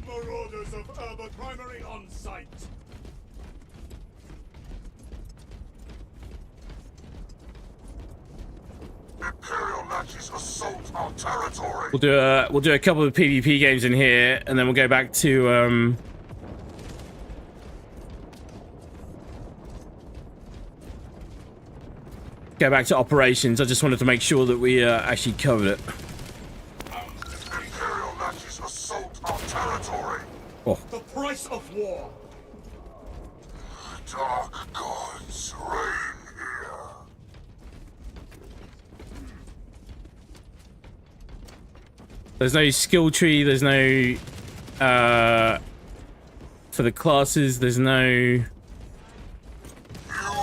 S7: Marauders of Urban Primary on site.
S10: Imperial Nazis assault our territory.
S1: We'll do a couple of PvP games in here, and then we'll go back to operations. I just wanted to make sure that we actually covered it.
S10: Imperial Nazis assault our territory.
S1: Oh,
S7: The price of war.
S10: Dark gods reign here.
S1: there's no skill tree. There's no for the classes. There's no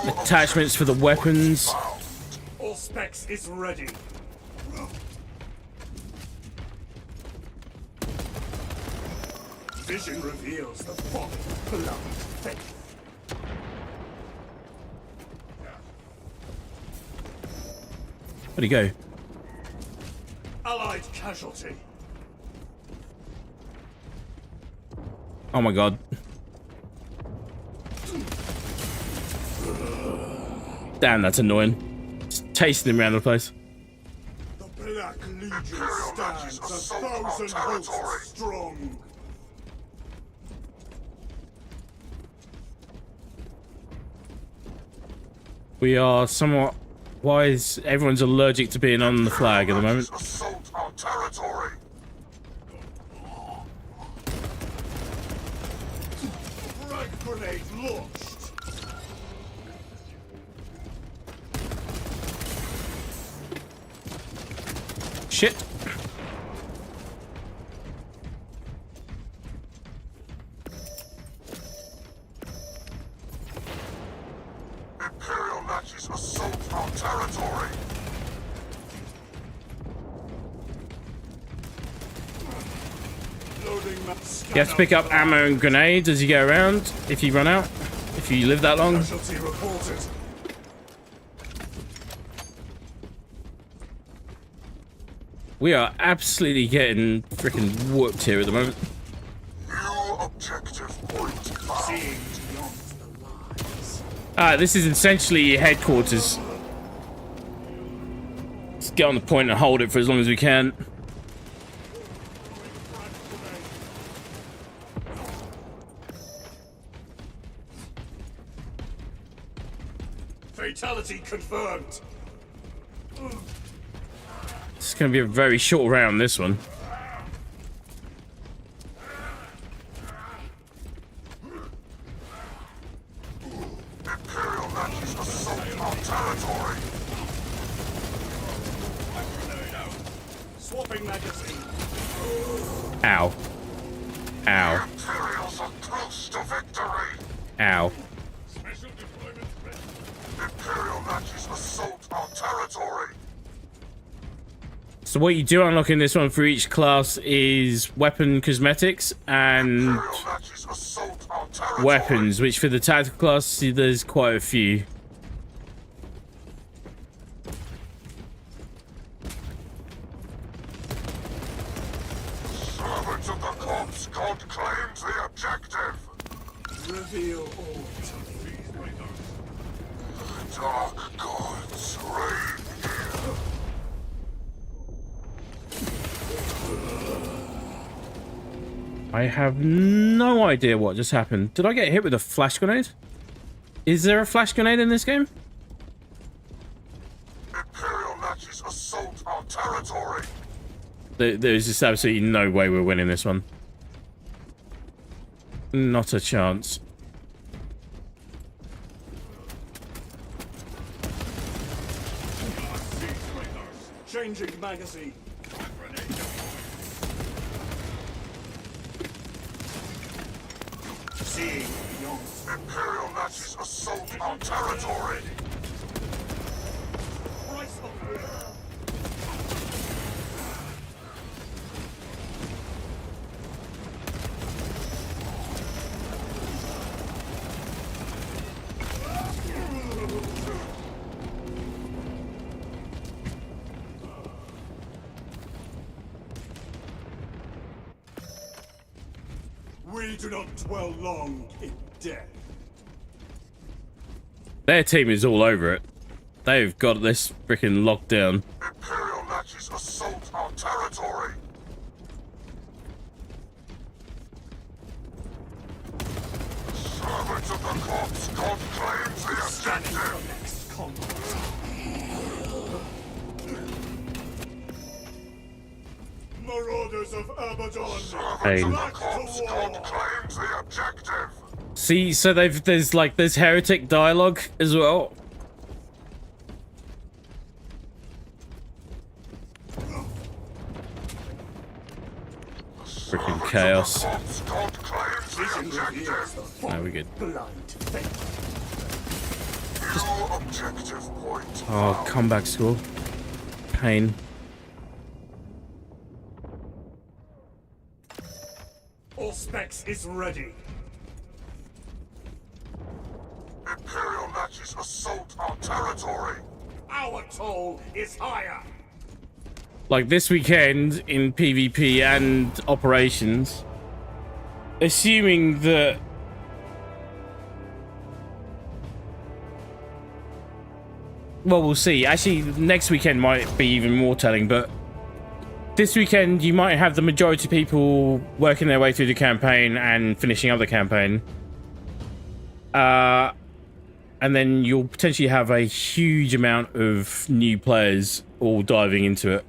S1: attachments for the weapons.
S7: All specs is ready. Vision reveals the folly of beloved faith.
S1: Where'd he go?
S7: Allied casualty.
S1: Oh my god. Damn, that's annoying. Just chasing him around the place.
S7: The Black Legion stands 1,000 hosts strong.
S1: We are somewhat... Why is everyone's allergic to being on the flag at the moment?
S10: Assault our territory.
S7: Frag grenade launched.
S1: Shit.
S10: Imperial Nazis assault our territory.
S7: Loading map.
S1: You have to pick up ammo and grenades as you go around, if you run out. If you live that long.
S7: Casualty reported.
S1: We are absolutely getting freaking whooped here at the moment.
S10: New objective point found.
S7: Seeing beyond the lies.
S1: This is essentially headquarters. Let's get on the point and hold it for as long as we can.
S7: Fatality confirmed.
S1: It's going to be a very short round, this one.
S10: Imperial Nazis assault our territory.
S7: Swapping magazine.
S1: Ow. Ow.
S4: Imperials are close to victory.
S1: Ow.
S7: Special deployment ready.
S4: Imperial matches assault our territory.
S1: So what you do unlock in this one for each class is weapon cosmetics and
S4: Imperial matches assault our territory.
S1: weapons, which for the tactical class, there's quite a few.
S4: Servants of the corpse god claims the objective.
S7: Reveal all.
S4: Dark gods reign here.
S1: I have no idea what just happened. Did I get hit with a flash grenade? Is there a flash grenade in this game?
S4: Imperial matches assault our territory.
S1: There's just absolutely no way we're winning this one. Not a chance.
S7: Changing magazine. Seeing beyond.
S4: Imperial matches assault our territory.
S7: Price of war. We do not dwell long in death.
S1: Their team is all over it. They've got this freaking locked down.
S4: Imperial matches assault our territory. Servants of the corpse god claims the
S7: Scanning
S4: objective.
S7: for next conquest. Marauders of Abaddon.
S4: Servants
S1: Pain.
S4: of the corpse god claims the objective.
S1: See, so there's heretic dialogue as well. Freaking chaos.
S4: Corpse god claims the
S7: Vision
S4: objective.
S7: reveals the full
S1: No, we're good.
S7: blind fate.
S4: New objective point.
S1: Oh, comeback score. Pain.
S7: All specs is ready.
S4: Imperial matches assault our territory.
S7: Our toll is higher.
S1: Like this weekend in PvP and operations, assuming that well, we'll see. Actually, next weekend might be even more telling, but this weekend you might have the majority of people working their way through the campaign and finishing up the campaign. And then you'll potentially have a huge amount of new players all diving into it.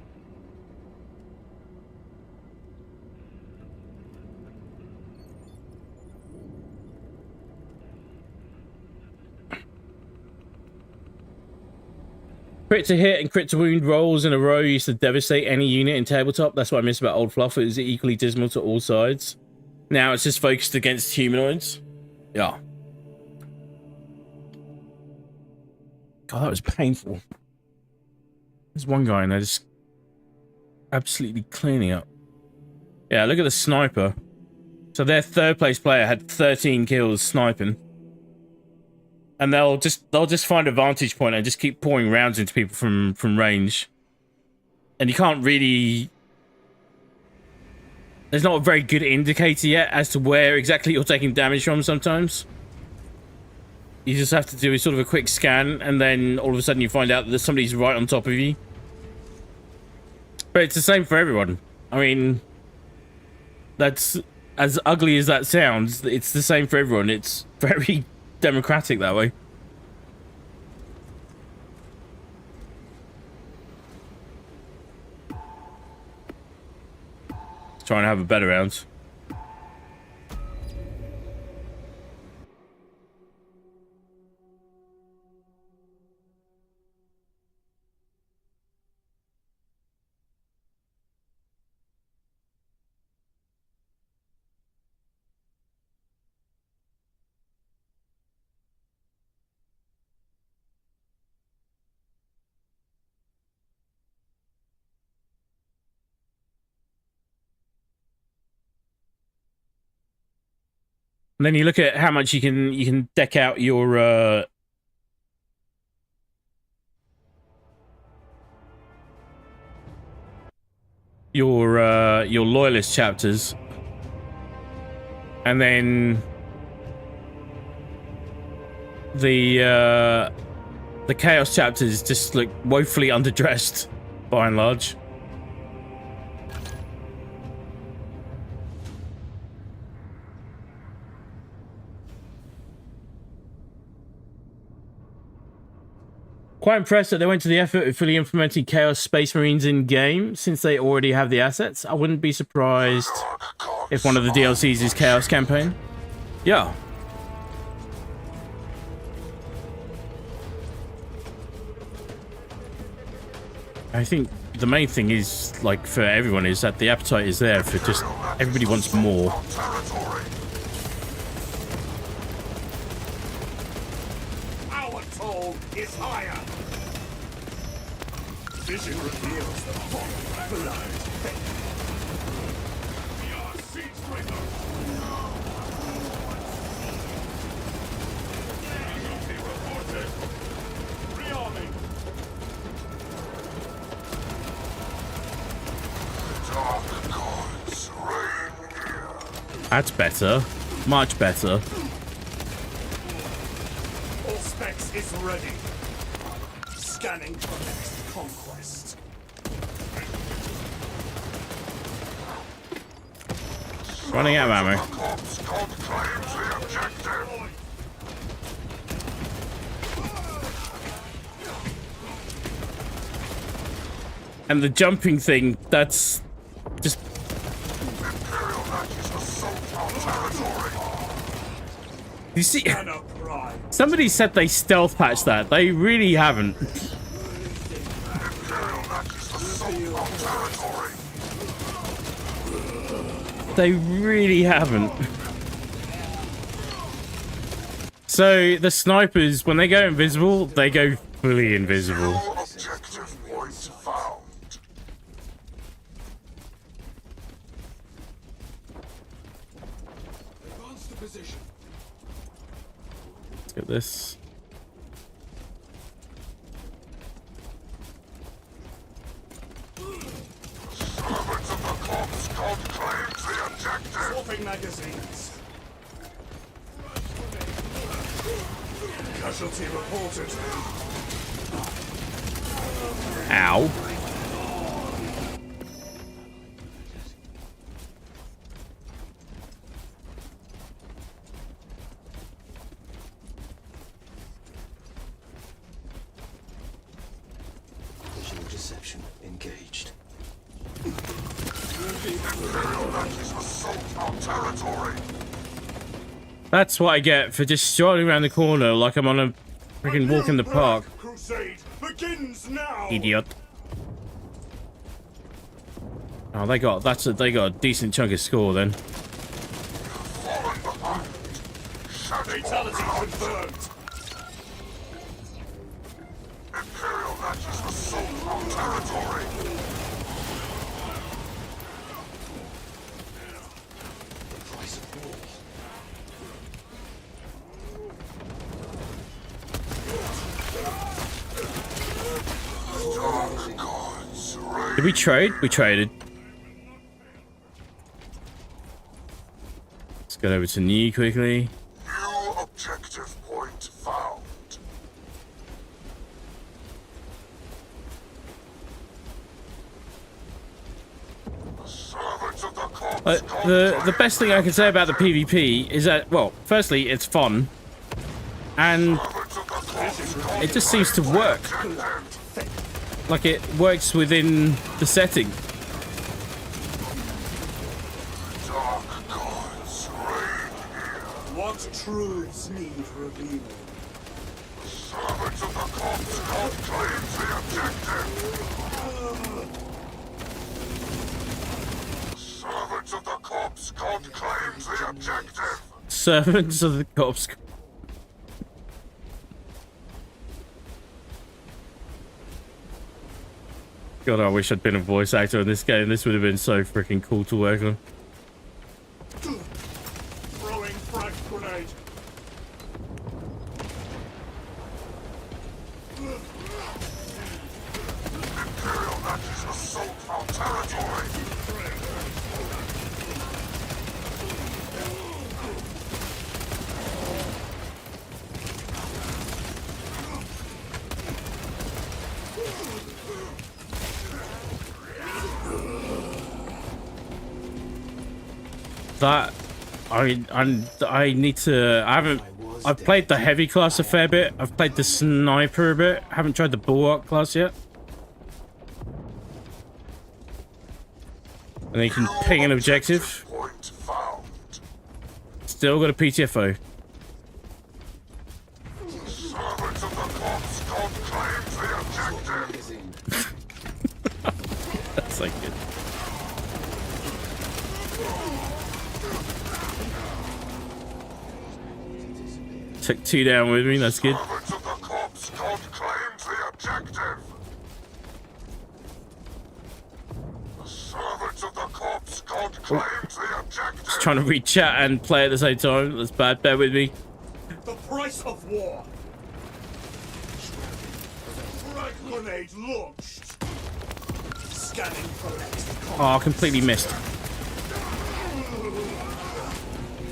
S1: Crit to hit and crit to wound rolls in a row used to devastate any unit in tabletop. That's what I miss about Old Fluff. It was equally dismal to all sides. Now it's just focused against humanoids. Yeah. God, that was painful. There's one guy in there just absolutely cleaning up. Yeah, look at the sniper. So their third place player had 13 kills sniping. And they'll just find a vantage point and just keep pouring rounds into people from range. And you can't really... There's not a very good indicator yet as to where exactly you're taking damage from sometimes. You just have to do sort of a quick scan, and then all of a sudden you find out that somebody's right on top of you. But it's the same for everyone. I mean, that's as ugly as that sounds. It's the same for everyone. It's very democratic that way. Let's try and have a better round. And then you look at how much you can deck out your loyalist chapters, and then the chaos chapters just look woefully underdressed by and large. Quite impressed that they went to the effort of fully implementing Chaos Space Marines in game, since they already have the assets. I wouldn't be surprised if one of the DLCs is Chaos Campaign. Yeah. I think the main thing is, like, for everyone, is that the appetite is there for just everybody wants more.
S7: Our toll is higher. Vision reveals the horror blood. We are siege breakers. Casualty reported. Rearming.
S10: Dark gods reign here.
S1: That's better. Much better.
S7: All specs is ready. Scanning for next conquest.
S1: Running out of ammo.
S10: Corpse God claims the objective.
S1: And the jumping thing, that's just...
S10: Imperial Majesty's assault on territory.
S1: You see,
S7: Banner pride.
S1: somebody said they stealth patched that. They really haven't.
S10: Imperial Majesty's assault on territory.
S1: They really haven't. So the snipers, when they go invisible, they go fully invisible.
S10: New objective point found.
S6: Advance to position.
S1: Let's get this.
S10: Servants of the corpse God claims the objective.
S7: Swapping magazines. Casualty reported.
S1: Ow.
S11: Visual deception engaged.
S10: Imperial Majesty's assault on territory.
S1: That's what I get for just strolling around the corner like I'm on a freaking walk in the park.
S7: Crusade begins now.
S1: Idiot. Oh, they got a decent chunk of score then.
S10: Fallen behind.
S7: Fatality confirmed.
S10: Imperial Majesty's assault on territory.
S11: Price of war.
S10: Dark gods reign.
S1: Did we trade? We traded. Let's get over to New quickly.
S10: New objective point found. Servants of the corpse God
S1: The best thing I can say about the PvP is that, well, firstly, it's fun, and
S10: servants of the corpse God
S1: it just seems to work. Like it works within the setting.
S10: Dark gods reign here.
S7: What truths need revealing?
S10: Servants of the corpse God claims the objective. Servants of the corpse God claims the objective.
S1: Servants of the cops. God, I wish I'd been a voice actor in this game. This would have been so freaking cool to work on.
S7: Throwing frag
S10: on territory.
S1: That I need to. I've played the heavy class a fair bit. I've played the sniper a bit. I haven't tried the bulwark class yet. And then you can ping an objective. Still got a PTFO.
S10: Servants of the corpse god claims the objective.
S1: That's like good. Took 2 down with me, that's good.
S10: Servants of the corpse god claims the objective. The servants of the corpse god claims the objective.
S1: Just trying to read chat and play at the same time. That's bad. Bear with me.
S7: The price of war. Frag grenade launched. Scanning for next.
S1: Oh, completely missed.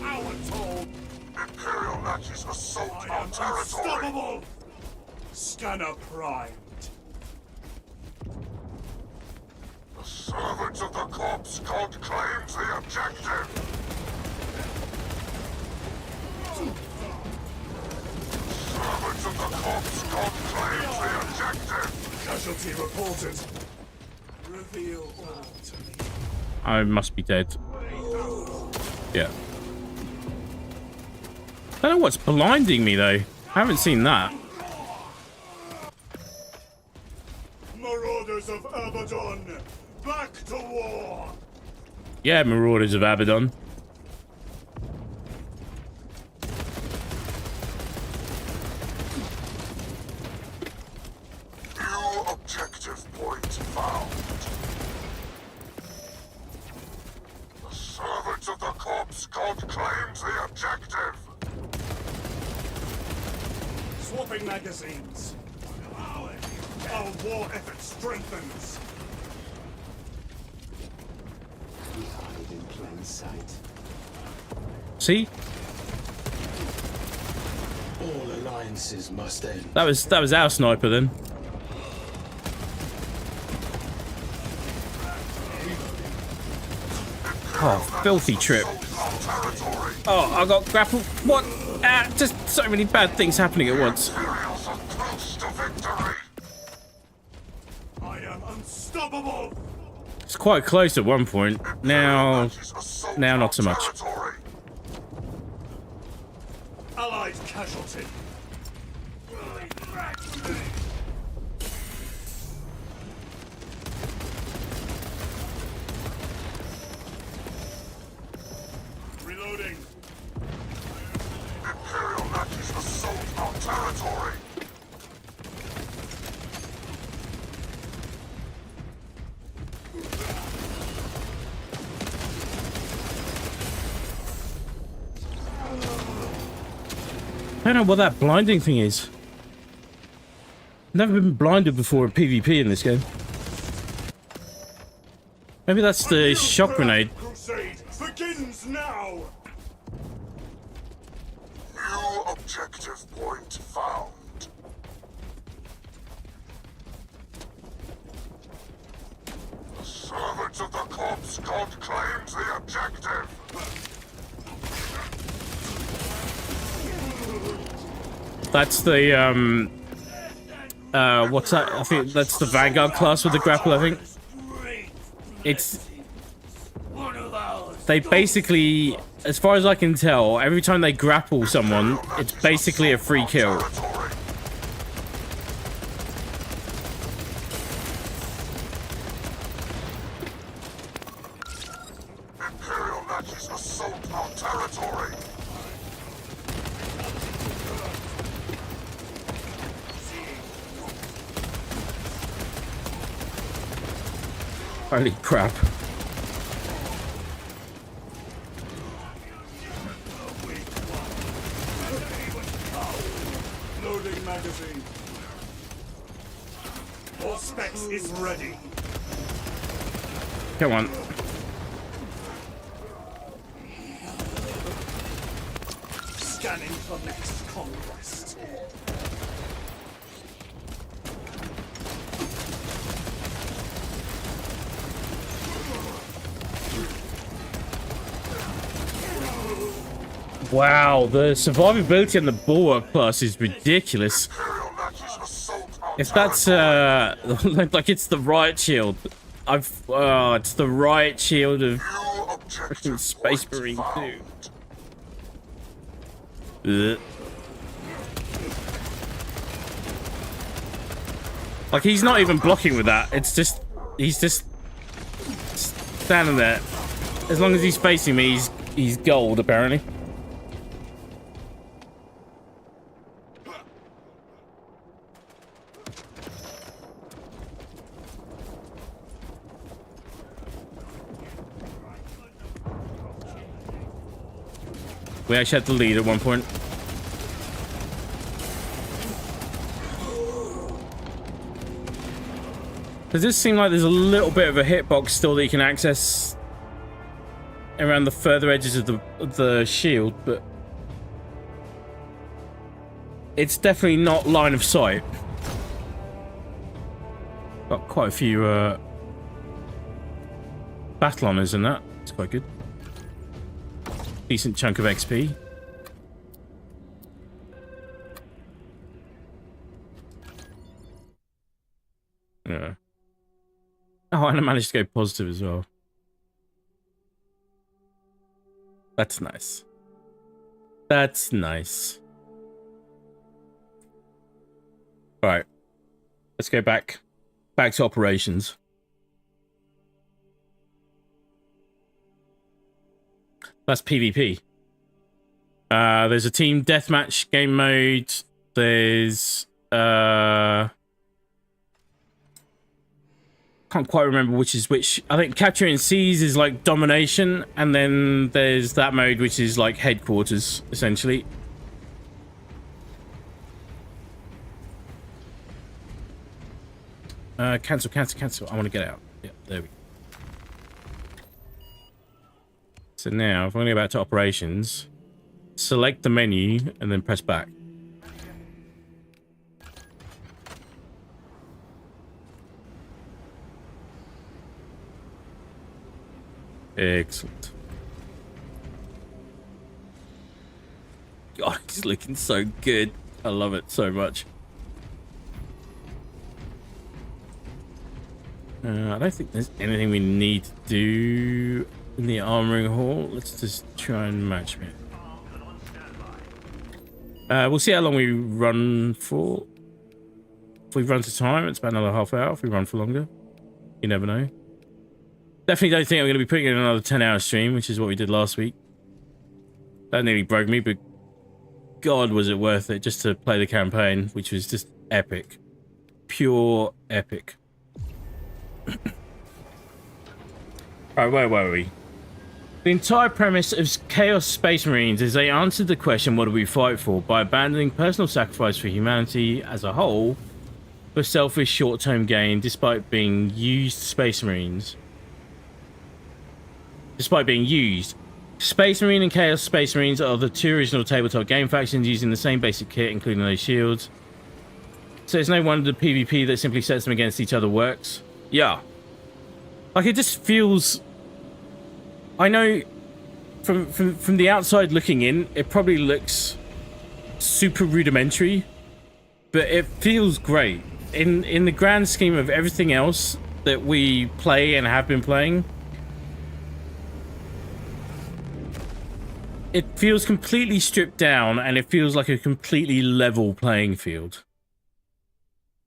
S7: Our toll.
S10: Imperial Nazis assault
S7: I
S10: our
S7: am
S10: territory.
S7: unstoppable. Scanner primed.
S10: The servants of the corpse god claims the objective. Servants of the corpse god claims the objective.
S7: Casualty reported. Reveal all to me.
S1: I must be dead. Yeah. I don't know what's blinding me though. I haven't seen that.
S7: Marauders of Abaddon, back to war.
S1: Yeah, Marauders of Abaddon.
S10: New objective point found. The servants of the corpse god claims the objective.
S7: Swapping magazines. Our war effort strengthens.
S11: We hide in plain sight.
S1: See?
S11: All alliances must end.
S1: That was our sniper then. Oh, filthy trip. Oh, I got grappled. What? Ah, just so many bad things happening at once.
S10: Imperials are close to victory.
S7: I am unstoppable.
S1: It's quite close at one point. Now not so much.
S10: Territory.
S7: Allied casualty. Reloading.
S10: Imperial Nazis assault our territory.
S1: I don't know what that blinding thing is. Never been blinded before in PvP in this game. Maybe that's the shock grenade.
S7: Crusade begins now.
S10: New objective point found. The servants of the corpse god claims the objective.
S1: That's the what's that? I think that's the Vanguard class with the grapple, I think. It's they basically, as far as I can tell, every time they grapple someone, it's basically a free kill.
S10: Imperial Nazis assault our territory.
S1: Holy crap.
S7: Loading magazine. All specs is ready.
S1: Come on.
S7: Scanning for next conquest.
S1: Wow, the survivability on the bulwark class is ridiculous. If that's like it's the riot shield, it's the riot shield of freaking Space Marine too. Ugh. Like he's not even blocking with that. It's just he's just standing there. As long as he's facing me, he's gold apparently. We actually had the lead at one point. Does this seem like there's a little bit of a hitbox still that you can access around the further edges of the shield, but it's definitely not line of sight. Got quite a few battle honors in that. It's quite good. Decent chunk of XP. Yeah. Oh, and I managed to go positive as well. That's nice. That's nice. All right. Let's go back to operations. That's PvP. There's a team deathmatch game mode. There's can't quite remember which is which. I think capturing seas is like domination, and then there's that mode which is like headquarters essentially. Cancel. I want to get out. Yeah, there we go. So now, if I'm going to go back to operations, select the menu and then press back. Excellent. God, he's looking so good. I love it so much. I don't think there's anything we need to do in the armoring hall. Let's just try and match me. We'll see how long we run for. If we run to time, it's about another half hour. If we run for longer, you never know. Definitely don't think I'm going to be putting in another 10-hour stream, which is what we did last week. That nearly broke me, but God, was it worth it just to play the campaign, which was just epic. Pure epic. Alright, where were we? The entire premise of Chaos Space Marines is they answered the question, what do we fight for, by abandoning personal sacrifice for humanity as a whole for selfish short-term gain, despite being used. Space Marine and Chaos Space Marines are the two original tabletop game factions using the same basic kit, including those shields. So it's no wonder the PvP that simply sets them against each other works. Yeah. Like, it just feels... I know from the outside looking in, it probably looks super rudimentary, but it feels great. In the grand scheme of everything else that we play and have been playing, it feels completely stripped down, and it feels like a completely level playing field.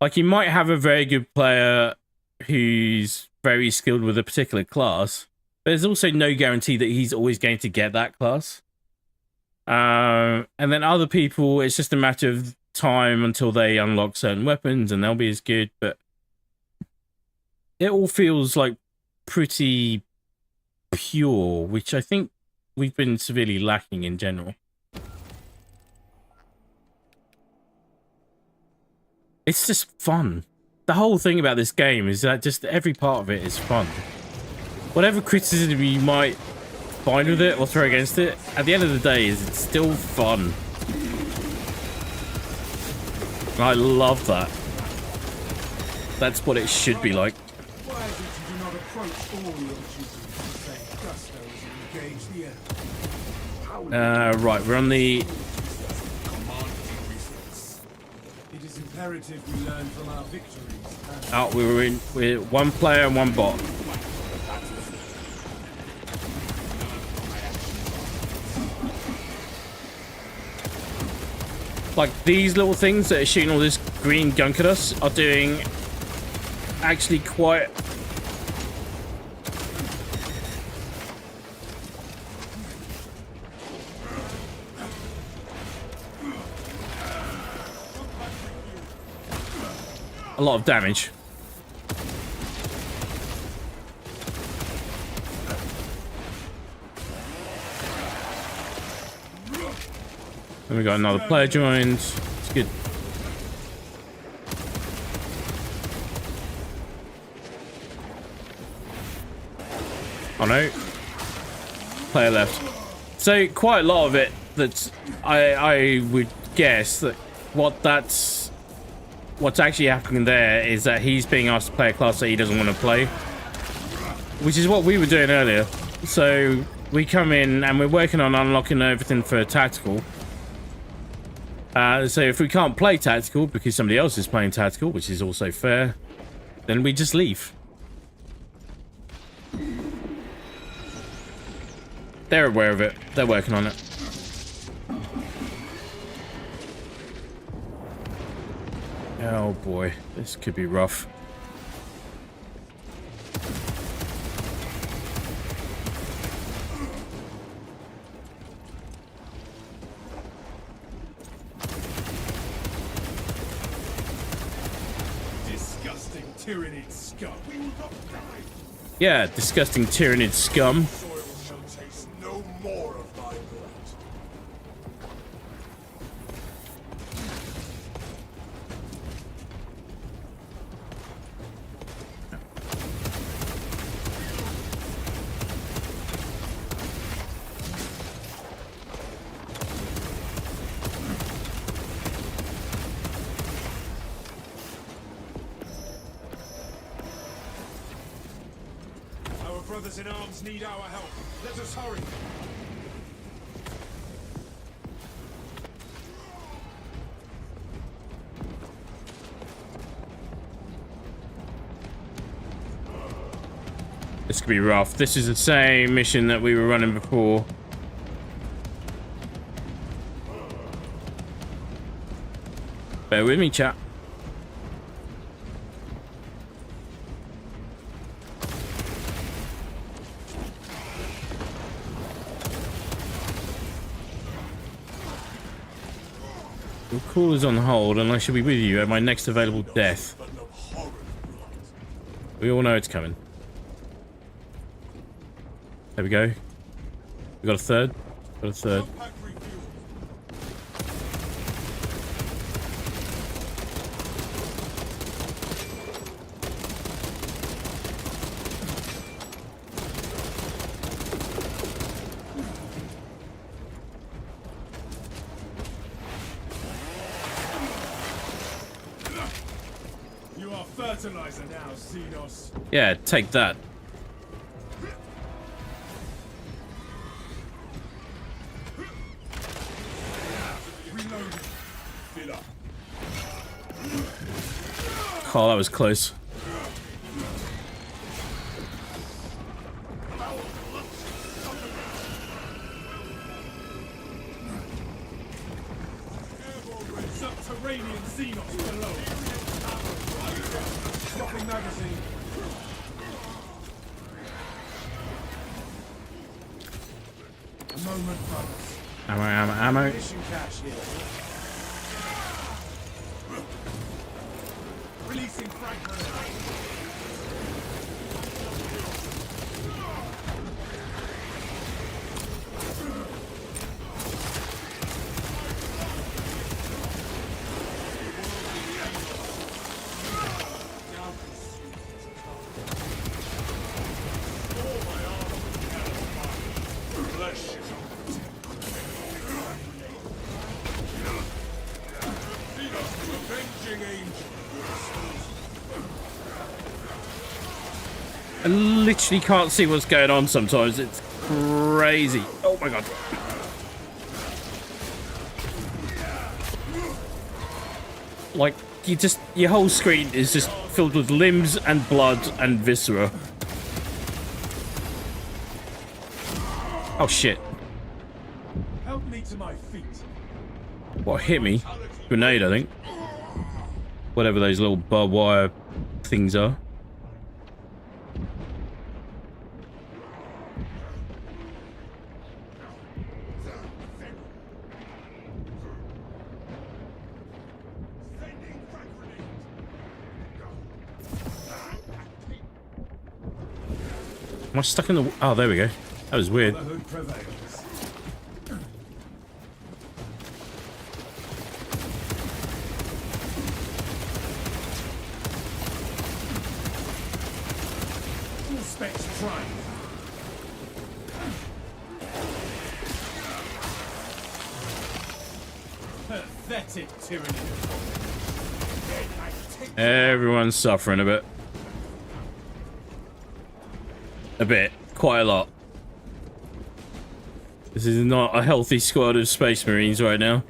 S1: Like, you might have a very good player who's very skilled with a particular class, but there's also no guarantee that he's always going to get that class. And then other people, it's just a matter of time until they unlock certain weapons and they'll be as good, but it all feels like pretty pure, which I think we've been severely lacking in general. It's just fun. The whole thing about this game is that just every part of it is fun. whatever criticism you might find with it or throw against it, at the end of the day, it's still fun. I love that. That's what it should be like.
S5: Why is it you do not approach all your duties with the same gusto as you engage the enemy?
S1: Right, we're on the...
S5: It is imperative we learn from our victories.
S1: Oh, we're one player and one bot. Like, these little things that are shooting all this green gunk at us are doing actually quite... a lot of damage. And we got another player joined. It's good. Oh no. Player left. So quite a lot of it that's I would guess that what's actually happening there is that he's being asked to play a class that he doesn't want to play. Which is what we were doing earlier. So we come in and we're working on unlocking everything for tactical. So if we can't play tactical because somebody else is playing tactical, which is also fair, then we just leave. They're aware of it. They're working on it. Oh boy, this could be rough.
S5: Disgusting tyrannid scum. We will not die.
S1: Yeah, disgusting tyrannid scum.
S5: Soil shall taste no more of thy blood. Our brothers in arms need our help. Let us hurry.
S1: This could be rough. This is the same mission that we were running before. Bear with me, chat. Your call is on hold, and I shall be with you at my next available death. We all know it's coming. There we go. We got a third. Got a third.
S5: You are fertilizer now, Xenos.
S1: Yeah, take that.
S5: Reloading. Fill up.
S1: Oh, that was close.
S5: Subterranean Xenos below. Dropping magazine. A moment, brothers.
S1: Ammo.
S5: Mission cache here. Releasing frag grenade.
S1: I literally can't see what's going on sometimes. It's crazy. Oh my god. Like, your whole screen is just filled with limbs and blood and viscera. Oh shit.
S5: Help me to my feet.
S1: What hit me? Grenade, I think. Whatever those little barbed wire things are. Am I stuck in the... Oh, there we go. That was weird.
S5: Brotherhood prevails. Full specs trying. Pathetic tyranny.
S1: Everyone's suffering a bit. A bit. Quite a lot. This is not a healthy squad of Space Marines right now.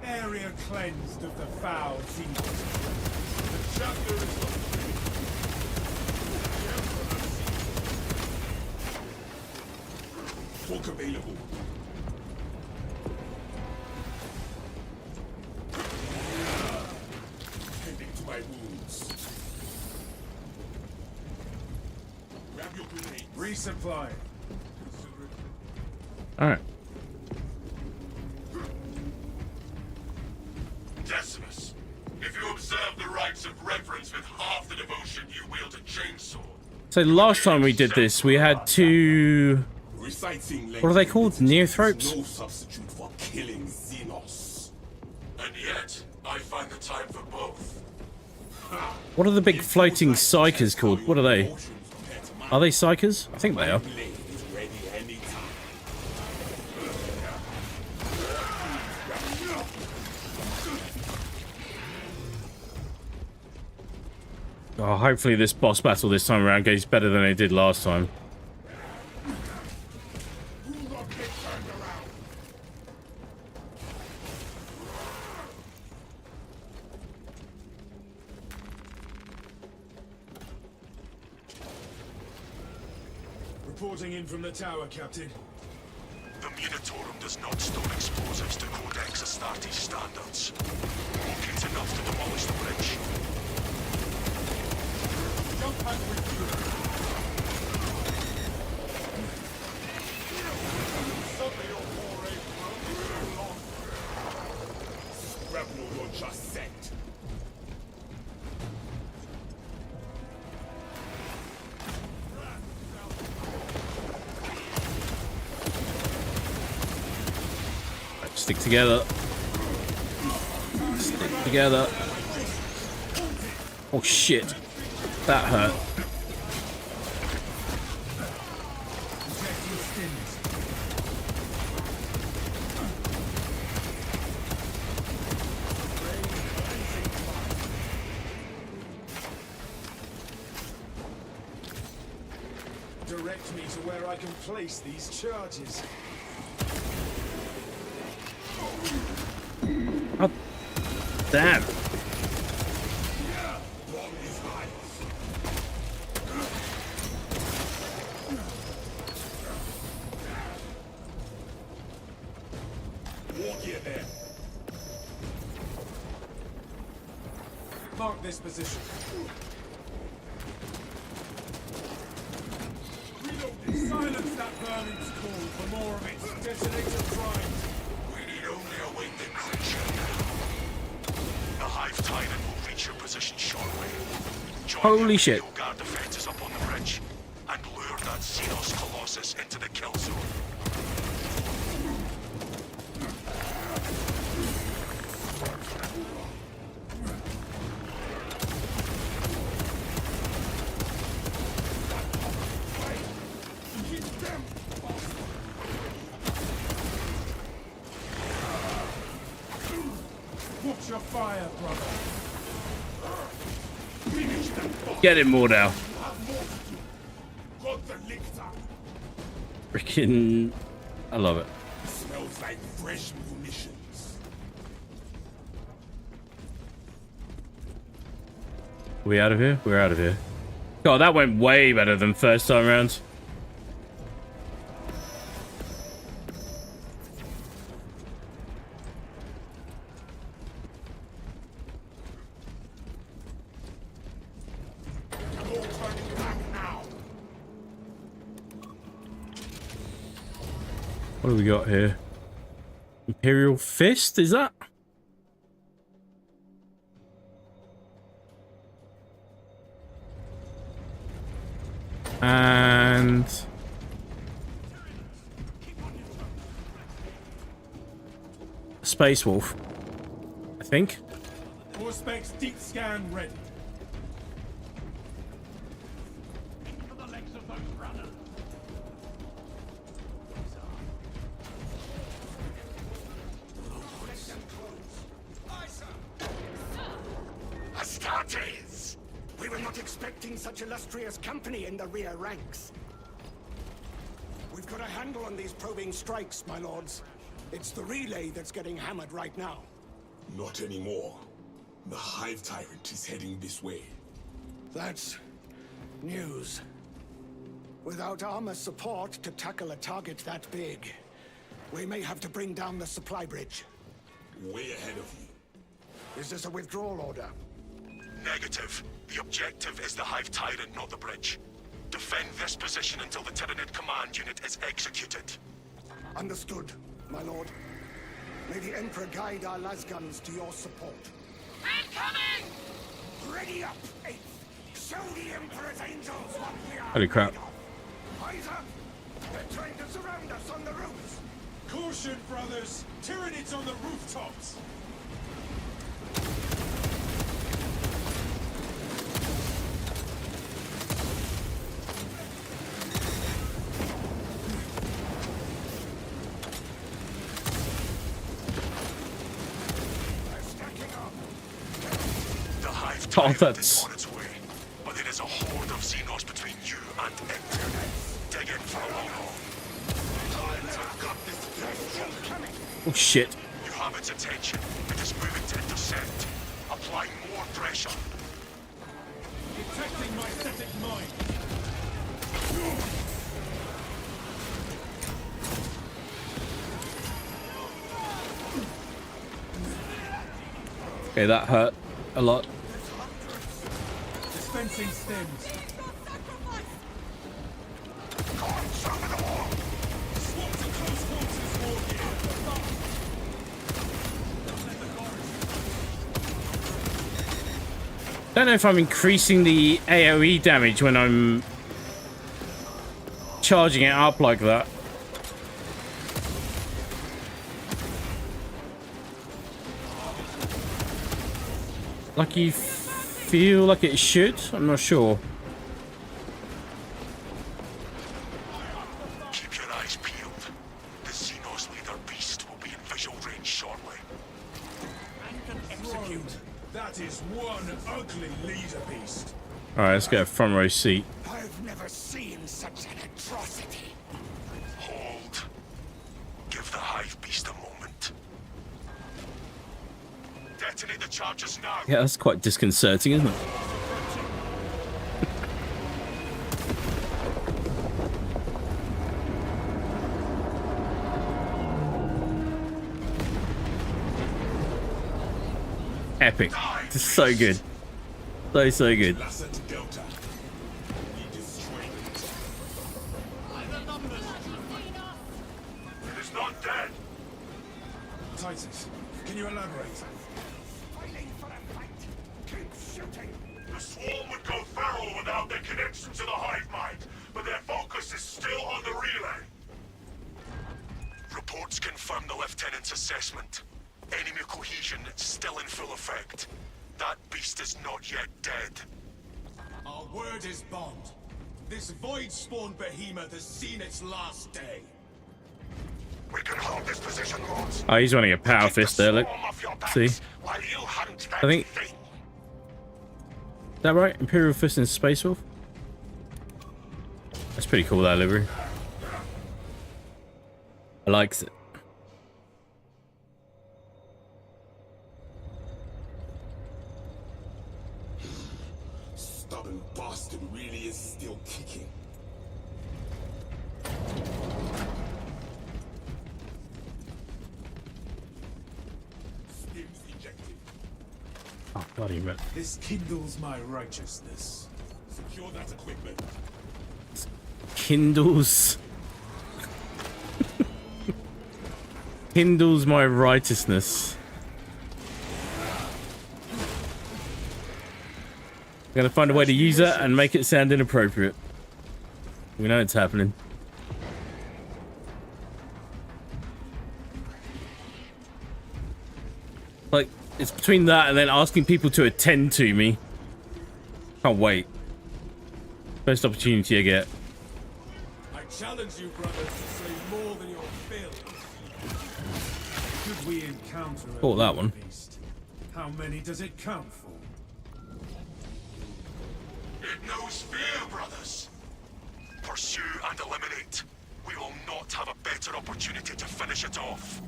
S5: Area cleansed of the foul demons. The chapter is
S6: Fork available. Tending to my wounds. Grab your grenade.
S5: resupply.
S1: Alright.
S10: Decimus, if you observe the rites of reverence with half the devotion you wield a chainsaw.
S1: So last time we did this, we had two... What are they called? Neothropes?
S6: No substitute for killing Xenos.
S10: And yet, I find the time for both.
S1: What are the big floating psychers called? What are they? Are they psychers? I think they are. Oh, hopefully this boss battle this time around goes better than it did last time.
S5: Reporting in from the tower, Captain.
S10: The Munitorum does not store explosives to Codex Astartes standards. Locate enough to demolish the bridge.
S5: Jump and refuel. Suddenly your foray broke long.
S6: Rebel launcher set.
S1: Stick together. Stick together. Oh shit. That hurt.
S5: Direct me to where I can place these charges.
S1: Oh, damn.
S5: Mark this position. Silence that burning call for more of its detonator primes.
S10: We need only await the creature now. The Hive Titan will reach your position shortly. Join
S1: Holy
S10: the
S1: shit.
S10: Imperial Guard defenses up on the bridge and lure that Xenos Colossus into the kill zone.
S5: Watch your fire, brother.
S1: Get him, Mordau. Freaking, I love it.
S6: Smells like fresh munitions.
S1: We out of here? We're out of here. God, that went way better than first time round.
S6: No turning back now.
S1: What do we got here? Imperial Fist, is that? And Space Wolf, I think.
S5: More specs deep scan ready.
S4: Astartes! We were not expecting such illustrious company in the rear ranks. We've got a handle on these probing strikes, my lords. It's the relay that's getting hammered right now.
S6: Not anymore. The Hive Tyrant is heading this way.
S4: That's news. Without armor support to tackle a target that big, we may have to bring down the supply bridge.
S6: Way ahead of you.
S4: Is this a withdrawal order?
S10: Negative. The objective is the Hive Tyrant, not the bridge. Defend this position until the Tyranid command unit is executed.
S4: Understood, my lord. May the Emperor guide our lasguns to your support.
S9: Incoming!
S4: Ready up, Eighth! Show the Emperor's angels what we are.
S1: Holy crap.
S4: made of. Eyes up! They're trying to surround us on the roofs!
S5: Caution, brothers! Tyranids on the rooftops!
S4: They're stacking up!
S10: The Hive
S1: Oh,
S10: Tyrant
S1: that's-
S10: is on its way, but there is a horde of Xenos between you and it. Dig in for the long haul. Tides have got this place.
S1: Oh shit.
S10: You have its attention. It is moving to intercept. Apply more pressure.
S5: Detecting my static mine!
S1: Okay, that hurt a lot.
S5: Dispensing stems. Swap to close quarters war gear.
S1: Don't know if I'm increasing the AoE damage when I'm charging it up like that. Like you feel like it should? I'm not sure.
S10: Keep your eyes peeled. The Xenos leader beast will be in visual range shortly.
S5: Execute. That is one ugly leader beast.
S1: Alright, let's get a front row seat.
S4: I've never seen such an atrocity.
S10: Hold. Give the Hive beast a moment. Detonate the charges now.
S1: Yeah, that's quite disconcerting, isn't it? Epic. This is so good. So good.
S6: Lassat Delta. We destroyed it.
S3: It is not dead.
S5: Titus, can you elaborate?
S4: Fighting for a fight. Keep shooting.
S3: The swarm would go feral without their connection to the hive mind, but their focus is still on the relay.
S10: Reports confirm the lieutenant's assessment. Enemy cohesion still in full effect. That beast is not yet dead.
S7: Our word is bond. This void-spawn behemoth has seen its last day.
S10: We can hold this position, Lords.
S1: Oh, he's running a power
S10: Keep the
S1: fist there, look.
S10: swarm off your backs
S1: See?
S10: while you hunt that
S1: I think-
S10: thing.
S1: Is that right? Imperial Fist and Space Wolf? That's pretty cool, that livery. I likes it.
S6: Stubborn bastard really is still kicking. Stims ejected.
S1: Oh, bloody man.
S5: This kindles my righteousness.
S6: Secure that equipment.
S1: Kindles. Kindles my righteousness. I'm gonna find a way to use it and make it sound inappropriate. We know it's happening. Like, it's between that and then asking people to attend to me. Can't wait. First opportunity I get.
S5: I challenge you, brothers, to say more than your fill. Should we encounter a
S1: Oh, that one.
S5: beast, how many does it count for?
S10: It knows fear, brothers. Pursue and eliminate. We will not have a better opportunity to finish it off.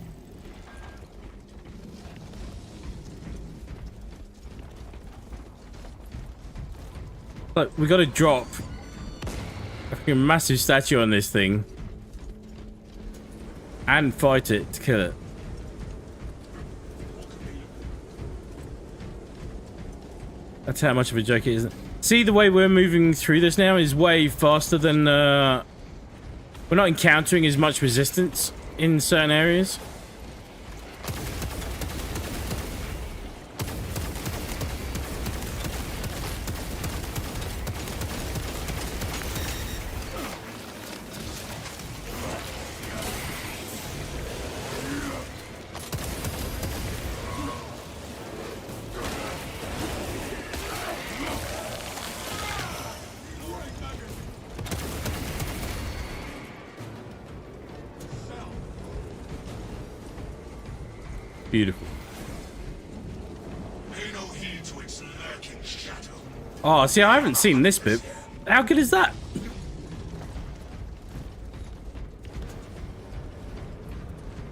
S1: Look, we gotta drop a fucking massive statue on this thing and fight it to kill it. That's how much of a joke it is. See, the way we're moving through this now is way faster than we're not encountering as much resistance in certain areas. Beautiful.
S10: Pay no heed to its lurking shadow.
S1: Oh, see, I haven't seen this bit. How good is that?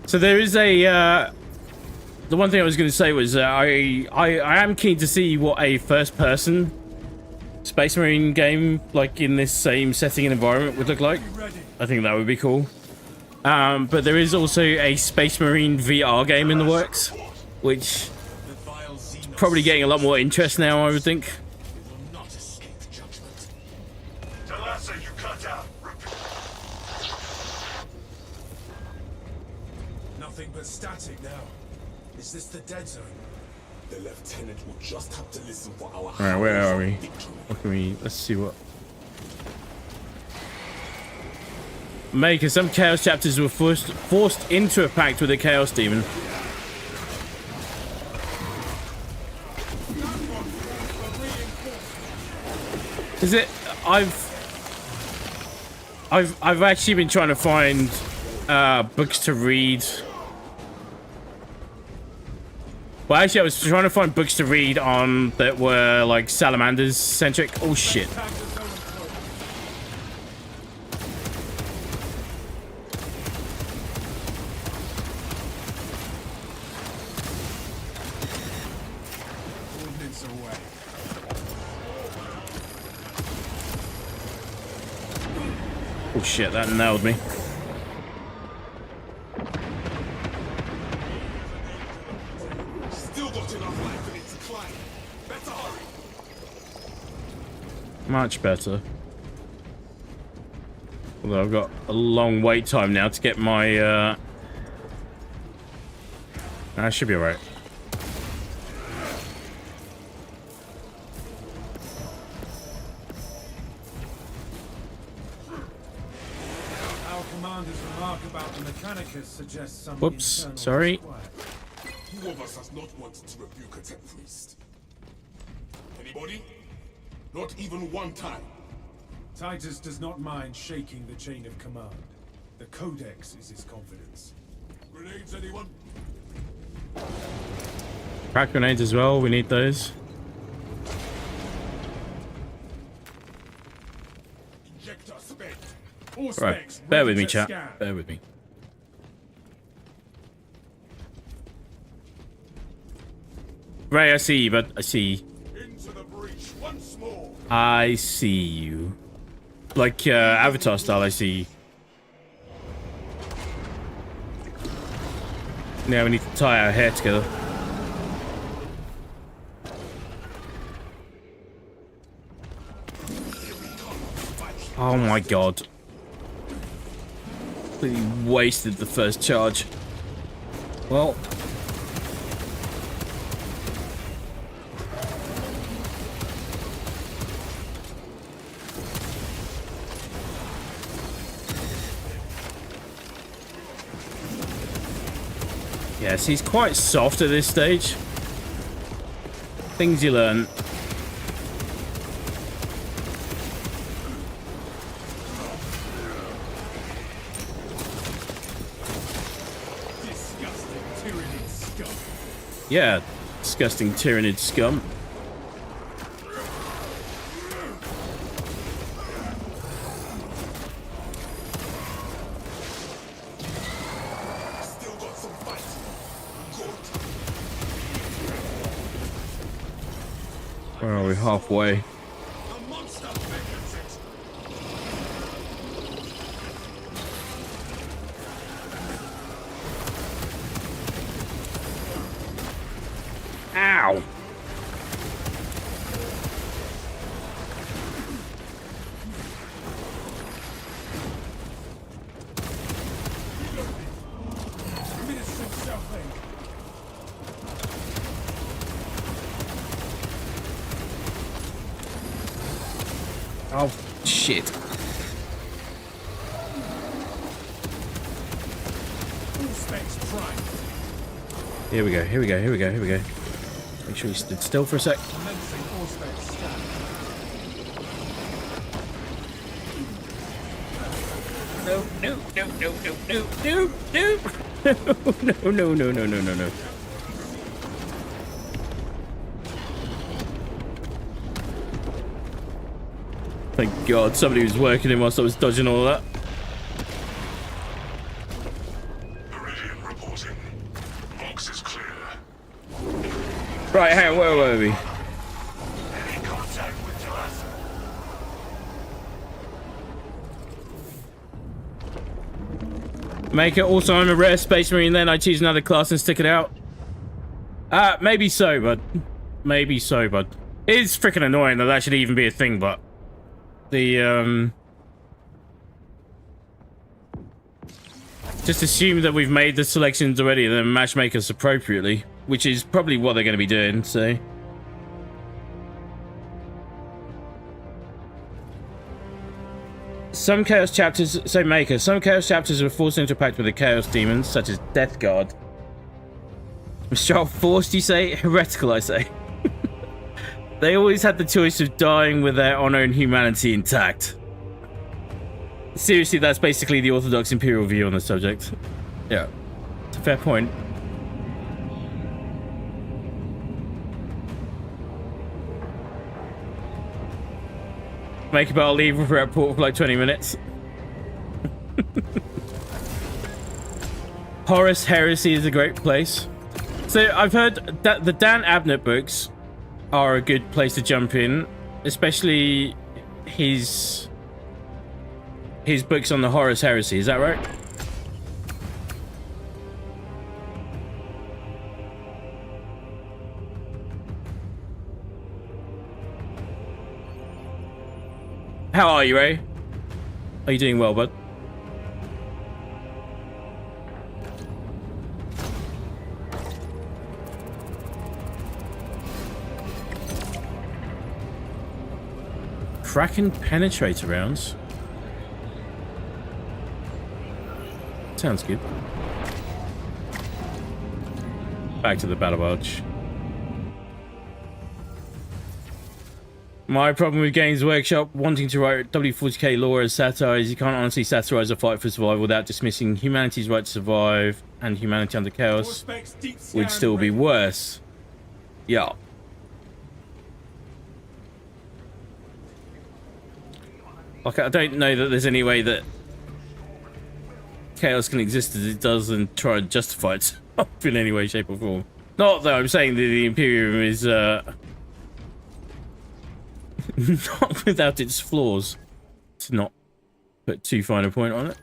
S1: So there is a, the one thing I was going to say was I am keen to see what a first-person Space Marine game, like in this same setting and environment, would look like. I think that would be cool. But there is also a Space Marine VR game in the works, which is probably getting a lot more interest now, I would think.
S3: Talassa, you cut out.
S5: Nothing but static now. Is this the dead zone?
S6: The lieutenant will just have to listen for our
S1: Alright, where are we?
S6: victory.
S1: What can we... Let's see what... Maker, some Chaos chapters were forced into a pact with a Chaos Demon. Is it... I've actually been trying to find books to read. Well, actually, I was trying to find books to read on that were like salamanders centric. Oh shit!
S5: Ordnance away.
S1: Oh shit! That nailed me.
S6: Still got enough life in it to climb. Better hurry.
S1: Much better. Although I've got a long wait time now to get my. I should be alright.
S5: Our commander's remark about the Mechanicus suggests some
S1: Whoops,
S5: internal
S1: sorry.
S5: disquiet.
S6: Who of us has not wanted to rebuke a tech priest? Anybody? Not even one time.
S5: Titus does not mind shaking the chain of command. The Codex is his confidence.
S6: Grenades, anyone?
S1: Crack grenades as well. We need those.
S6: Injector spent.
S5: All
S1: Right,
S5: specs
S1: bear
S5: ready
S1: with me,
S5: to
S1: chat.
S5: scan.
S1: Bear with me. Ray, I see you, but I see.
S6: Into the breach once more.
S1: I see you. Like Avatar style, I see you. Now we need to tie our hair together. Oh my god. Completely wasted the first charge. Well. Yes, he's quite soft at this stage. Things you learn.
S5: Disgusting tyrannid scum.
S1: Yeah, disgusting tyrannid scum.
S6: Still got some fight. Good.
S1: Where are we? Halfway.
S6: The monster beckons it.
S1: Ow!
S5: Ministering self-aid.
S1: Oh, shit.
S5: Full specs prime.
S1: Here we go, here we go, here we go, here we go. Make sure you stood still for a sec.
S5: Commencing full specs scan.
S1: No, no, no, no, no, no, no, no, no, no, no, no, no, no. Thank God somebody was working in whilst I was dodging all that.
S3: Meridian reporting. Box is clear.
S1: Right, hang on, where were we?
S3: Any contact with us?
S1: Make it also I'm a rare space marine, then I choose another class and stick it out. Maybe so, bud. Maybe so, bud. It's freaking annoying that that should even be a thing, but the just assume that we've made the selections already and then matchmake us appropriately, which is probably what they're going to be doing, so. Some Chaos chapters, so Maker, some Chaos chapters were forced into a pact with the Chaos demons, such as Death Guard. Mistral forced, you say? Heretical, I say. They always had the choice of dying with their honor and humanity intact. Seriously, that's basically the orthodox imperial view on the subject. Yeah, it's a fair point. Make about leave for airport for like 20 minutes. Horus Heresy is a great place. So I've heard that the Dan Abnett books are a good place to jump in, especially his books on the Horus Heresy. Is that right? How are you, Ray? Are you doing well, bud? Kraken penetrator rounds. Sounds good. Back to the battle barge. My problem with Games Workshop wanting to write W40K lore as satire is you can't honestly satirize a fight for survival without dismissing humanity's right to survive, and humanity under chaos would still be worse. Yeah. Like, I don't know that there's any way that chaos can exist as it does and try and justify itself in any way, shape or form. Not that I'm saying that the Imperium is not without its flaws. To not put too fine a point on it.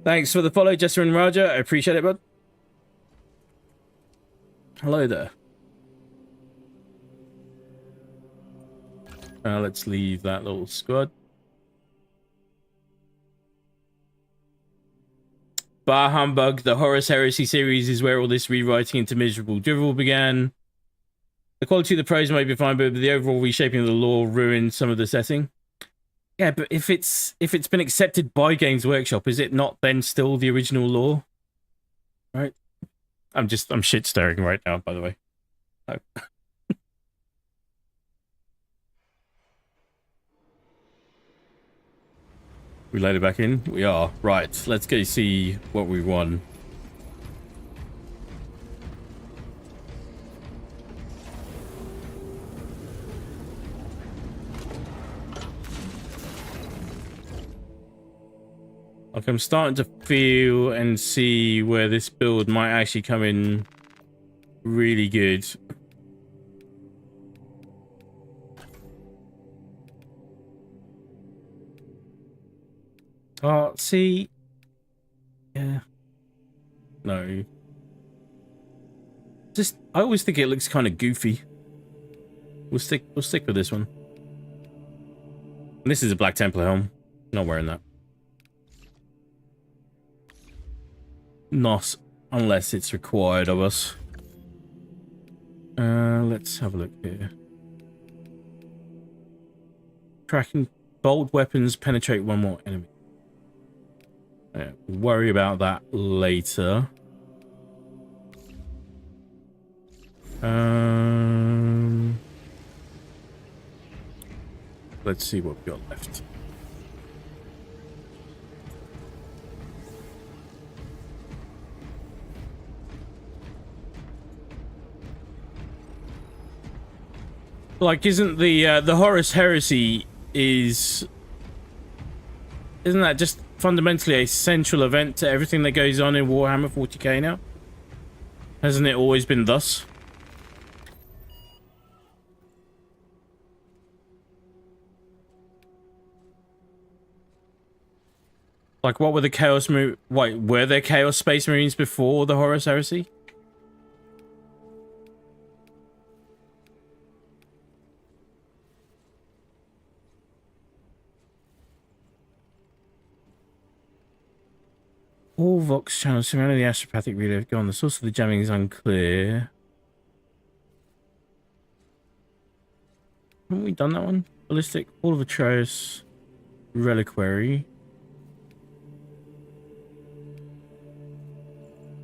S1: Thanks for the follow, Jester and Raja. I appreciate it, bud. Hello there. Let's leave that little squad. Bar humbug. The Horus Heresy series is where all this rewriting into miserable drivel began. The quality of the prose may be fine, but the overall reshaping of the lore ruined some of the setting. Yeah, but if it's been accepted by Games Workshop, is it not then still the original lore? Right? I'm shit staring right now, by the way. Oh. We loaded back in? We are. Right, let's go see what we won. Like, I'm starting to feel and see where this build might actually come in really good. Oh, see? Yeah. No. Just, I always think it looks kind of goofy. We'll stick with this one. And this is a Black Templar helm. Not wearing that. Not unless it's required of us. Let's have a look here. Tracking bolt weapons penetrate one more enemy. We'll worry about that later. Let's see what we've got left. Like, isn't the Horus Heresy isn't that just fundamentally a central event to everything that goes on in Warhammer 40k now? Hasn't it always been thus? Like, what were the Chaos Wait, were there Chaos Space Marines before the Horus Heresy? All Vox channels surrounding the astropathic relay have gone. The source of the jamming is unclear. Haven't we done that one? Ballistic, Hall of Atreus, Reliquary.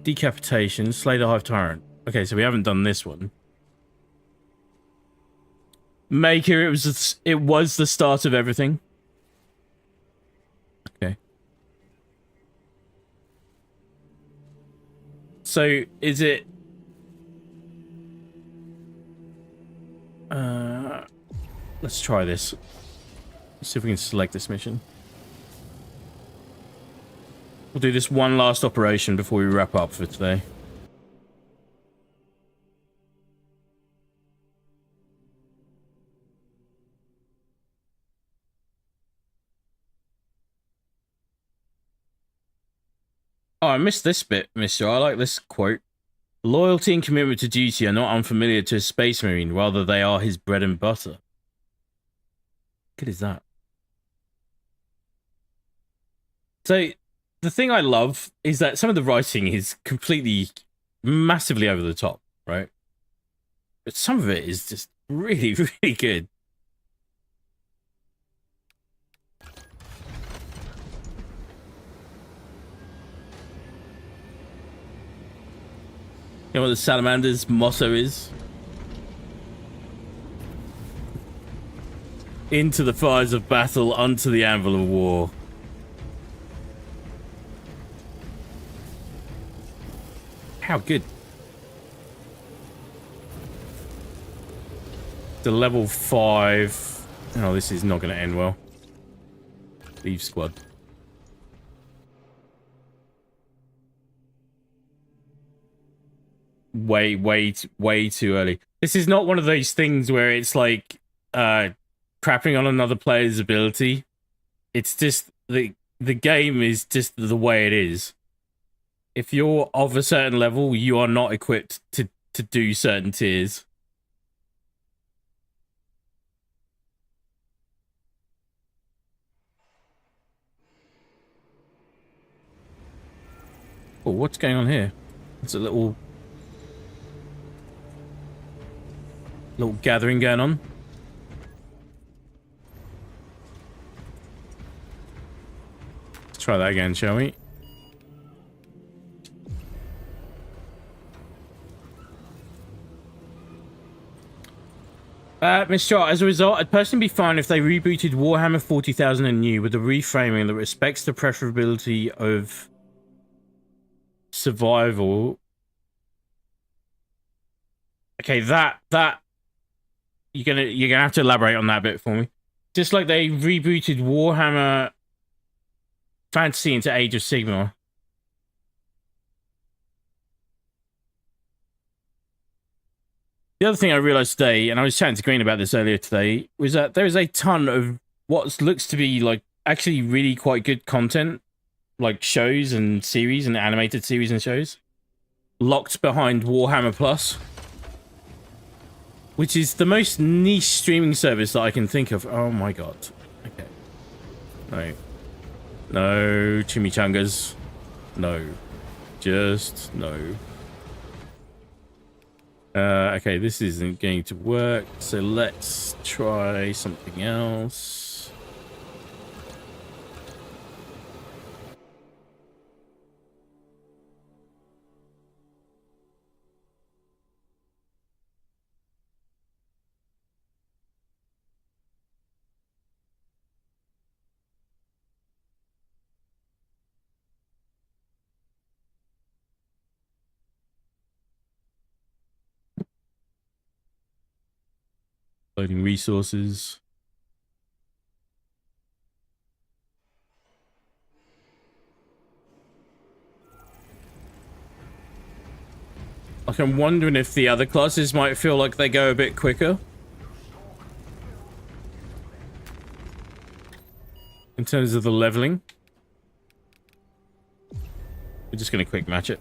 S1: Decapitation, Slay the Hive Tyrant. Okay, so we haven't done this one. Maker, it was the start of everything. Okay. So, is it... let's try this. Let's see if we can select this mission. We'll do this one last operation before we wrap up for today. Oh, I missed this bit, mister. I like this quote. Loyalty and commitment to duty are not unfamiliar to a space marine, rather they are his bread and butter. How good is that? So, the thing I love is that some of the writing is completely, massively over the top, right? But some of it is just really, really good. You know what the Salamander's motto is? Into the fires of battle, unto the anvil of war. How good. The level 5. Oh, this is not going to end well. Leave squad. way too early. This is not one of those things where it's like crapping on another player's ability. It's just the game is just the way it is. If you're of a certain level, you are not equipped to do certain tiers. Oh, what's going on here? It's a little gathering going on. Let's try that again, shall we? Mr. As a result, I'd personally be fine if they rebooted Warhammer 40,000 anew with a reframing that respects the preferability of survival. Okay, that you're gonna have to elaborate on that a bit for me. Just like they rebooted Warhammer Fantasy into Age of Sigmar. The other thing I realized today, and I was chatting to Green about this earlier today, was that there is a ton of what looks to be like actually really quite good content, like shows and series and animated series and shows, locked behind Warhammer Plus, which is the most niche streaming service that I can think of. Oh my god. Okay. No chimichangas. No. Just no. Okay, this isn't going to work, so let's try something else. Loading resources. Like, I'm wondering if the other classes might feel like they go a bit quicker in terms of the leveling. We're just gonna quick match it.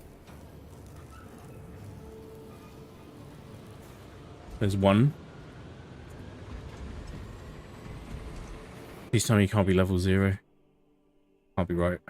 S1: There's one. Please tell me you can't be level 0. Can't be right.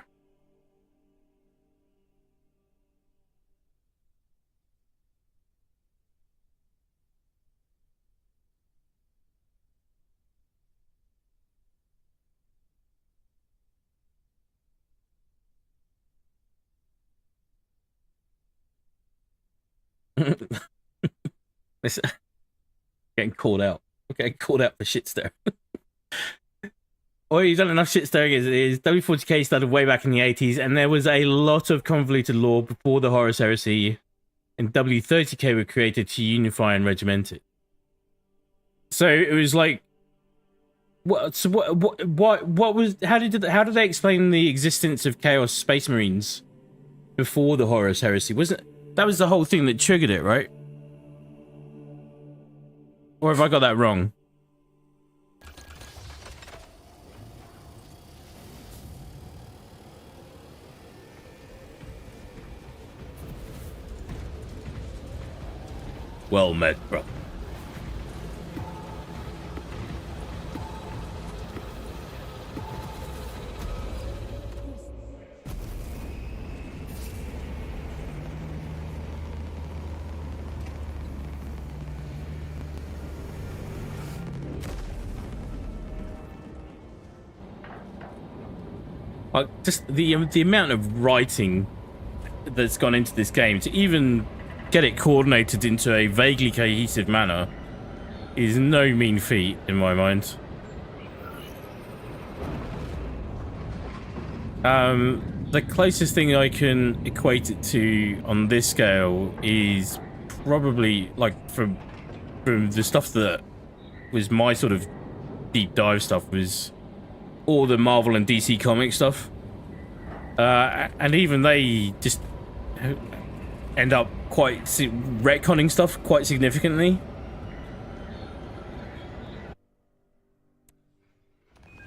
S1: Getting called out. We're getting called out for shit stir. Well, you've done enough shit stirring as it is. W40K started way back in the 80s, and there was a lot of convoluted lore before the Horus Heresy, and W30K were created to unify and regiment it. So it was like, what? So what was? How did they explain the existence of Chaos Space Marines before the Horus Heresy? Wasn't that was the whole thing that triggered it, right? Or have I got that wrong? Well met, bro. Just the amount of writing that's gone into this game to even get it coordinated into a vaguely cohesive manner is no mean feat in my mind. The closest thing I can equate it to on this scale is probably like from the stuff that was my sort of deep dive stuff was all the Marvel and DC comic stuff, and even they just end up retconning stuff quite significantly.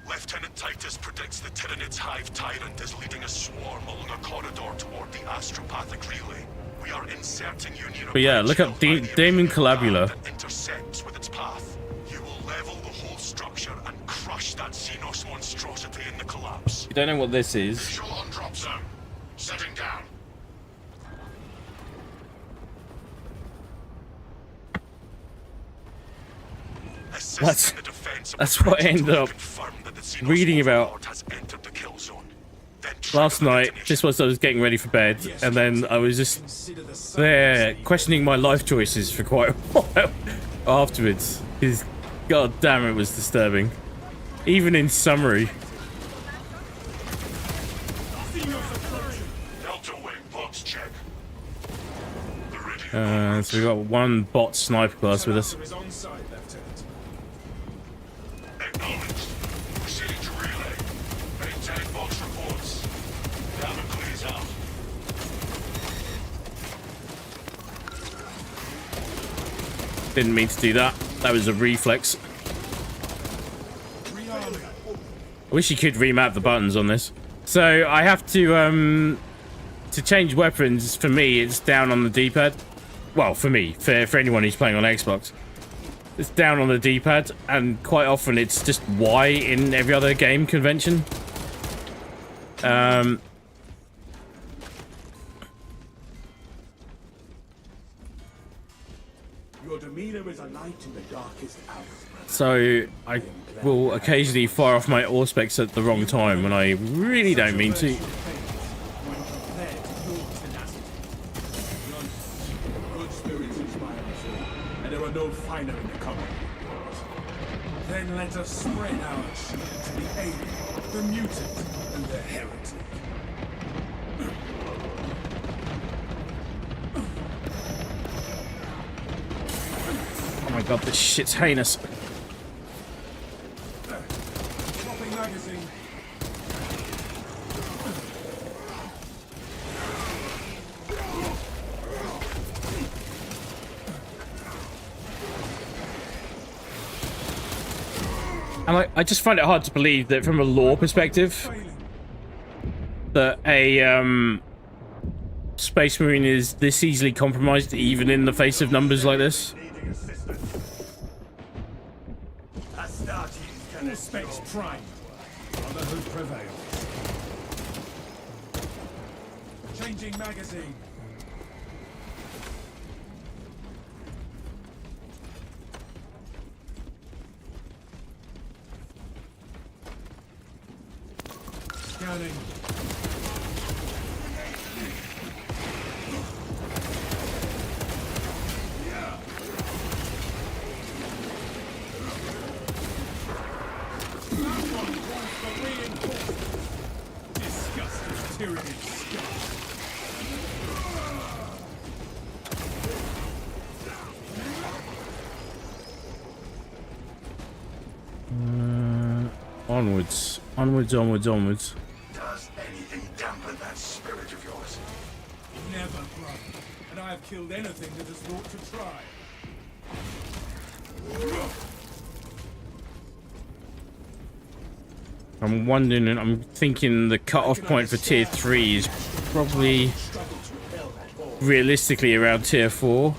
S10: Lieutenant Titus predicts the Tyranids Hive Tyrant is leading a swarm along a corridor toward the astropathic relay. We are inserting you near a
S1: But yeah, look up Damon Calabula.
S10: that intersects with its path. You will level the whole structure and crush that Xenos monstrosity in the collapse.
S1: You don't know what this is.
S10: Visual on drop zone. Setting down.
S1: That's what I ended up reading about last night, just as I was getting ready for bed, and then I was just there questioning my life choices for quite a while afterwards, because god damn it was disturbing, even in summary. So we got one bot sniper class with us. Didn't mean to do that. That was a reflex. I wish you could remap the buttons on this. So I have to change weapons. For me, it's down on the D-pad. Well, for me, for anyone who's playing on Xbox, it's down on the D-pad, and quite often it's just Y in every other game convention.
S5: Your demeanor is a light in the darkest hour.
S1: So I will occasionally fire off my Auspex at the wrong time when I really don't mean to.
S5: Good spirits inspire us all, and there are no finer in the company. Then let us spread our cheer to the alien, the mutant, and the heretic.
S1: Oh my god, this shit's heinous.
S5: Swapping magazine.
S1: And I just find it hard to believe that from a lore perspective, that a Space Marine is this easily compromised, even in the face of numbers like this.
S5: Space Prime. Brotherhood prevails. Changing magazine. Scanning.
S1: Onwards. Onwards, onwards, onwards.
S3: Does anything dampen that spirit of yours?
S5: Never, brother. And I have killed anything that has thought to try.
S1: I'm wondering, I'm thinking the cut-off point for tier 3 is probably realistically around tier 4.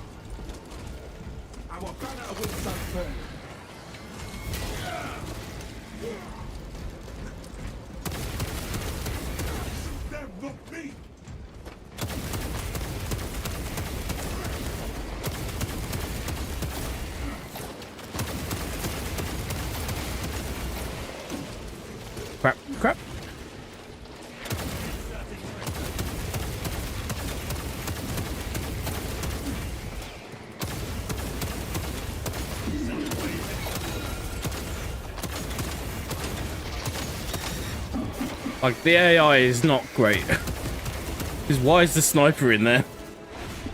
S5: Our banner will burn.
S1: Crap, crap. Like, the AI is not great. Because why is the sniper in there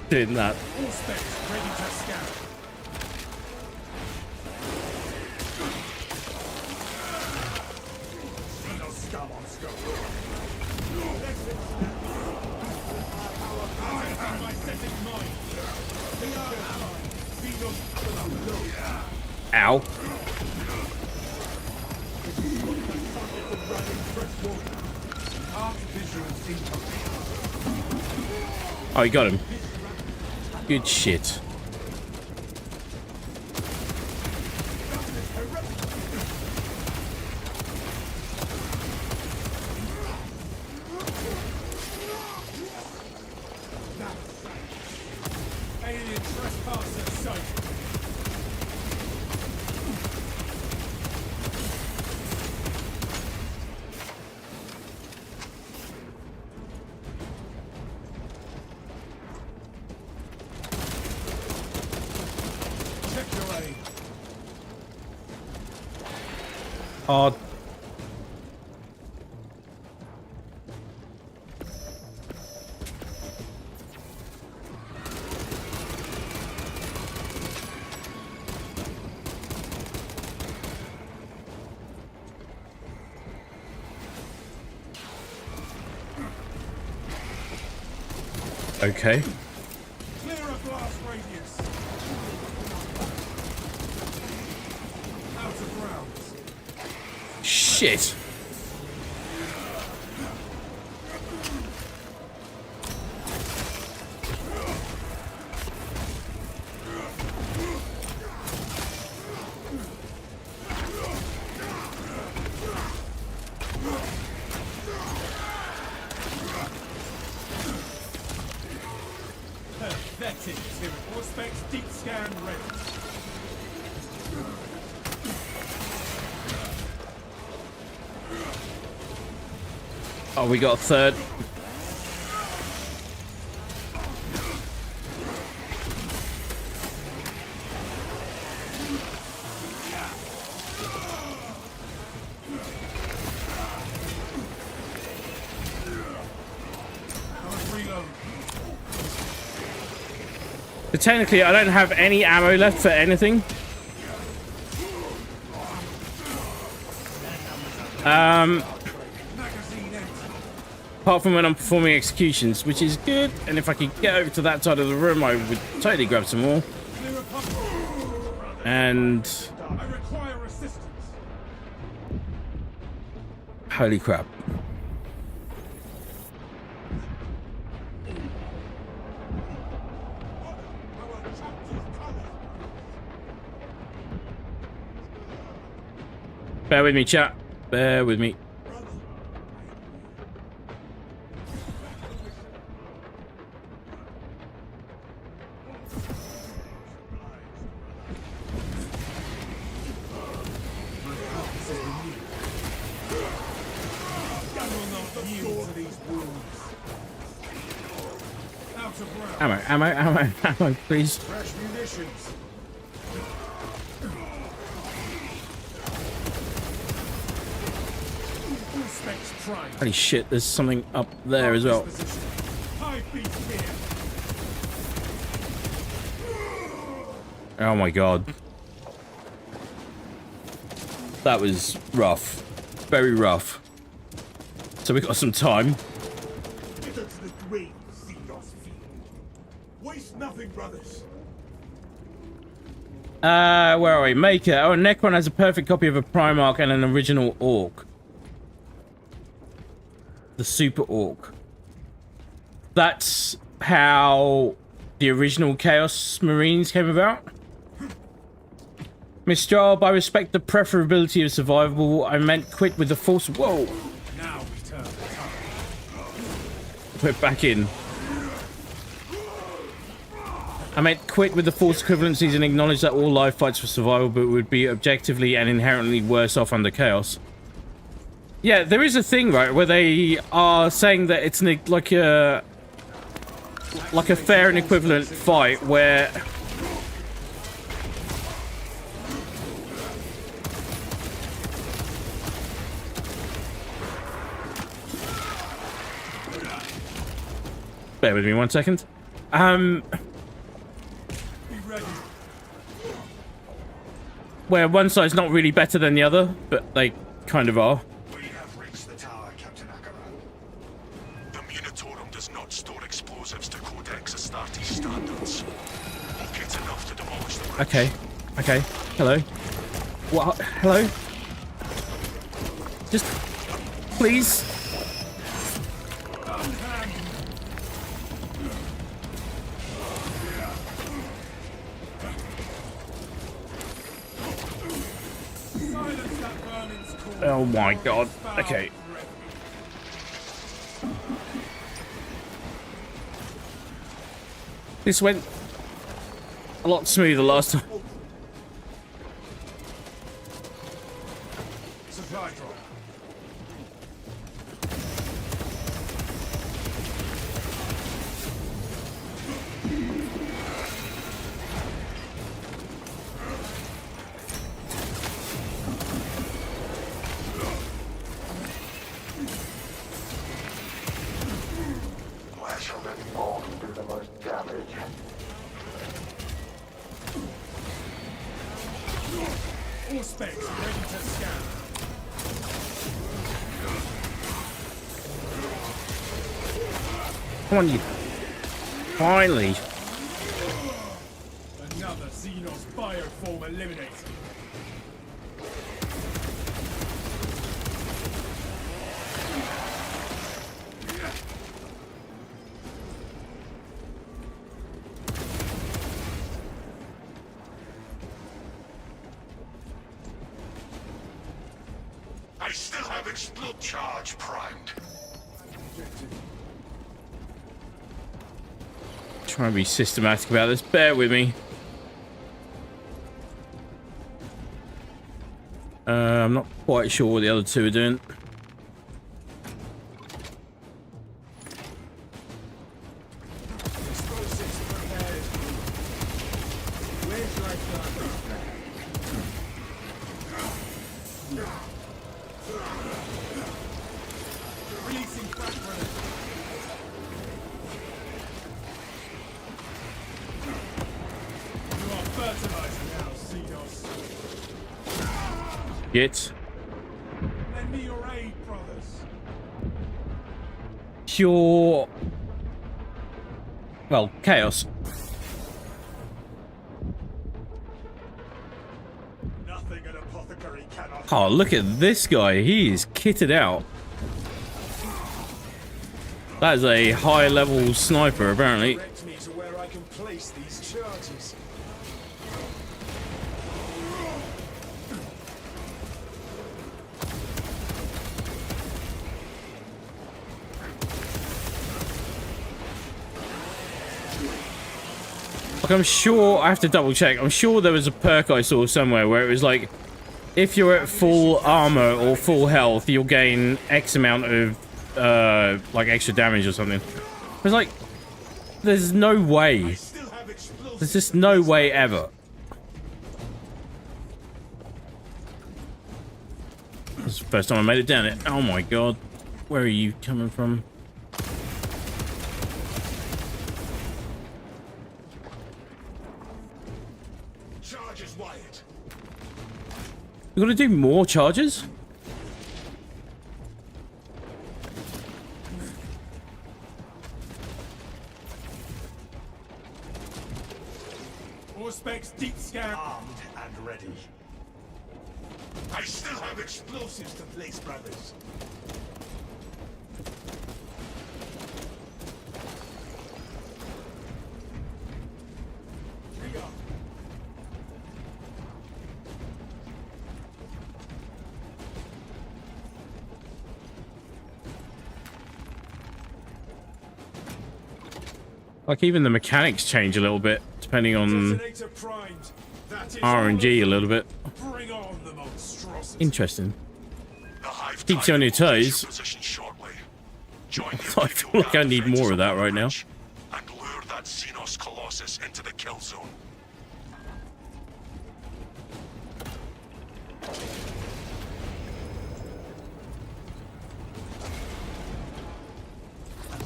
S1: doing that?
S5: All specs ready to scan. No scum on scum. My setting mine.
S1: Ow. Oh, you got him. Good shit.
S5: Alien trespasser sighted. Check your aim.
S1: Oh. Okay.
S5: Clear a blast radius. Out of rounds.
S1: Shit.
S5: Pathetic. Prospects deep scan ready.
S1: Oh, we got a third.
S5: Reload.
S1: But technically, I don't have any ammo left for anything. Apart from when I'm performing executions, which is good. And if I could get over to that side of the room, I would totally grab some more. And
S5: I require assistance.
S1: holy crap. Bear with me, chat. Bear with me. Ammo, please.
S5: Fresh munitions.
S1: Holy shit, there's something up there as well. Oh my god. That was rough. Very rough. So we got some time.
S5: Waste nothing, brothers.
S1: Where are we? Maker. Oh, Necron has a perfect copy of a Primarch and an original Orc. The Super Orc. That's how the original Chaos Marines came about. Mistral, I respect the preferability of survivable. I meant quit with the force. Whoa.
S5: Now we turn the tide.
S1: We're back in. I meant quit with the force equivalencies and acknowledge that all live fights were survival, but would be objectively and inherently worse off under chaos. Yeah, there is a thing, right, where they are saying that it's like a fair and equivalent fight where bear with me 1 second. Where one side's not really better than the other, but they kind of are.
S10: We have reached the tower, Captain Akara. The Munitorum does not store explosives to Codex Astartes standards. We'll get enough to demolish the bridge.
S1: Okay. Okay. Hello. What? Hello? Just... please? Oh my god. Okay. This went a lot smoother last time.
S7: Supply drop.
S3: I shall let Paul do the most damage.
S7: All specs ready to scan.
S1: Come on, you. Finally.
S7: Another Xenos bioform eliminated.
S3: I still have explode charge primed.
S1: Try and be systematic about this. Bear with me. I'm not quite sure what the other two are doing.
S7: Explosives prepared. Where's your releasing frag grenade. You are fertilizer now, Xenos.
S1: Get.
S7: Lend me your aid, brothers.
S1: Pure. Well, chaos.
S7: Nothing an apothecary cannot.
S1: Oh, look at this guy. He is kitted out. That is a high-level sniper, apparently.
S7: Direct me to where I can place these charges.
S1: Like, I'm sure, I have to double check, I'm sure there was a perk I saw somewhere where it was like, if you're at full armor or full health, you'll gain X amount of, like, extra damage or something. I was like, there's no way. There's just no way ever. This is the first time I made it down it. Oh my god. Where are you coming from?
S6: Charges wired.
S1: You gotta do more charges?
S7: All specs deep scan. Armed and ready.
S3: I still have
S7: Explosives to place, brothers. Here.
S1: Like, even the mechanics change a little bit, depending on
S7: Detonator primed. That is
S1: RNG a little bit.
S7: Bring on the monstrosity.
S1: Interesting.
S3: the hive.
S1: Keeps you on your toes.
S3: Position shortly. Join
S1: I feel like I need more of that right now.
S3: And lure that Xenos Colossus into the kill zone.
S7: I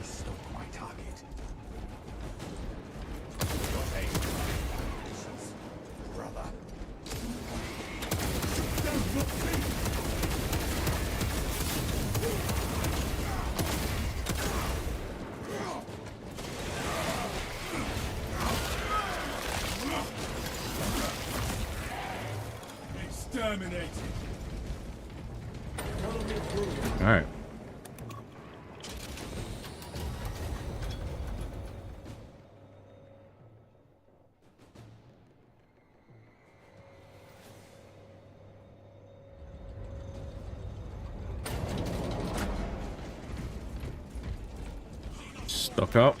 S7: stole my target. Brother. Don't look me.
S5: Terminated.
S1: All right. Stock up.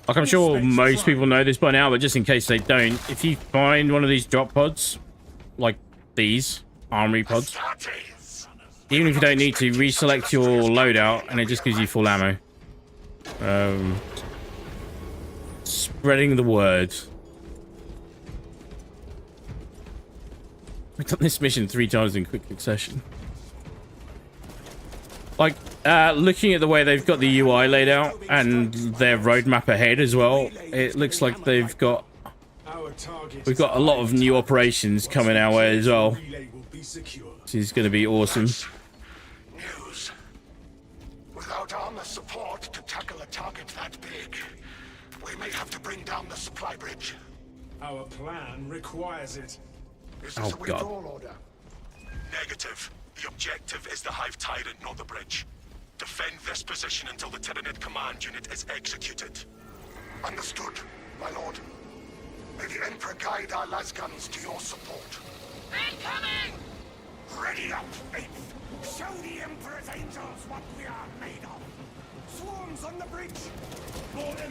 S1: Like, I'm sure most people know this by now, but just in case they don't, if you find one of these drop pods, like these armory pods, even if you don't need to, reselect your loadout and it just gives you full ammo. Spreading the word. We've done this mission 3 times in quick succession. Like, looking at the way they've got the UI laid out and their roadmap ahead as well, it looks like we've got a lot of new operations coming our way as well, which is going to be awesome.
S6: News. Without armor support to tackle a target that big, we may have to bring down the supply bridge.
S5: Our plan requires it.
S6: Is
S1: Oh,
S6: this a
S1: God.
S6: withdrawal order?
S10: Negative. The objective is the Hive Tyrant, not the bridge. Defend this position until the Tyranid command unit is executed.
S6: Understood, my lord. May the Emperor guide our lasguns to your support.
S9: Incoming!
S6: Ready up, Eighth.
S4: Show the Emperor's angels what we are made of. Swarms on the bridge.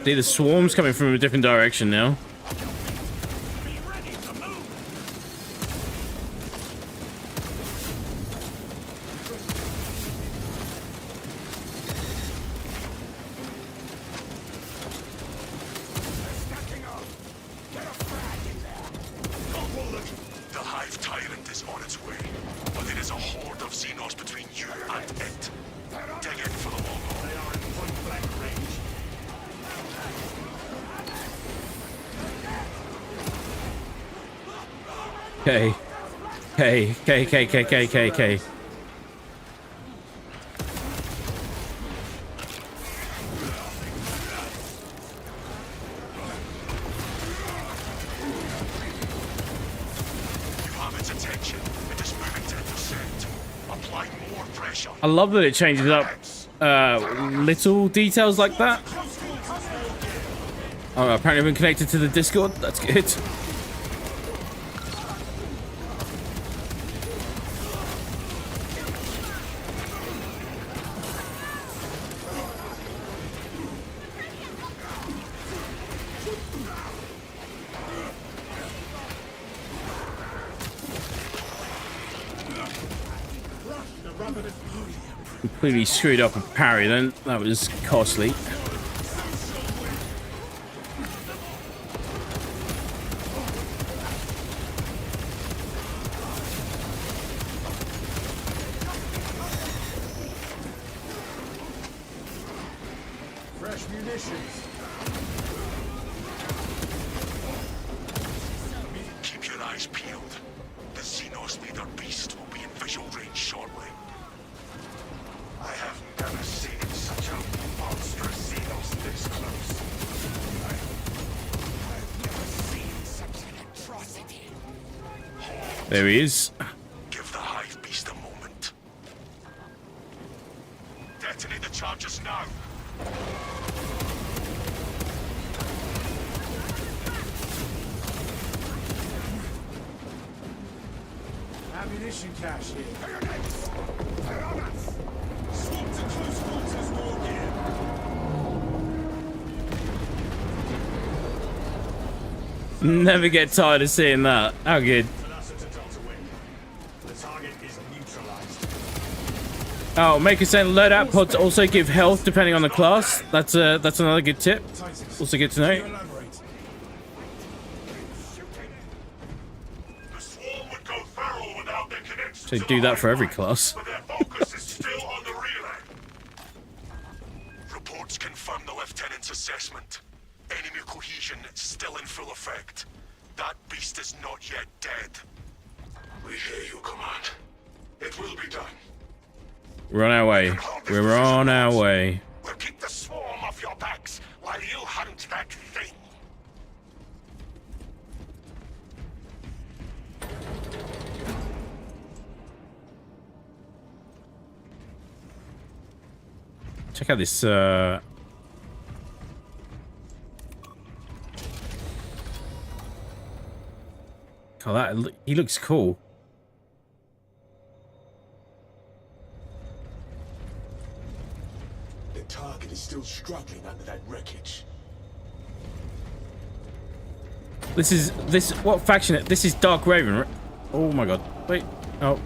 S1: See, the swarm's coming from a different direction now.
S4: Be ready to move. They're stacking up. Get a frag in there.
S10: The Hive Tyrant is on its way, but it is a horde of Xenos between you and it. Dig in for the long haul.
S4: They are in point blank range.
S1: K.
S10: You have its attention. It is moving to intercept. Apply more pressure.
S1: I love that it changes up little details like that. Oh, apparently I've been connected to the Discord. That's good. Completely screwed up a parry then. That was costly.
S5: Fresh munitions.
S10: Keep your eyes peeled. The Xenos leader beast will be in visual range shortly.
S6: I have never seen such a monstrous Xenos this close. I've never seen such an atrocity.
S1: There he is.
S10: Give the Hive beast a moment. Detonate the charges now.
S5: Ammunition cache here.
S6: Bayonets! They're on us! Swap to close quarters, war gear!
S1: Never get tired of seeing that. How good.
S7: The target is neutralized.
S1: Oh, make a sense. Loadout pods also give health depending on the class. That's another good tip. Also good to know.
S5: Elaborate.
S3: The swarm would go feral without their connection
S1: So
S3: to
S1: do
S3: the
S1: that for
S3: Hive
S1: every
S3: Mind,
S1: class.
S3: but their focus is still on the relay.
S10: Reports confirm the lieutenant's assessment. Enemy cohesion still in full effect. That beast is not yet dead.
S6: We hear you, Command. It will be done.
S1: We're on our way. We're on our way.
S6: We'll keep the swarm off your backs while you hunt that thing.
S1: Check out this. Oh, he looks cool.
S6: The target is still struggling under that wreckage.
S1: What faction? This is Dark Raven, right? Oh my god. Wait. Oh.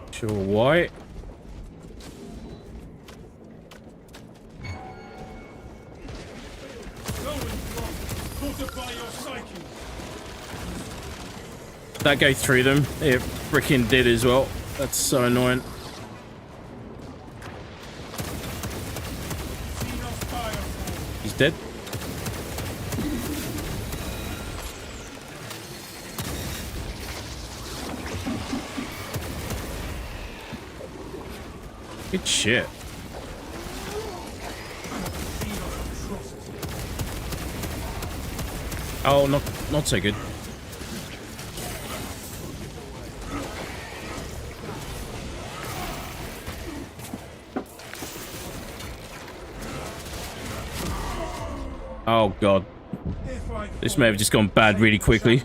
S1: Sure, why? That go through them. It freaking did as well. That's so annoying. He's dead. Good shit. Oh, not so good. Oh god. This may have just gone bad really quickly.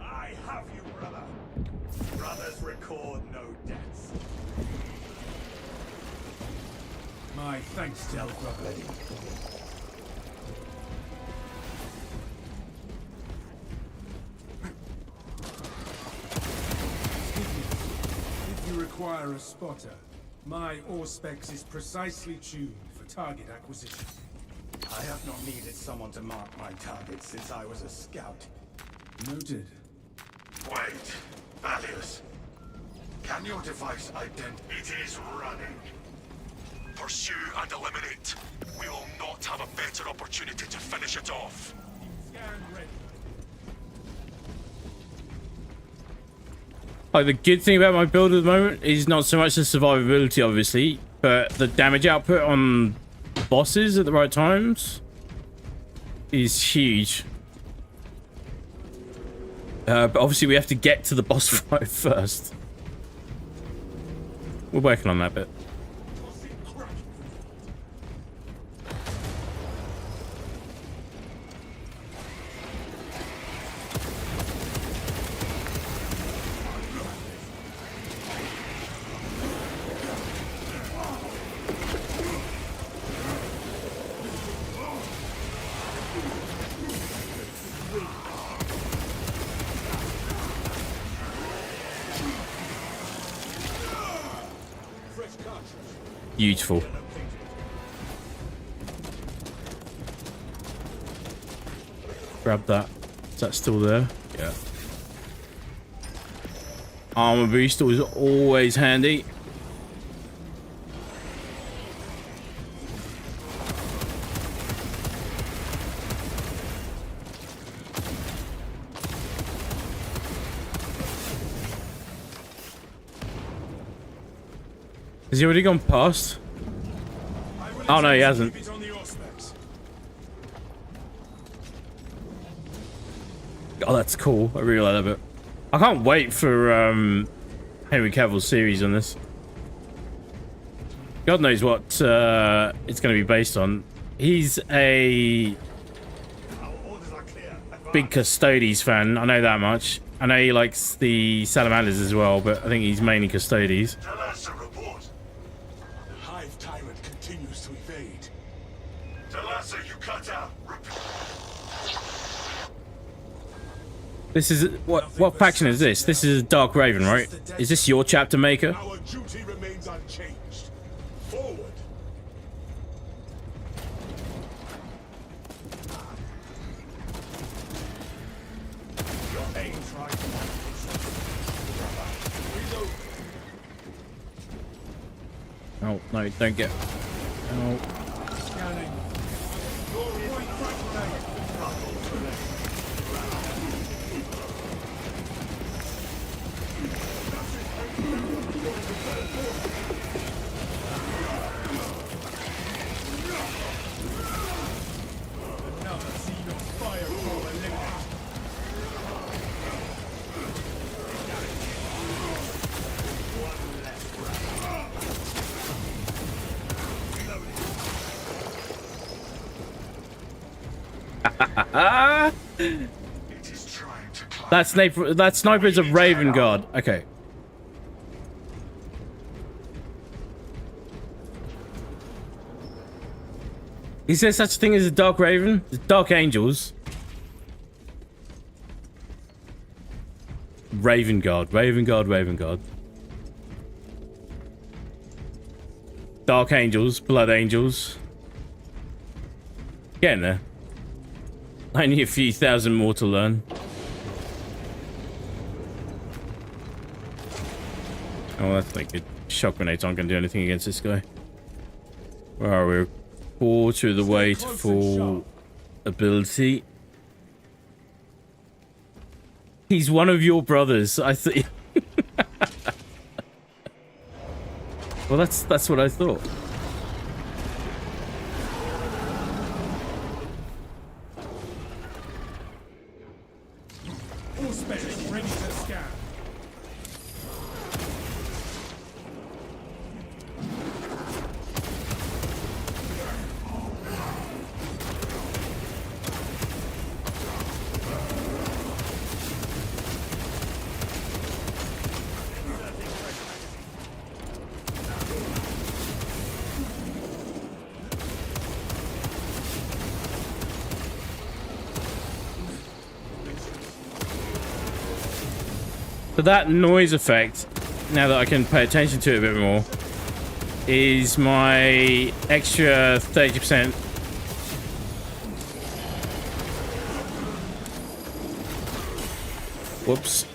S7: I have you, brother. Brothers record no debts. My thanks, Del brother. Require a spotter. My Auspex is precisely tuned for target acquisition. I have not needed someone to mark my targets since I was a scout. Noted.
S3: Wait, Valius. Can your device identify? It is running. Pursue and eliminate. We will not have a better opportunity to finish it off.
S7: Scan ready.
S1: Like, the good thing about my build at the moment is not so much the survivability, obviously, but the damage output on bosses at the right times is huge. But obviously we have to get to the boss fight first. We're working on that bit. Beautiful. Grab that. Is that still there? Yeah. Armor boost is always handy. Has he already gone past? Oh no, he hasn't. Oh, that's cool. I really like that bit. I can't wait for Henry Cavill's series on this. God knows what it's going to be based on. He's a big Custodes fan. I know that much. I know he likes the Salamanders as well, but I think he's mainly Custodes. This is what faction is this? This is Dark Raven, right? Is this your chapter maker?
S6: Our duty remains unchanged. Forward.
S7: Your aim's right.
S1: Oh no, don't get. Oh.
S7: Scanning.
S3: It is trying to climb.
S1: That sniper is a Raven Guard. Okay. Is there such a thing as a Dark Raven? There's Dark Angels. Raven Guard, Raven Guard, Raven Guard. Dark Angels, Blood Angels. Getting there. Only a few thousand more to learn. Oh, that's not good. Shock grenades aren't going to do anything against this guy. Where are we? Quarter of the way to full ability. He's one of your brothers. I think. Well, that's what I thought.
S7: All specialists ready to scan.
S1: So that noise effect, now that I can pay attention to it a bit more, is my extra 30%. Whoops.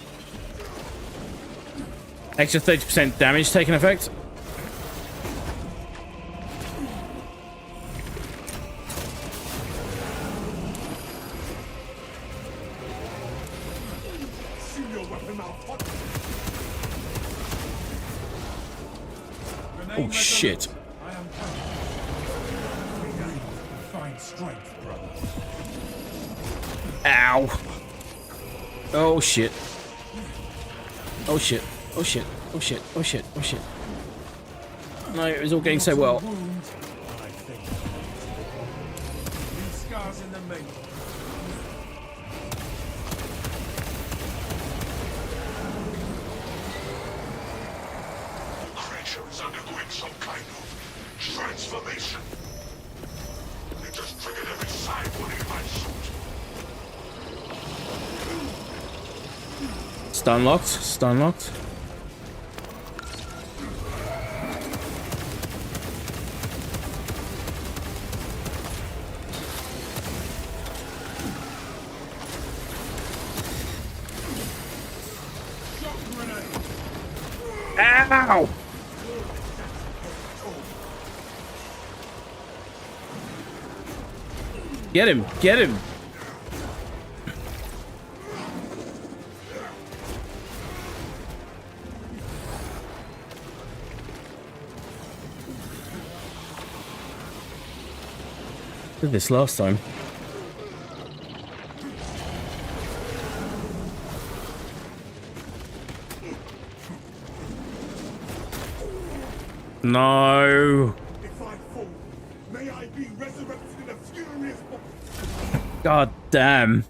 S1: Extra 30% damage taking effect. Oh shit.
S7: I am coming. Find strength, brother.
S1: Ow. Oh shit. Oh shit. Oh shit. Oh shit. Oh shit. Oh shit. No, it was all going so well.
S7: Wounds, I think. These scars in the making.
S3: Creature is undergoing some kind of transformation. It just triggered every side warning in my suit.
S1: Stun locked. Stun locked. Ow! Get him! Get him! Did this last time. No.
S6: If I fall, may I be resurrected in a furious
S1: God damn.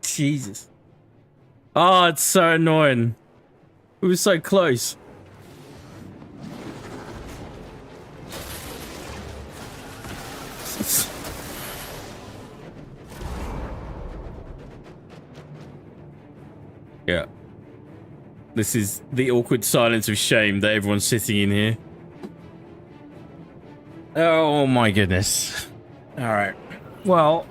S1: Jesus. Oh, it's so annoying. We were so close. Yeah. This is the awkward silence of shame that everyone's sitting in here. Oh my goodness. Alright. Well.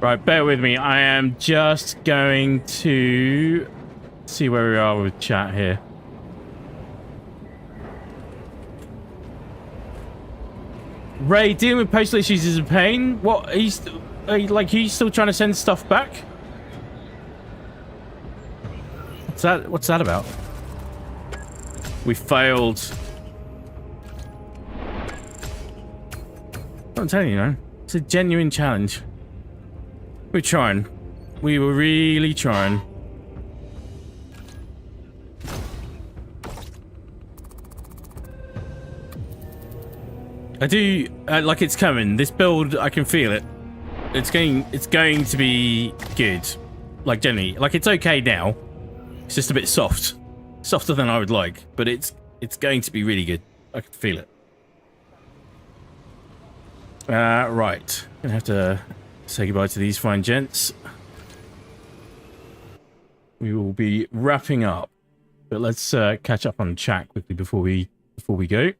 S1: Right, bear with me. I am just going to see where we are with chat here. Ray, dealing with postal issues is a pain. What? Are you still trying to send stuff back? What's that about? We failed. I'm telling you, man. It's a genuine challenge. We're trying. We were really trying. I do like it's coming. This build, I can feel it. It's going to be good. Like generally, like it's okay now. It's just a bit softer than I would like, but it's going to be really good. I can feel it. Right, gonna have to say goodbye to these fine gents. We will be wrapping up, but let's catch up on chat quickly before we go.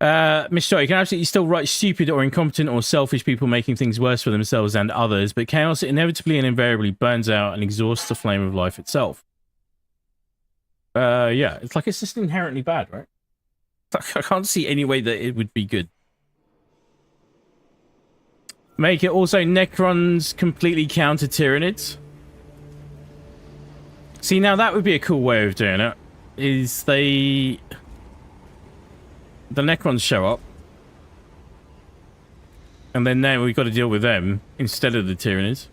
S1: Mr. You can absolutely still write stupid or incompetent or selfish people making things worse for themselves and others, but chaos inevitably and invariably burns out and exhausts the flame of life itself. Yeah, it's like it's just inherently bad, right? I can't see any way that it would be good. Make it also Necrons completely counter Tyranids. See, now that would be a cool way of doing it. Is the Necrons show up, and then now we've got to deal with them instead of the Tyranids.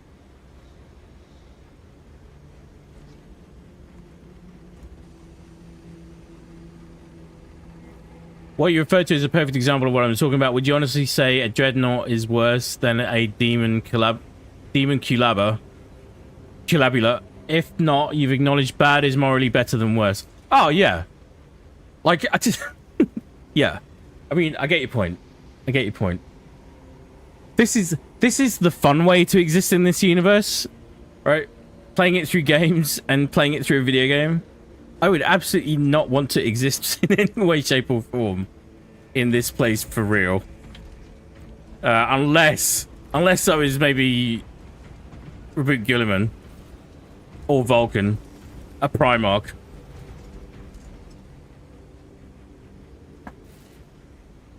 S1: What you refer to is a perfect example of what I'm talking about. Would you honestly say a Dreadnought is worse than a Demon Culabula? If not, you've acknowledged bad is morally better than worse. Oh, yeah. Like, I just... yeah. I mean, I get your point. I get your point. This is the fun way to exist in this universe, right? Playing it through games and playing it through a video game. I would absolutely not want to exist in any way, shape, or form in this place for real. Unless I was maybe Reboot Gilliman or Vulcan, a Primarch.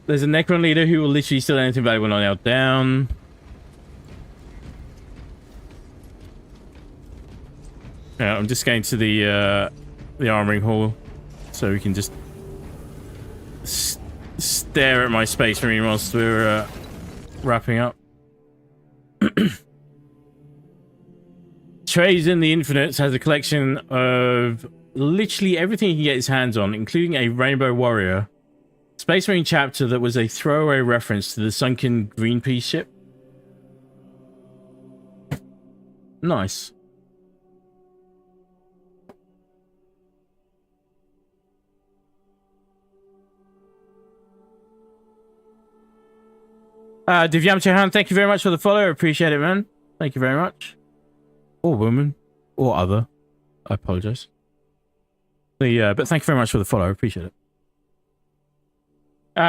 S1: There's a Necron leader who will literally steal anything valuable on out down. Yeah, I'm just going to the armoring hall so we can just stare at my Space Marine whilst we're wrapping up. Trays in the Infinites has a collection of literally everything he can get his hands on, including a Rainbow Warrior Space Marine chapter that was a throwaway reference to the sunken Greenpeace ship. Nice. Divyam Chauhan, thank you very much for the follow. I appreciate it, man. Thank you very much. Or woman. Or other. I apologize. But thank you very much for the follow. I appreciate it.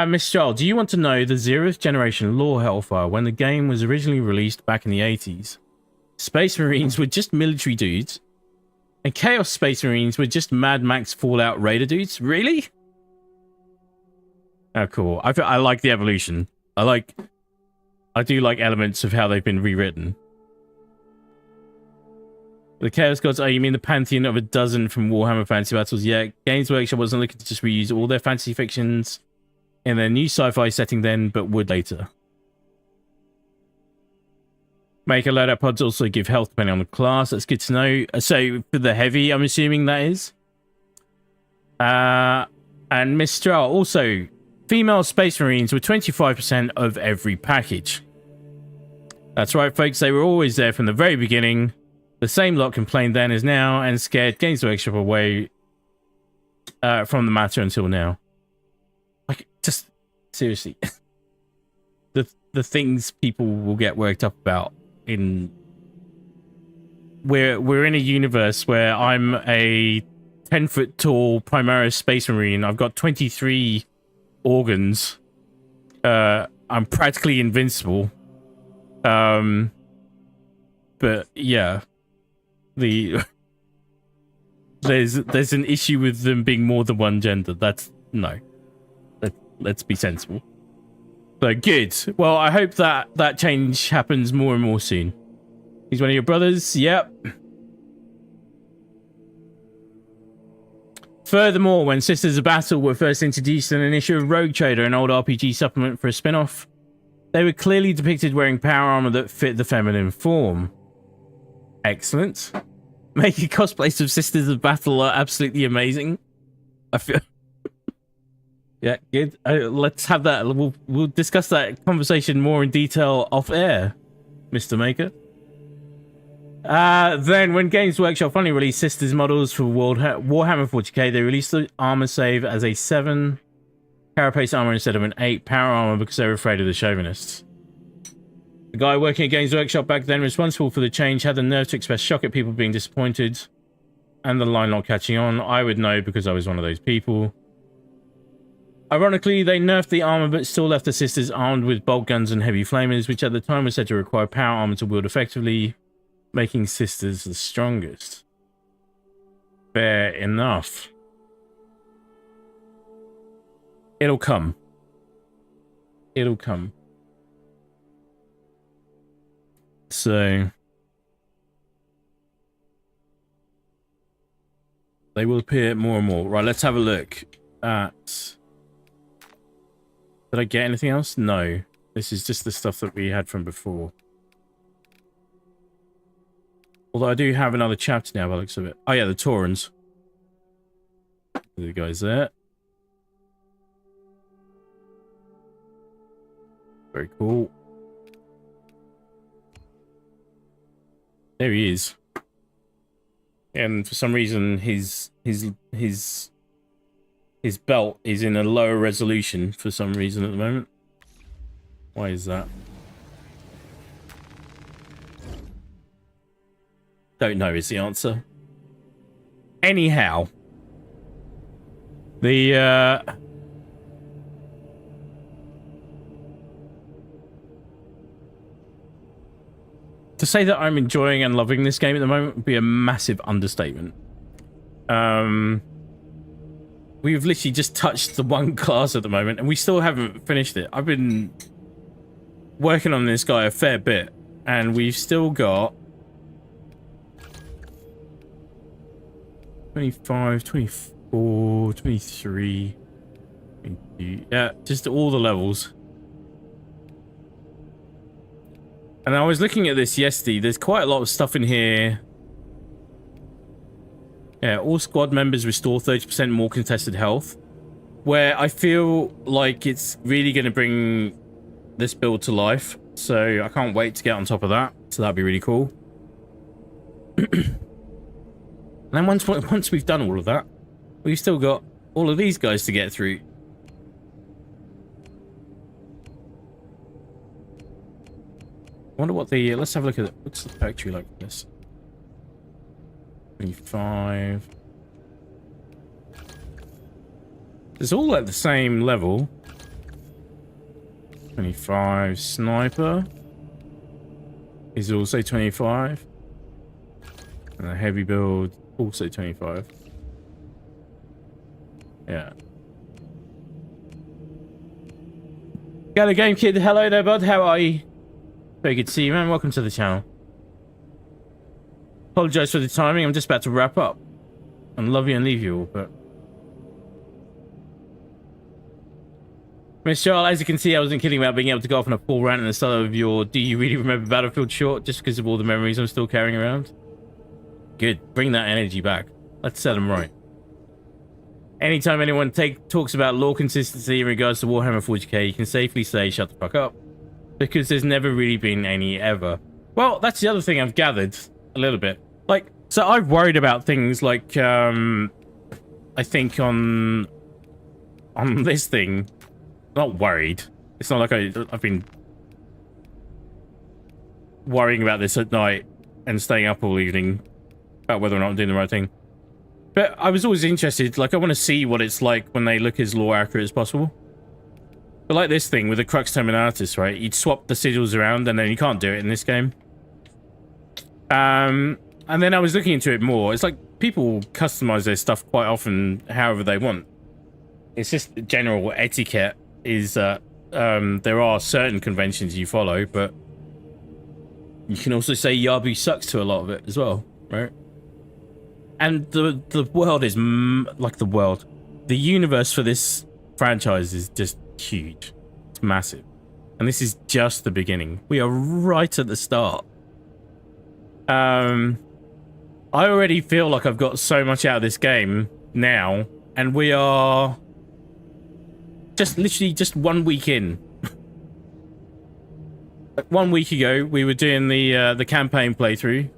S1: Miss Jarl, do you want to know the 0th generation lore Hellfire when the game was originally released back in the 80s? Space Marines were just military dudes. And Chaos Space Marines were just Mad Max Fallout Raider dudes? Really? Oh, cool. I like the evolution. I do like elements of how they've been rewritten. The Chaos Gods, oh, you mean the pantheon of a dozen from Warhammer Fantasy Battles? Yeah, Games Workshop wasn't looking to just reuse all their fantasy fictions in their new sci-fi setting then, but would later. Make a loadout pods also give health depending on the class. That's good to know. So, for the heavy, I'm assuming that is. And Mistral, also, female Space Marines were 25% of every package. That's right, folks. They were always there from the very beginning. The same lot complained then as now and scared Games Workshop away from the matter until now. Like, just seriously, the things people will get worked up about in we're in a universe where I'm a 10-foot tall Primaris Space Marine. I've got 23 organs. I'm practically invincible. But yeah, there's an issue with them being more than one gender. That's no. Let's be sensible. So good. Well, I hope that change happens more and more soon. He's one of your brothers. Yep. Furthermore, when Sisters of Battle were first introduced in an issue of Rogue Trader, an old RPG supplement for a spin-off, they were clearly depicted wearing power armor that fit the feminine form. Excellent. making cosplays of Sisters of Battle are absolutely amazing. I feel. Yeah, good. Let's have that. We'll discuss that conversation more in detail off air, Mr. Maker. Then, when Games Workshop finally released Sisters models for Warhammer 40k, they released the armor save as a 7 carapace armor instead of an 8 power armor because they were afraid of the chauvinists. The guy working at Games Workshop back then, responsible for the change, had the nerve to express shock at people being disappointed and the line not catching on. I would know because I was one of those people. Ironically, they nerfed the armor but still left the Sisters armed with bolt guns and heavy flamers, which at the time was said to require power armor to wield effectively, making Sisters the strongest. Fair enough. It'll come. It'll come. So they will appear more and more. Right, let's have a look at... Did I get anything else? No. This is just the stuff that we had from before. Although I do have another chapter now by the looks of it. Oh yeah, the Taurans. The guys there. Very cool. There he is. And for some reason his belt is in a lower resolution for some reason at the moment. Why is that? Don't know is the answer. Anyhow. The to say that I'm enjoying and loving this game at the moment would be a massive understatement. We've literally just touched the one class at the moment, and we still haven't finished it. I've been working on this guy a fair bit, and we've still got 25, 24, 23, 22, yeah, just all the levels. And I was looking at this yesterday. There's quite a lot of stuff in here. Yeah, all squad members restore 30% more contested health. Where I feel like it's really going to bring this build to life. So I can't wait to get on top of that. So that'd be really cool. And then once we've done all of that, we've still got all of these guys to get through. I wonder what the... let's have a look at it. What's the perk tree like for this? 25. It's all at the same level. 25 sniper is also 25. And the heavy build also 25. Yeah. Got a game kid. Hello there, bud. How are you? Very good to see you, man. Welcome to the channel. Apologise for the timing. I'm just about to wrap up and love you and leave you all, but Miss Charles, as you can see, I wasn't kidding about being able to go off on a full rant in the style of your "Do you really remember Battlefield" short, just because of all the memories I'm still carrying around. Good. Bring that energy back. Let's set them right. Anytime anyone talks about lore consistency in regards to Warhammer 40k, you can safely say shut the fuck up. Because there's never really been any ever. Well, that's the other thing I've gathered a little bit. Like, so I've worried about things like, I think on this thing, not worried. It's not like I've been worrying about this at night and staying up all evening about whether or not I'm doing the right thing. But I was always interested, like I want to see what it's like when they look as lore accurate as possible. But like this thing with the Crux Terminatus, right? You'd swap the sigils around and then you can't do it in this game. And then I was looking into it more. It's like people customize their stuff quite often however they want. It's just general etiquette is that there are certain conventions you follow, but you can also say Yabu sucks to a lot of it as well, right? And the world is the universe for this franchise is just huge. It's massive. And this is just the beginning. We are right at the start. I already feel like I've got so much out of this game now, and we are literally just 1 week in. Like 1 week ago, we were doing the campaign playthrough,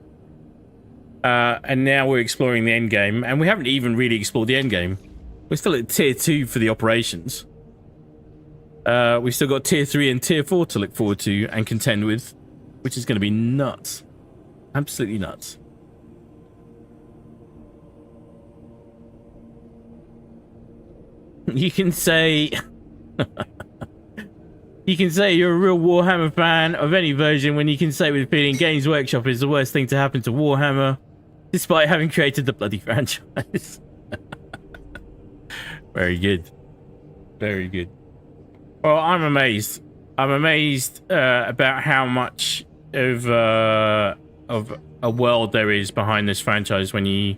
S1: and now we're exploring the end game, and we haven't even really explored the end game. We're still at tier 2 for the operations. We've still got tier 3 and tier 4 to look forward to and contend with, which is going to be nuts. Absolutely nuts. You can say you can say you're a real Warhammer fan of any version when you can say with feeling Games Workshop is the worst thing to happen to Warhammer, despite having created the bloody franchise. Very good. Very good. Well, I'm amazed. I'm amazed about how much of a world there is behind this franchise when you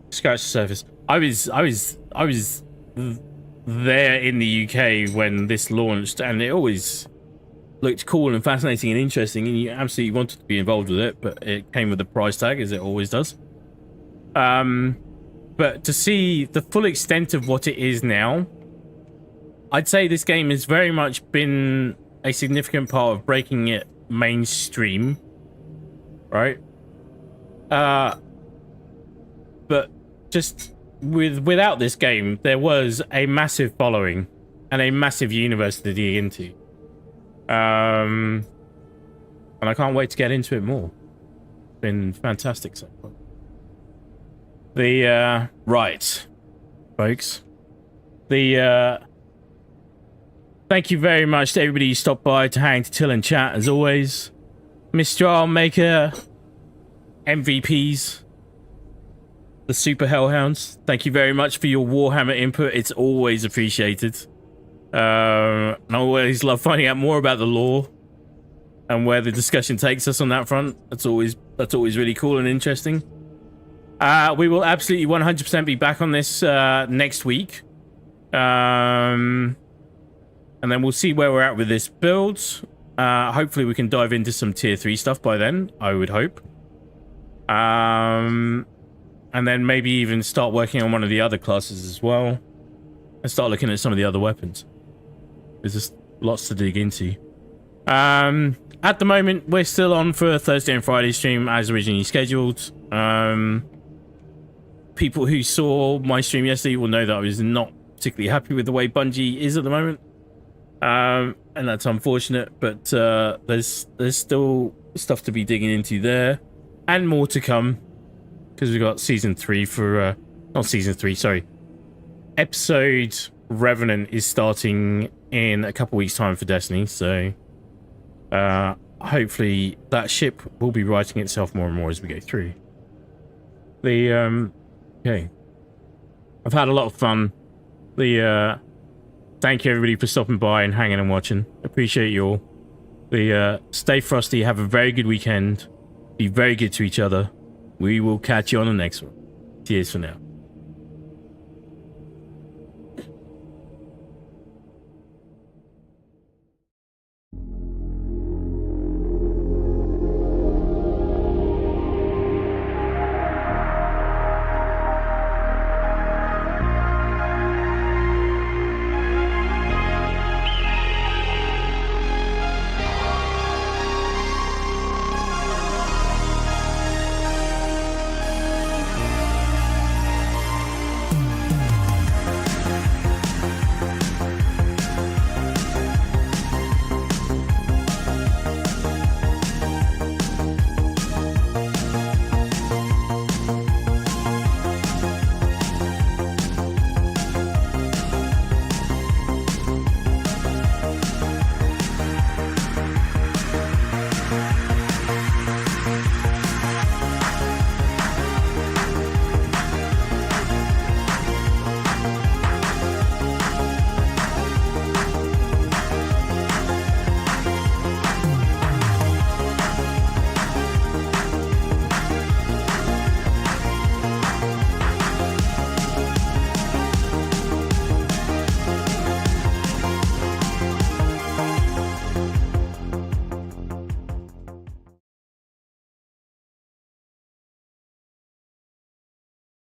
S1: scratch the surface. I was there in the UK when this launched, and it always looked cool and fascinating and interesting, and you absolutely wanted to be involved with it, but it came with a price tag, as it always does. But to see the full extent of what it is now, I'd say this game has very much been a significant part of breaking it mainstream, right? But just without this game, there was a massive following and a massive universe to dig into. And I can't wait to get into it more. It's been fantastic so far. Right, folks. Thank you very much to everybody who stopped by to hang, to chill and chat, as always. Mr. Armaker, MVPs, the Super Hellhounds, thank you very much for your Warhammer input. It's always appreciated. I always love finding out more about the lore and where the discussion takes us on that front. That's always really cool and interesting. We will absolutely 100% be back on this next week. And then we'll see where we're at with this build. Hopefully we can dive into some tier 3 stuff by then, I would hope. And then maybe even start working on one of the other classes as well. And start looking at some of the other weapons. There's just lots to dig into. At the moment, we're still on for a Thursday and Friday stream as originally scheduled. People who saw my stream yesterday will know that I was not particularly happy with the way Bungie is at the moment. And that's unfortunate, but there's still stuff to be digging into there, and more to come, because we've got season 3 for not season 3, sorry, episode Revenant is starting in a couple weeks time for Destiny, so hopefully that ship will be righting itself more and more as we go through. Okay, I've had a lot of fun. Thank you everybody for stopping by and hanging and watching. Appreciate you all. Stay frosty, have a very good weekend. Be very good to each other. We will catch you on the next one. Cheers for now.